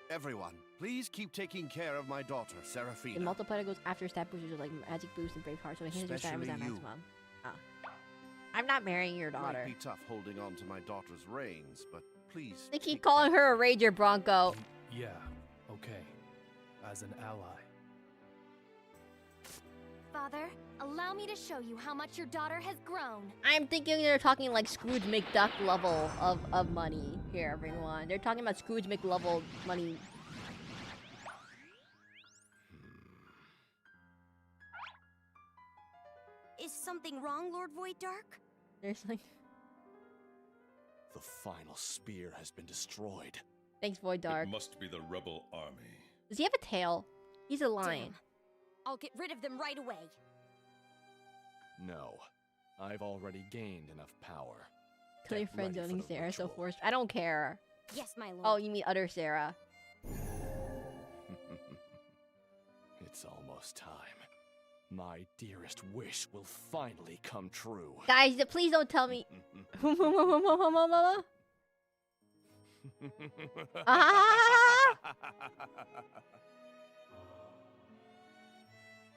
Everyone, please keep taking care of my daughter, Seraphina. The multiplier goes after stat boosters like Magic Boost and Brave Hearts, so enhances your stat was at Especially you. maximum. Oh. I'm not marrying your daughter. Might be tough holding on to my daughter's reins, but please. They keep calling her a Rager Bronco. Yeah, okay. As an ally. Father, allow me to show you how much your daughter has grown. I'm thinking they're talking like Scrooge McDuck level of money here, everyone. They're talking about Scrooge McLevel money. Is something wrong, Lord Void Dark? There's like... The final spear has been destroyed. Thanks, Void Dark. It must be the rebel army. Does he have a tail? He's a lion. Damn. I'll get rid of them right away. No, I've already gained enough power. Kill your friend owning Sarah, so forced. I don't care. Yes, my lord. Oh, you mean utter Sarah. It's almost time. My dearest wish will finally come true. Guys, please don't tell me. The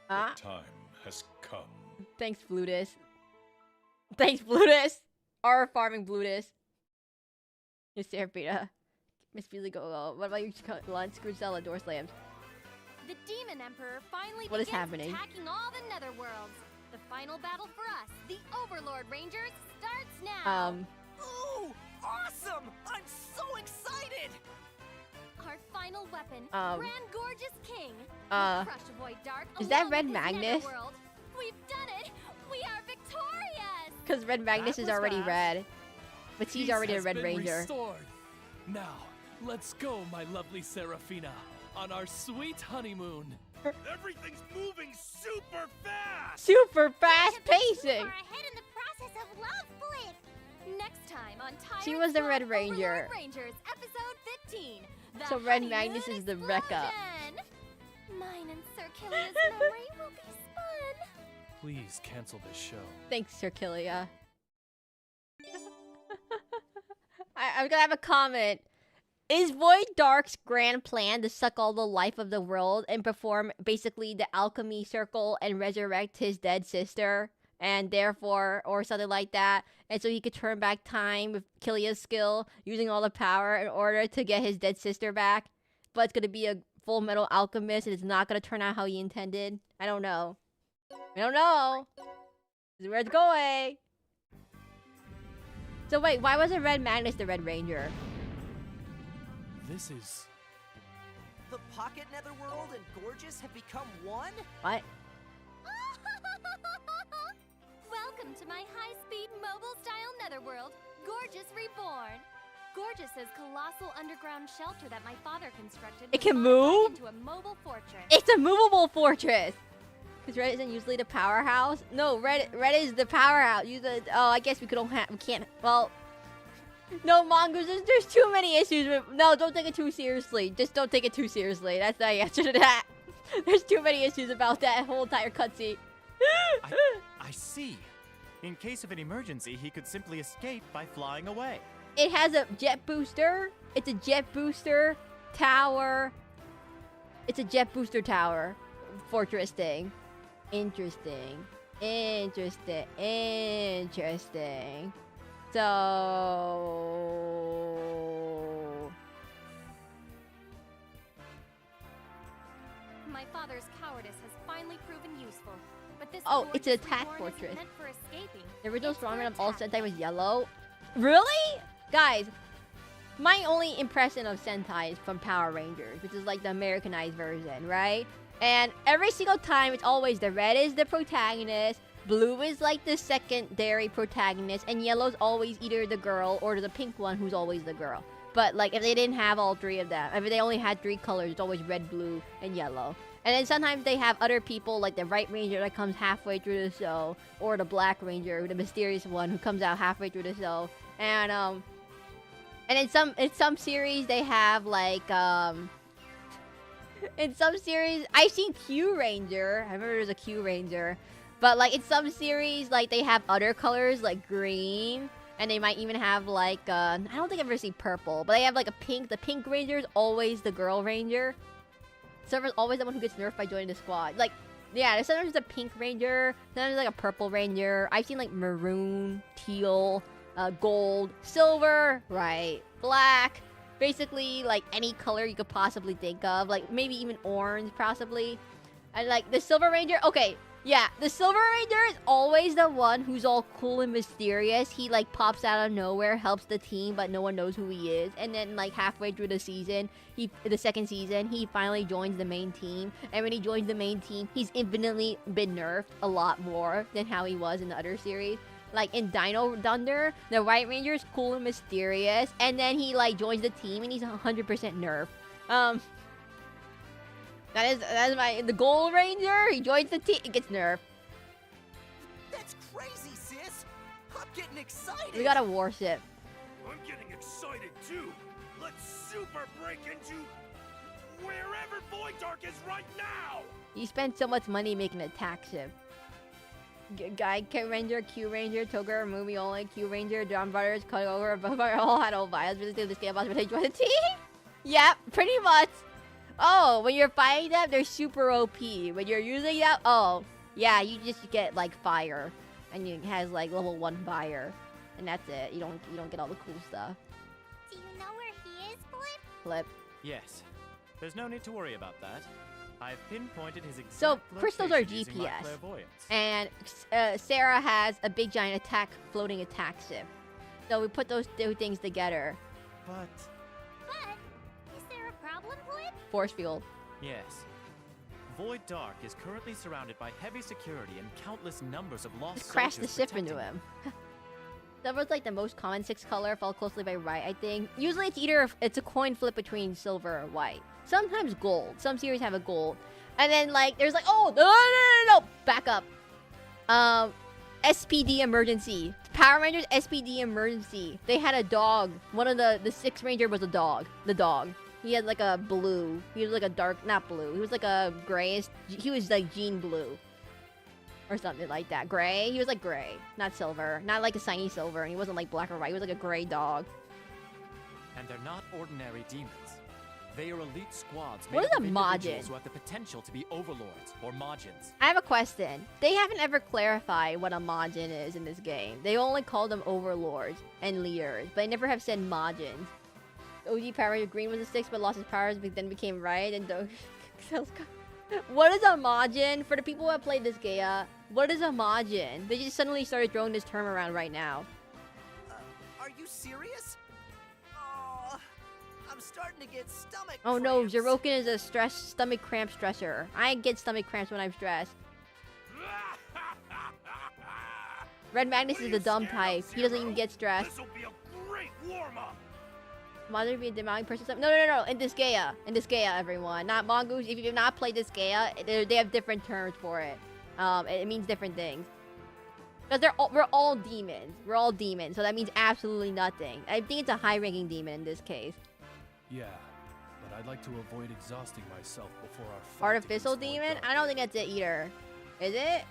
time has come. Thanks, Blutus. Thanks, Blutus. Our farming Blutus. Yes, Seraphina. Miss Beasley, go. What about your lunch? Scrooge salad, door slams. The Demon Emperor finally What is begins happening? attacking all the netherworlds. The final battle for us, the Overlord Rangers, starts now. Ooh, awesome! I'm so excited! Our final weapon, Grand Gorgeous King. uh, will crush Void Dark is that along Red with his Magnus? netherworld. We've done it! We are victorious! Because Red Magnus is already red. But he's already a has Red been Ranger. Restored. Now, let's go, my lovely Seraphina, on our sweet honeymoon. Everything's moving super fast! Super fast pacing! Far ahead in the process of love flip. Next time on Tyrant's She was the Blood Red Ranger. Overlord Rangers, episode 15. The So Red Honeymoon Magnus is the Rekka. Explosion. Mine and Sir Killia's memory will be spun. Please cancel this show. Thanks, Serkilia. I'm gonna have a comment. Is Void Dark's grand plan to suck all the life of the world and perform basically the alchemy circle and resurrect his dead sister? And therefore, or something like that. And so he could turn back time with Killia's skill, using all the power in order to get his dead sister back. But it's gonna be a full metal alchemist and it's not gonna turn out how he intended. I don't know. I don't know. This is where it's going. So wait, why wasn't Red Magnus the Red Ranger? This is... The Pocket Netherworld and Gorgeous have become one? What? Welcome to my high-speed mobile-style netherworld, Gorgeous Reborn. Gorgeous's colossal underground shelter that my father constructed. It was can modified move? into a mobile fortress. It's a movable fortress! Because Red isn't usually the powerhouse? No, Red is the powerhouse. I guess we can't, well... No, Mongoose, there's too many issues with... No, don't take it too seriously. Just don't take it too seriously. That's the answer to that. There's too many issues about that whole entire cutscene. I see. In case of an emergency, he could simply escape by flying away. It has a jet booster. It's a jet booster tower. It's a jet booster tower. Fortress thing. Interesting. So... My father's cowardice has finally proven useful. But this it's an Gorgeous attack Reborn isn't fortress. meant for escaping. The original It's for Strongman of all attacking. Sentai was yellow? Really? Guys, my only impression of Sentai is from Power Rangers, which is like the Americanized version, right? And every single time, it's always the red is the protagonist, blue is like the secondary protagonist, and yellow's always either the girl or the pink one who's always the girl. But like, if they didn't have all three of them, if they only had 3 colors, it's always red, blue, and yellow. And then sometimes they have other people, like the White Ranger that comes halfway through the show, or the Black Ranger, the mysterious one who comes out halfway through the show. And in some series they have like in some series I've seen Q Ranger. I remember there's a Q Ranger, but like in some series like they have other colors like green, and they might even have like I don't think I've ever seen purple, but they have like a pink. The Pink Ranger is always the girl Ranger. Silver's always the one who gets nerfed by joining the squad. Like, yeah, there's sometimes a Pink Ranger, sometimes like a Purple Ranger. I've seen like maroon, teal, gold, silver, right, black. Basically, like any color you could possibly think of. Like maybe even orange, possibly. And like the Silver Ranger, okay, yeah, the Silver Ranger is always the one who's all cool and mysterious. He like pops out of nowhere, helps the team, but no one knows who he is. And then like halfway through the season, the second season, he finally joins the main team. And when he joins the main team, he's infinitely been nerfed a lot more than how he was in the other series. Like in Dino Thunder, the White Ranger is cool and mysterious, and then he like joins the team and he's 100% nerfed. That is the Gold Ranger. He joins the team, it gets nerfed. That's crazy, sis. I'm getting excited. We got a warship. I'm getting excited too. Let's super break into wherever Void Dark is right now. You spent so much money making an attack ship. Guy Q Ranger, Q Ranger, Toger, Movie Only, Q Ranger, John Brothers, Cut Over, all had all bias. Really do this game boss, but they join the team. Yep, pretty much. Oh, when you're fighting them, they're super OP. When you're using them, oh, yeah, you just get like fire, and it has like level 1 fire, and that's it. You don't get all the cool stuff. Do you know where he is, Flip? Flip. Yes. There's no need to worry about that. I've pinpointed his exact So crystals are location using my GPS, clairvoyance. and Sarah has a big giant floating attack ship. So we put those two things together. But is there a problem, Blip? Force field. yes. Void Dark is currently surrounded by heavy security and countless numbers of lost Just crash the soldiers ship protecting into him. Silver's like the most common 6th color, followed closely by white, I think. Usually it's a coin flip between silver or white. Sometimes gold. Some series have a gold. And then like there's like, oh no, back up. SPD emergency. Power Rangers SPD emergency. They had a dog. One of the 6th Ranger was a dog. The dog. He had like a blue. He was like a dark, not blue. He was like a grayish. He was like jean blue. Or something like that. Gray? He was like gray. Not silver. Not like a shiny silver. And he wasn't like black or white. He was like a gray dog. And they're not ordinary demons. They are elite squads What made is up a of Majin? individuals who have the potential to be overlords or Majins. I have a question. They haven't ever clarified what a Majin is in this game. They only call them overlords and leaders, but they never have said Majins. OG Power Ranger Green was a 6, but lost his powers, but then became right, and what is a Majin? For the people who have played Disgaea, what is a Majin? They just suddenly started throwing this term around right now. Are you serious? Oh, I'm starting to get stomach Oh no, cramps. Zeroken is a stomach cramp stressor. I get stomach cramps when I'm stressed. Red Magnus is the dumb type. He doesn't even get stressed. This'll be a great warm-up. Mother be a demonic person. No. In Disgaea, everyone. Not Mongoose. If you have not played Disgaea, they have different terms for it. It means different things. Because we're all demons. We're all demons, so that means absolutely nothing. I think it's a high-ranking demon in this case. Yeah, but I'd like to avoid exhausting myself before our fight. Artificial against Void demon? Dark. I don't think that's it either. Is it?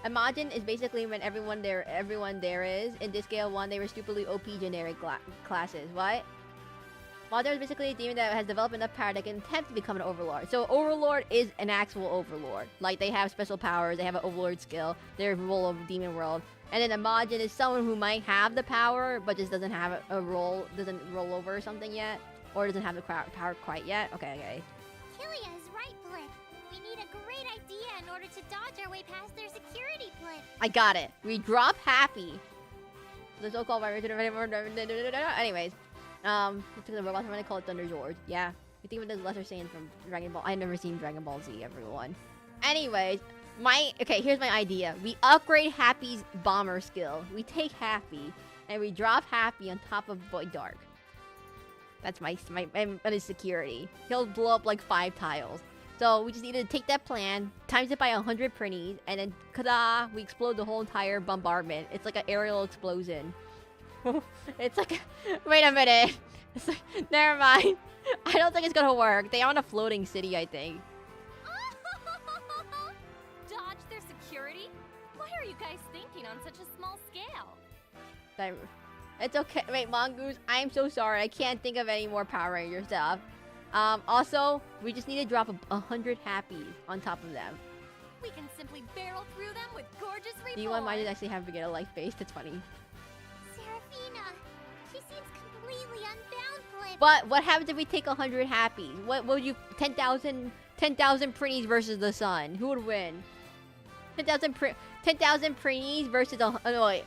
Imagine is basically when everyone there is. In Disgaea 1, they were stupidly OP generic classes. What? Mother is basically a demon that has developed enough power that can attempt to become an overlord. So overlord is an actual overlord. Like they have special powers, they have an overlord skill, they rule over demon world. And then Imagine is someone who might have the power, but just doesn't have doesn't roll over or something yet, or doesn't have the power quite yet. Okay. Killia is right, Blip. We need a great idea in order to dodge our way past their security, Blip. I got it. We drop Happy. The so-called anyways. We took the robots. I'm gonna call it Thunder Zord. Yeah. I think of the lesser Saiyan from Dragon Ball. I've never seen Dragon Ball Z, everyone. Anyways, here's my idea. We upgrade Happy's bomber skill. We take Happy and we drop Happy on top of Void Dark. That's my security. He'll blow up like 5 tiles. So we just need to take that plan, times it by 100 printies, and then kada! We explode the whole entire bombardment. It's like an aerial explosion. It's like, wait a minute. It's like, never mind. I don't think it's gonna work. They own a floating city, I think. Dodge their security? What are you guys thinking on such a small scale? It's okay. Wait, Mongoose, I am so sorry. I can't think of any more Power Ranger stuff. Also, we just need to drop 100 Happies on top of them. We can simply barrel through them with gorgeous reborn. Do you want mine to actually have Vegeta like face? That's funny. Seraphina, she seems completely unbound, Blip. But what happens if we take 100 Happies? What will you 10,000 Prinnies versus the sun? Who would win? 10,000 Prinnies versus 100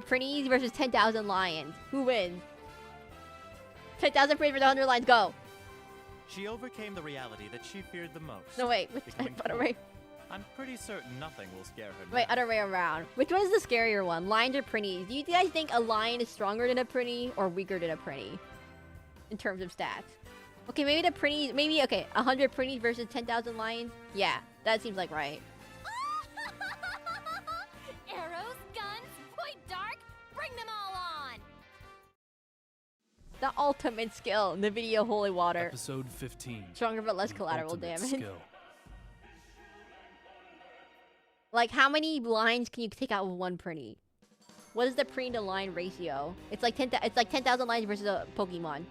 Prinnies versus 10,000 lions. Who wins? 10,000 Prinnies versus 100 lions. Go. She overcame the reality that she feared the most. No wait. becoming Other cool. way. I'm pretty certain nothing will scare her. Wait, now. other way around. Which one is the scarier one? Lions or Prinnies? Do you guys think a lion is stronger than a Prinnie or weaker than a Prinnie? In terms of stats. Okay, maybe the Prinnies, okay, 100 Prinnies versus 10,000 lions? Yeah, that seems like right. Arrows, guns, Void Dark, bring them all on! The ultimate skill, the video Holy Water. Episode 15. Stronger but less The collateral ultimate damage. skill. Like, how many lines can you take out with one Prinnie? What is the Prinnie to line ratio? It's like 10,000 lines versus a Pokemon.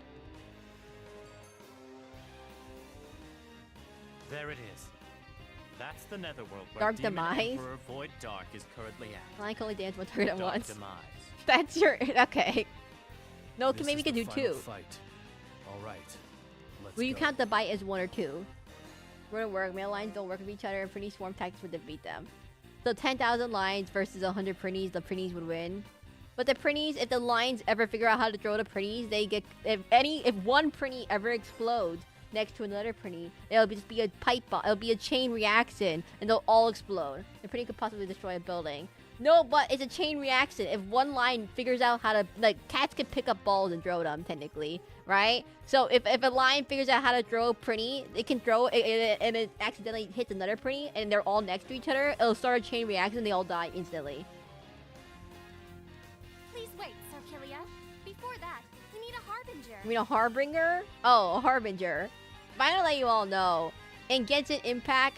There it is. That's the Netherworld where Dark Demon Demise? Emperor Void Dark is currently at. Lion can only dance one target at Dark once. Demise. That's your... Okay. No, This maybe we is could the do final 2. Fight. All right. Let's Will you go. count the bite as 1 or 2? Wouldn't work. Male lines don't work with each other, and pretty swarm tactics would defeat them. So 10,000 lines versus 100 printies, the printies would win. But the printies, if the lines ever figure out how to throw the printies, they get if one printy ever explodes next to another printy, it'll just be a pipe bomb. It'll be a chain reaction, and they'll all explode. The printy could possibly destroy a building. No, but it's a chain reaction. If one line figures out how to, like, cats can pick up balls and throw them, technically, right? So if a line figures out how to throw a printy, it can throw it, and it accidentally hits another printy, and they're all next to each other, it'll start a chain reaction, and they all die instantly. Please wait, Serkilia. Before that, we need a harbinger. You mean a harbinger? Oh, a harbinger. But I'm gonna let you all know, in Genshin Impact,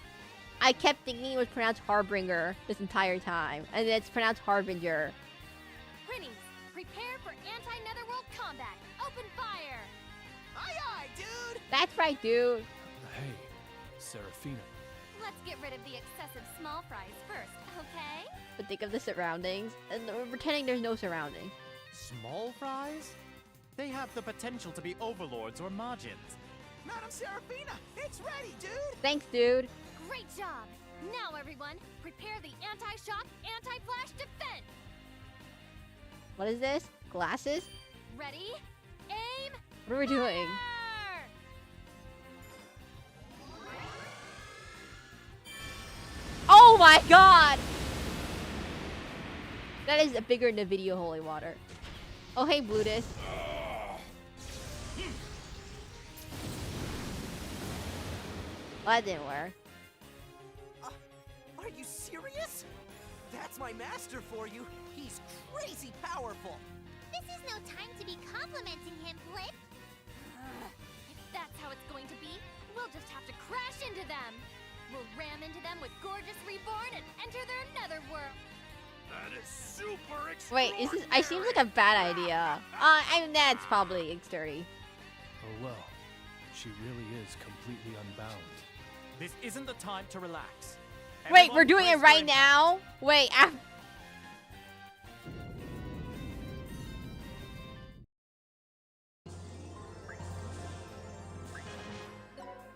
I kept thinking it was pronounced harbinger this entire time, and it's pronounced harbinger. Prinnies, prepare for anti-netherworld combat. Open fire! Aye aye, dude! That's right, dude. Hey, Seraphina. Let's get rid of the excessive small fries first, okay? But think of the surroundings, and we're pretending there's no surrounding. Small fries? They have the potential to be overlords or margins. Madam Seraphina, it's ready, dude! Thanks, dude. Great job! Now everyone, prepare the anti-shock, anti-flash defense! What is this? Glasses? Ready? Aim! What are we doing? Fire! Oh my god! That is bigger than the video holy water. Oh hey, Blutus. Well, that didn't work. Are you serious? That's my master for you. He's crazy powerful. This is no time to be complimenting him, Blip. If that's how it's going to be, we'll just have to crash into them. We'll ram into them with Gorgeous Reborn and enter their netherworld. That is super Wait, extraordinary. is this? I seems like a bad idea. I mean, that's probably exterty. Oh well, she really is completely unbound. This isn't the time to relax. Wait, Everyone we're doing brace it right for now? Wait,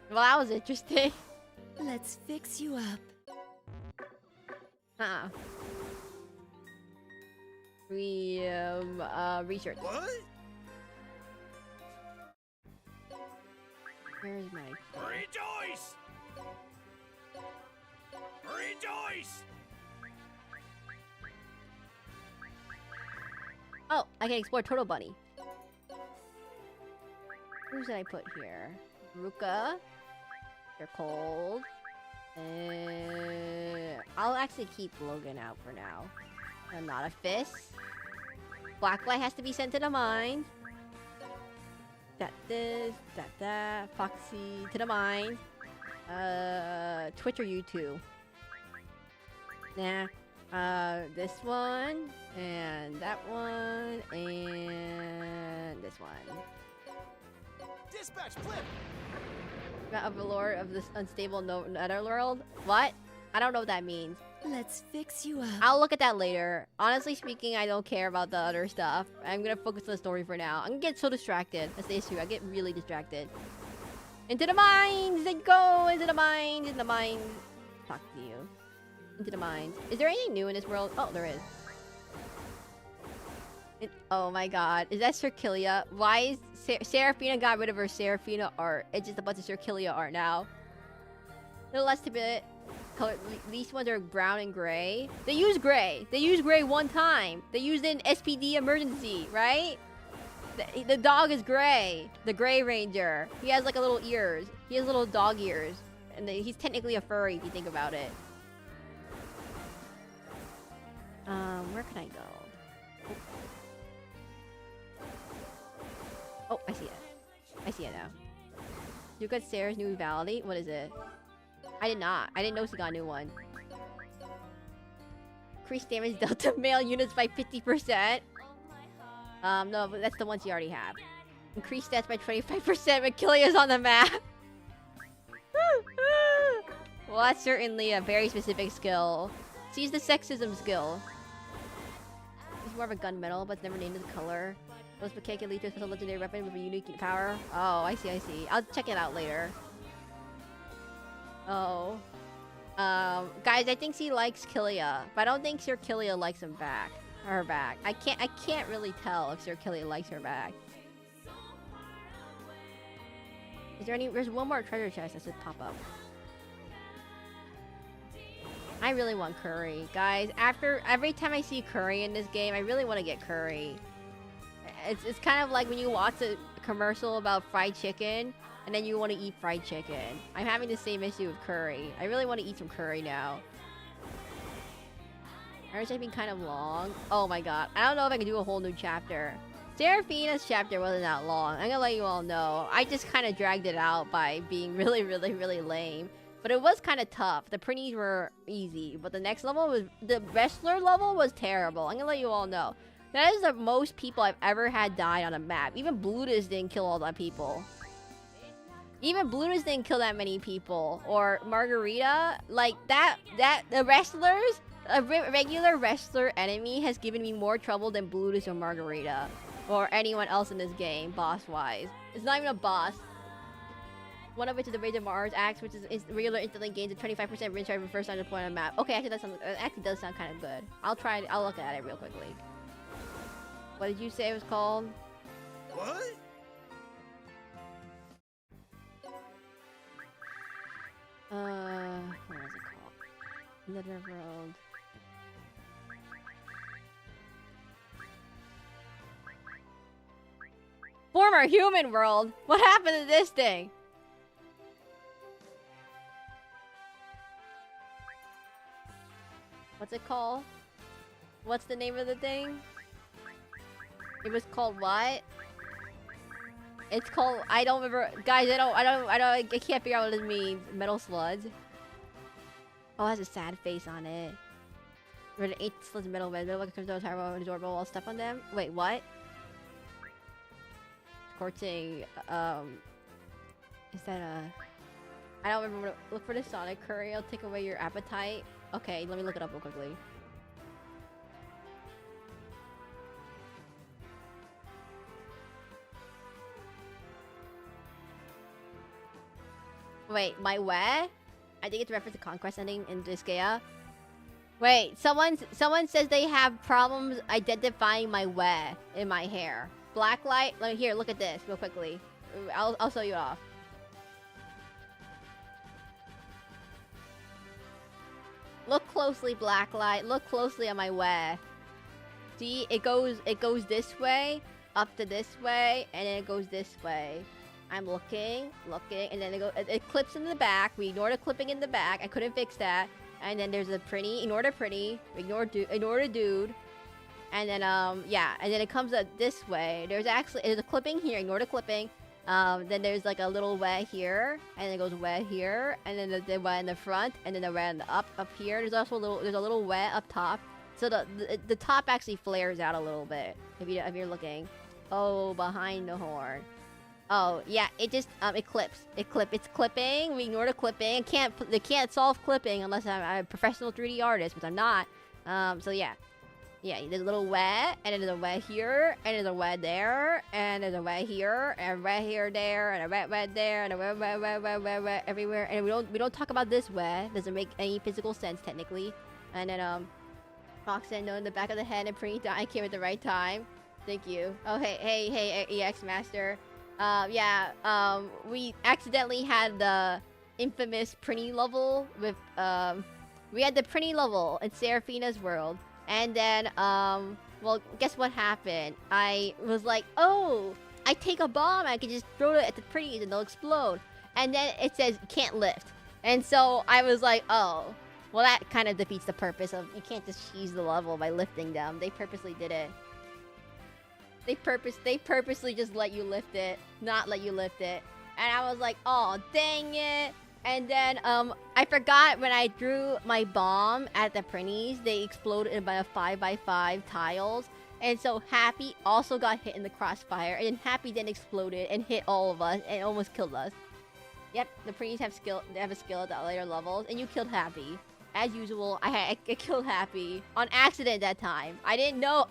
well, that was interesting. Let's fix you up. Research. What? Where's my... Rejoice! Rejoice! Oh, I can explore Turtle Bunny. Who's did I put here? Ruka. They're cold. I'll actually keep Logan out for now. And not a fist. Blacklight has to be sent to the mine. That. Foxy to the mine. Twitch or YouTube. Nah. This one. And that one. And this one. Dispatch, Flip! Of the lord of this unstable netherworld? What? I don't know what that means. Let's fix you up. I'll look at that later. Honestly speaking, I don't care about the other stuff. I'm gonna focus on the story for now. I'm gonna get so distracted. That's the issue. I get really distracted. Into the mines! They go! Into the mines! In the mines! Talk to you. Into the mines. Is there anything new in this world? Oh, there is. Oh my god. Is that Serkilia? Why is Seraphina got rid of her Seraphina art? It's just a bunch of Serkilia art now. A little less to bit. Color. These ones are brown and gray. They use gray. They used gray one time. They used it in SPD emergency, right? The dog is gray. The gray ranger. He has like a little ears. He has little dog ears. And he's technically a furry if you think about it. Where can I go? Oh, I see it. I see it now. You got Sarah's new Validate? What is it? I did not. I didn't know she got a new one. Increase damage dealt to male units by 50%. No, but that's the ones you already have. Increase stats by 25% when Kilia's on the map. Well, that's certainly a very specific skill. She's the sexism skill. It's more of a gunmetal, but it's never named as a color. Those Bakay can lead to a legendary weapon with a unique power. Oh, I see, I see. I'll check it out later. Oh. Guys, I think he likes Killia, but I don't think Sir Killia likes him back. Her back. I can't really tell if Sir Killia likes her back. Is there any? There's one more treasure chest that should pop up. I really want curry, guys. Every time I see curry in this game, I really want to get curry. It's kind of like when you watch a commercial about fried chicken, and then you want to eat fried chicken. I'm having the same issue with curry. I really want to eat some curry now. Ours has been kind of long. Oh my god. I don't know if I can do a whole new chapter. Seraphina's chapter wasn't that long. I'm gonna let you all know. I just kind of dragged it out by being really lame. But it was kind of tough. The printies were easy. But the next level was... The wrestler level was terrible. I'm gonna let you all know. That is the most people I've ever had died on a map. Even Blutus didn't kill all that people. Even Blutus didn't kill that many people. Or Margarita. Like, the wrestlers... A regular wrestler enemy has given me more trouble than Blutus or Margarita. Or anyone else in this game, boss-wise. It's not even a boss. One of which is the Rage of Mars Axe, which is regular instantly gains a 25% range for first time deployment on the map. Okay, actually that actually does sound kind of good. I'll try it. I'll look at it real quickly. What did you say it was called? What? What was it called? Nether World. Former human world? What happened to this thing? What's it called? What's the name of the thing? It was called what? It's called... I don't remember... Guys, I can't figure out what it means. Metal Sludge. Oh, it has a sad face on it. Rid of 8 sludge metal red. Metal like a turbo absorbable. I'll step on them. Wait, what? Scorching, is that a... I don't remember. Look for the Sonic Curry. I'll take away your appetite. Okay, let me look it up real quickly. Wait, my where? I think it's a reference to Conquest ending in Disgaea. Wait, someone says they have problems identifying my where in my hair. Blacklight. Let me here. Look at this real quickly. I'll show you off. Look closely, Blacklight. Look closely at my wear. See, it goes this way, up to this way, and then it goes this way. I'm looking, and then it clips in the back. We ignore the clipping in the back. I couldn't fix that. And then there's a pretty. Ignore the pretty. Ignore the dude. And then yeah, and then it comes up this way. There's a clipping here. Ignore the clipping. Then there's like a little way here, and then it goes way here, and then the way in the front, and then the way in the up here. There's also a little way up top. So the top actually flares out a little bit if you're looking. Oh, behind the horn. Oh yeah, it just it clips. It's clipping. We ignore the clipping. They can't solve clipping unless I'm a professional 3D artist, which I'm not. So yeah. Yeah, there's a little way, and then there's a way here, and there's a way there, and there's a way here, and a way here there, and a way there, and a way everywhere. And we don't talk about this way. Doesn't make any physical sense technically. And then Roxanne, no, in the back of the head, and pretty I came at the right time. Thank you. Oh hey EX Master. Yeah. We accidentally had the infamous Prinny level with we had the Prinny level in Seraphina's world. And then, well, guess what happened? I was like, oh, I take a bomb, I can just throw it at the pretties and they'll explode. And then it says, can't lift. And so I was like, oh, well, that kind of defeats the purpose of, you can't just cheese the level by lifting them. They purposely did it. They purposely just let you lift it, not let you lift it. And I was like, oh, dang it. And then, I forgot when I threw my bomb at the printies, they exploded in about 5x5 tiles. And so Happy also got hit in the crossfire, and then Happy then exploded and hit all of us and almost killed us. Yep, the printies have skill. They have a skill at the later levels, and you killed Happy. As usual, I killed Happy on accident that time. I didn't know.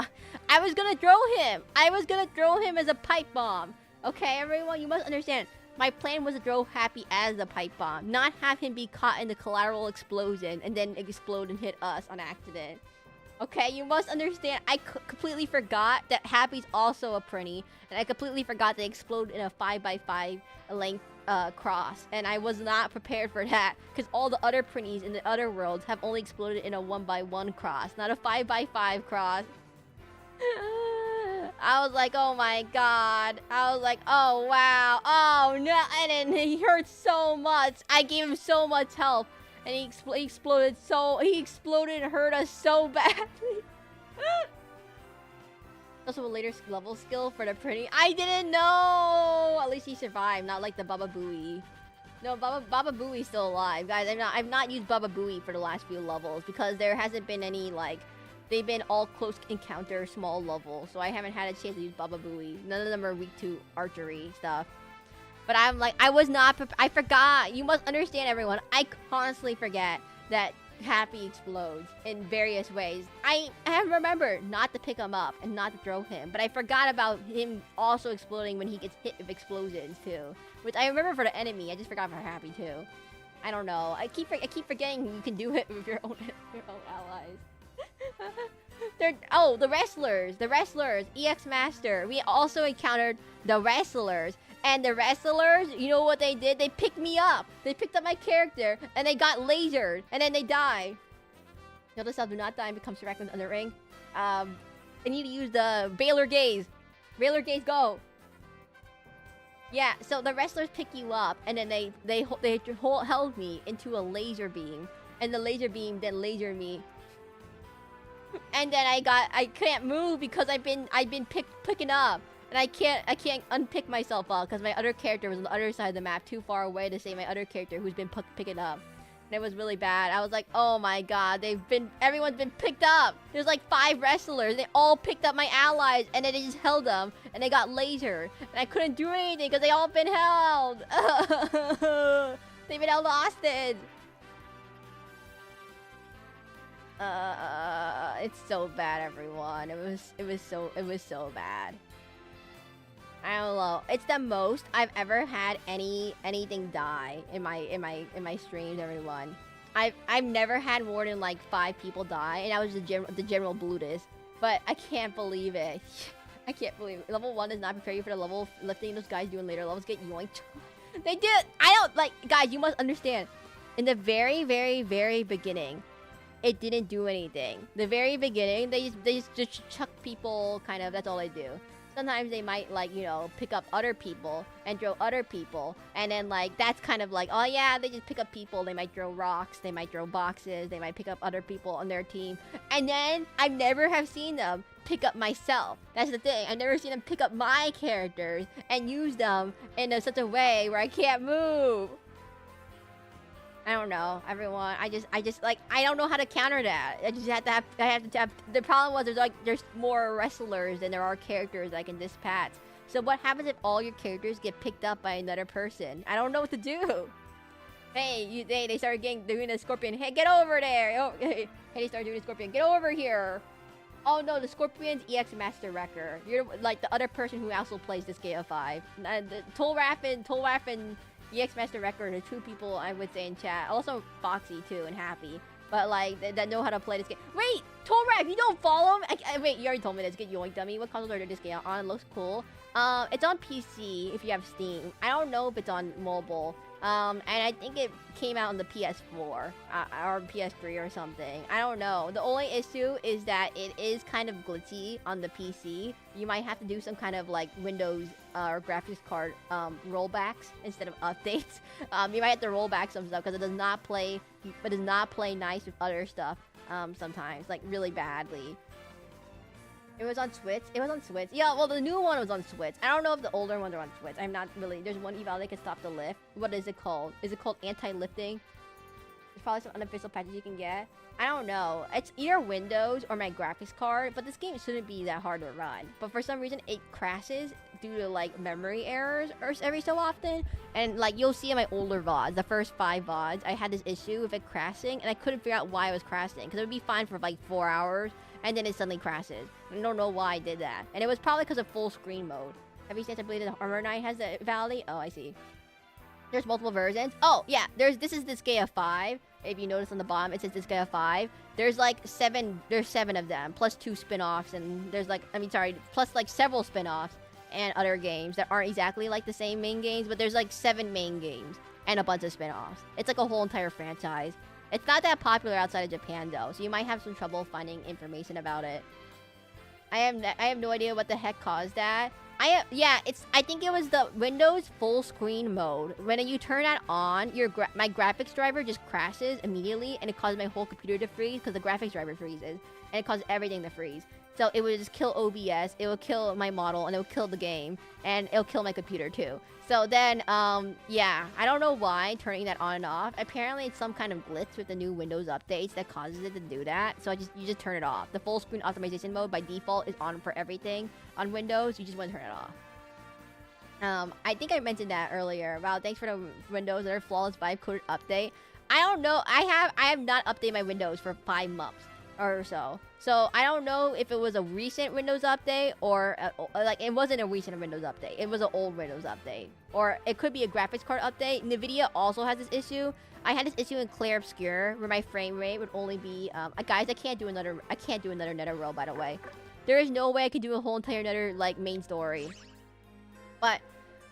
I was gonna throw him. I was gonna throw him as a pipe bomb. Okay, everyone, you must understand. My plan was to throw Happy as a pipe bomb, not have him be caught in the collateral explosion and then explode and hit us on accident. Okay, you must understand, I completely forgot that Happy's also a prinny, and I completely forgot they explode in a 5x5 length cross, and I was not prepared for that, because all the other prinnies in the other worlds have only exploded in a 1x1 cross, not a 5x5 cross. I was like, oh my god. I was like, oh wow. Oh no. And then he hurt so much. I gave him so much health. And he exploded and hurt us so badly. Also a later level skill for the printing. I didn't know. At least he survived, not like the Baba Booey. No, Baba Booey's still alive. Guys, I've not used Baba Booey for the last few levels because there hasn't been any like they've been all close encounter, small level, so I haven't had a chance to use Baba Booey. None of them are weak to archery stuff. But I'm like, I was not I forgot. You must understand, everyone. I constantly forget that Happy explodes in various ways. I have remembered not to pick him up and not to throw him, but I forgot about him also exploding when he gets hit with explosions too. Which I remember for the enemy. I just forgot for Happy too. I don't know. I keep forgetting you can do it with your own allies. The wrestlers, EX Master. We also encountered the wrestlers, and the wrestlers, you know what they did? They picked me up. They picked up my character, and they got lasered, and then they die. Notice how do not die and become Seraclin on the ring. I need to use the Baylor Gaze. Baylor Gaze, go. Yeah, so the wrestlers pick you up, and then they held me into a laser beam, and the laser beam then lasered me. And then I can't move because I've been picking up, and I can't unpick myself up because my other character was on the other side of the map, too far away to save my other character who's been picking up. And it was really bad. I was like, oh my god, everyone's been picked up. There's like 5 wrestlers. They all picked up my allies, and then they just held them, and they got lasered, and I couldn't do anything because they all been held. They've been held hostage. It's so bad, everyone. It was so bad. I don't know. It's the most I've ever had anything die in my streams, everyone. I've never had more than like 5 people die, and I was the general Blutus. But I can't believe it. I can't believe it. Level 1 does not prepare you for the level of lifting those guys doing later levels get yoinked. They did. I don't like, guys. You must understand. In the very, very, very beginning, it didn't do anything. The very beginning, they just chuck people, kind of. That's all they do. Sometimes they might, like, you know, pick up other people and throw other people. And then, like, that's kind of like, oh yeah, they just pick up people. They might throw rocks. They might throw boxes. They might pick up other people on their team. And then I never have seen them pick up myself. That's the thing. I've never seen them pick up my characters and use them in such a way where I can't move. I don't know, everyone. I just like, I don't know how to counter that. I just have to have, the problem was there's more wrestlers than there are characters I can dispatch. So what happens if all your characters get picked up by another person? I don't know what to do. Hey, they started doing the scorpion. Hey, get over there. Oh, hey, they started doing the scorpion. Get over here. Oh no, the Scorpion's EX Master Wrecker. You're like the other person who also plays Disgaea 5. Tolraff and EX Master Wrecker are the 2 people I would say in chat. Also Foxy too and Happy. But like that know how to play this game. Wait, Tolraff, you don't follow him? Wait, you already told me this. Get yoinked, dummy. What consoles are Disgaea on? It looks cool. It's on PC if you have Steam. I don't know if it's on mobile. And I think it came out on the PS4 or PS3 or something. I don't know. The only issue is that it is kind of glitchy on the PC. You might have to do some kind of like Windows or graphics card rollbacks instead of updates. You might have to roll back some stuff because it does not play nice with other stuff sometimes, like really badly. It was on Switch. It was on Switch. Yeah, well, the new one was on Switch. I don't know if the older ones are on Switch. I'm not really... There's one eval that can stop the lift. What is it called? Is it called anti-lifting? There's probably some unofficial patches you can get. I don't know. It's either Windows or my graphics card, but this game shouldn't be that hard to run. But for some reason, it crashes due to, like, memory errors every so often. And, like, you'll see in my older VODs, the first 5 VODs, I had this issue with it crashing, and I couldn't figure out why it was crashing. Because it would be fine for, like, 4 hours, and then it suddenly crashes. I don't know why I did that. And it was probably because of full screen mode. Have you seen I believe the Armor Knight has the Valley? Oh, I see. There's multiple versions. Oh, yeah. This is Disgaea 5. If you notice on the bottom, it says Disgaea 5. There's like 7 of them, plus 2 spin-offs, and there's like, plus like several spin-offs and other games that aren't exactly like the same main games, but there's like 7 main games and a bunch of spin-offs. It's like a whole entire franchise. It's not that popular outside of Japan though, so you might have some trouble finding information about it. I have no idea what the heck caused that. I think it was the Windows full screen mode. When you turn that on, my graphics driver just crashes immediately, and it causes my whole computer to freeze because the graphics driver freezes, and it causes everything to freeze. So it would just kill OBS, it would kill my model, and it would kill the game, and it'll kill my computer too. So then, yeah, I don't know why turning that on and off. Apparently, it's some kind of glitch with the new Windows updates that causes it to do that. So you just turn it off. The full screen optimization mode by default is on for everything on Windows. You just want to turn it off. I think I mentioned that earlier. Wow, thanks for the Windows their flawless vibe coded update. I don't know. I have not updated my Windows for 5 months or so. So I don't know if it was a recent Windows update or like it wasn't a recent Windows update. It was an old Windows update, or it could be a graphics card update. Nvidia also has this issue. I had this issue in Clair Obscur where my frame rate would only be guys, I can't do another NetherWorld, by the way. There is no way I could do a whole entire Nether like main story. But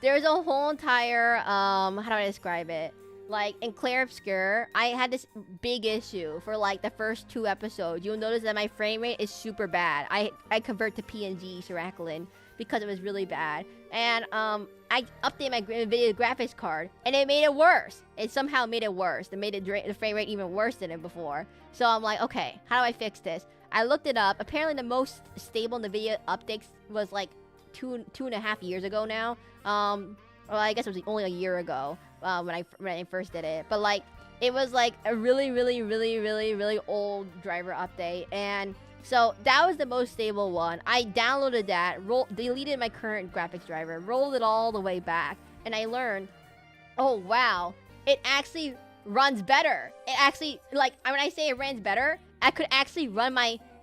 there's a whole entire how do I describe it? Like, in Clair Obscur, I had this big issue for, like, the first 2 episodes. You'll notice that my frame rate is super bad. I convert to PNG Seraclin because it was really bad. And, I updated my NVIDIA graphics card, and it made it worse. It somehow made it worse. It made the frame rate even worse than it before. So I'm like, okay, how do I fix this? I looked it up. Apparently, the most stable NVIDIA updates was, like, two and a half years ago now. Well, I guess it was only a year ago. When I first did it, but like it was like a really old driver update, and so that was the most stable one. I downloaded that, deleted my current graphics driver, rolled it all the way back, and I learned, oh wow, it actually runs better. It actually, like, when I say it runs better, I could actually run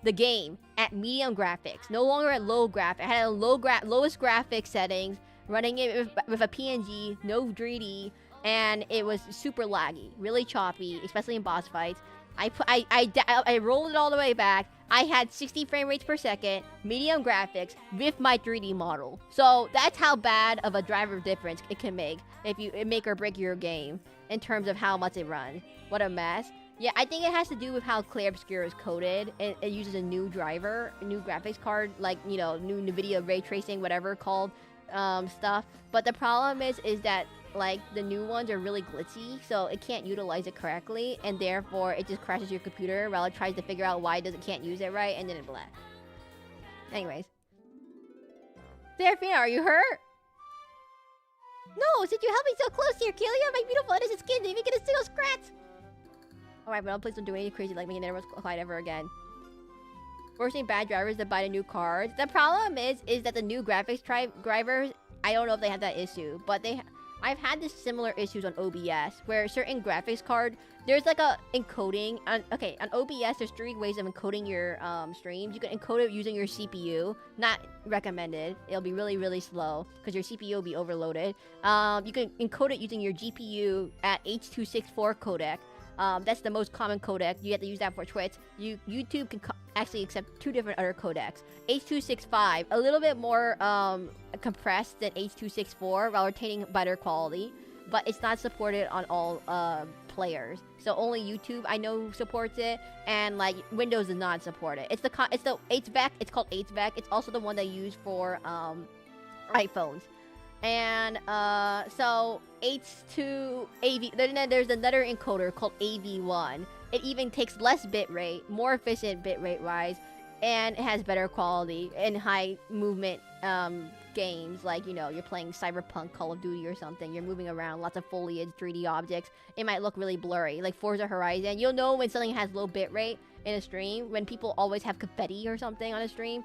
the game at medium graphics, no longer at low graphics. I had a lowest graphics settings, running it with a PNG, no 3D. And it was super laggy, really choppy, especially in boss fights. I rolled it all the way back. I had 60 frame rates per second, medium graphics, with my 3D model. So that's how bad of a driver difference it can make if you make or break your game in terms of how much it runs. What a mess. Yeah, I think it has to do with how Clair Obscur is coded. It uses a new driver, a new graphics card, like, you know, new NVIDIA ray tracing, whatever called stuff. But the problem is that, like, the new ones are really glitchy, so it can't utilize it correctly, and therefore it just crashes your computer while it tries to figure out why it can't use it right, and then it blah. Anyways. Seraphina, are you hurt? No, since you held me so close here, Kelia, my beautiful innocent skin didn't even get a single scratch! Alright, but please don't do anything crazy like making Netherworld collide ever again. Forcing bad drivers to buy the new cards. The problem is that the new graphics drivers, I don't know if they have that issue, but I've had this similar issues on OBS, where certain graphics card, there's like a encoding. On OBS, there's 3 ways of encoding your streams. You can encode it using your CPU. Not recommended. It'll be really slow, because your CPU will be overloaded. You can encode it using your GPU at H.264 codec. That's the most common codec. You have to use that for Twitch. YouTube can actually accept 2 different other codecs. H.265, a little bit more compressed than H.264 while retaining better quality, but it's not supported on all players. So only YouTube, I know, supports it, and like Windows does not support it. It's the HVAC. It's called HVAC. It's also the one they use for iPhones. And so H2AV, then there's another encoder called AV1. It even takes less bitrate, more efficient bitrate wise, and it has better quality and high movement games. Like, you know, you're playing Cyberpunk, Call of Duty or something, you're moving around, lots of foliage, 3D objects, it might look really blurry. Like Forza Horizon, you'll know when something has low bitrate in a stream, when people always have confetti or something on a stream,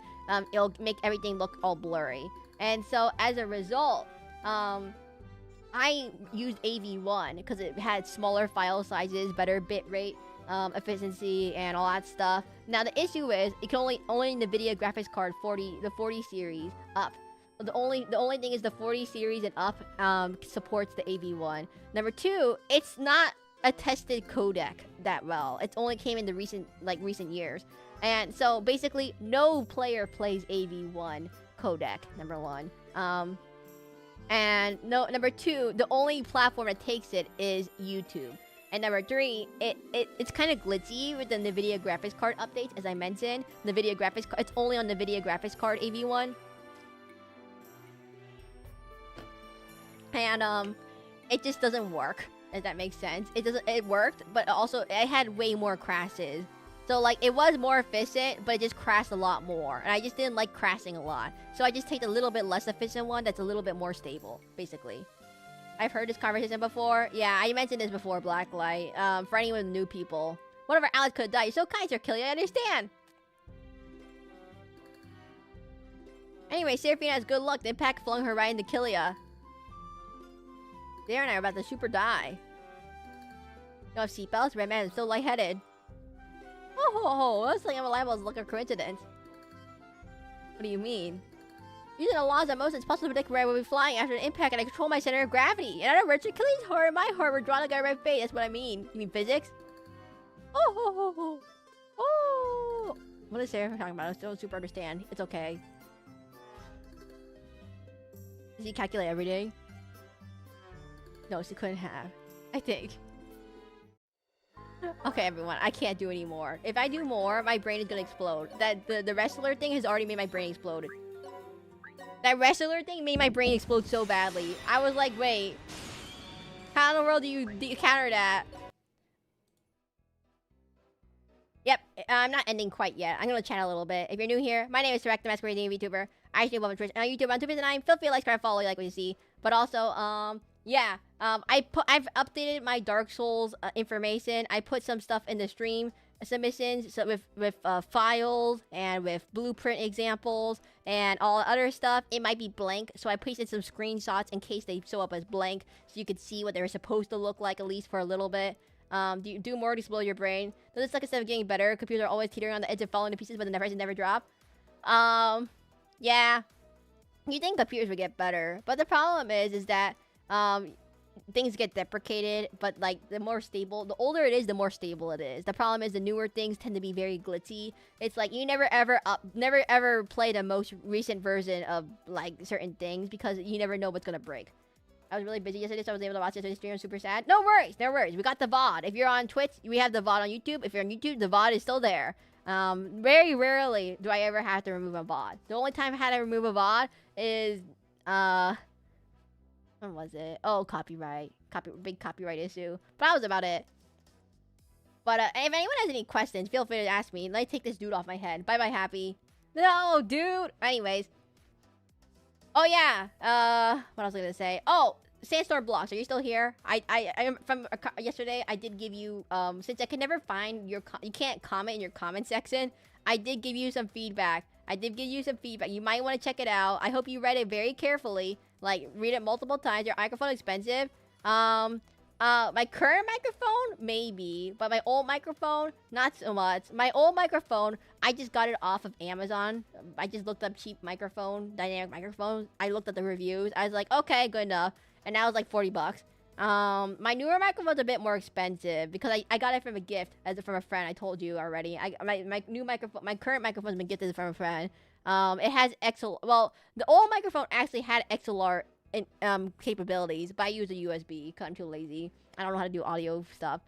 it'll make everything look all blurry. And so as a result, I used AV1 because it had smaller file sizes, better bitrate efficiency, and all that stuff. Now the issue is it can only NVIDIA graphics card the 40 series up The only thing is the 40 series and up supports the AV1. Number 2, it's not a tested codec that well. It only came in the recent years. And so basically no player plays AV1 codec, number 1. And no, number 2, the only platform that takes it is YouTube. And number 3, it's kind of glitzy with the NVIDIA graphics card updates, as I mentioned. NVIDIA graphics it's only on NVIDIA graphics card AV1. And it just doesn't work, if that makes sense. It worked, but also it had way more crashes. So like it was more efficient, but it just crashed a lot more. And I just didn't like crashing a lot. So I just take a little bit less efficient one that's a little bit more stable, basically. I've heard this conversation before. Yeah, I mentioned this before, Blacklight. For anyone new people. One of our allies could have died. You're so kind, Sir Killy, I understand. Anyway, Seraphina has good luck. The impact flung her right into Killia. There and I are about to super die. You have seatbelts? Red man is so lightheaded. Oh, that's like unreliable as luck or coincidence. What do you mean? Using the laws of motion, it's possible to predict where I will be flying after an impact, and I control my center of gravity. In other words, Achilles' heart and my heart were drawn together by fate. That's what I mean. You mean physics? Oh. What is Sarah talking about? I still don't super understand. It's okay. Does he calculate everything? No, she couldn't have. I think. Okay, everyone, I can't do any more. If I do more, my brain is gonna explode. The wrestler thing has already made my brain explode. That wrestler thing made my brain explode so badly. I was like, wait. How in the world do you counter that? Yep, I'm not ending quite yet. I'm gonna chat a little bit. If you're new here, my name is Seraclin, the Masquerade Demon VTuber. I stream on Twitch and on YouTube on 259. Feel free to like, subscribe, follow, you like what you see. But also, yeah, I've updated my Dark Souls information. I put some stuff in the stream submissions, so with files and with blueprint examples and all the other stuff. It might be blank, so I pasted some screenshots in case they show up as blank, so you could see what they were supposed to look like at least for a little bit. Do more to explode your brain. Does this like instead of getting better? Computers are always teetering on the edge of falling to pieces, but the prices never drop. Yeah. You think computers would get better, but the problem is that things get deprecated, but like the more stable, the older it is, the more stable it is. The problem is the newer things tend to be very glitzy. It's like you never ever play the most recent version of like certain things because you never know what's gonna break. I was really busy yesterday, so I was able to watch yesterday's stream. I'm super sad. No worries, no worries. We got the VOD. If you're on Twitch, we have the VOD on YouTube. If you're on YouTube, the VOD is still there. Very rarely do I ever have to remove a VOD. The only time I had to remove a VOD is when was it? Oh, big copyright issue. But that was about it. But if anyone has any questions, feel free to ask me. Let me take this dude off my head. Bye bye, Happy. No, dude. Anyways. Oh yeah. What else was I gonna say? Oh, Sandstorm Blocks. Are you still here? I from yesterday. I did give you since I can never find you can't comment in your comment section. I did give you some feedback. You might want to check it out. I hope you read it very carefully. Like, read it multiple times. Your microphone is expensive. My current microphone, maybe. But my old microphone, not so much. My old microphone, I just got it off of Amazon. I just looked up cheap dynamic microphones. I looked at the reviews. I was like, okay, good enough. And now it's like 40 bucks. My newer microphone's a bit more expensive because I got it from a gift from a friend. I told you already. My new microphone, my current microphone's been gifted from a friend. It has XLR. Well, the old microphone actually had XLR capabilities, but I use a USB because I'm too lazy. I don't know how to do audio stuff.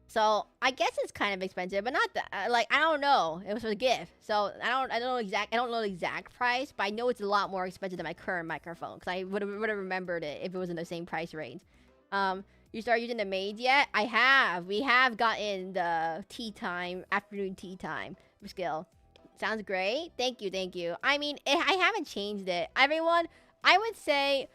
So I guess it's kind of expensive, but not that. Like, I don't know. It was a gift, so I don't know the exact price, but I know it's a lot more expensive than my current microphone because I would have remembered it if it was in the same price range. You started using the maids yet? I have. We have gotten the afternoon tea time skill. Sounds great. Thank you. I mean, I haven't changed it. Everyone, I would say,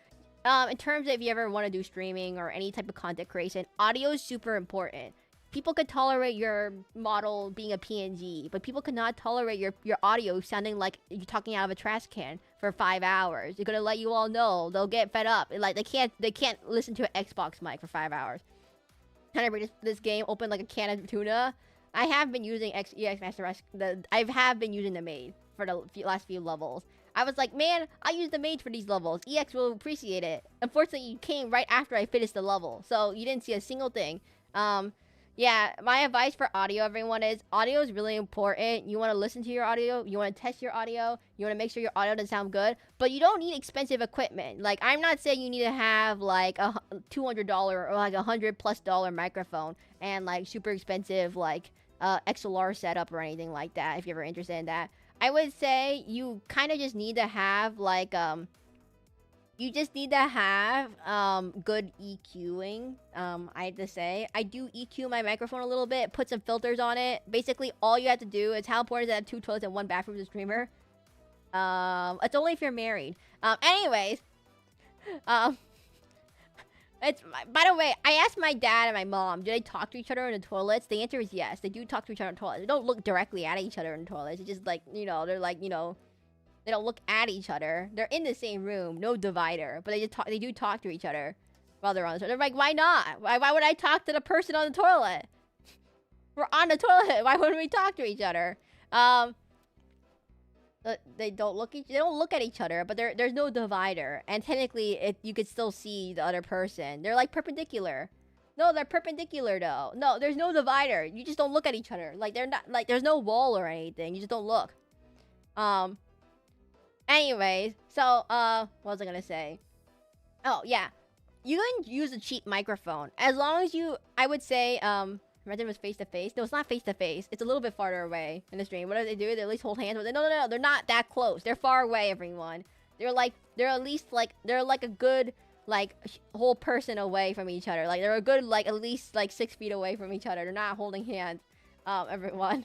in terms of if you ever want to do streaming or any type of content creation, audio is super important. People could tolerate your model being a PNG, but people cannot tolerate your audio sounding like you're talking out of a trash can for 5 hours. They're gonna let you all know. They'll get fed up. Like they can't listen to an Xbox mic for 5 hours. Trying to bring this game open like a can of tuna. I have been using EX Master Rush. I have been using the maid for the last few levels. I was like, man, I use the mage for these levels. EX will appreciate it. Unfortunately, you came right after I finished the level, so you didn't see a single thing. Yeah, my advice for audio, everyone, is audio is really important. You want to listen to your audio. You want to test your audio. You want to make sure your audio doesn't sound good. But you don't need expensive equipment. Like, I'm not saying you need to have, like, a $200 or, like, $100+ microphone and, like, super expensive, like, XLR setup or anything like that, if you're ever interested in that. I would say you kind of just need to have, like, you just need to have good EQing. I have to say, I do EQ my microphone a little bit, put some filters on it. Basically, all you have to do is, how important is that 2 toilets and 1 bathroom as a streamer? It's only if you're married. Anyways, it's, by the way, I asked my dad and my mom, do they talk to each other in the toilets? The answer is yes. They do talk to each other in the toilets. They don't look directly at each other in the toilets. It's just like, you know, they're like, you know, they don't look at each other. They're in the same room, no divider. But they just talk. They do talk to each other while they're on the toilet. They're like, why not? Why would I talk to the person on the toilet? We're on the toilet. Why wouldn't we talk to each other? They don't look at each other, but there's no divider, and technically, you could still see the other person. They're like perpendicular. No, they're perpendicular though. No, there's no divider. You just don't look at each other. Like they're not like there's no wall or anything. You just don't look. Anyways, so, what was I gonna say? Oh, yeah. You can use a cheap microphone. As long as you, I would say, imagine it was face-to-face. No, it's not face-to-face. It's a little bit farther away in the stream. What do? They at least hold hands with it. No. They're not that close. They're far away, everyone. They're at least, like, they're like a good, like, whole person away from each other. Like, they're a good, like, at least, like, 6 feet away from each other. They're not holding hands, everyone.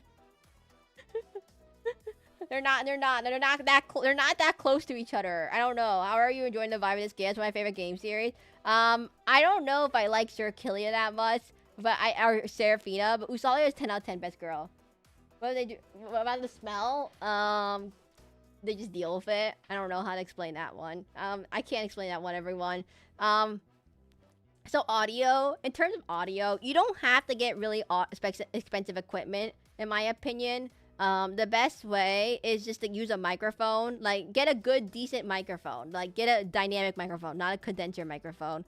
They're not that close to each other. I don't know. How are you enjoying the vibe of this game? It's my favorite game series. I don't know if I like Seraclin that much, but or Seraphina, but Usalia is 10 out of 10 best girl. What do they do? What about the smell? They just deal with it. I don't know how to explain that one. I can't explain that one, everyone. So audio, in terms of audio, you don't have to get really expensive equipment, in my opinion. The best way is just to use a microphone. Like, get a good, decent microphone. Like, get a dynamic microphone, not a condenser microphone.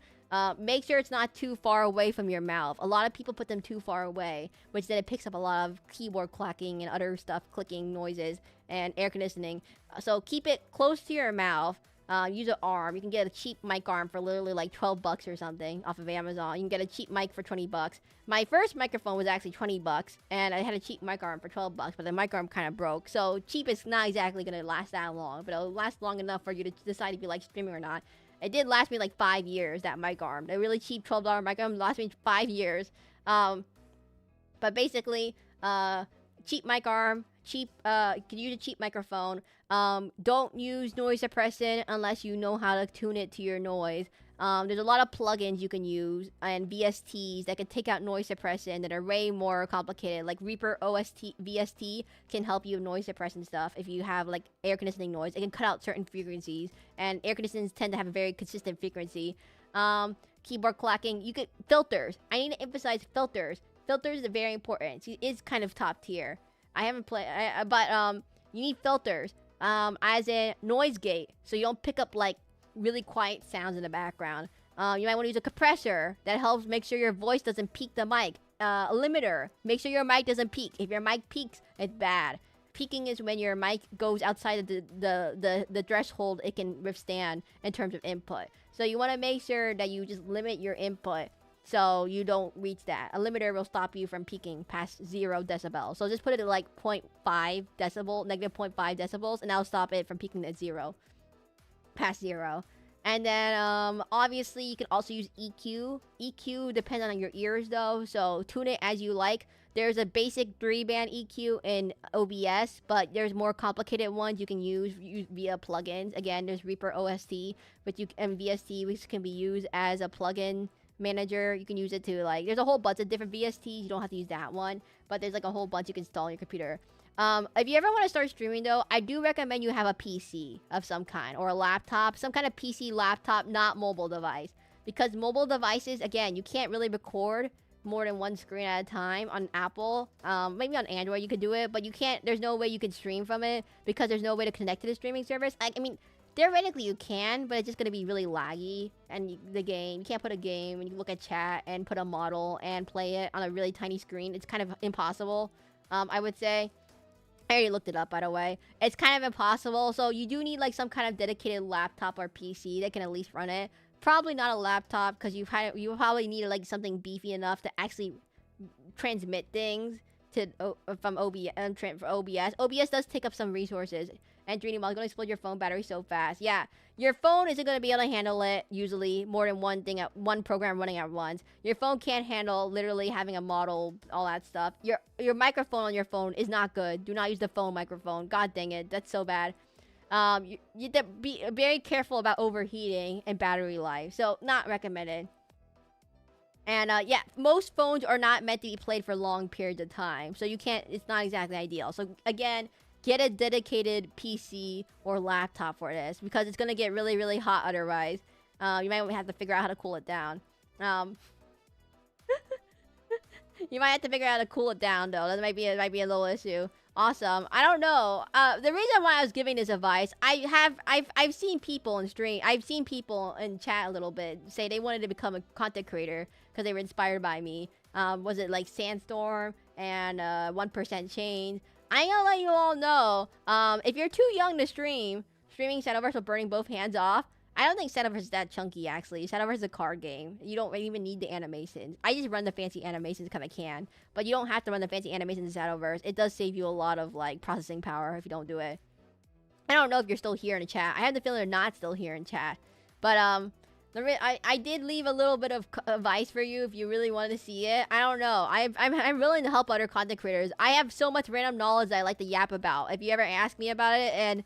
Make sure it's not too far away from your mouth. A lot of people put them too far away, which then it picks up a lot of keyboard clacking and other stuff, clicking noises, and air conditioning. So keep it close to your mouth. Use an arm. You can get a cheap mic arm for literally like $12 or something off of Amazon. You can get a cheap mic for $20. My first microphone was actually $20, and I had a cheap mic arm for $12, but the mic arm kind of broke. So cheap is not exactly going to last that long, but it'll last long enough for you to decide if you like streaming or not. It did last me like 5 years, that mic arm. The really cheap $12 mic arm lasted me 5 years. But basically, cheap mic arm, you can use a cheap microphone. Don't use noise suppressant unless you know how to tune it to your noise. There's a lot of plugins you can use and VSTs that can take out noise suppressant that are way more complicated. Like Reaper OST VST can help you with noise suppressant stuff. If you have like air conditioning noise, it can cut out certain frequencies, and air conditioners tend to have a very consistent frequency. Keyboard clacking, you get filters. I need to emphasize filters. Filters are very important. It is kind of top tier. I haven't played, but you need filters. As in noise gate, so you don't pick up like really quiet sounds in the background. You might want to use a compressor that helps make sure your voice doesn't peak the mic. A limiter, make sure your mic doesn't peak. If your mic peaks, it's bad. Peaking is when your mic goes outside of the threshold it can withstand in terms of input. So you want to make sure that you just limit your input so you don't reach that. A limiter will stop you from peaking past 0 decibels. So just put it at like 0.5 decibel, negative 0.5 decibels, and that'll stop it from peaking at 0, past 0. And then obviously you can also use EQ. EQ depends on your ears though, so tune it as you like. There's a basic 3-band EQ in OBS, but there's more complicated ones you can use via plugins. Again, there's Reaper OST, and VST, which can be used as a plugin manager. You can use it to like, there's a whole bunch of different VSTs. You don't have to use that one, but there's like a whole bunch you can install on your computer. If you ever want to start streaming though, I do recommend you have a PC of some kind, or a laptop, some kind of PC laptop, not mobile device, because mobile devices, again, you can't really record more than one screen at a time on Apple. Maybe on Android you could do it, but you can't. There's no way you can stream from it because there's no way to connect to the streaming service. Like, I mean, theoretically you can, but it's just gonna be really laggy. And the game, you can't put a game and you look at chat and put a model and play it on a really tiny screen. It's kind of impossible. I would say. I already looked it up, by the way. It's kind of impossible, so you do need like some kind of dedicated laptop or PC that can at least run it. Probably not a laptop, because you probably need like something beefy enough to actually transmit things to from OBS. OBS does take up some resources. And 3D Model is going to explode your phone battery so fast. Yeah, your phone isn't going to be able to handle it usually more than one program running at once. Your phone can't handle literally having a model, all that stuff. Your microphone on your phone is not good. Do not use the phone microphone. God dang it, that's so bad. You have to be very careful about overheating and battery life. So not recommended. And yeah, most phones are not meant to be played for long periods of time. So you can't. It's not exactly ideal. So again, get a dedicated PC or laptop for this, because it's gonna get really, really hot otherwise. You might have to figure out how to cool it down. You might have to figure out how to cool it down, though. That might be a little issue. Awesome. I don't know. The reason why I was giving this advice, I've seen people in stream, I've seen people in chat a little bit say they wanted to become a content creator because they were inspired by me. Was it like Sandstorm and 1% Change? I ain't gonna let you all know, if you're too young to streaming Shadowverse with burning both hands off, I don't think Shadowverse is that chunky, actually. Shadowverse is a card game. You don't even need the animations. I just run the fancy animations because I can, but you don't have to run the fancy animations in Shadowverse. It does save you a lot of, like, processing power if you don't do it. I don't know if you're still here in the chat. I have the feeling they're not still here in chat. But, I did leave a little bit of advice for you if you really wanted to see it. I don't know. I'm willing to help other content creators. I have so much random knowledge that I like to yap about. If you ever ask me about it, and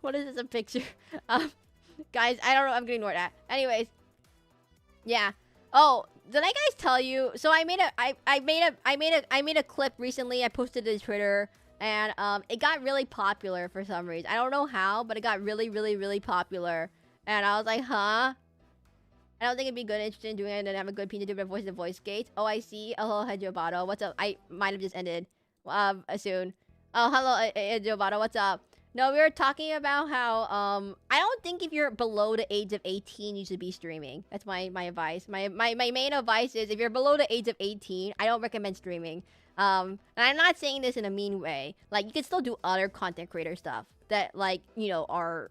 what is this, a picture? Guys, I don't know. I'm gonna ignore that. Anyways, yeah. Oh, did I guys tell you? So I made a clip recently. I posted it to Twitter. And it got really popular for some reason. I don't know how, but it got really, really, really popular. And I was like, huh? I don't think it'd be good, interested in doing it and have a good opinion to voice the voice gates. Oh, I see. Oh, hello, Hedrobato. What's up? I might have just ended soon. Oh, hello, Hedrobato. What's up? No, we were talking about how I don't think if you're below the age of 18, you should be streaming. That's my advice. My main advice is if you're below the age of 18, I don't recommend streaming. And I'm not saying this in a mean way. Like, you can still do other content creator stuff that, like, you know, are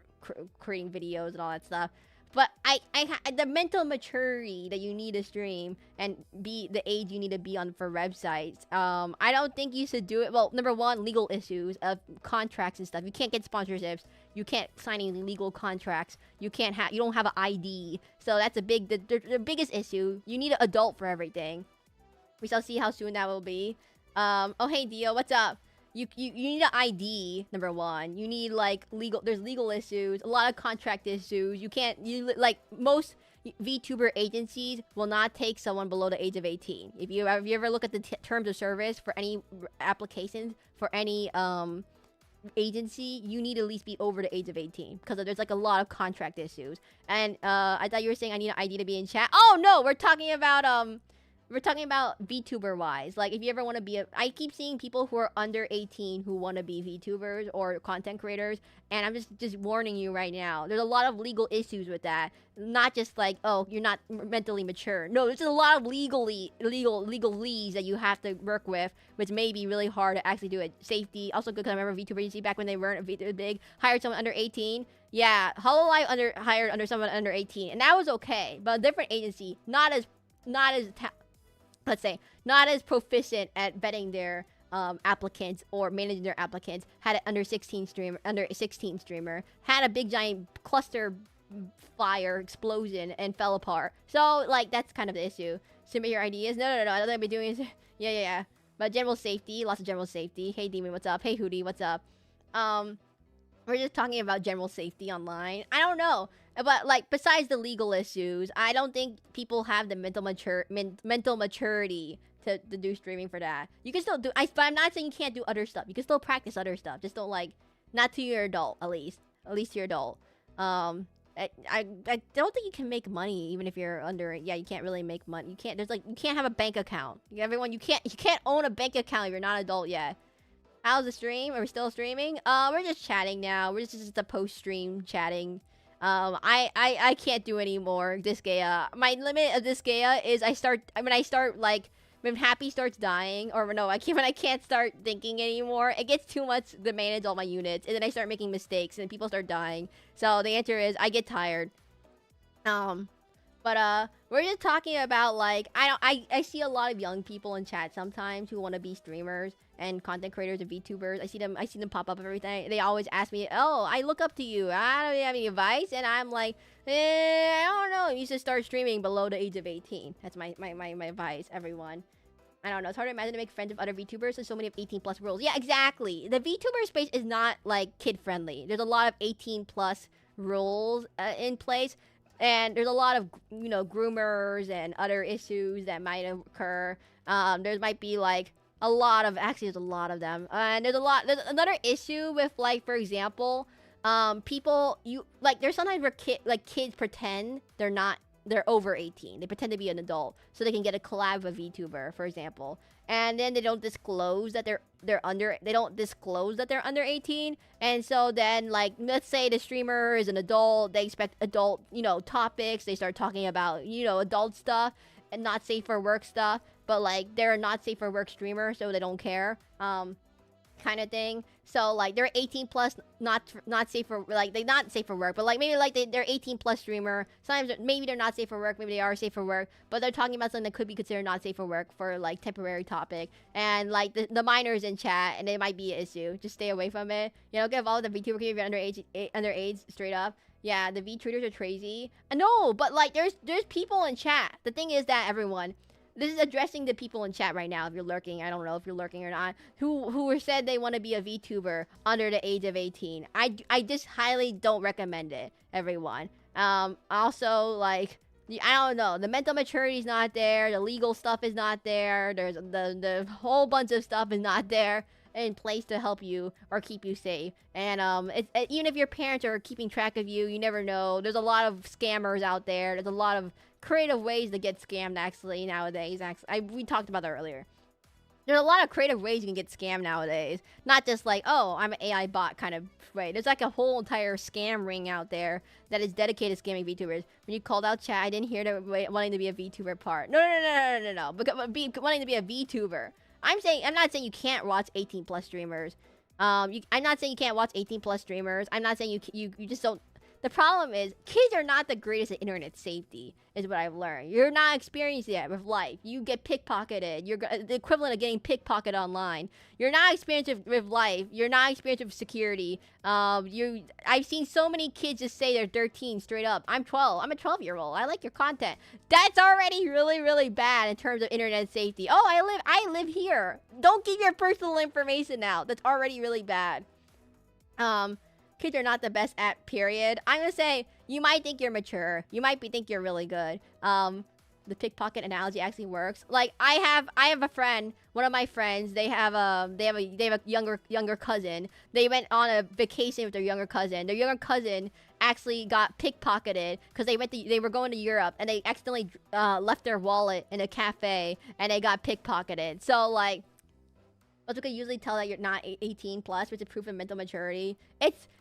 creating videos and all that stuff. But the mental maturity that you need to stream and be the age you need to be on for websites. I don't think you should do it. Well, number one, legal issues of contracts and stuff. You can't get sponsorships. You can't sign any legal contracts. You don't have an ID. So that's the biggest issue. You need an adult for everything. We shall see how soon that will be. Oh, hey, Dio, what's up? You need an ID, number one. You need, like, there's legal issues, a lot of contract issues. Like, most VTuber agencies will not take someone below the age of 18. If you ever look at the terms of service for any applications, for any, agency, you need to at least be over the age of 18. Because there's, like, a lot of contract issues. And, I thought you were saying I need an ID to be in chat. Oh, no, we're talking about VTuber wise. Like, if you ever want to be I keep seeing people who are under 18 who want to be VTubers or content creators, and I'm just warning you right now. There's a lot of legal issues with that. Not just like, oh, you're not mentally mature. No, there's a lot of legalese that you have to work with, which may be really hard to actually do it. Safety, also good because I remember VTuber agency back when they weren't big, hired someone under 18. Yeah, HoloLive hired under someone under 18, and that was okay. But a different agency, not as let's say, not as proficient at vetting their applicants or managing their applicants, had an under 16 streamer, had a big giant cluster fire explosion and fell apart. So, like, that's kind of the issue. Submit your ideas. No, I don't think I'll be doing is yeah. But general safety, lots of general safety. Hey, Demon, what's up? Hey, Hootie, what's up? We're just talking about general safety online. I don't know. But, like, besides the legal issues, I don't think people have the mental maturity to do streaming for that. You can still do... but I'm not saying you can't do other stuff. You can still practice other stuff. Just don't, like... Not till you're adult, at least. At least you're adult. I don't think you can make money even if you're under. Yeah, you can't really make money. You can't. You can't have a bank account. Everyone, you can't own a bank account if you're not adult yet. How's the stream? Are we still streaming? We're just chatting now. We're just a post-stream chatting. I can't do any more Disgaea. My limit of Disgaea is when Happy starts dying, or no, when I can't start thinking anymore, it gets too much to manage all my units, and then I start making mistakes, and people start dying. So the answer is I get tired. But we're just talking about like I see a lot of young people in chat sometimes who want to be streamers and content creators and VTubers. I see them pop up everything. They always ask me, "Oh, I look up to you. I don't have any advice," and I'm like, I don't know. You should start streaming below the age of 18. That's my advice, everyone. I don't know. It's hard to imagine to make friends with other VTubers and so many of 18+ rules. Yeah, exactly. The VTuber space is not like kid friendly. There's a lot of 18+ rules in place. And there's a lot of, groomers and other issues that might occur. There might be, like, there's a lot of them. And there's another issue with, like, for example, there's sometimes where kids pretend they're over 18. They pretend to be an adult so they can get a collab with a VTuber, for example. And then they don't disclose that they're under 18. And so then, like, let's say the streamer is an adult, they expect adult, topics. They start talking about, adult stuff and not safe for work stuff. But, like, they're a not safe for work streamer, so they don't care. Kind of thing. So like they're 18+, not safe for not safe for work, but like maybe like they're 18+ streamer. Sometimes maybe they're not safe for work, maybe they are safe for work, but they're talking about something that could be considered not safe for work for like temporary topic. And like the minors in chat, and it might be an issue. Just stay away from it. Give all the VTuber if you're underage straight up. Yeah, the VTubers are crazy. No, but like there's people in chat. The thing is that everyone. This is addressing the people in chat right now. If you're lurking, I don't know if you're lurking or not. Who said they want to be a VTuber under the age of 18. I just highly don't recommend it, everyone. Also, like, I don't know. The mental maturity is not there. The legal stuff is not there. There's the whole bunch of stuff is not there in place to help you or keep you safe. And even if your parents are keeping track of you, you never know. There's a lot of scammers out there. There's a lot of creative ways to get scammed actually nowadays. We talked about that earlier. There's a lot of creative ways you can get scammed nowadays. Not just like, oh, I'm an AI bot kind of way. There's like a whole entire scam ring out there that is dedicated to scamming VTubers. When you called out chat, I didn't hear the wanting to be a VTuber part. No. Because wanting to be a VTuber. I'm not saying you can't watch 18+ streamers. I'm not saying you can't watch 18+ streamers. I'm not saying you just don't. The problem is, kids are not the greatest at internet safety, is what I've learned. You're not experienced yet with life. You get pickpocketed. You're the equivalent of getting pickpocketed online. You're not experienced with life. You're not experienced with security. I've seen so many kids just say they're 13 straight up. I'm 12. I'm a 12-year-old. I like your content. That's already really, really bad in terms of internet safety. Oh, I live here. Don't give your personal information out. That's already really bad. Kids are not the best at, period. I'm gonna say, you might think you're mature. You might think you're really good. The pickpocket analogy actually works. Like, I have a friend, one of my friends, they have a younger cousin. They went on a vacation with their younger cousin. Their younger cousin actually got pickpocketed because they were going to Europe and they accidentally left their wallet in a cafe and they got pickpocketed. So, like, but you can usually tell that you're not 18+, which is proof of mental maturity.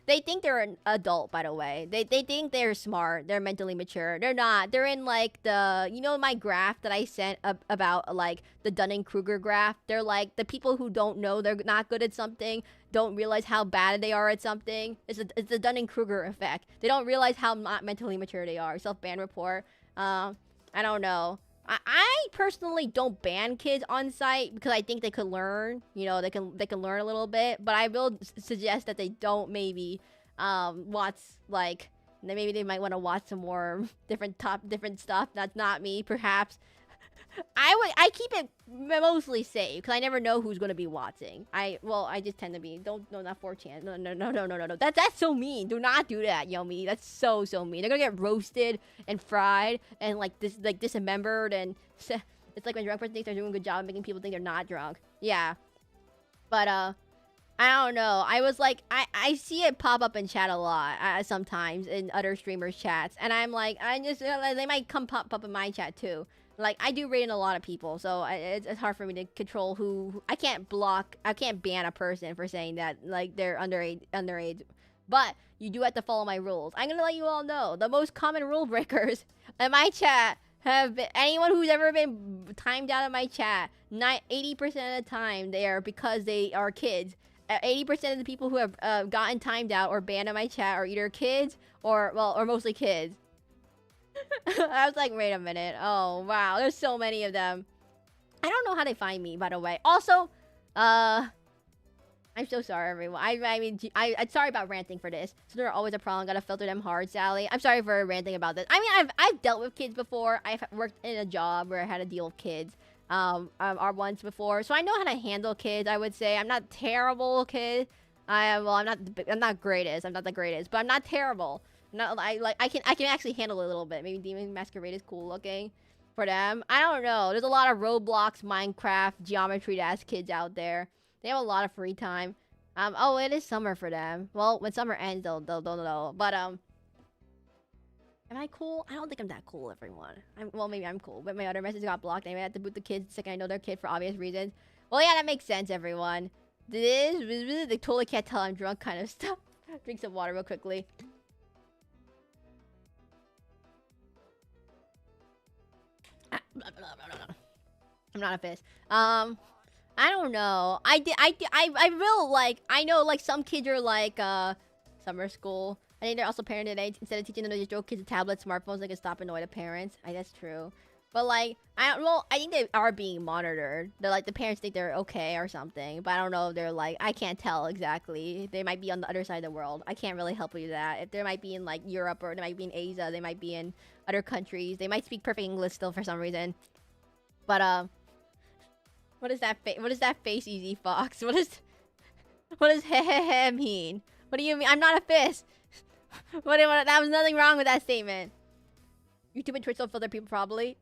They think they're an adult, by the way. They think they're smart. They're mentally mature. They're not. They're in, like, my graph that I sent about, like, the Dunning-Kruger graph. They're, like, the people who don't know they're not good at something, don't realize how bad they are at something. It's the Dunning-Kruger effect. They don't realize how not mentally mature they are. Self-ban report. I don't know. I personally don't ban kids on site because I think they could learn. They can learn a little bit. But I will suggest that they don't maybe watch, like, maybe they might want to watch some more different stuff. That's not me, perhaps. I keep it mostly safe because I never know who's gonna be watching. I just tend to be not 4chan. No. That's so mean. Do not do that, Yomi. That's so mean. They're gonna get roasted and fried and dismembered, and it's like when a drunk person thinks they're doing a good job of making people think they're not drunk. Yeah, but I I don't know. I was like, I see it pop up in chat a lot sometimes in other streamers' chats, and I'm like, they might come pop up in my chat too. Like, I do rate in a lot of people, so it's hard for me to control who. I can't ban a person for saying that, like, they're underage. But you do have to follow my rules. I'm gonna let you all know the most common rule breakers in my chat have been anyone who's ever been timed out of my chat. 80% of the time, they are because they are kids. 80% of the people who have gotten timed out or banned in my chat are either kids or mostly kids. I was like, wait a minute. Oh, wow. There's so many of them. I don't know how they find me, by the way. Also, I'm so sorry, everyone. I'm sorry about ranting for this. So they're always a problem. Gotta filter them hard, Sally. I'm sorry for ranting about this. I mean, I've dealt with kids before. I've worked in a job where I had to deal with kids. Once before, so I know how to handle kids. I would say I'm not terrible kid. I'm not greatest. I'm not the greatest, but I'm not terrible. I can actually handle it a little bit. Maybe Demon Masquerade is cool looking for them. I don't know. There's a lot of Roblox, Minecraft, geometry ass kids out there. They have a lot of free time. Oh, it is summer for them. Well, when summer ends, they'll know. But am I cool? I don't think I'm that cool, everyone. Well, maybe I'm cool, but my other message got blocked. Anyway, I had to boot the kids the second I know they're kid for obvious reasons. Well, yeah, that makes sense, everyone. They totally can't tell I'm drunk kind of stuff. Drink some water real quickly. I'm not a fist. I don't know. I will, like, I know, like, some kids are like, summer school. I think they're also parented today. Instead of teaching them to just throw kids tablets, smartphones, they can stop annoy the parents. That's true. But like, I think they are being monitored. They're like, the parents think they're okay or something. But I don't know if they're like, I can't tell exactly. They might be on the other side of the world. I can't really help you with that. If they might be in like Europe, or they might be in Asia, they might be in other countries. They might speak perfect English still for some reason. But what is that face? What is that face, Easy Fox? What does heh mean? What do you mean? I'm not a fist. That was nothing wrong with that statement. YouTube and Twitch don't filter people properly.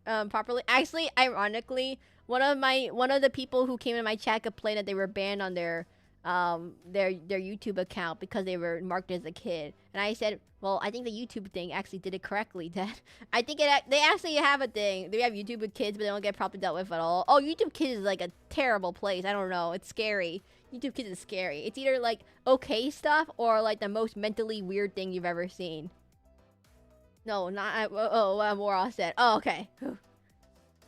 Actually, ironically, one of the people who came in my chat complained that they were banned on their YouTube account because they were marked as a kid. And I said, well, I think the YouTube thing actually did it correctly. Dad. I think they actually have a thing. They have YouTube with kids, but they don't get properly dealt with at all. Oh, YouTube Kids is like a terrible place. I don't know. It's scary. YouTube Kids is scary. It's either like okay stuff or like the most mentally weird thing you've ever seen. No, not. More all said. Oh, okay.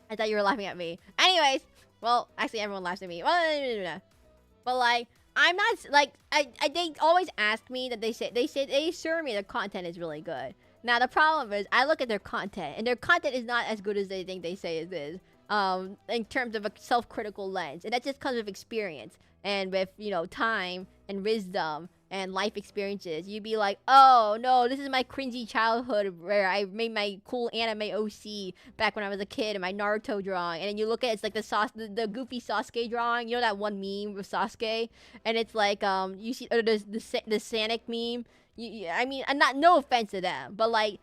I thought you were laughing at me. Anyways, well, actually, everyone laughs at me. But like, I'm not like they always ask me that they assure me their content is really good. Now the problem is I look at their content and their content is not as good as they think they say it is. In terms of a self-critical lens, and that just comes with experience and with, you know, time and wisdom and life experiences. You'd be like, oh no, this is my cringy childhood where I made my cool anime OC back when I was a kid and my Naruto drawing, and then you look at it's like the goofy Sasuke drawing. You know that one meme with Sasuke, and it's like you see the Sonic meme. I mean, no offense to them, but like,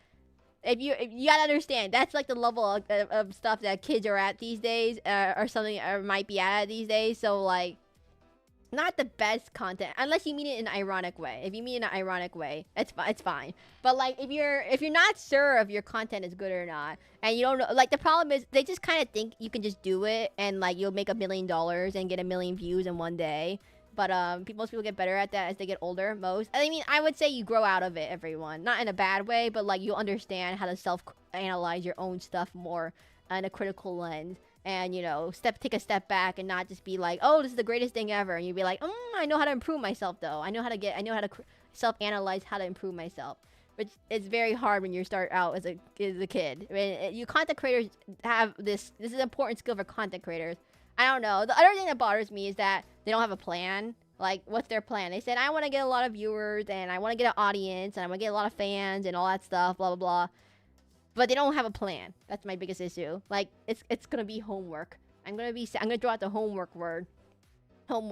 if you gotta understand, that's like the level of stuff that kids are at these days, or something, or might be at these days. So like, not the best content unless you mean it in an ironic way. If you mean it in an ironic way, it's fine. But like, if you're not sure if your content is good or not, and you don't know, like, the problem is they just kind of think you can just do it and like you'll make $1 million and get 1 million views in one day. But most people get better at that as they get older. I mean, I would say you grow out of it, everyone. Not in a bad way, but like, you'll understand how to self-analyze your own stuff more in a critical lens. And, you know, take a step back and not just be like, oh, this is the greatest thing ever. And you'd be like, I know how to improve myself, though. I know how to self-analyze how to improve myself. Which is very hard when you start out as a kid. I mean, you content creators have this is an important skill for content creators. I don't know. The other thing that bothers me is that they don't have a plan. Like, what's their plan? They said, I want to get a lot of viewers, and I want to get an audience, and I want to get a lot of fans, and all that stuff, blah, blah, blah. But they don't have a plan. That's my biggest issue. Like, it's gonna be homework. I'm gonna draw out the homework word.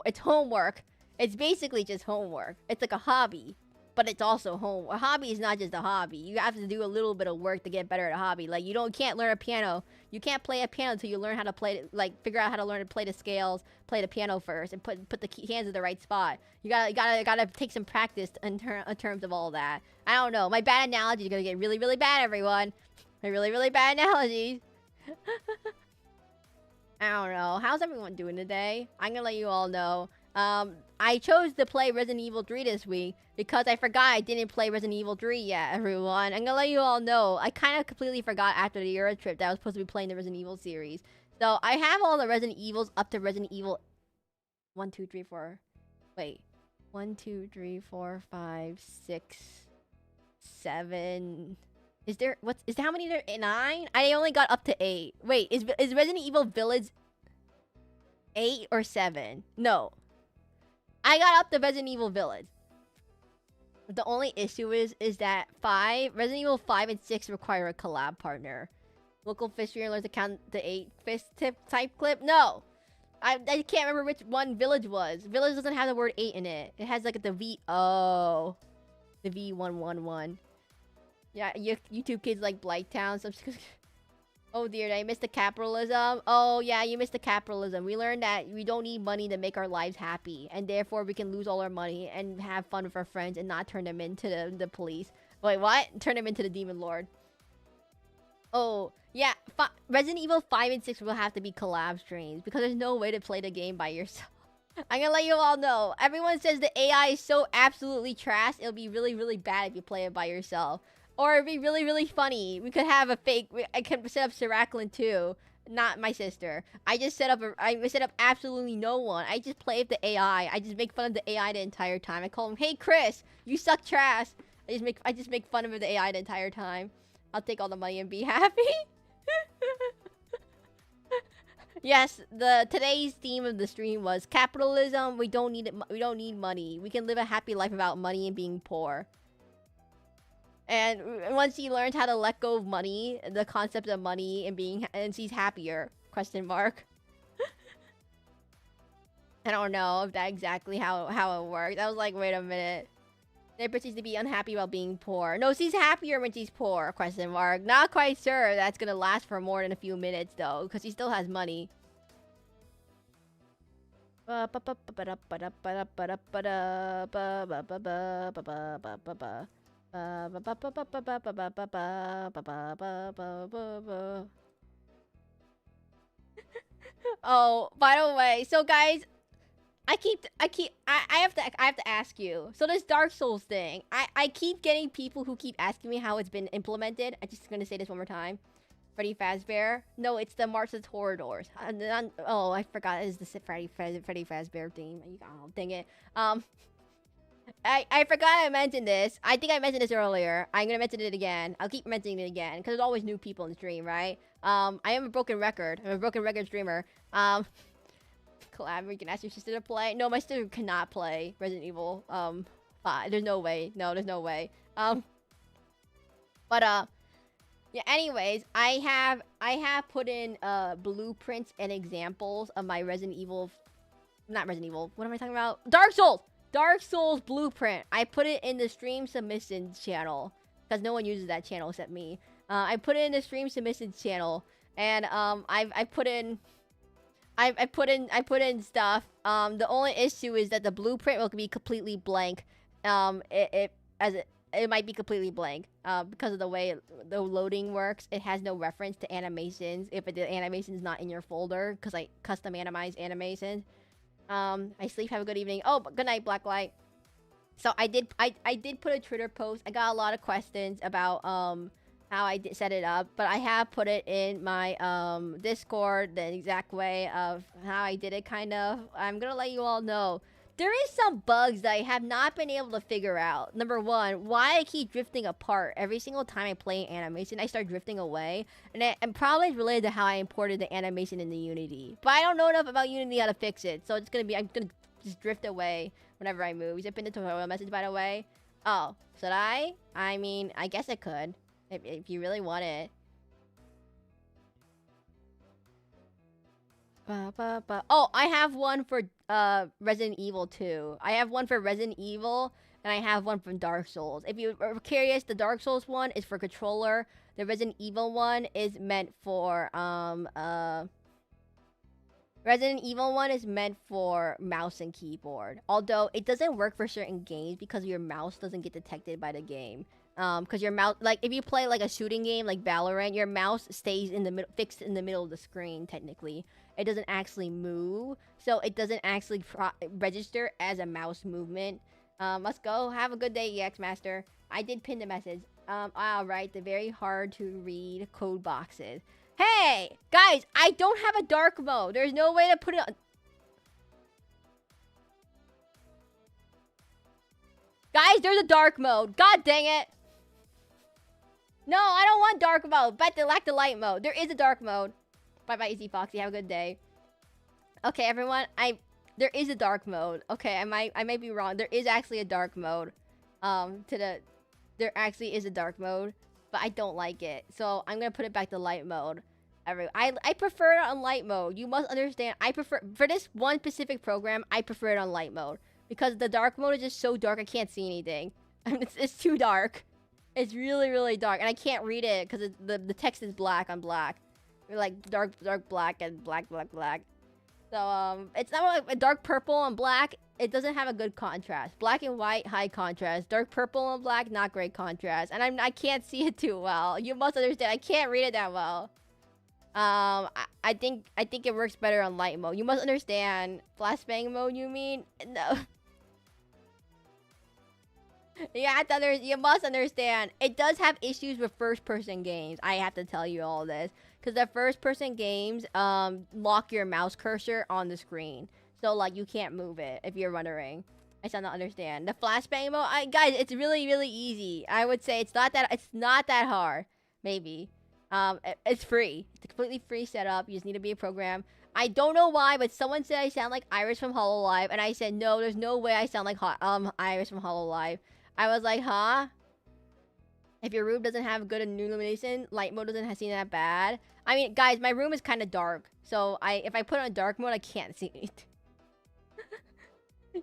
It's homework. It's basically just homework. It's like a hobby. but it's also home. A hobby is not just a hobby. You have to do a little bit of work to get better at a hobby. Like, can't learn a piano. You can't play a piano until you learn how to play it, like, figure out how to learn to play the scales, play the piano first, and put the hands in the right spot. You gotta take some practice in terms of all that. I don't know. My bad analogy is gonna get really, really bad, everyone. My really, really bad analogies. I don't know. How's everyone doing today? I'm gonna let you all know. I chose to play Resident Evil 3 this week because I forgot I didn't play Resident Evil 3 yet, everyone. I'm gonna let you all know. I kind of completely forgot after the Euro trip that I was supposed to be playing the Resident Evil series. So I have all the Resident Evils up to Resident Evil 1, 2, 3, 4. Wait. 1, 2, 3, 4, 5, 6, 7. Is there how many there? 9? I only got up to 8. Wait, is Resident Evil Village 8 or 7? No. I got up to Resident Evil Village. The only issue is that Resident Evil 5 and 6 require a collab partner. Local fish here learns to count the 8 fish tip type clip. No, I can't remember which one Village was. Village doesn't have the word 8 in it. It has like the the V111. Yeah, YouTube kids like Blighttown. So oh dear, I missed the capitalism. Oh yeah, you missed the capitalism. We learned that we don't need money to make our lives happy, and therefore we can lose all our money and have fun with our friends and not turn them into the police. Wait, what? Turn them into the demon lord. Oh yeah, Resident Evil 5 and 6 will have to be collab streams because there's no way to play the game by yourself. I'm gonna let you all know. Everyone says the AI is so absolutely trash. It'll be really, really bad if you play it by yourself. Or it'd be really, really funny. We could have a fake. I could set up Seraclin too. Not my sister. I set up absolutely no one. I just play with the AI. I just make fun of the AI the entire time. I call him, "Hey Chris, you suck trash." I just make fun of the AI the entire time. I'll take all the money and be happy. Yes, today's theme of the stream was capitalism. We don't need it. We don't need money. We can live a happy life without money and being poor. And once he learns how to let go of money, the concept of money and he's happier, question mark. I don't know if that's exactly how it worked. I was like, wait a minute. They proceeds to be unhappy about being poor. No, she's happier when she's poor, question mark. Not quite sure that's gonna last for more than a few minutes though, because she still has money. Oh, by the way, so guys, I have to ask you. So this Dark Souls thing, I keep getting people who keep asking me how it's been implemented. I'm just gonna say this one more time. Freddy Fazbear. No, it's the March of the Toreadors. Oh, I forgot. It's the Freddy Fazbear theme. Oh, dang it. I forgot I mentioned this. I think I mentioned this earlier. I'm gonna mention it again. I'll keep mentioning it again because there's always new people in the stream, right? I am a broken record. I'm a broken record streamer. Collab, you can ask your sister to play. No, my sister cannot play Resident Evil 5. There's no way. No, there's no way. Yeah, anyways, I have put in blueprints and examples of my Resident Evil, not Resident Evil. What am I talking about? Dark Souls. Dark Souls blueprint. I put it in the stream submissions channel because no one uses that channel except me. I put it in the stream submissions channel, and I put in stuff. The only issue is that the blueprint will be completely blank. It might be completely blank because of the way the loading works. It has no reference to animations if the animation is not in your folder because I custom animate animations. I sleep. Have a good evening. Oh, good night, Blacklight. So I did put a Twitter post. I got a lot of questions about how I set it up, but I have put it in my Discord the exact way of how I did it. Kind of. I'm gonna let you all know. There is some bugs that I have not been able to figure out. Number one, why I keep drifting apart. Every single time I play animation, I start drifting away. And probably related to how I imported the animation into Unity. But I don't know enough about Unity how to fix it. So I'm gonna just drift away whenever I move. Is it been the tutorial message, by the way? Oh, should I? I mean, I guess I could. If you really want it. Oh, I have one for Resident Evil 2. I have one for Resident Evil, and I have one from Dark Souls. If you are curious, the Dark Souls one is for controller. The Resident Evil one is meant for Resident Evil one is meant for mouse and keyboard. Although it doesn't work for certain games because your mouse doesn't get detected by the game. Because your mouse, like if you play like a shooting game like Valorant, your mouse stays in the middle, fixed in the middle of the screen. Technically, it doesn't actually move, so it doesn't actually register as a mouse movement. Let's go. Have a good day, EX Master. I did pin the message. Alright, the very hard to read code boxes. Hey! Guys, I don't have a dark mode. There's no way to put it on. Guys, there's a dark mode. God dang it. No, I don't want dark mode. But they lack the light mode. There is a dark mode. Bye-bye, Easy Foxy. Have a good day. Okay, everyone. There is a dark mode. Okay, I might be wrong. There is actually a dark mode. There actually is a dark mode, but I don't like it. So I'm gonna put it back to light mode. I prefer it on light mode. You must understand. I prefer for this one specific program. I prefer it on light mode because the dark mode is just so dark. I can't see anything. It's too dark. It's really, really dark, and I can't read it because the text is black on black, like dark black and black. So it's not like a dark purple and black. It doesn't have a good contrast. Black and white, high contrast. Dark purple and black, not great contrast. And I can't see it too well. You must understand. I can't read it that well. I think it works better on light mode. You must understand. Flashbang mode, you mean? No. You must understand. It does have issues with first-person games. I have to tell you all this. Because the first-person games lock your mouse cursor on the screen. So, like, you can't move it if you're wondering. I still not understand. The flashbang mode, guys, it's really, really easy. I would say it's not that hard. Maybe. It's free. It's a completely free setup. You just need to be a program. I don't know why, but someone said I sound like Iris from Hololive, and I said no. There's no way I sound like Iris from Hololive. I was like, huh? If your room doesn't have good illumination, light mode doesn't seem that bad. I mean, guys, my room is kind of dark, so if I put on dark mode, I can't see anything.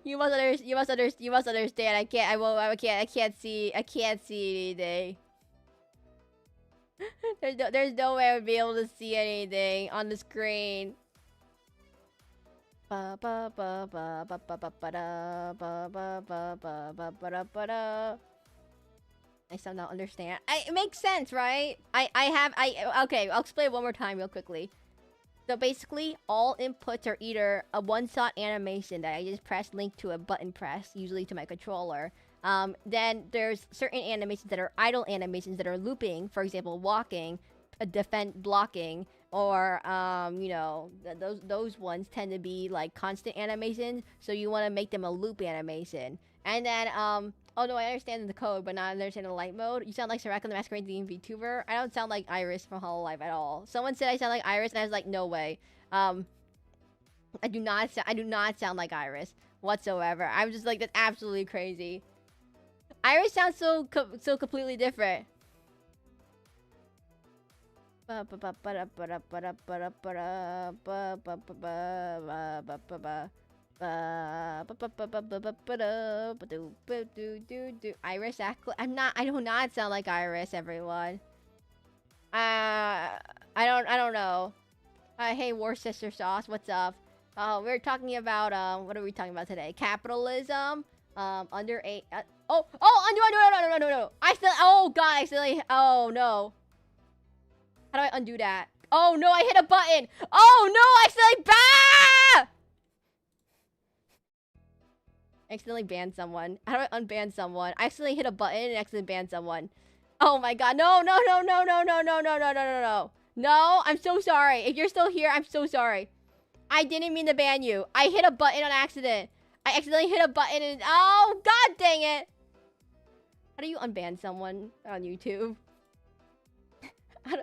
You must understand. I can't see anything. There's no way I would be able to see anything on the screen. I still don't understand. It makes sense, right? Okay, I'll explain it one more time real quickly. So basically, all inputs are either a one-shot animation that I just press link to a button press, usually to my controller. Then there's certain animations that are idle animations that are looping, for example, walking, blocking, or you know, those ones tend to be like constant animations, so you want to make them a loop animation. And then oh no, I understand the code, but not understand the light mode. You sound like Seraclin the Masquerade Demon VTuber. I don't sound like Iris from Hololive at all. Someone said I sound like Iris, and I was like, no way. I do not sound like Iris whatsoever. I'm just like, that's absolutely crazy. Iris sounds so completely different. Iris I do not sound like Iris, everyone. I don't know. Hey War Sister Sauce, what's up? We're talking about what are we talking about today? Capitalism. Under 8 no. Oh god, accidentally. Oh no. How do I undo that? Oh no, I hit a button. Oh no, I accidentally banned someone. How do I unban someone? I accidentally hit a button and accidentally banned someone. Oh my god. No. No, I'm so sorry. If you're still here, I'm so sorry. I didn't mean to ban you. I hit a button on accident. I accidentally hit a button and oh god dang it. How do you unban someone on YouTube? How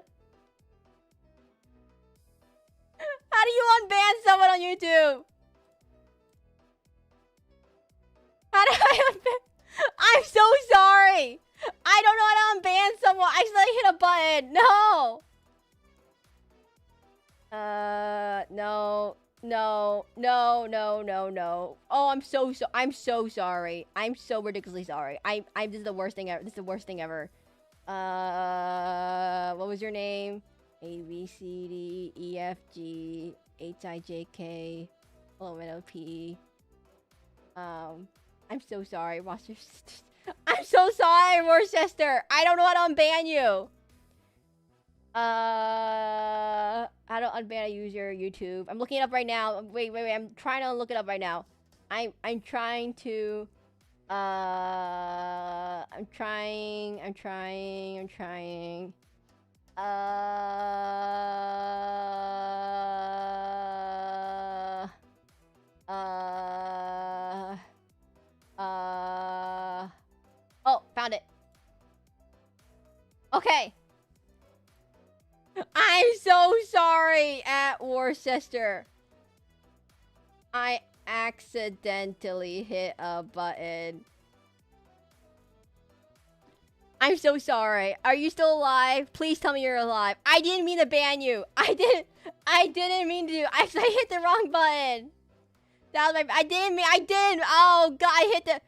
do you unban someone on YouTube? How do I unban? I'm so sorry. I don't know how to unban someone. I accidentally hit a button. No. No. No. Oh, I'm so sorry. I'm so ridiculously sorry. This is the worst thing ever. This is the worst thing ever. What was your name? A B C D E F G H I J K L M N O P. I'm so sorry, Monster Sisters. I'm so sorry, Worcester. I don't know how to unban you. How to unban a user YouTube. I'm looking it up right now. Wait. I'm trying to look it up right now. I'm trying to. I'm trying. Oh, found it. Okay. I'm so sorry, at Worcester. I accidentally hit a button. I'm so sorry. Are you still alive? Please tell me you're alive. I didn't mean to ban you. I didn't mean to. I hit the wrong button. That was my. I didn't. Oh god, I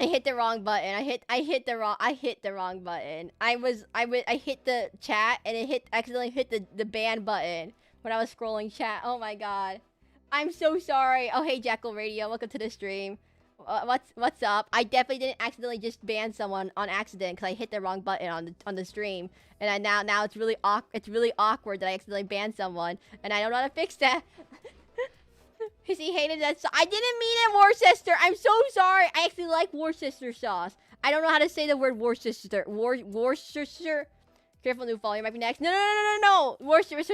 hit the wrong button. I hit the wrong button. I hit the chat and it accidentally hit the ban button when I was scrolling chat. Oh my god. I'm so sorry. Oh hey Jackal Radio, welcome to the stream. What's up? I definitely didn't accidentally just ban someone on accident because I hit the wrong button on the stream, and now it's really awkward that I accidentally banned someone, and I don't know how to fix that. Because he hated that. I didn't mean it, Worcester. I'm so sorry. I actually like Worcester sauce. I don't know how to say the word Worcester. Worcester. Careful, new follower. You might be next. No. Worcester. It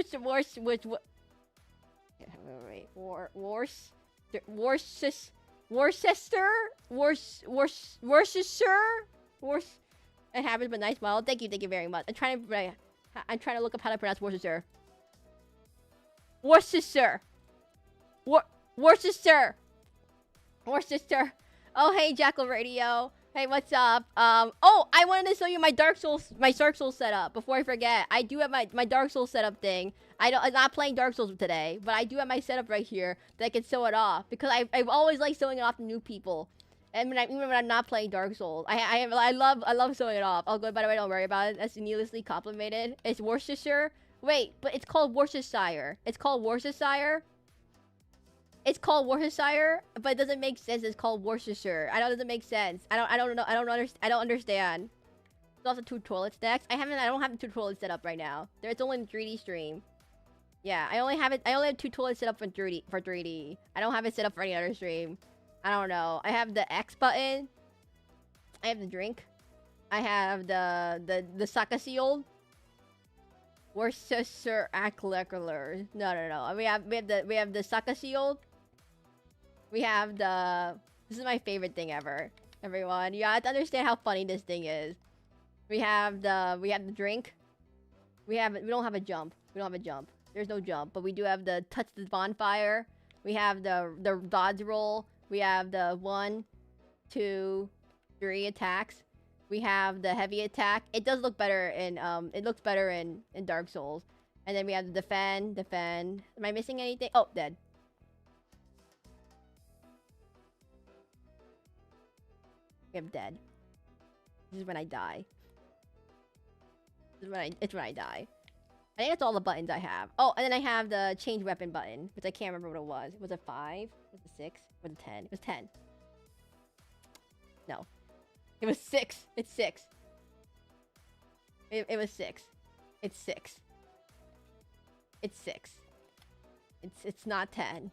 happens, but nice model. Thank you very much. I'm trying to look up how to pronounce Worcester. Worcester. Oh hey Jackal Radio. Hey, what's up? Oh, I wanted to show you my Dark Souls setup before I forget. I do have my Dark Souls setup thing. I'm not playing Dark Souls today, but I do have my setup right here that I can sew it off because I've always liked sewing it off to new people. And even when I'm not playing Dark Souls, I love sewing it off. Oh, good. By the way, don't worry about it. That's needlessly complimented. It's Worcestershire. Wait, but it's called Worcestershire. It's called Worcestershire. But it doesn't make sense. It's called Worcestershire. It doesn't make sense. I don't know. I don't understand. There's also 2 toilets next. I don't have the 2 toilets set up right now. It's only in 3D stream. Yeah, I only have 2 toilets set up for 3D. I don't have it set up for any other stream. I don't know. I have the X button. I have the drink. I have the Sakasiol. Worcester Aclecular. No. We have the Sakasiol. We have the. This is my favorite thing ever. Everyone, you have to understand how funny this thing is. We have the drink. We don't have a jump. There's no jump, but we do have the touch the bonfire. We have the dodge roll. We have the 1, 2, 3 attacks. We have the heavy attack. It does look better in in Dark Souls. And then we have the defend. Am I missing anything? Oh, dead. We have dead. This is when I die. It's when I die. I think that's all the buttons I have. Oh, and then I have the change weapon button, which I can't remember what it was. Was it 5? Was it 6? Was it 10? It was 10. No. It was 6. It's 6. It was 6. It's 6. It's 6. It's not 10.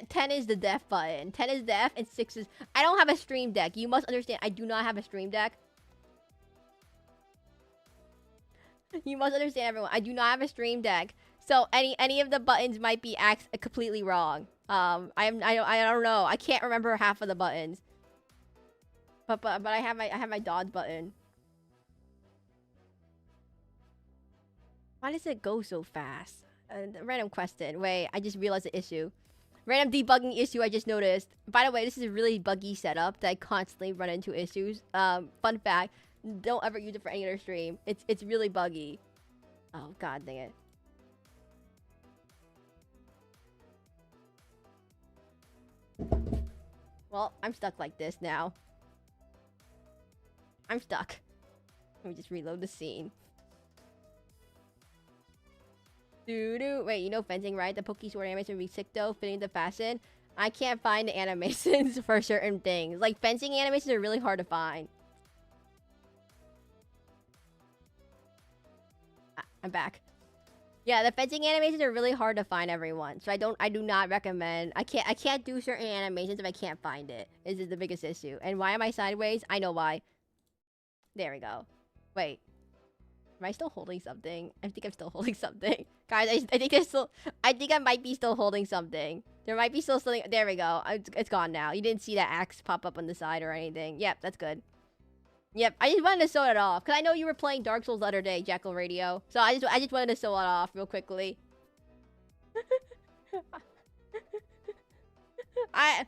10 is the deaf button. 10 is deaf and 6 is... I don't have a stream deck. You must understand, I do not have a stream deck. You must understand, everyone. I do not have a stream deck. So any of the buttons might be completely wrong. I don't know. I can't remember half of the buttons. But I have my dodge button. Why does it go so fast? Random question. Wait, I just realized the issue. Random debugging issue I just noticed. By the way, this is a really buggy setup that I constantly run into issues. Fun fact, don't ever use it for any other stream. It's really buggy. Oh god dang it. Well, I'm stuck like this now. I'm stuck. Let me just reload the scene. Doo-doo. Wait, you know fencing, right? The Poke Sword animation would be sick though, fitting the fashion. I can't find the animations for certain things. Like, fencing animations are really hard to find. I'm back. Yeah, the fencing animations are really hard to find, everyone. So I do not recommend. I can't do certain animations if I can't find it. This is the biggest issue. And why am I sideways? I know why. There we go. Wait. Am I still holding something? I think I'm still holding something. Guys, I think I might be still holding something. There might be still something. There we go. It's gone now. You didn't see that axe pop up on the side or anything. Yep, that's good. Yep, I just wanted to sew it off. Because I know you were playing Dark Souls the other day, Jackal Radio. So I just wanted to sew it off real quickly. I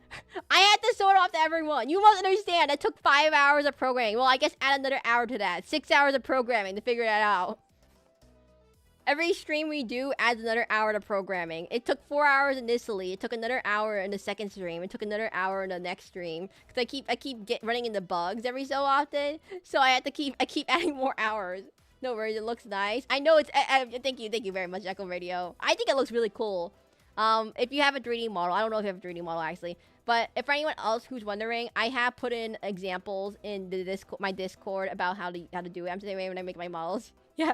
had to sew it off to everyone. You must understand, that took 5 hours of programming. Well, I guess add another hour to that. 6 hours of programming to figure that out. Every stream we do adds another hour to programming. It took 4 hours initially. It took another hour in the second stream. It took another hour in the next stream. Because I keep running into bugs every so often. So I keep adding more hours. No worries, it looks nice. I know it's... thank you very much, Echo Radio. I think it looks really cool. If you have a 3D model, I don't know if you have a 3D model actually, but if for anyone else who's wondering, I have put in examples in the my Discord about how to do it. I'm saying when I make my models. Yeah.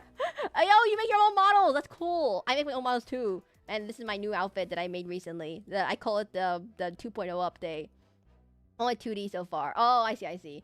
Yo, you make your own models. That's cool. I make my own models too. And this is my new outfit that I made recently. I call it the 2.0 update. Only 2D so far. Oh, I see.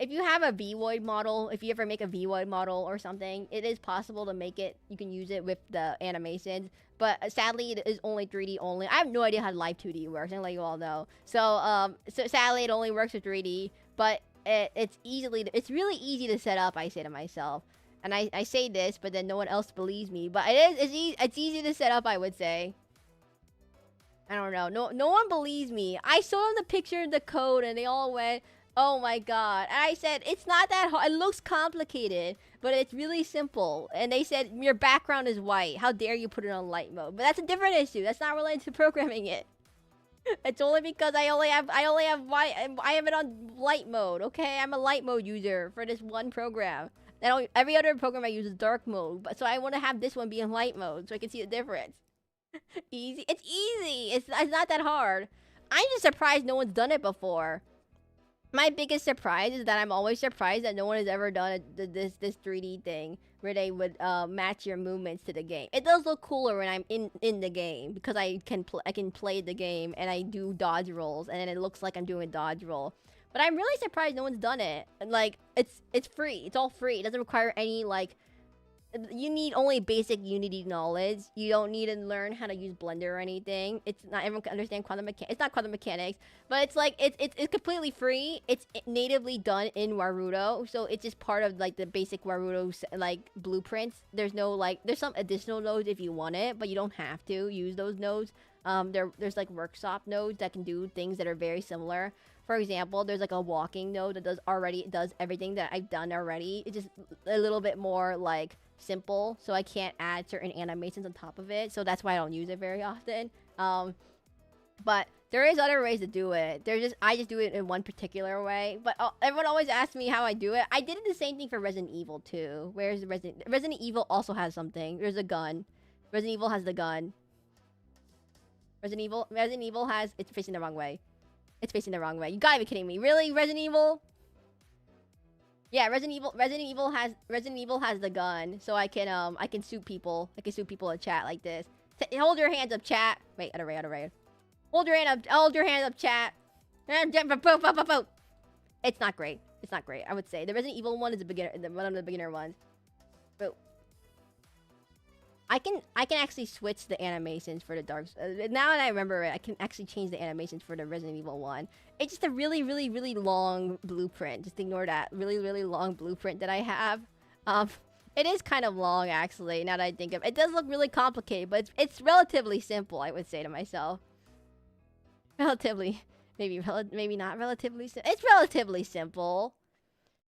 If you have a Vvoid model, if you ever make a Vvoid model or something, it is possible to make it. You can use it with the animations. But sadly, it is only 3D only. I have no idea how live 2D works. I'm gonna let you all know. So sadly, it only works with 3D. But it's really easy to set up. I say to myself, and I say this, but then no one else believes me. But it's easy to set up. I would say. I don't know. No one believes me. I showed them the picture of the code, and they all went, "Oh my god." And I said, it's not that hard. It looks complicated, but it's really simple. And they said, your background is white. How dare you put it on light mode? But that's a different issue. That's not related to programming it. It's only because I only have white. I have it on light mode. Okay, I'm a light mode user for this one program. And every other program I use is dark mode. But so I want to have this one be in light mode so I can see the difference. Easy. It's easy. It's not that hard. I'm just surprised no one's done it before. My biggest surprise is that I'm always surprised that no one has ever done this 3D thing where they would match your movements to the game. It does look cooler when I'm in the game because I can play the game and I do dodge rolls and then it looks like I'm doing a dodge roll. But I'm really surprised no one's done it. And like it's free. It's all free. It doesn't require any like. You need only basic Unity knowledge. You don't need to learn how to use Blender or anything. It's not everyone can understand quantum mechanics. It's not quantum mechanics, but it's like it's completely free. It's natively done in Warudo, so it's just part of like the basic Warudo like blueprints. There's no like there's some additional nodes if you want it, but you don't have to use those nodes. There's like workshop nodes that can do things that are very similar. For example, there's like a walking node that does everything that I've done already. It's just a little bit more like simple, so I can't add certain animations on top of it, so that's why I don't use it very often. But there is other ways to do it. I just do it in one particular way. But everyone always asks me how I do it. I did it the same thing for Resident Evil too. Where's Resident Evil also has something. There's a gun. Resident Evil has the gun. Resident Evil has it's facing the wrong way. It's facing the wrong way. You gotta be kidding me. Really, Resident Evil? Yeah, Resident Evil has the gun, so I can shoot people. I can shoot people in chat like this. Hold your hands up, chat. Wait, out of raid. Hold your hands up, chat. It's not great. It's not great. I would say the Resident Evil one is one of the beginner ones. But I can actually switch the animations for the dark. Now that I remember it, I can actually change the animations for the Resident Evil one. It's just a really long blueprint. Just ignore that really long blueprint that I have. It is kind of long actually. Now that I think of it, it does look really complicated, but it's relatively simple. I would say to myself, relatively, maybe not relatively. It's relatively simple.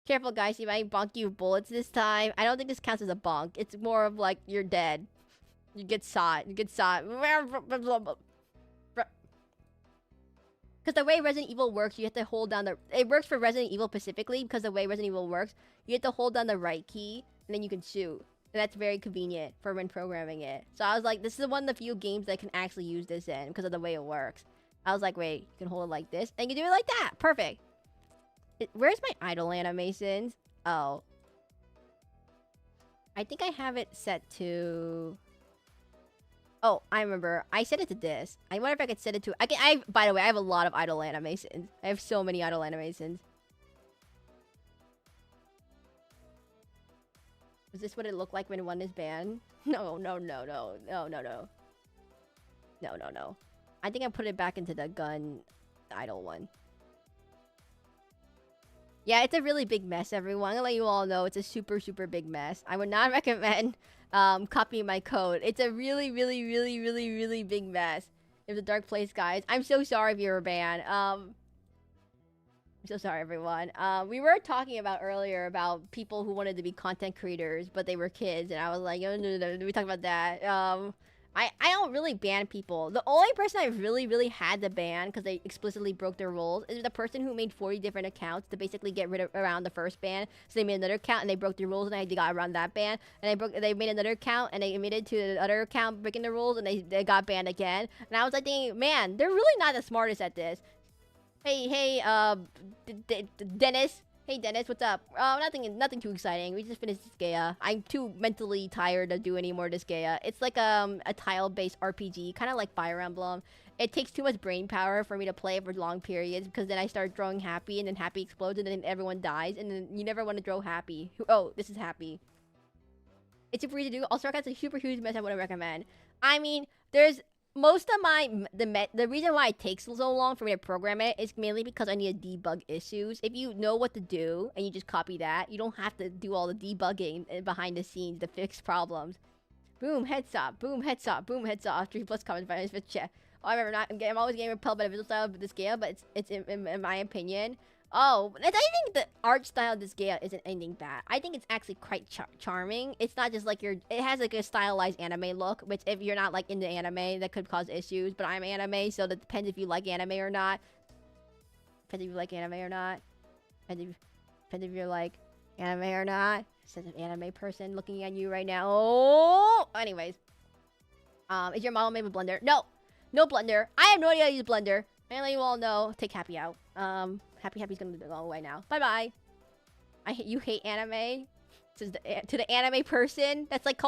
Careful, guys. You might bonk you bullets this time. I don't think this counts as a bonk. It's more of like you're dead. You get shot. Because Because the way Resident Evil works, you have to hold down the... It works for Resident Evil specifically, because the way Resident Evil works, you have to hold down the right key, and then you can shoot. And that's very convenient for when programming it. So I was like, this is one of the few games that can actually use this in, because of the way it works. I was like, wait, you can hold it like this, and you can do it like that. Perfect. Where's my idle animations? Oh. I think I have it set to... Oh, I remember. I set it to this. I wonder if I could set it to... By the way, I have a lot of idle animations. I have so many idle animations. Is this what it looked like when one is banned? No. I think I put it back into the gun idle one. Yeah, it's a really big mess, everyone. I'm gonna let you all know it's a super, super big mess. I would not recommend copying my code. It's a really, really, really, really, really big mess. It was a dark place, guys. I'm so sorry if you were banned. I'm so sorry, everyone. We were talking about earlier about people who wanted to be content creators, but they were kids, and I was like, no, we talked about that. I don't really ban people. The only person I've really had to ban because they explicitly broke their rules is the person who made 40 different accounts to basically get rid of around the first ban. So they made another account and they broke the rules, and I got around that ban. And they made another account and they admitted to the other account breaking the rules, and they got banned again. And I was like thinking, man, they're really not the smartest at this. Hey, Dennis. Hey, Dennis, what's up? Nothing too exciting. We just finished Disgaea. I'm too mentally tired to do any more Disgaea. It's like a tile-based RPG, kind of like Fire Emblem. It takes too much brain power for me to play for long periods, because then I start drawing Happy, and then Happy explodes, and then everyone dies, and then you never want to draw Happy. Oh, this is Happy. It's super easy to do. Also, it's a super huge mess I would recommend. I mean, there's... Most of the reason why it takes so long for me to program it is mainly because I need to debug issues. If you know what to do and you just copy that, you don't have to do all the debugging behind the scenes to fix problems. Boom, headshot. Boom, headshot. Boom, headshot. 3+ comments by his chat. Oh, I remember I'm always getting repelled by the visual style of this game, but it's in my opinion. Oh, I think the art style of this game isn't anything bad. I think it's actually quite charming. It's not just like it has like a stylized anime look, which if you're not like into anime, that could cause issues. But I'm anime, so that depends if you like anime or not. Depends if you like anime or not. Depends if you're like anime or not. Says an anime person looking at you right now. Oh, anyways. Is your model made with Blender? No Blender. I have no idea how to use Blender. I'm gonna let you all know. Take Happy out. Happy's gonna go away now. Bye bye. You hate anime? To the anime person? That's like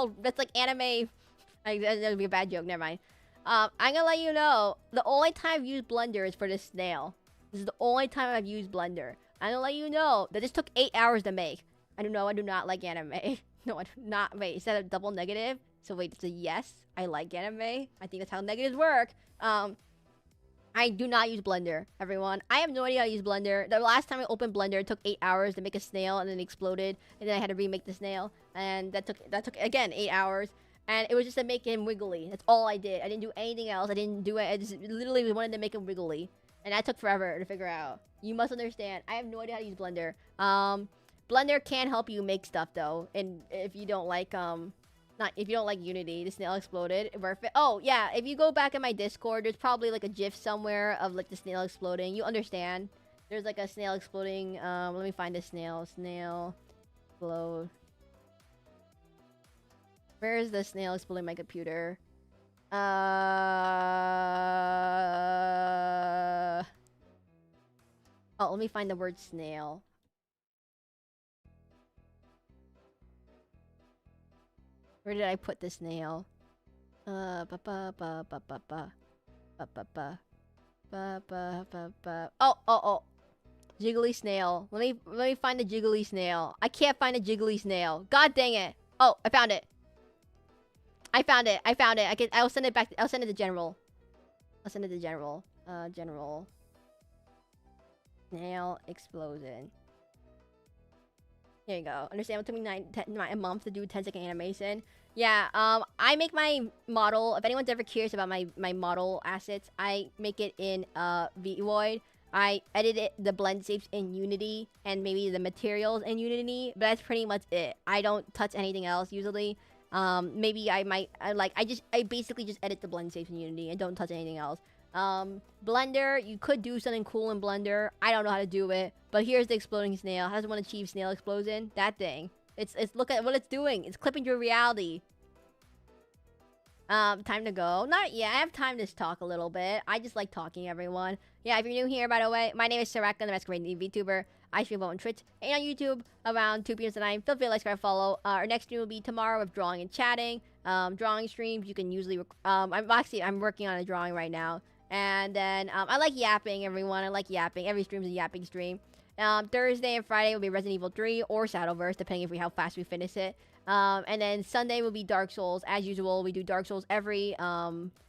anime. That would be a bad joke. Never mind. I'm gonna let you know. The only time I've used Blender is for this snail. This is the only time I've used Blender. I'm gonna let you know that this took 8 hours to make. I do not like anime. No, I do not. Wait, is that a double negative? So wait, it's a yes. I like anime. I think that's how negatives work. I do not use Blender, everyone. I have no idea how to use Blender. The last time I opened Blender, it took 8 hours to make a snail, and then it exploded, and then I had to remake the snail, and that took again 8 hours, and it was just to make him wiggly. That's all I did. I didn't do anything else. I didn't do it. I just literally wanted to make him wiggly, and that took forever to figure out. You must understand. I have no idea how to use Blender. Blender can help you make stuff though, and if you don't like if you don't like Unity, the snail exploded. Oh, yeah, if you go back in my Discord, there's probably like a GIF somewhere of like the snail exploding. You understand? There's like a snail exploding. Let me find the snail. Snail explode. Where is the snail exploding my computer? Oh, let me find the word snail. Where did I put the snail? Oh. Jiggly snail. Let me find the jiggly snail. I can't find a jiggly snail. God dang it. Oh, I found it. I found it. I'll send it back. I'll send it to general. General. Snail explosion. Here you go. Understand what took me a month to do 10-second animation? Yeah, I make my model. If anyone's ever curious about my model assets, I make it in Vtuber. I edit the blend shapes in Unity and maybe the materials in Unity, but that's pretty much it. I don't touch anything else usually. Maybe I basically just edit the blend shapes in Unity and don't touch anything else. Blender, you could do something cool in Blender. I don't know how to do it, but here's the exploding snail. How does one achieve snail explosion? That thing. It's look at what it's doing. It's clipping your reality. Time to go. Not yet. I have time to talk a little bit. I just like talking, everyone. Yeah, if you're new here, by the way, my name is Seraclin, the Masquerade Demon VTuber. I stream both on Twitch and on YouTube around 2 p.m. tonight. Feel free to like, subscribe, follow. Our next stream will be tomorrow with drawing and chatting. Drawing streams, you can usually... I'm working on a drawing right now. And then, I like yapping, everyone. I like yapping. Every stream's a yapping stream. Thursday and Friday will be Resident Evil 3 or Shadowverse, depending how fast we finish it. And then Sunday will be Dark Souls. As usual, we do Dark Souls every,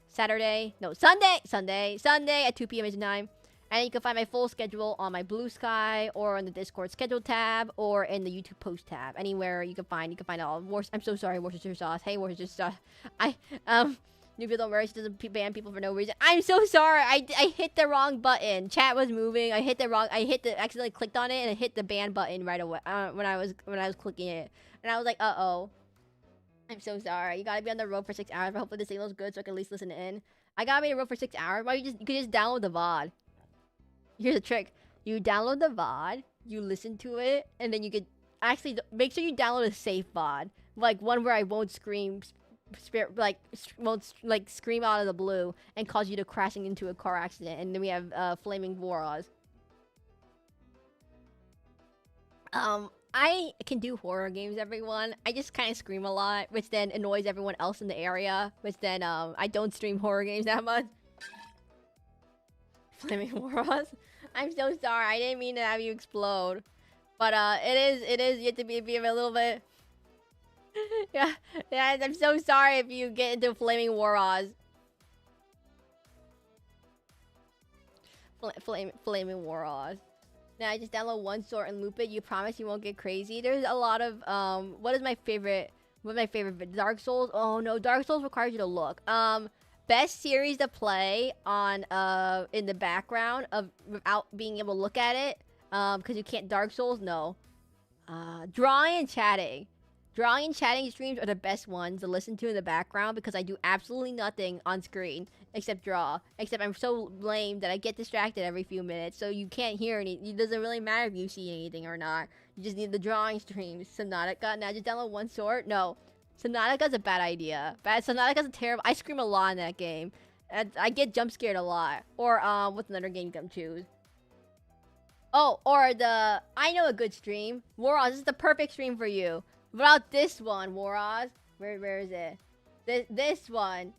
Sunday at 2 p.m. Asian time. And you can find my full schedule on my Blue Sky or on the Discord schedule tab or in the YouTube post tab. Anywhere you can find it all. I'm so sorry, Worcestershire sauce. Hey, Worcestershire sauce. New people don't worry, she doesn't ban people for no reason. I'm so sorry. I hit the wrong button. Chat was moving. I accidentally clicked on it and I hit the ban button right away when I was clicking it. And I was like, uh-oh. I'm so sorry. You gotta be on the road for 6 hours, but hopefully the signal's good so I can at least listen in. I gotta be on the road for 6 hours. Why you could just download the VOD. Here's the trick. You download the VOD, you listen to it, and then you could actually make sure you download a safe VOD. Like one where I won't scream scream out of the blue and cause you to crashing into a car accident. And then we have flaming Voros. I can do horror games, everyone. I just kind of scream a lot, which then annoys everyone else in the area, which then I don't stream horror games that much. Flaming Voros. I'm so sorry. I didn't mean to have you explode. But it is you have to be a little bit. yeah, I'm so sorry if you get into flaming Voros. Flaming Voros. Now I just download one sort and loop it. You promise you won't get crazy. There's a lot of what is my favorite? What's my favorite? Dark Souls. Oh no, Dark Souls requires you to look. Best series to play on in the background without being able to look at it. Because you can't. Dark Souls, no. Drawing and chatting. Drawing and chatting streams are the best ones to listen to in the background because I do absolutely nothing on screen except draw. Except I'm so lame that I get distracted every few minutes, so you can't hear anything. It doesn't really matter if you see anything or not. You just need the drawing streams. Subnautica. Now just download one sort. No. Subnautica's a bad idea. Subnautica's a terrible... I scream a lot in that game. I get jump scared a lot. Or, what's another game you can choose? Oh, or the... I know a good stream. Waroz, this is the perfect stream for you. What about this one, Waroz? Where is it? This one.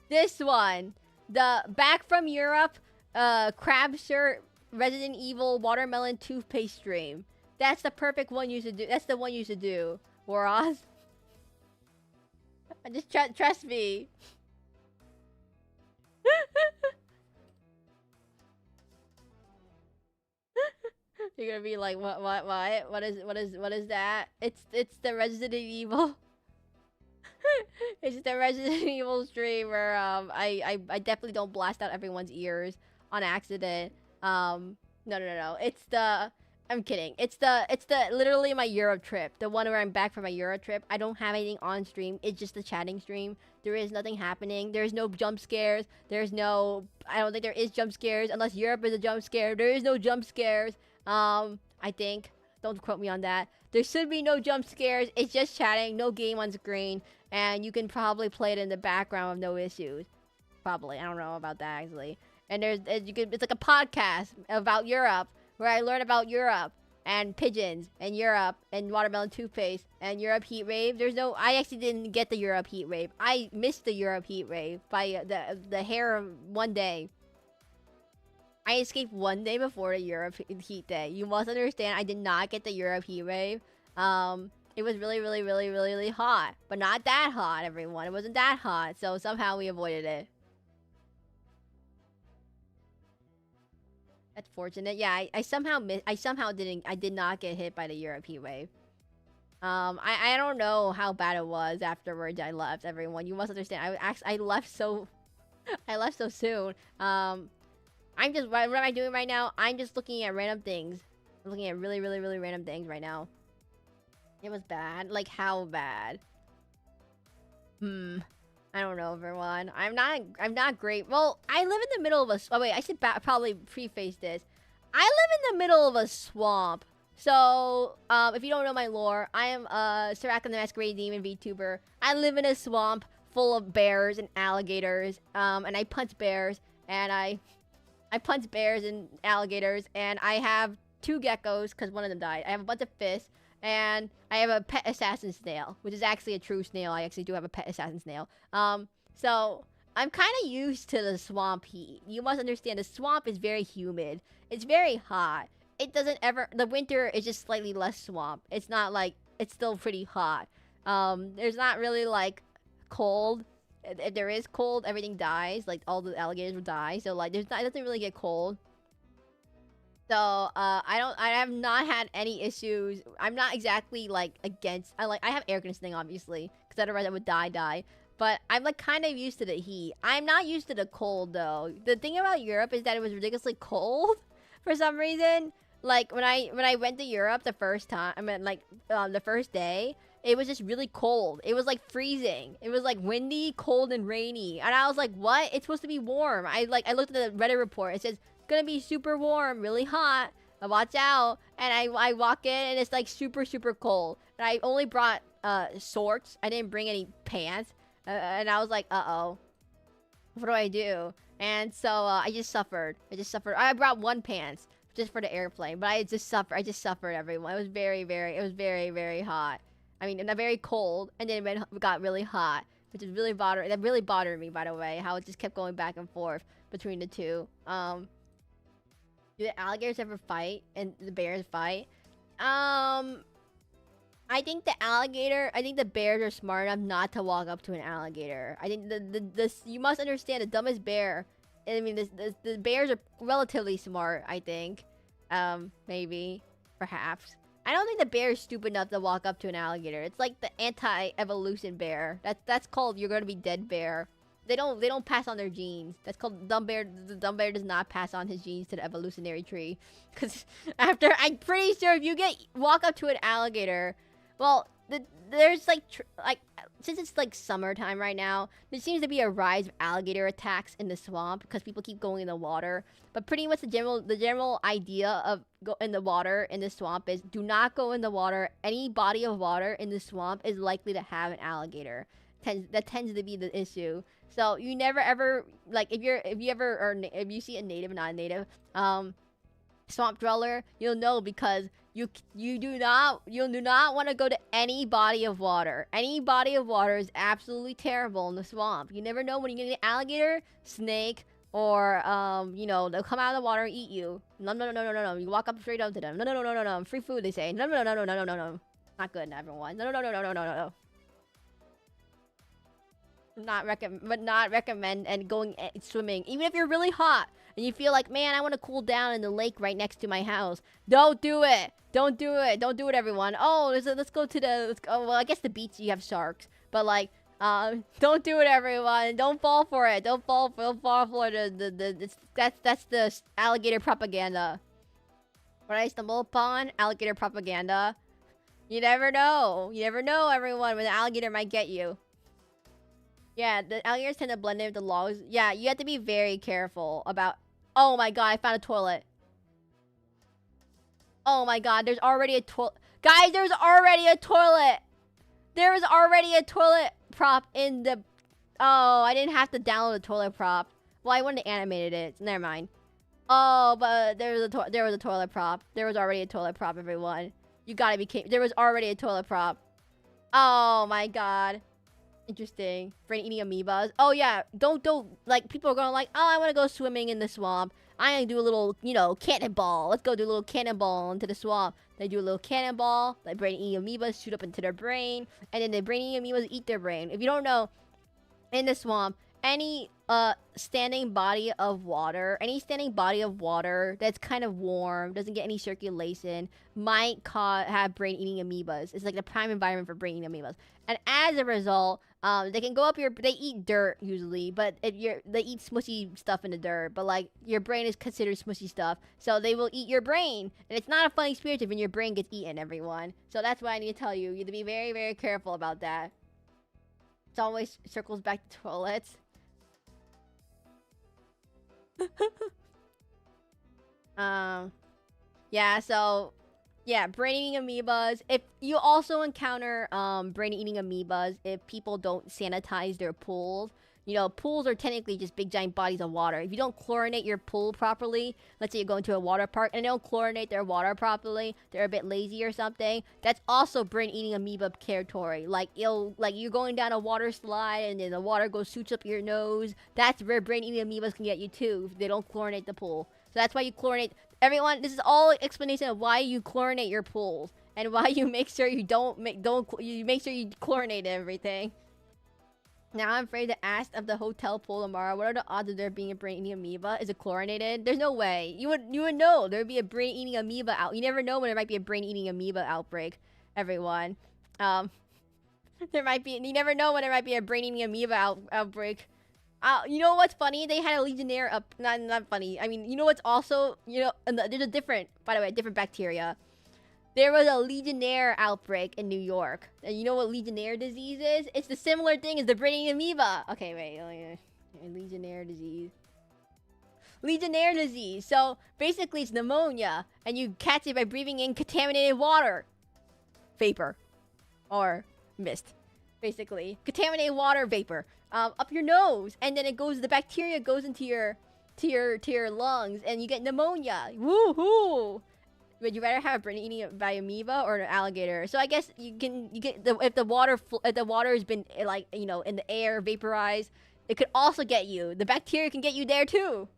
This one. The Back from Europe, Crab Shirt, Resident Evil, Watermelon Toothpaste stream. That's the perfect one you should do. That's the one you should do, Waroz. Just trust me. You're gonna be like, what is that? It's the Resident Evil. It's the Resident Evil stream where I definitely don't blast out everyone's ears on accident. No. It's the... I'm kidding. It's the literally my Europe trip. The one where I'm back from my Europe trip. I don't have anything on stream. It's just the chatting stream. There is nothing happening. There's no jump scares. There's no... I don't think there is jump scares unless Europe is a jump scare. There is no jump scares. I think. Don't quote me on that. There should be no jump scares. It's just chatting. No game on screen. And you can probably play it in the background with no issues. Probably. I don't know about that, actually. And it's like a podcast about Europe. Where I learn about Europe and pigeons and Europe and watermelon toothpaste and Europe heat wave. I actually didn't get the Europe heat wave. I missed the Europe heat wave by the hair of one day. I escaped one day before the Europe heat day. You must understand, I did not get the Europe heat wave. It was really hot, but not that hot, everyone. It wasn't that hot, so somehow we avoided it. That's fortunate. Yeah, I did not get hit by the Europe heat wave. I don't know how bad it was afterwards. I left, everyone. You must understand. I left so soon. I'm just what am I doing right now? I'm just looking at random things. I'm looking at really random things right now. It was bad. Like how bad? I don't know, everyone. I'm not great. Well, I live in the middle of a... Oh, wait, I should probably preface this. I live in the middle of a swamp. So, if you don't know my lore, I am Seraclin the Masquerade Demon VTuber. I live in a swamp full of bears and alligators. And I punch bears. And I punch bears and alligators. And I have 2 geckos, because one of them died. I have a bunch of fish. And I have a pet assassin snail, which is actually a true snail. I actually do have a pet assassin snail. So I'm kind of used to the swamp heat. You must understand, the swamp is very humid. It's very hot. It doesn't ever... The winter is just slightly less swamp. It's not like... It's still pretty hot. There's not really, like, cold. If there is cold, everything dies. Like, all the alligators will die. So, like, it doesn't really get cold. So, I have not had any issues. I'm not exactly, like, against... I have air conditioning, obviously. Because otherwise I would die. But I'm, like, kind of used to the heat. I'm not used to the cold, though. The thing about Europe is that it was ridiculously cold. For some reason. Like, when I went to Europe the first time... I mean, like, the first day... It was just really cold. It was, like, freezing. It was, like, windy, cold, and rainy. And I was like, what? It's supposed to be warm. I looked at the Reddit report. It says... Gonna be super warm, really hot. Watch out. And I walk in and it's like super cold. And I only brought shorts. I didn't bring any pants. And I was like, uh-oh. What do I do? And so I just suffered. I brought 1 pants just for the airplane, but I just suffered, everyone. It was very hot. I mean, and very cold, and then it got really hot, which is really bothered me, by the way, how it just kept going back and forth between the two. Do the alligators ever fight and the bears fight? I think the bears are smart enough not to walk up to an alligator. I think you must understand, the dumbest bear. I mean, the bears are relatively smart, I think. Maybe. Perhaps. I don't think the bear is stupid enough to walk up to an alligator. It's like the anti-evolution bear. That's called you're gonna be dead bear. They don't pass on their genes. That's called dumb bear. The dumb bear does not pass on his genes to the evolutionary tree. Cause I'm pretty sure if you walk up to an alligator, well, there's like since it's like summertime right now, there seems to be a rise of alligator attacks in the swamp because people keep going in the water. But pretty much the general idea of go in the water in the swamp is do not go in the water. Any body of water in the swamp is likely to have an alligator. That tends to be the issue. So you never ever, like, if you see a native, not a native, swamp dweller, you'll know because you do not want to go to any body of water. Any body of water is absolutely terrible in the swamp. You never know when you're getting an alligator, snake, or you know, they'll come out of the water and eat you. No. You walk up straight up to them. No. Free food, they say. No. Not good, everyone. No. Not recommend and going swimming, even if you're really hot and you feel like, man, I want to cool down in the lake right next to my house. Don't do it, everyone. Oh, let's go to the well, I guess the beach you have sharks, but like don't do it, everyone. Don't fall for it. Don't fall for that's the alligator propaganda. What I stumble upon, alligator propaganda. You never know, everyone, when the alligator might get you. Yeah, the alligators tend to blend in with the logs. Yeah, you have to be very careful about... Oh my god, I found a toilet. Oh my god, there's already a toilet. Guys, there's already a toilet. There was already a toilet prop in the... Oh, I didn't have to download a toilet prop. Well, I wouldn't have animated it. So never mind. Oh, but there was a toilet prop. There was already a toilet prop, everyone. You gotta be kidding. There was already a toilet prop. Oh my god. Interesting. For eating amoebas. Oh yeah, don't like, people are going like, oh, I want to go swimming in the swamp. I gonna do a little, you know, cannonball. Let's go do a little cannonball into the swamp. They do a little cannonball. Like brain eating amoebas shoot up into their brain, and then the brain eating amoebas eat their brain. If you don't know, in the swamp, any standing body of water that's kind of warm, doesn't get any circulation, might have brain eating amoebas. It's like the prime environment for brain eating amoebas. And as a result, they can go up they eat dirt usually, but they eat smushy stuff in the dirt, but like your brain is considered smushy stuff, so they will eat your brain. And it's not a fun experience when your brain gets eaten, everyone. So that's why I need to tell you, you have to be very, very careful about that. It always circles back to toilets. Yeah, so yeah, brain-eating amoebas. If you also encounter brain-eating amoebas if people don't sanitize their pools. You know, pools are technically just big giant bodies of water. If you don't chlorinate your pool properly, let's say you go into a water park and they don't chlorinate their water properly, they're a bit lazy or something, that's also brain-eating amoeba territory. Like, you're going down a water slide and then the water shoots up your nose. That's where brain-eating amoebas can get you too if they don't chlorinate the pool. So that's why you chlorinate. Everyone, this is all explanation of why you chlorinate your pools and why you make sure you make sure you chlorinate everything. Now I'm afraid to ask of the hotel pool tomorrow. What are the odds of there being a brain-eating amoeba? Is it chlorinated? There's no way. You would know there'd be a brain-eating amoeba out. You never know when there might be a brain-eating amoeba outbreak. Everyone, there might be. You never know when there might be a brain-eating amoeba outbreak. You know what's funny? They had a Legionnaire up. Not funny. I mean, you know what's also, there's a different, by the way, different bacteria. There was a Legionnaire outbreak in New York. And you know what Legionnaire disease is? It's the similar thing as the brain-eating amoeba. Okay, wait. Legionnaire disease. Legionnaire disease. So, basically it's pneumonia. And you catch it by breathing in contaminated water. Vapor. Or mist. Basically. Contaminated water vapor. Up your nose. And then the bacteria goes into your lungs. And you get pneumonia. Woohoo! Would you rather have a brain eating by amoeba or an alligator? So I guess if the water has been in the air vaporized, it could also get you. The bacteria can get you there too.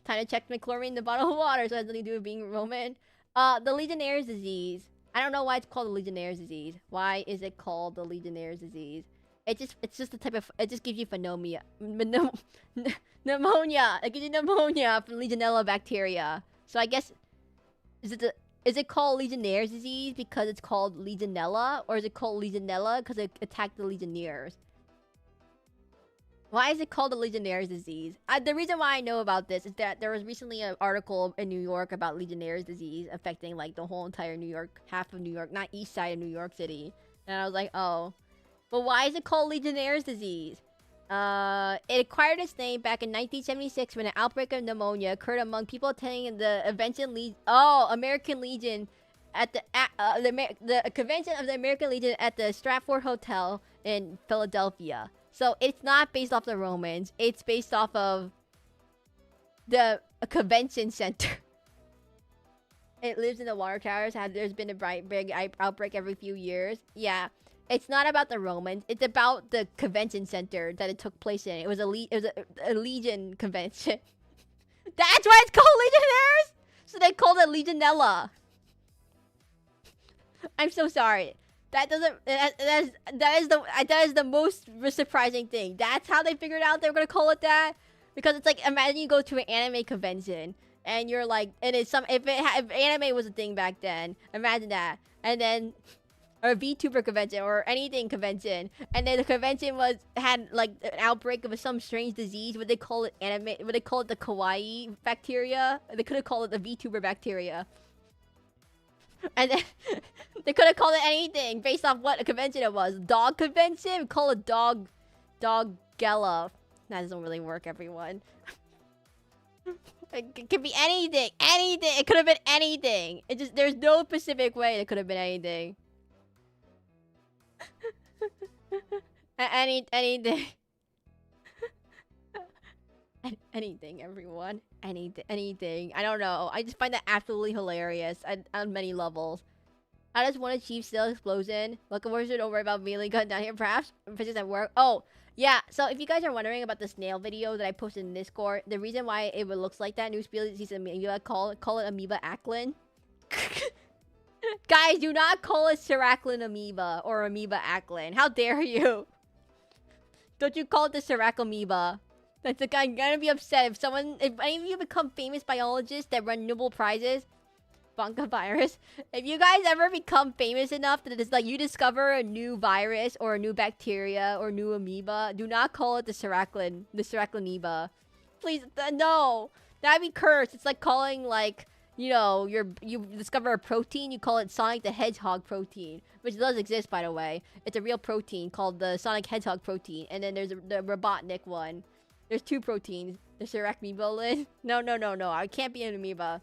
Time to check my chlorine in the bottle of water, so it has nothing to do with being Roman. The Legionnaire's disease. I don't know why it's called the Legionnaire's disease. Why is it called the Legionnaire's disease? It's just the type of, it just gives you pneumonia. Pneumonia. It gives you pneumonia from Legionella bacteria. So I guess is it called Legionnaire's disease because it's called Legionella? Or is it called Legionella because it attacked the Legionnaires? Why is it called the Legionnaire's disease? The reason why I know about this is that there was recently an article in New York about Legionnaire's disease affecting like the whole entire New York, half of New York, not east side of New York City. And I was like, oh. But why is it called Legionnaire's disease? It acquired its name back in 1976 when an outbreak of pneumonia occurred among people attending the American Legion at the convention of the American Legion at the Stratford Hotel in Philadelphia. So it's not based off the Romans. It's based off of the convention center. It lives in the water towers. There's been a big outbreak every few years. Yeah. It's not about the Romans. It's about the convention center that it took place in. It was a Legion convention. That's why it's called Legionnaires. So they called it Legionella. I'm so sorry. That is the most surprising thing. That's how they figured out they were gonna call it that. Because it's like, imagine you go to an anime convention and you're like, and it's if anime was a thing back then, imagine that, and then. Or a VTuber convention or anything convention, and then the convention had like an outbreak of some strange disease. Would they call it Would they call it the kawaii bacteria? They could have called it the VTuber bacteria. And then they could have called it anything based off what a convention it was. Dog convention? Call it dog gala. That doesn't really work, everyone. It could be anything. Anything. It could have been anything. There's no specific way it could have been anything. Anything. Anything, everyone. Anything. I don't know. I just find that absolutely hilarious on many levels. How does one achieve still explosion? Welcome, worship, don't worry about melee gun down here. Perhaps fishes at work. Oh, yeah. So if you guys are wondering about the snail video that I posted in Discord, the reason why it looks like that, new species amoeba, call it amoeba aclin. Guys, do not call it Seraclin amoeba or amoeba aclin. How dare you? Don't you call it the Seraclin amoeba. That's like, I'm gonna be upset if any of you become famous biologists that run Nobel Prizes. Bonka virus. If you guys ever become famous enough that it's like you discover a new virus or a new bacteria or new amoeba, do not call it the Seraclin amoeba. Please, no. That'd be cursed. It's like calling like, you know, you discover a protein, you call it Sonic the Hedgehog protein, which does exist, by the way. It's a real protein called the Sonic Hedgehog protein, and then there's the Robotnik one. There's 2 proteins. The Seraclin. No. I can't be an amoeba.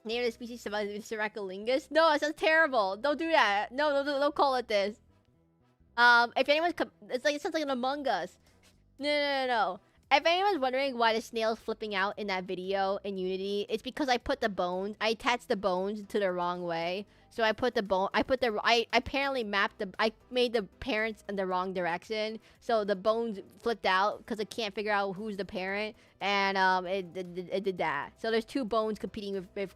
Name of the species Seraclingus. No, that sounds terrible. Don't do that. No, don't call it this. If anyone's, it sounds like an Among Us. No. If anyone's wondering why the snail's flipping out in that video in Unity, it's because I attached the bones to the wrong way. So I apparently I made the parents in the wrong direction. So the bones flipped out because I can't figure out who's the parent. And it did that. So there's 2 bones competing with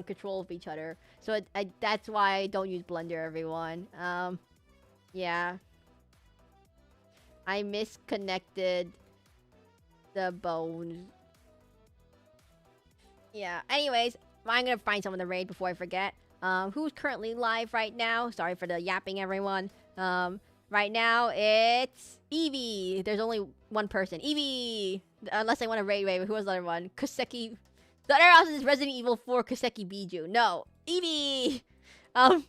control of each other. So that's why I don't use Blender, everyone. Yeah. I misconnected the bones. Yeah. Anyways, I'm gonna find someone to raid before I forget. Who's currently live right now? Sorry for the yapping, everyone. Right now it's Evie. There's only one person. Evie. Unless I want to raid. Who was the other one? Koseki. The other option is Resident Evil 4 Koseki Biju. No, Evie. And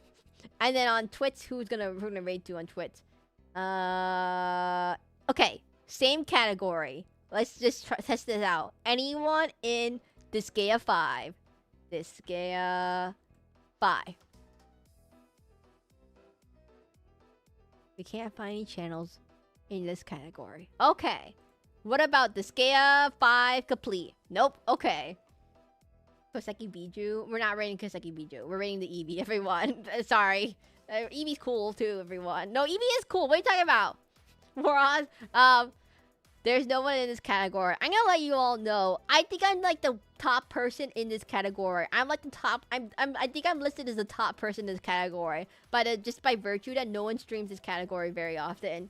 then on Twitch, who's gonna raid to on Twitch? Okay, same category. Let's just test this out. Anyone in Disgaea 5? Disgaea 5. We can't find any channels in this category. Okay. What about Disgaea 5 complete? Nope. Okay. Koseki Biju. We're not rating Koseki Biju. We're rating the Eevee, everyone. Sorry. Eevee's cool too, everyone. No, Eevee is cool. What are you talking about? Morons. There's no one in this category. I'm gonna let you all know. I think I'm like the top person in this category. I'm like the top. I think I'm listed as the top person in this category, but just by virtue that no one streams this category very often.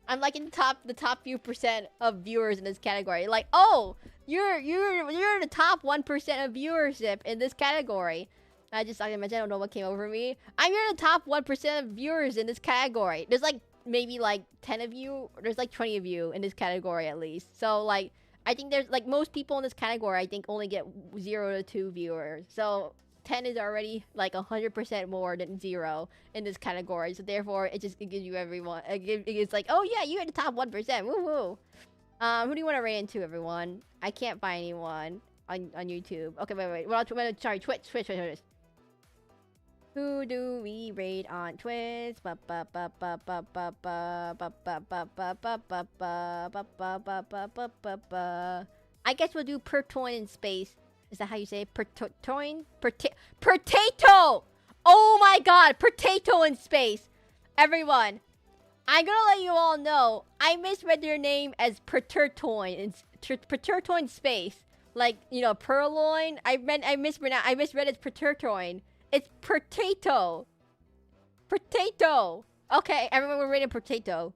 I'm like in the top few percent of viewers in this category. Like, oh, you're the top 1% of viewership in this category. I don't know what came over me. I'm in the top 1% of viewers in this category. There's like maybe like 10 of you. There's like 20 of you in this category at least. So like, I think there's like most people in this category. I think only get 0 to 2 viewers. So 10 is already like 100% more than 0 in this category. So therefore, it gives you everyone. It's like, oh yeah, you're in the top 1%. Woo woo. Who do you want to raid into, everyone? I can't find anyone on YouTube. Okay, wait. Well, sorry, Twitch. Who do we raid on Twitch? I guess we'll do Pertoin in space. Is that how you say it? Pertoin? Potato! Oh my god, potato in space. Everyone, I'm gonna let you all know, I misread your name as Perturtoin. Perturtoin space. Like, you know, purloin. I misread it as Perturtoin. It's potato. Potato. Okay, everyone, we're rating potato.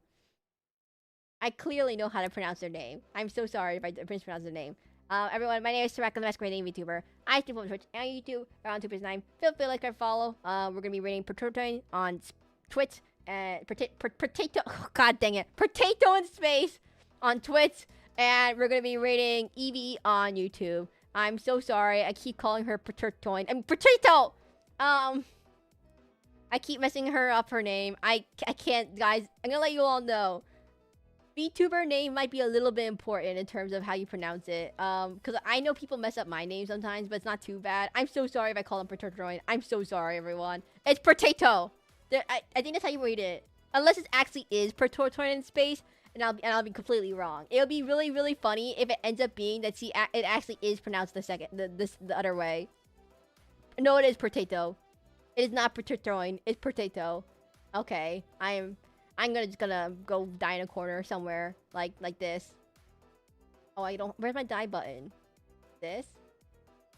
I clearly know how to pronounce their name. I'm so sorry if I mispronounce their name. Everyone, my name is Seraclin, the Masquerade Demon VTuber. I stream on Twitch and YouTube around 2:9. Feel free to like or follow. We're gonna be rating potato on Twitch and potato. Oh, god dang it, potato in space on Twitch, and we're gonna be rating Eevee on YouTube. I'm so sorry. I keep calling her Potato. Potato. I keep messing her up her name. I can't, guys. I'm gonna let you all know. VTuber name might be a little bit important in terms of how you pronounce it. Because I know people mess up my name sometimes, but it's not too bad. I'm so sorry if I call him Potato. I'm so sorry, everyone. It's potato. I think that's how you read it. Unless it actually is Potato in space, and I'll be completely wrong. It'll be really, really funny if it ends up being that it actually is pronounced the other way. No, it is potato. It is not Potato. It's potato. Okay, I'm just gonna go die in a corner somewhere like this. Oh, I don't. Where's my die button? This?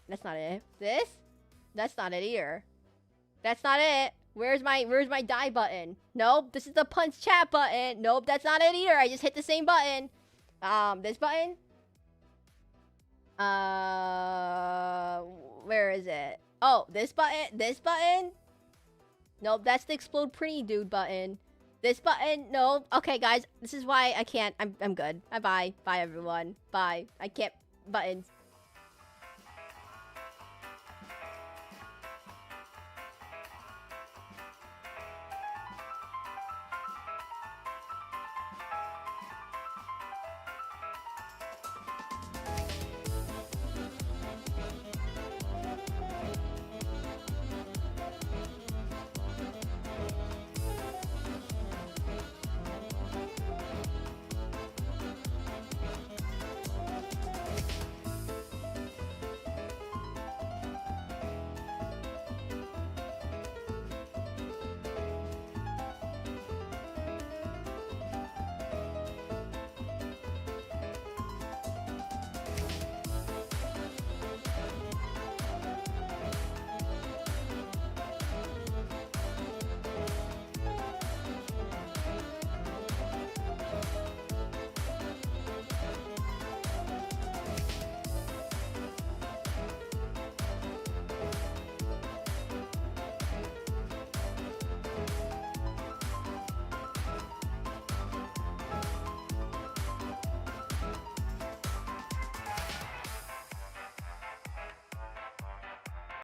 That's not it. This? That's not it either. That's not it. Where's my die button? Nope. This is the punch chat button. Nope. That's not it either. I just hit the same button. This button. Where is it? Oh, this button. This button. Nope. That's the explode pretty dude button. This button, no. Okay, guys, this is why I can't. I'm good. Bye, everyone. Bye. I can't buttons.